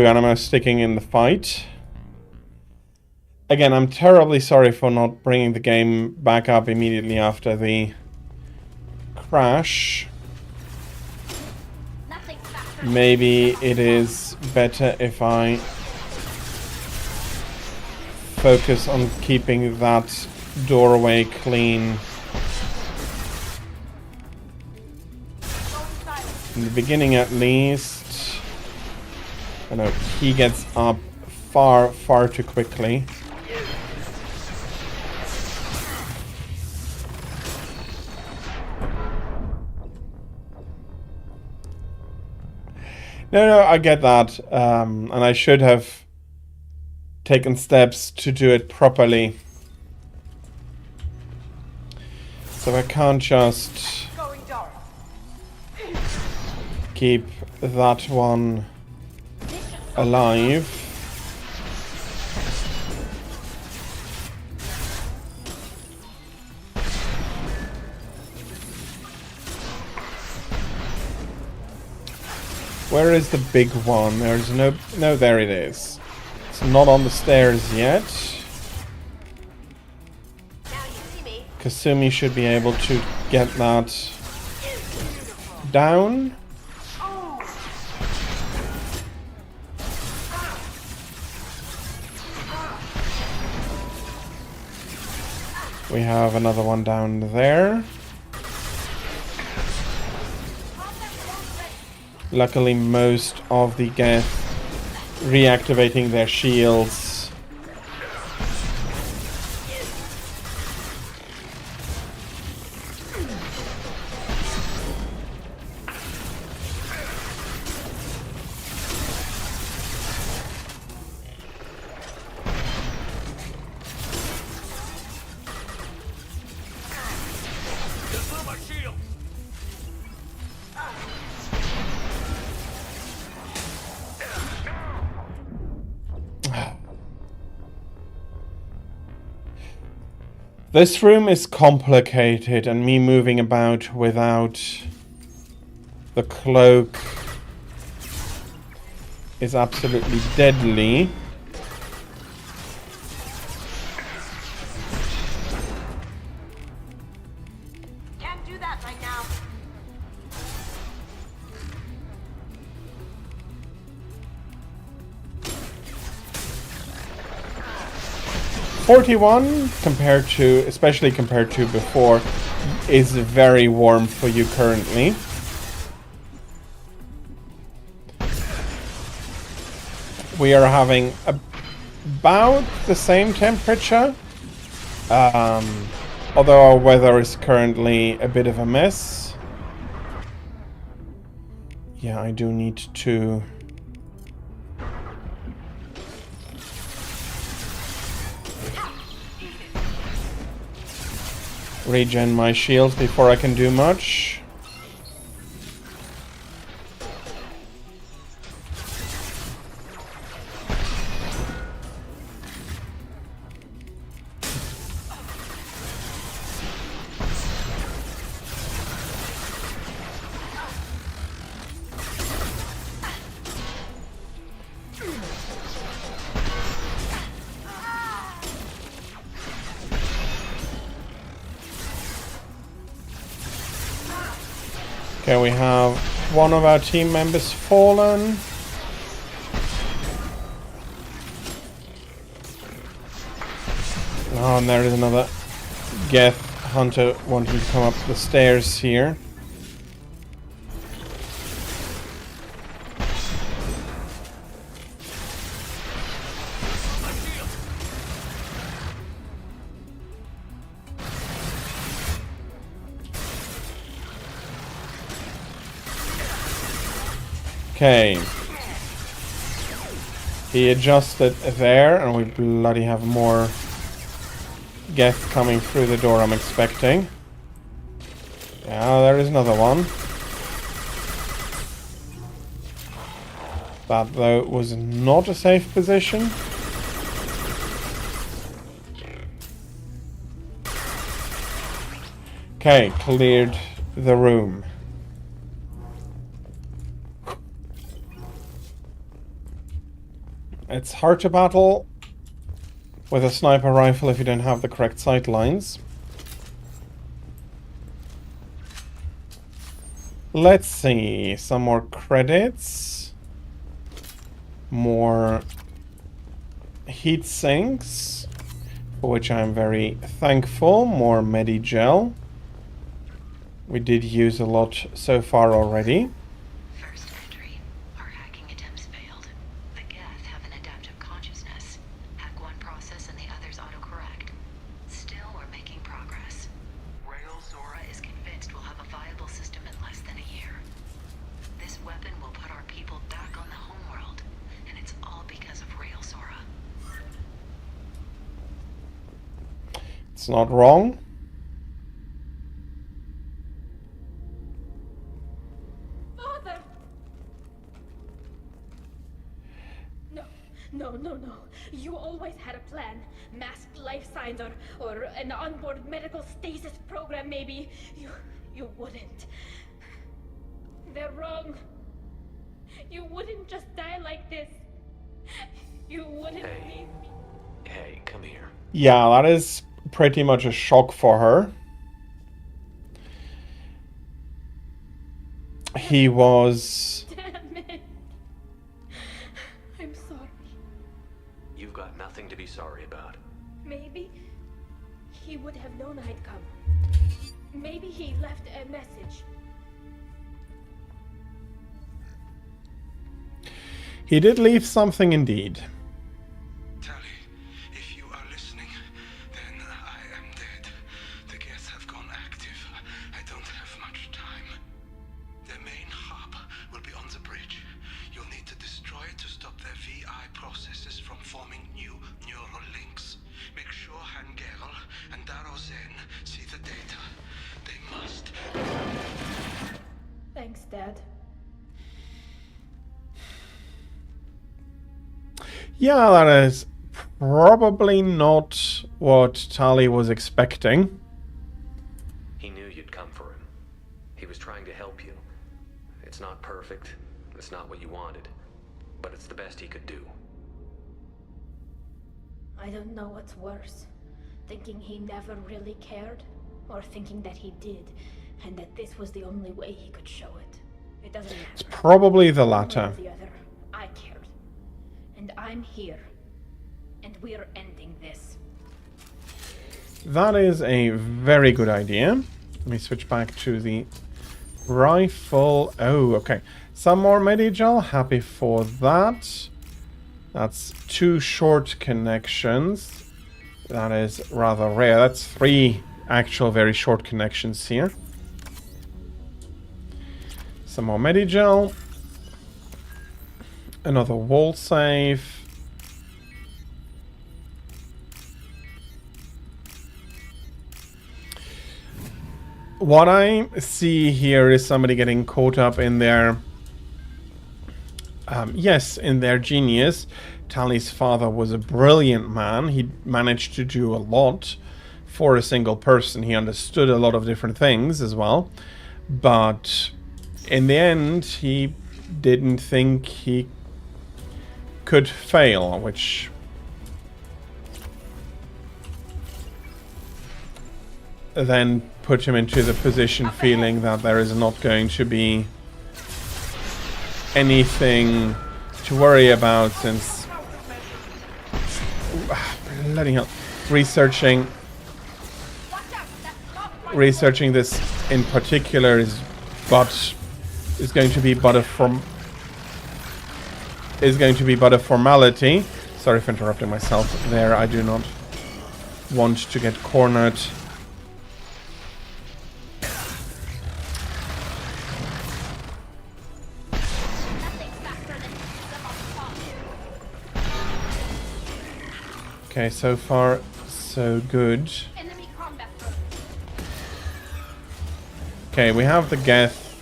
Speaker 14: And I'm sticking in the fight. Again, I'm terribly sorry for not bringing the game back up immediately after the crash. Maybe it is better if I focus on keeping that doorway clean. In the beginning at least. I know he gets up far too quickly. No, I get that. And I should have taken steps to do it properly. So I can't just keep that one alive. Where is the big one? There's no, there it is. It's not on the stairs yet. Kasumi should be able to get that down. We have another one down there. Luckily, most of the Geth reactivating their shields. This room is complicated, and me moving about without the cloak is absolutely deadly.
Speaker 12: Can't do that right now.
Speaker 14: 41 compared to, especially compared to before, is very warm for you currently. We are having about the same temperature, although our weather is currently a bit of a mess. Yeah, I do need to... regen my shield before I can do much. Okay, we have one of our team members fallen. Oh, and there is another Geth hunter wanting to come up the stairs here. Okay. He adjusted there, and we bloody have more Geth coming through the door, I'm expecting. Yeah, there is another one. That, though, was not a safe position. Okay, cleared the room. It's hard to battle with a sniper rifle if you don't have the correct sight lines. Let's see, some more credits. More heat sinks, for which I'm very thankful. More Medigel. We did use a lot so far already. It's not wrong.
Speaker 16: Father! No. You always had a plan. Masked life signs or an onboard medical stasis program maybe. You wouldn't. They're wrong. You wouldn't just die like this. You wouldn't leave me.
Speaker 6: Hey, come here.
Speaker 14: Yeah, that is pretty much a shock for her. He was...
Speaker 16: Damn it. I'm sorry.
Speaker 6: You've got nothing to be sorry about.
Speaker 16: Maybe he would have known I'd come. Maybe he left a message.
Speaker 14: He did leave something indeed.
Speaker 16: Thanks, Dad.
Speaker 14: Yeah, that is probably not what Tali was expecting.
Speaker 6: He knew you'd come for him. He was trying to help you. It's not perfect. It's not what you wanted. But it's the best he could do.
Speaker 16: I don't know what's worse. Thinking he never really cared, or thinking that he did, and that this was the only way he could show it. It doesn't matter.
Speaker 14: It's probably the latter.
Speaker 16: One or the other. I cared. And I'm here. And we're ending this.
Speaker 14: That is a very good idea. Let me switch back to the rifle. Oh, okay. Some more Medigel. Happy for that. That's 2 short connections. That is rather rare. That's 3 actual very short connections here. Some more Medigel. Another wall save. What I see here is somebody getting caught up in their... yes, in their genius. Tally's father was a brilliant man. He managed to do a lot for a single person. He understood a lot of different things as well. But in the end, he didn't think he could fail, which... then put him into the position feeling that there is not going to be anything to worry about, since bloody hell, researching this in particular is going to be but a formality. Sorry for interrupting myself there. I do not want to get cornered. Okay, so far so good. Okay, we have the Geth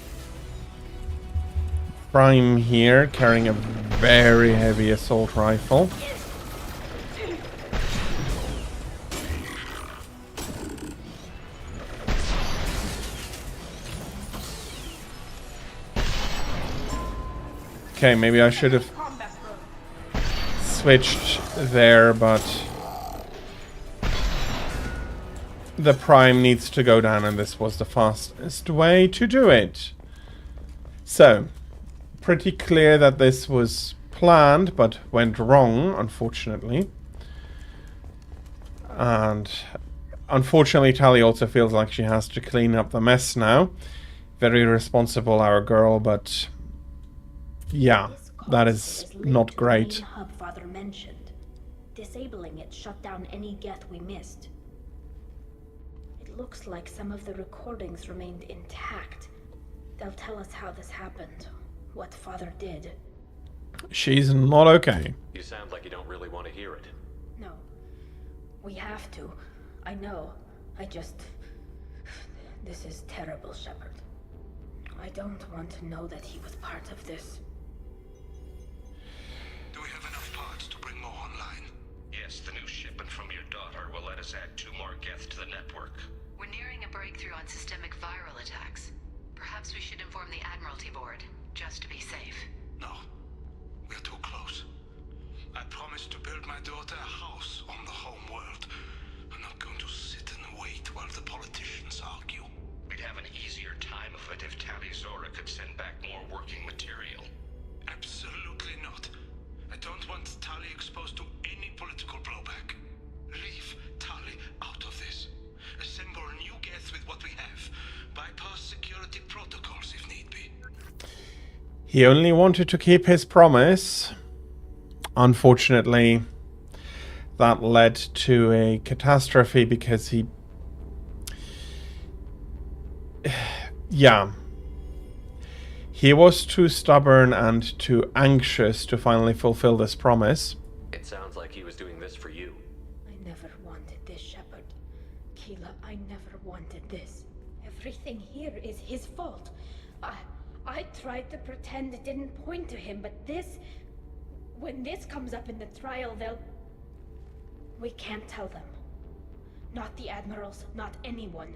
Speaker 14: Prime here, carrying a very heavy assault rifle. Okay, maybe I should have switched there, but the Prime needs to go down, and this was the fastest way to do it. So, pretty clear that this was planned, but went wrong, unfortunately. And unfortunately, Tally also feels like she has to clean up the mess now. Very responsible, our girl, but yeah, that is not great.
Speaker 16: The main hub Father mentioned. Disabling it shut down any Geth we missed. It looks like some of the recordings remained intact. They'll tell us how this happened, what Father did.
Speaker 14: She's not okay.
Speaker 6: You sound like you don't really want to hear it.
Speaker 16: No. We have to. I know. This is terrible, Shepard. I don't want to know that he was part of this.
Speaker 18: Do we have enough parts to bring more online? Yes, the new shipment from your daughter will let us add 2 more Geth to the network.
Speaker 2: We're nearing a breakthrough on systemic viral attacks. Perhaps we should inform the Admiralty Board, just to be safe.
Speaker 18: No, we're too close. I promised to build my daughter a house on the home world. I'm not going to sit and wait while the politicians argue. We'd have an easier time of it if Tally Zora could send back more working material. Absolutely not. I don't want Tally exposed to any political blowback. Leave Tally out of this. Assemble new Geth with what we have. Bypass security protocols if need be.
Speaker 14: He only wanted to keep his promise. Unfortunately, that led to a catastrophe because he... yeah. He was too stubborn and too anxious to finally fulfill this promise.
Speaker 6: It sounds like he was doing this for you.
Speaker 16: I never wanted this, Shepard. Keela, I never wanted this. Everything here is his fault. I tried to pretend it didn't point to him, but this... when this comes up in the trial, they'll... We can't tell them. Not the Admirals, not anyone.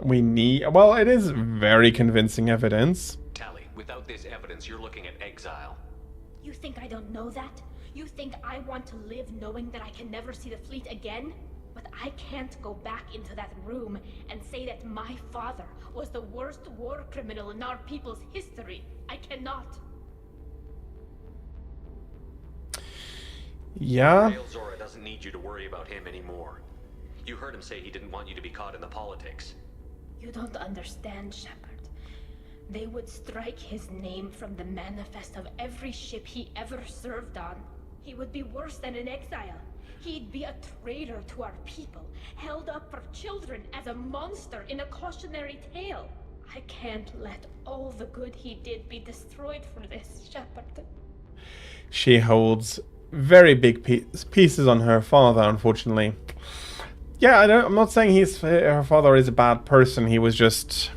Speaker 14: We need... well, it is very convincing evidence.
Speaker 6: Tally, without this evidence, you're looking at exile.
Speaker 16: You think I don't know that? You think I want to live knowing that I can never see the fleet again? But I can't go back into that room and say that my father was the worst war criminal in our people's history. I cannot.
Speaker 14: Yeah.
Speaker 6: Zora doesn't need you to worry about him anymore. You heard him say he didn't want you to be caught in the politics.
Speaker 4: You don't understand, Shepard. They would strike his name from the manifest of every ship he ever served on. He would be worse than an exile. He'd be a traitor to our people, held up for children as a monster in a cautionary tale. I can't let all the good he did be destroyed for this, Shepard.
Speaker 14: She holds very big pieces on her father, unfortunately. Yeah, I'm not saying her father is a bad person. He was just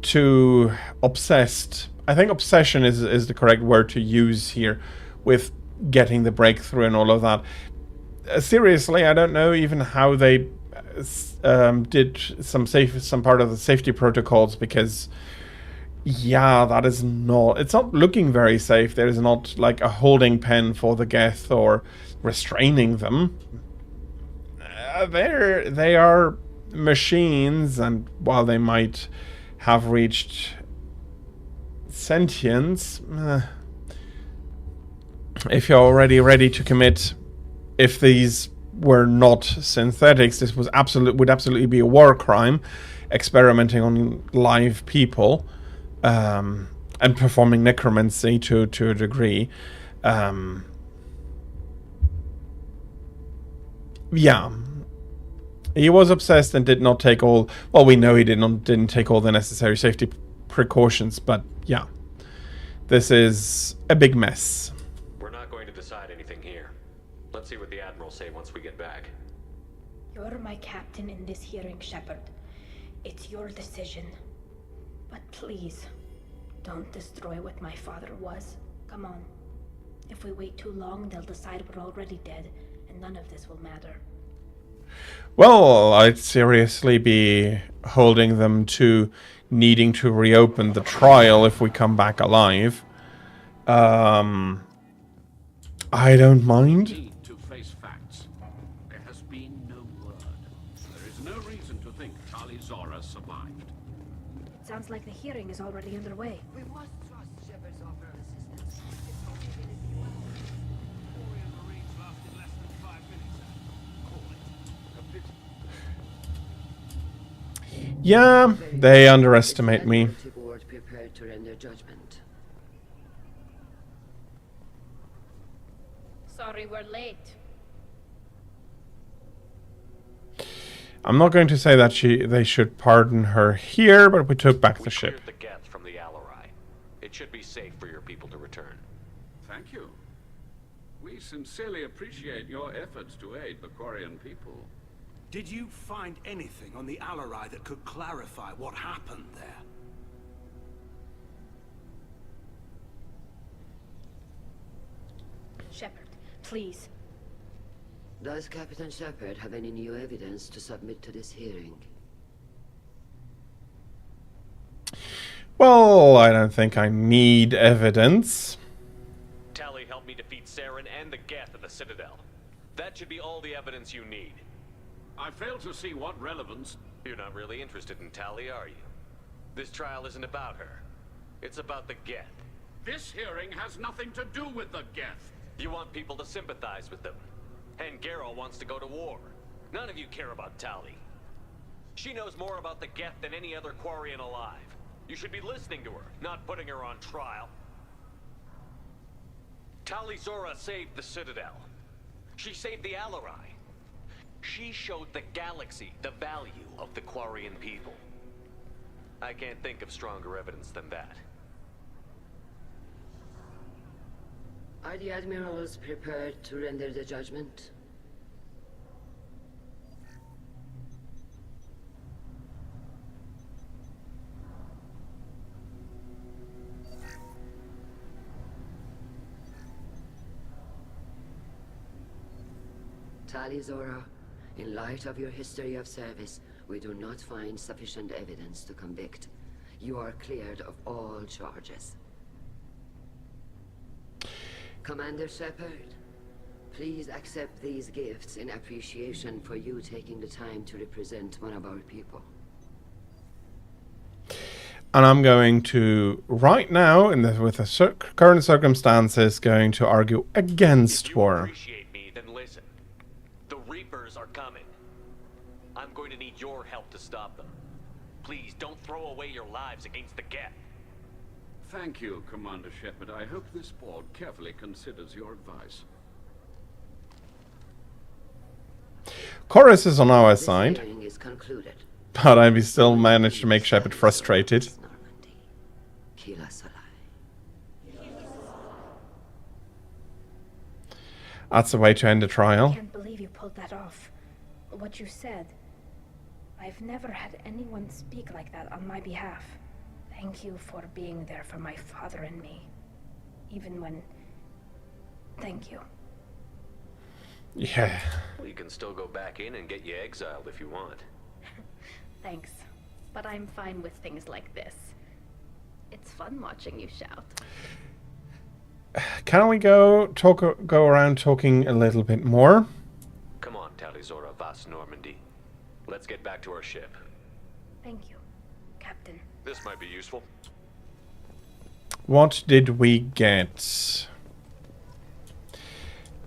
Speaker 14: too obsessed. I think obsession is the correct word to use here with getting the breakthrough and all of that. Seriously, I don't know even how they did some part of the safety protocols, because yeah, that is not, it's not looking very safe. There is not like a holding pen for the Geth or restraining them. They are machines, and while they might have reached sentience, if you're already ready to commit, if these were not synthetics, this would absolutely be a war crime, experimenting on live people, and performing necromancy to a degree. Yeah. He was obsessed and did not take all... Well, we know he didn't take all the necessary safety precautions, but yeah. This is a big mess.
Speaker 6: We're not going to decide anything here. Let's see what the Admiral say once we get back.
Speaker 4: You're my captain in this hearing, Shepard. It's your decision. But please, don't destroy what my father was. Come on. If we wait too long, they'll decide we're already dead, and none of this will matter.
Speaker 14: Well, I'd seriously be holding them to needing to reopen the trial if we come back alive. I don't mind.
Speaker 23: Need to face facts. There has been no word. There is no reason to think Tali Zora survived.
Speaker 4: It sounds like the hearing is already underway.
Speaker 10: We must trust Shepard's offer of assistance.
Speaker 14: Yeah, they underestimate me.
Speaker 10: Board prepared to render judgment.
Speaker 4: Sorry we're late.
Speaker 14: I'm not going to say that they should pardon her here, but we took back the ship.
Speaker 6: The Geth from the Alarai. It should be safe for your people to return.
Speaker 23: Thank you. We sincerely appreciate your efforts to aid the Quarian people.
Speaker 24: Did you find anything on the Alarai that could clarify what happened there?
Speaker 4: Shepard, please.
Speaker 10: Does Captain Shepard have any new evidence to submit to this hearing?
Speaker 14: Well, I don't think I need evidence.
Speaker 6: Tali helped me defeat Saren and the Geth at the Citadel. That should be all the evidence you need.
Speaker 23: I fail to see what relevance...
Speaker 6: You're not really interested in Tali, are you? This trial isn't about her. It's about the Geth.
Speaker 23: This hearing has nothing to do with the Geth.
Speaker 6: You want people to sympathize with them. And Geralt wants to go to war. None of you care about Tali. She knows more about the Geth than any other Quarian alive. You should be listening to her, not putting her on trial. Tali Zora saved the Citadel. She saved the Alarai. She showed the galaxy the value of the Quarian people. I can't think of stronger evidence than that.
Speaker 10: Are the admirals prepared to render the judgment? Tali Zora, in light of your history of service, we do not find sufficient evidence to convict. You are cleared of all charges. Commander Shepard, please accept these gifts in appreciation for you taking the time to represent one of our people.
Speaker 14: And I'm going to, right now, with the current circumstances, going to argue against war.
Speaker 6: Appreciate me, then listen. The Reapers are going to need your help to stop them. Please, don't throw away your lives against the Geth.
Speaker 23: Thank you, Commander Shepard. I hope this board carefully considers your advice.
Speaker 14: Chorus is on our side,
Speaker 10: Hearing is concluded.
Speaker 14: but I still managed to make Shepard frustrated.
Speaker 10: Kila Salai.
Speaker 14: That's the way to end the
Speaker 16: I
Speaker 14: trial.
Speaker 16: can't believe you pulled that off. What you said. I've never had anyone speak like that on my behalf. Thank you for being there for my father and me. Even when... Thank you.
Speaker 14: Yeah.
Speaker 6: Well, you can still go back in and get you exiled if you want.
Speaker 16: Thanks. But I'm fine with things like this. It's fun watching you shout.
Speaker 14: Can we go around talking a little bit more?
Speaker 6: Come on, Talizora Vas Normandy. Let's get back to our ship.
Speaker 16: Thank you, Captain.
Speaker 6: This might be useful.
Speaker 14: What did we get?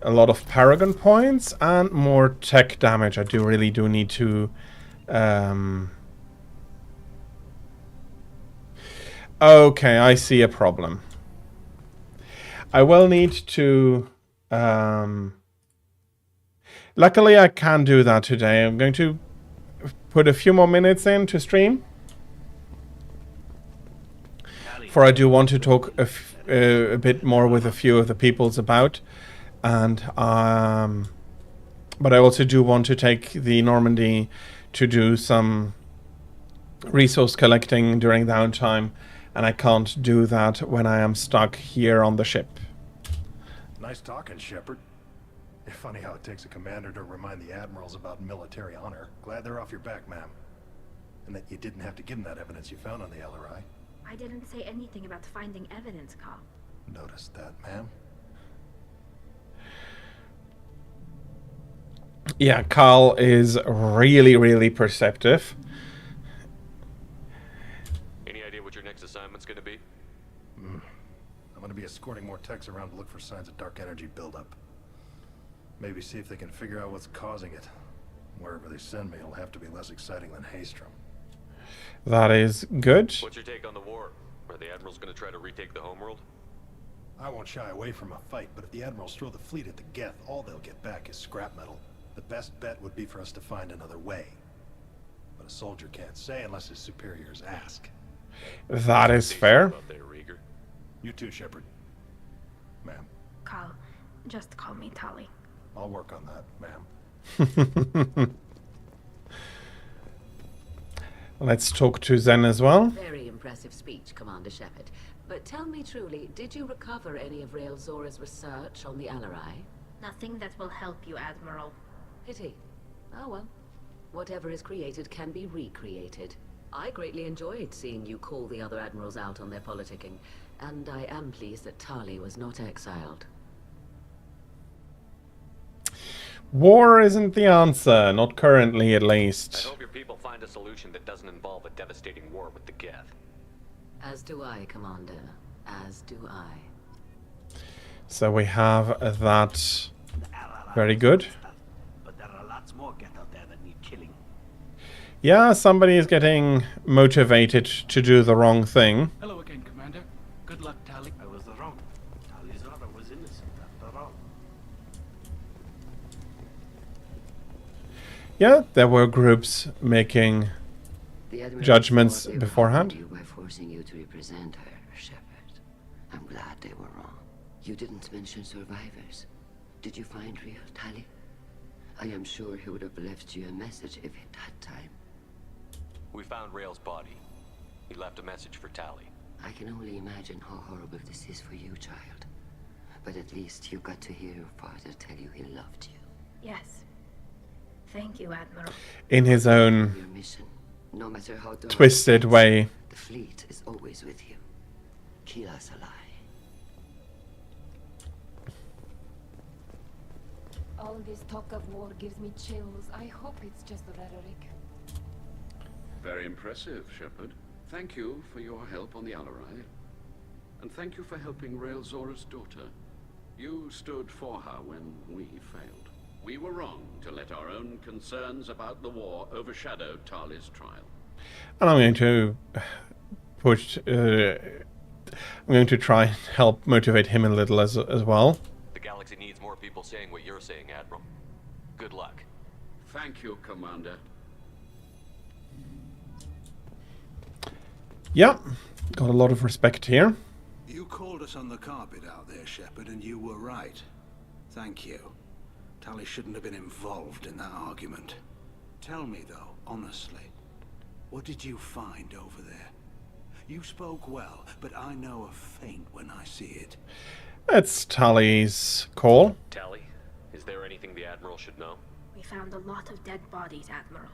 Speaker 14: A lot of Paragon points and more tech damage. I really do need to... Okay, I see a problem. I will need to... Luckily, I can do that today. I'm going to put a few more minutes in to stream. For I do want to talk a bit more with a few of the peoples about. And but I also do want to take the Normandy to do some resource collecting during downtime, and I can't do that when I am stuck here on the ship.
Speaker 20: Nice talking, Shepard. It's funny how it takes a commander to remind the admirals about military honor. Glad they're off your back, ma'am. And that you didn't have to give them that evidence you found on the LRI.
Speaker 16: I didn't say anything about finding evidence, Carl.
Speaker 20: Noticed that, ma'am.
Speaker 14: Yeah, Carl is really, really perceptive.
Speaker 6: Any idea what your next assignment's gonna be?
Speaker 20: I'm gonna be escorting more techs around to look for signs of dark energy buildup. Maybe see if they can figure out what's causing it. Wherever they send me, it'll have to be less exciting than Haystrom.
Speaker 14: That is good.
Speaker 6: What's your take on the war? Are the admirals gonna try to retake the homeworld?
Speaker 20: I won't shy away from a fight, but if the admirals throw the fleet at the Geth, all they'll get back is scrap metal. The best bet would be for us to find another way. But a soldier can't say unless his superiors ask.
Speaker 14: That is fair.
Speaker 20: You too, Shepard. Ma'am.
Speaker 16: Carl, just call me Tali.
Speaker 20: I'll work on that, ma'am.
Speaker 14: Let's talk to Zen as well.
Speaker 2: Very impressive speech, Commander Shepard. But tell me truly, did you recover any of Rael Zora's research on the Alarai?
Speaker 16: Nothing that will help you, Admiral.
Speaker 2: Pity. Oh well. Whatever is created can be recreated. I greatly enjoyed seeing you call the other admirals out on their politicking, and I am pleased that Tali was not exiled.
Speaker 14: War isn't the answer, not currently at least.
Speaker 6: I hope your people find a solution that doesn't involve a devastating war with the Geth.
Speaker 2: As do I, Commander. As do I.
Speaker 14: So we have that. Very good.
Speaker 11: But there are lots more Geth out there that need killing.
Speaker 14: Yeah, somebody is getting motivated to do the wrong thing.
Speaker 11: Hello again, Commander. Good luck, Tali. I was wrong. Talizora was innocent after all.
Speaker 14: Yeah, there were groups making judgments beforehand.
Speaker 10: You by forcing you to represent her, Shepard. I'm glad they were wrong. You didn't mention survivors. Did you find real Tali? I am sure he would have left you a message if he'd had time.
Speaker 6: We found Rael's body. He left a message for Tali.
Speaker 10: I can only imagine how horrible this is for you, child. But at least you got to hear your father tell you he loved you.
Speaker 16: Yes. Thank you, Admiral.
Speaker 14: In his own
Speaker 10: Your mission, no matter how dark
Speaker 14: twisted way.
Speaker 10: the fleet is always with you. Kila Salai.
Speaker 9: All this talk of war gives me chills. I hope it's just rhetoric.
Speaker 23: Very impressive, Shepard. Thank you for your help on the Alarai. And thank you for helping Rael Zora's daughter. You stood for her when we failed. We were wrong to let our own concerns about the war overshadow Tali's trial.
Speaker 14: And I'm going to push. I'm going to try and help motivate him a little as well.
Speaker 6: The galaxy needs more people saying what you're saying, Admiral. Good luck.
Speaker 23: Thank you, Commander.
Speaker 14: Yeah, got a lot of respect here.
Speaker 24: You called us on the carpet out there, Shepard, and you were right. Thank you. Tali shouldn't have been involved in that argument. Tell me, though, honestly, what did you find over there? You spoke well, but I know a feint when I see it.
Speaker 14: It's Tali's call.
Speaker 6: Tali, is there anything the Admiral should know?
Speaker 4: We found a lot of dead bodies, Admiral.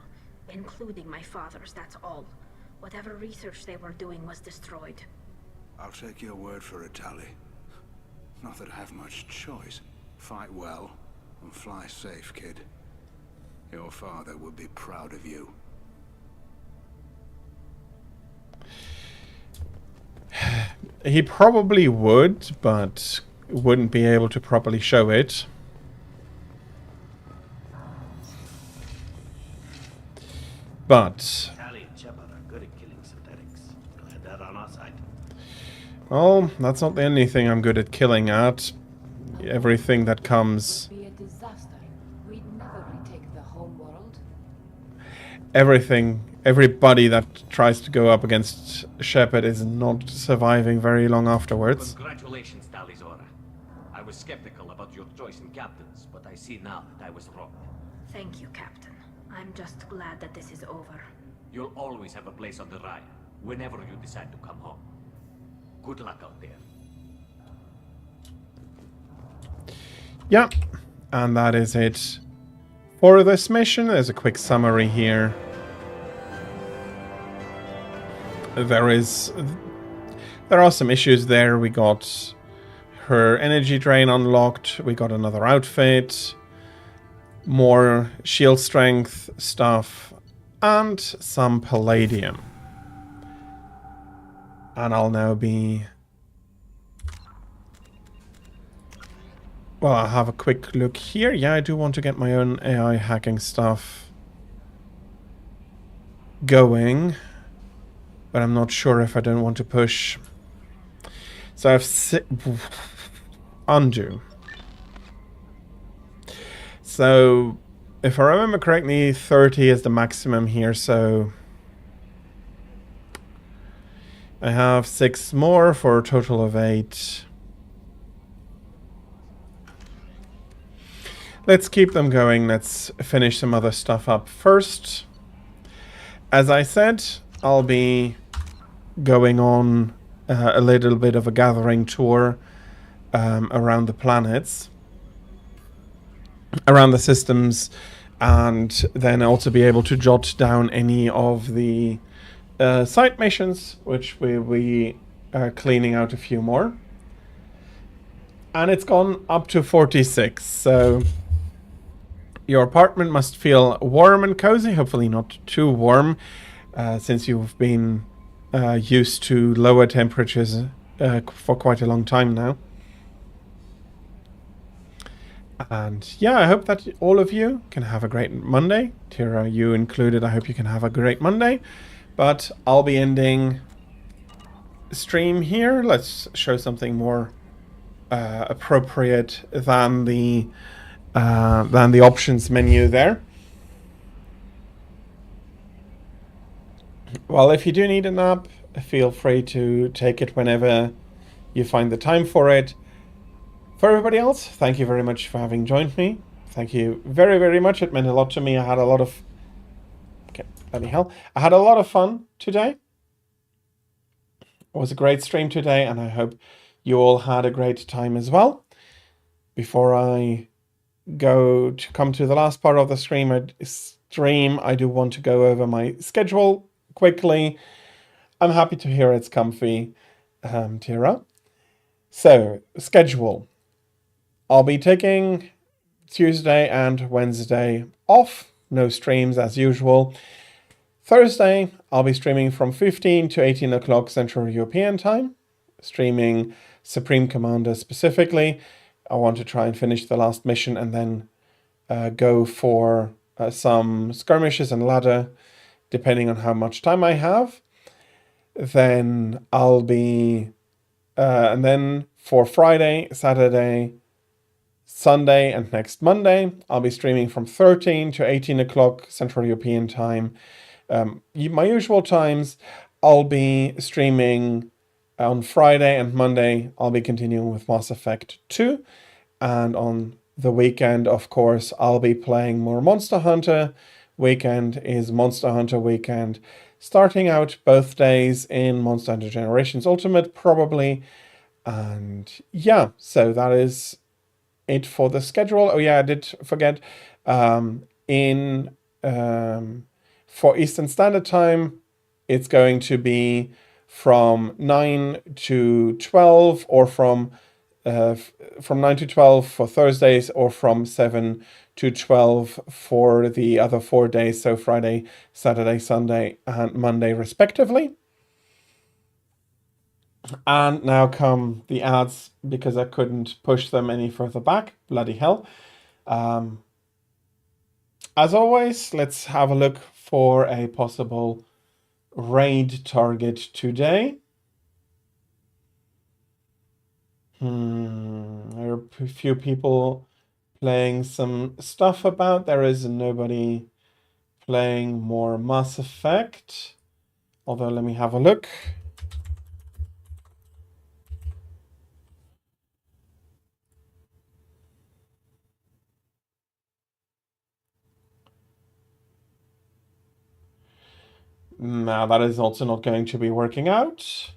Speaker 4: Including my father's, that's all. Whatever research they were doing was destroyed.
Speaker 24: I'll take your word for it, Tali. Not that I have much choice. Fight well, and fly safe, kid. Your father would be proud of you.
Speaker 14: He probably would, but wouldn't be able to properly show it. But
Speaker 11: Tali and Shepard are good at killing synthetics. Glad that on our side.
Speaker 14: well, that's not the only thing I'm good at killing at. Everything that comes.
Speaker 9: Be a disaster. We'd never retake the home world.
Speaker 14: Everybody that tries to go up against Shepard is not surviving very long afterwards.
Speaker 3: Congratulations, Talizora. I was skeptical about your choice in captains, but I see now that I was wrong.
Speaker 4: Thank you, Captain. I'm just glad that this is over.
Speaker 3: You'll always have a place on the Raya, whenever you decide to come home. Good luck out there.
Speaker 14: Yeah, and that is it for this mission. There's a quick summary here. There are some issues there. We got her energy drain unlocked. We got another outfit, more shield strength stuff, and some palladium. And I'll now be... well, I'll have a quick look here. Yeah, I do want to get my own AI hacking stuff going, but I'm not sure if I don't want to push. So I've undo. So if I remember correctly, 30 is the maximum here, so I have 6 more for a total of 8. Let's keep them going. Let's finish some other stuff up first. As I said, I'll be going on a little bit of a gathering tour around the planets, around the systems, and then also be able to jot down any of the side missions, which we'll be cleaning out a few more. And it's gone up to 46, so your apartment must feel warm and cozy, hopefully not too warm, since you've been used to lower temperatures for quite a long time now. And yeah, I hope that all of you can have a great Monday. Tira, you included, I hope you can have a great Monday. But I'll be ending stream here. Let's show something more appropriate than the options menu there. Well, if you do need a nap, feel free to take it whenever you find the time for it. For everybody else, thank you very much for having joined me. Thank you very, very much. It meant a lot to me. I had a lot of... okay, bloody hell. I had a lot of fun today. It was a great stream today, and I hope you all had a great time as well. Before I come to the last part of the stream, I do want to go over my schedule quickly. I'm happy to hear it's comfy, Tira. So, schedule. I'll be taking Tuesday and Wednesday off. No streams as usual. Thursday, I'll be streaming from 15 to 18 o'clock Central European time. Streaming Supreme Commander specifically. I want to try and finish the last mission and then go for some skirmishes and ladder, depending on how much time I have. Then I'll be, and then for Friday, Saturday, Sunday, and next Monday, I'll be streaming from 13 to 18 o'clock Central European time. My usual times, I'll be streaming on Friday and Monday. I'll be continuing with Mass Effect 2. And on the weekend, of course, I'll be playing more Monster Hunter. Weekend is Monster Hunter weekend. Starting out both days in Monster Hunter Generations Ultimate, probably. And yeah, so that is it for the schedule. Oh yeah, I did forget. For Eastern Standard Time, it's going to be from 9 to 12, or from 9 to 12 for Thursdays, or from 7 to 12 for the other 4 days, so Friday, Saturday, Sunday, and Monday, respectively. And now come the ads, because I couldn't push them any further back. Bloody hell. As always, let's have a look for a possible raid target today. There are a few people playing some stuff about. There is nobody playing more Mass Effect. Although, let me have a look. Now, that is also not going to be working out.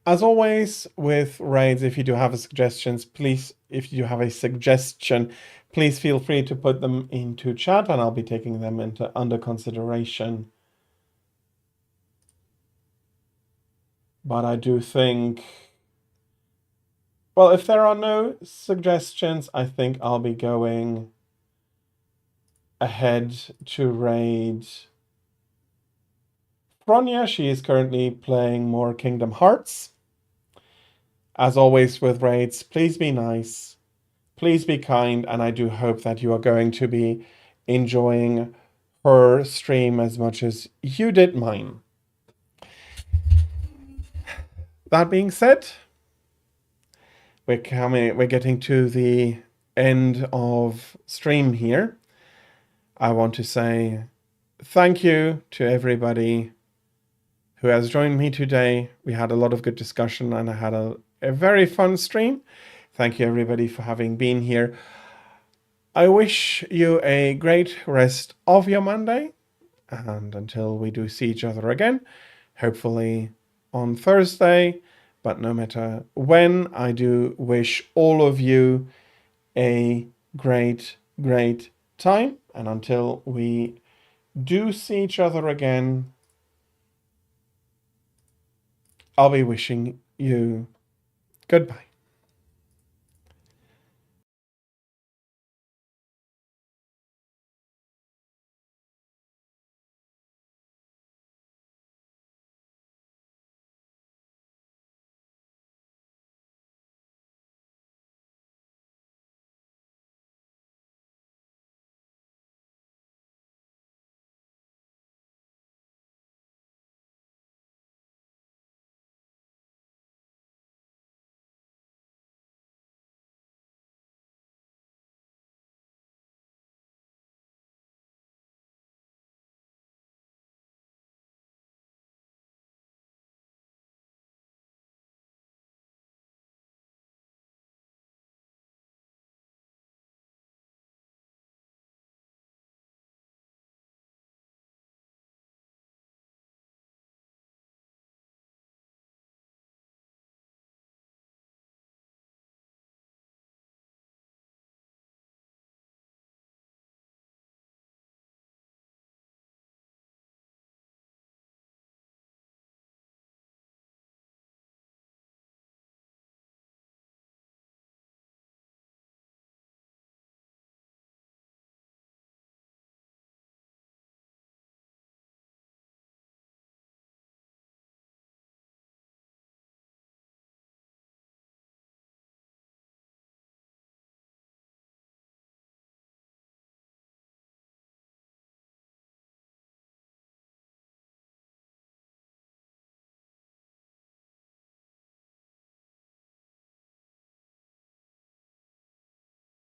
Speaker 14: As always, with raids, if you do have suggestions, please, if you have a suggestion, please feel free to put them into chat, and I'll be taking them under consideration. But I do think, well, if there are no suggestions, I think I'll be going ahead to raid Fronya. She is currently playing more Kingdom Hearts. As always with raids, please be nice, please be kind, and I do hope that you are going to be enjoying her stream as much as you did mine. That being said, we're getting to the end of stream here. I want to say thank you to everybody who has joined me today. We had a lot of good discussion, and I had a very fun stream. Thank you everybody for having been here. I wish you a great rest of your Monday, and until we do see each other again, hopefully on Thursday, but no matter when, I do wish all of you a great time, and until we do see each other again, I'll be wishing you goodbye.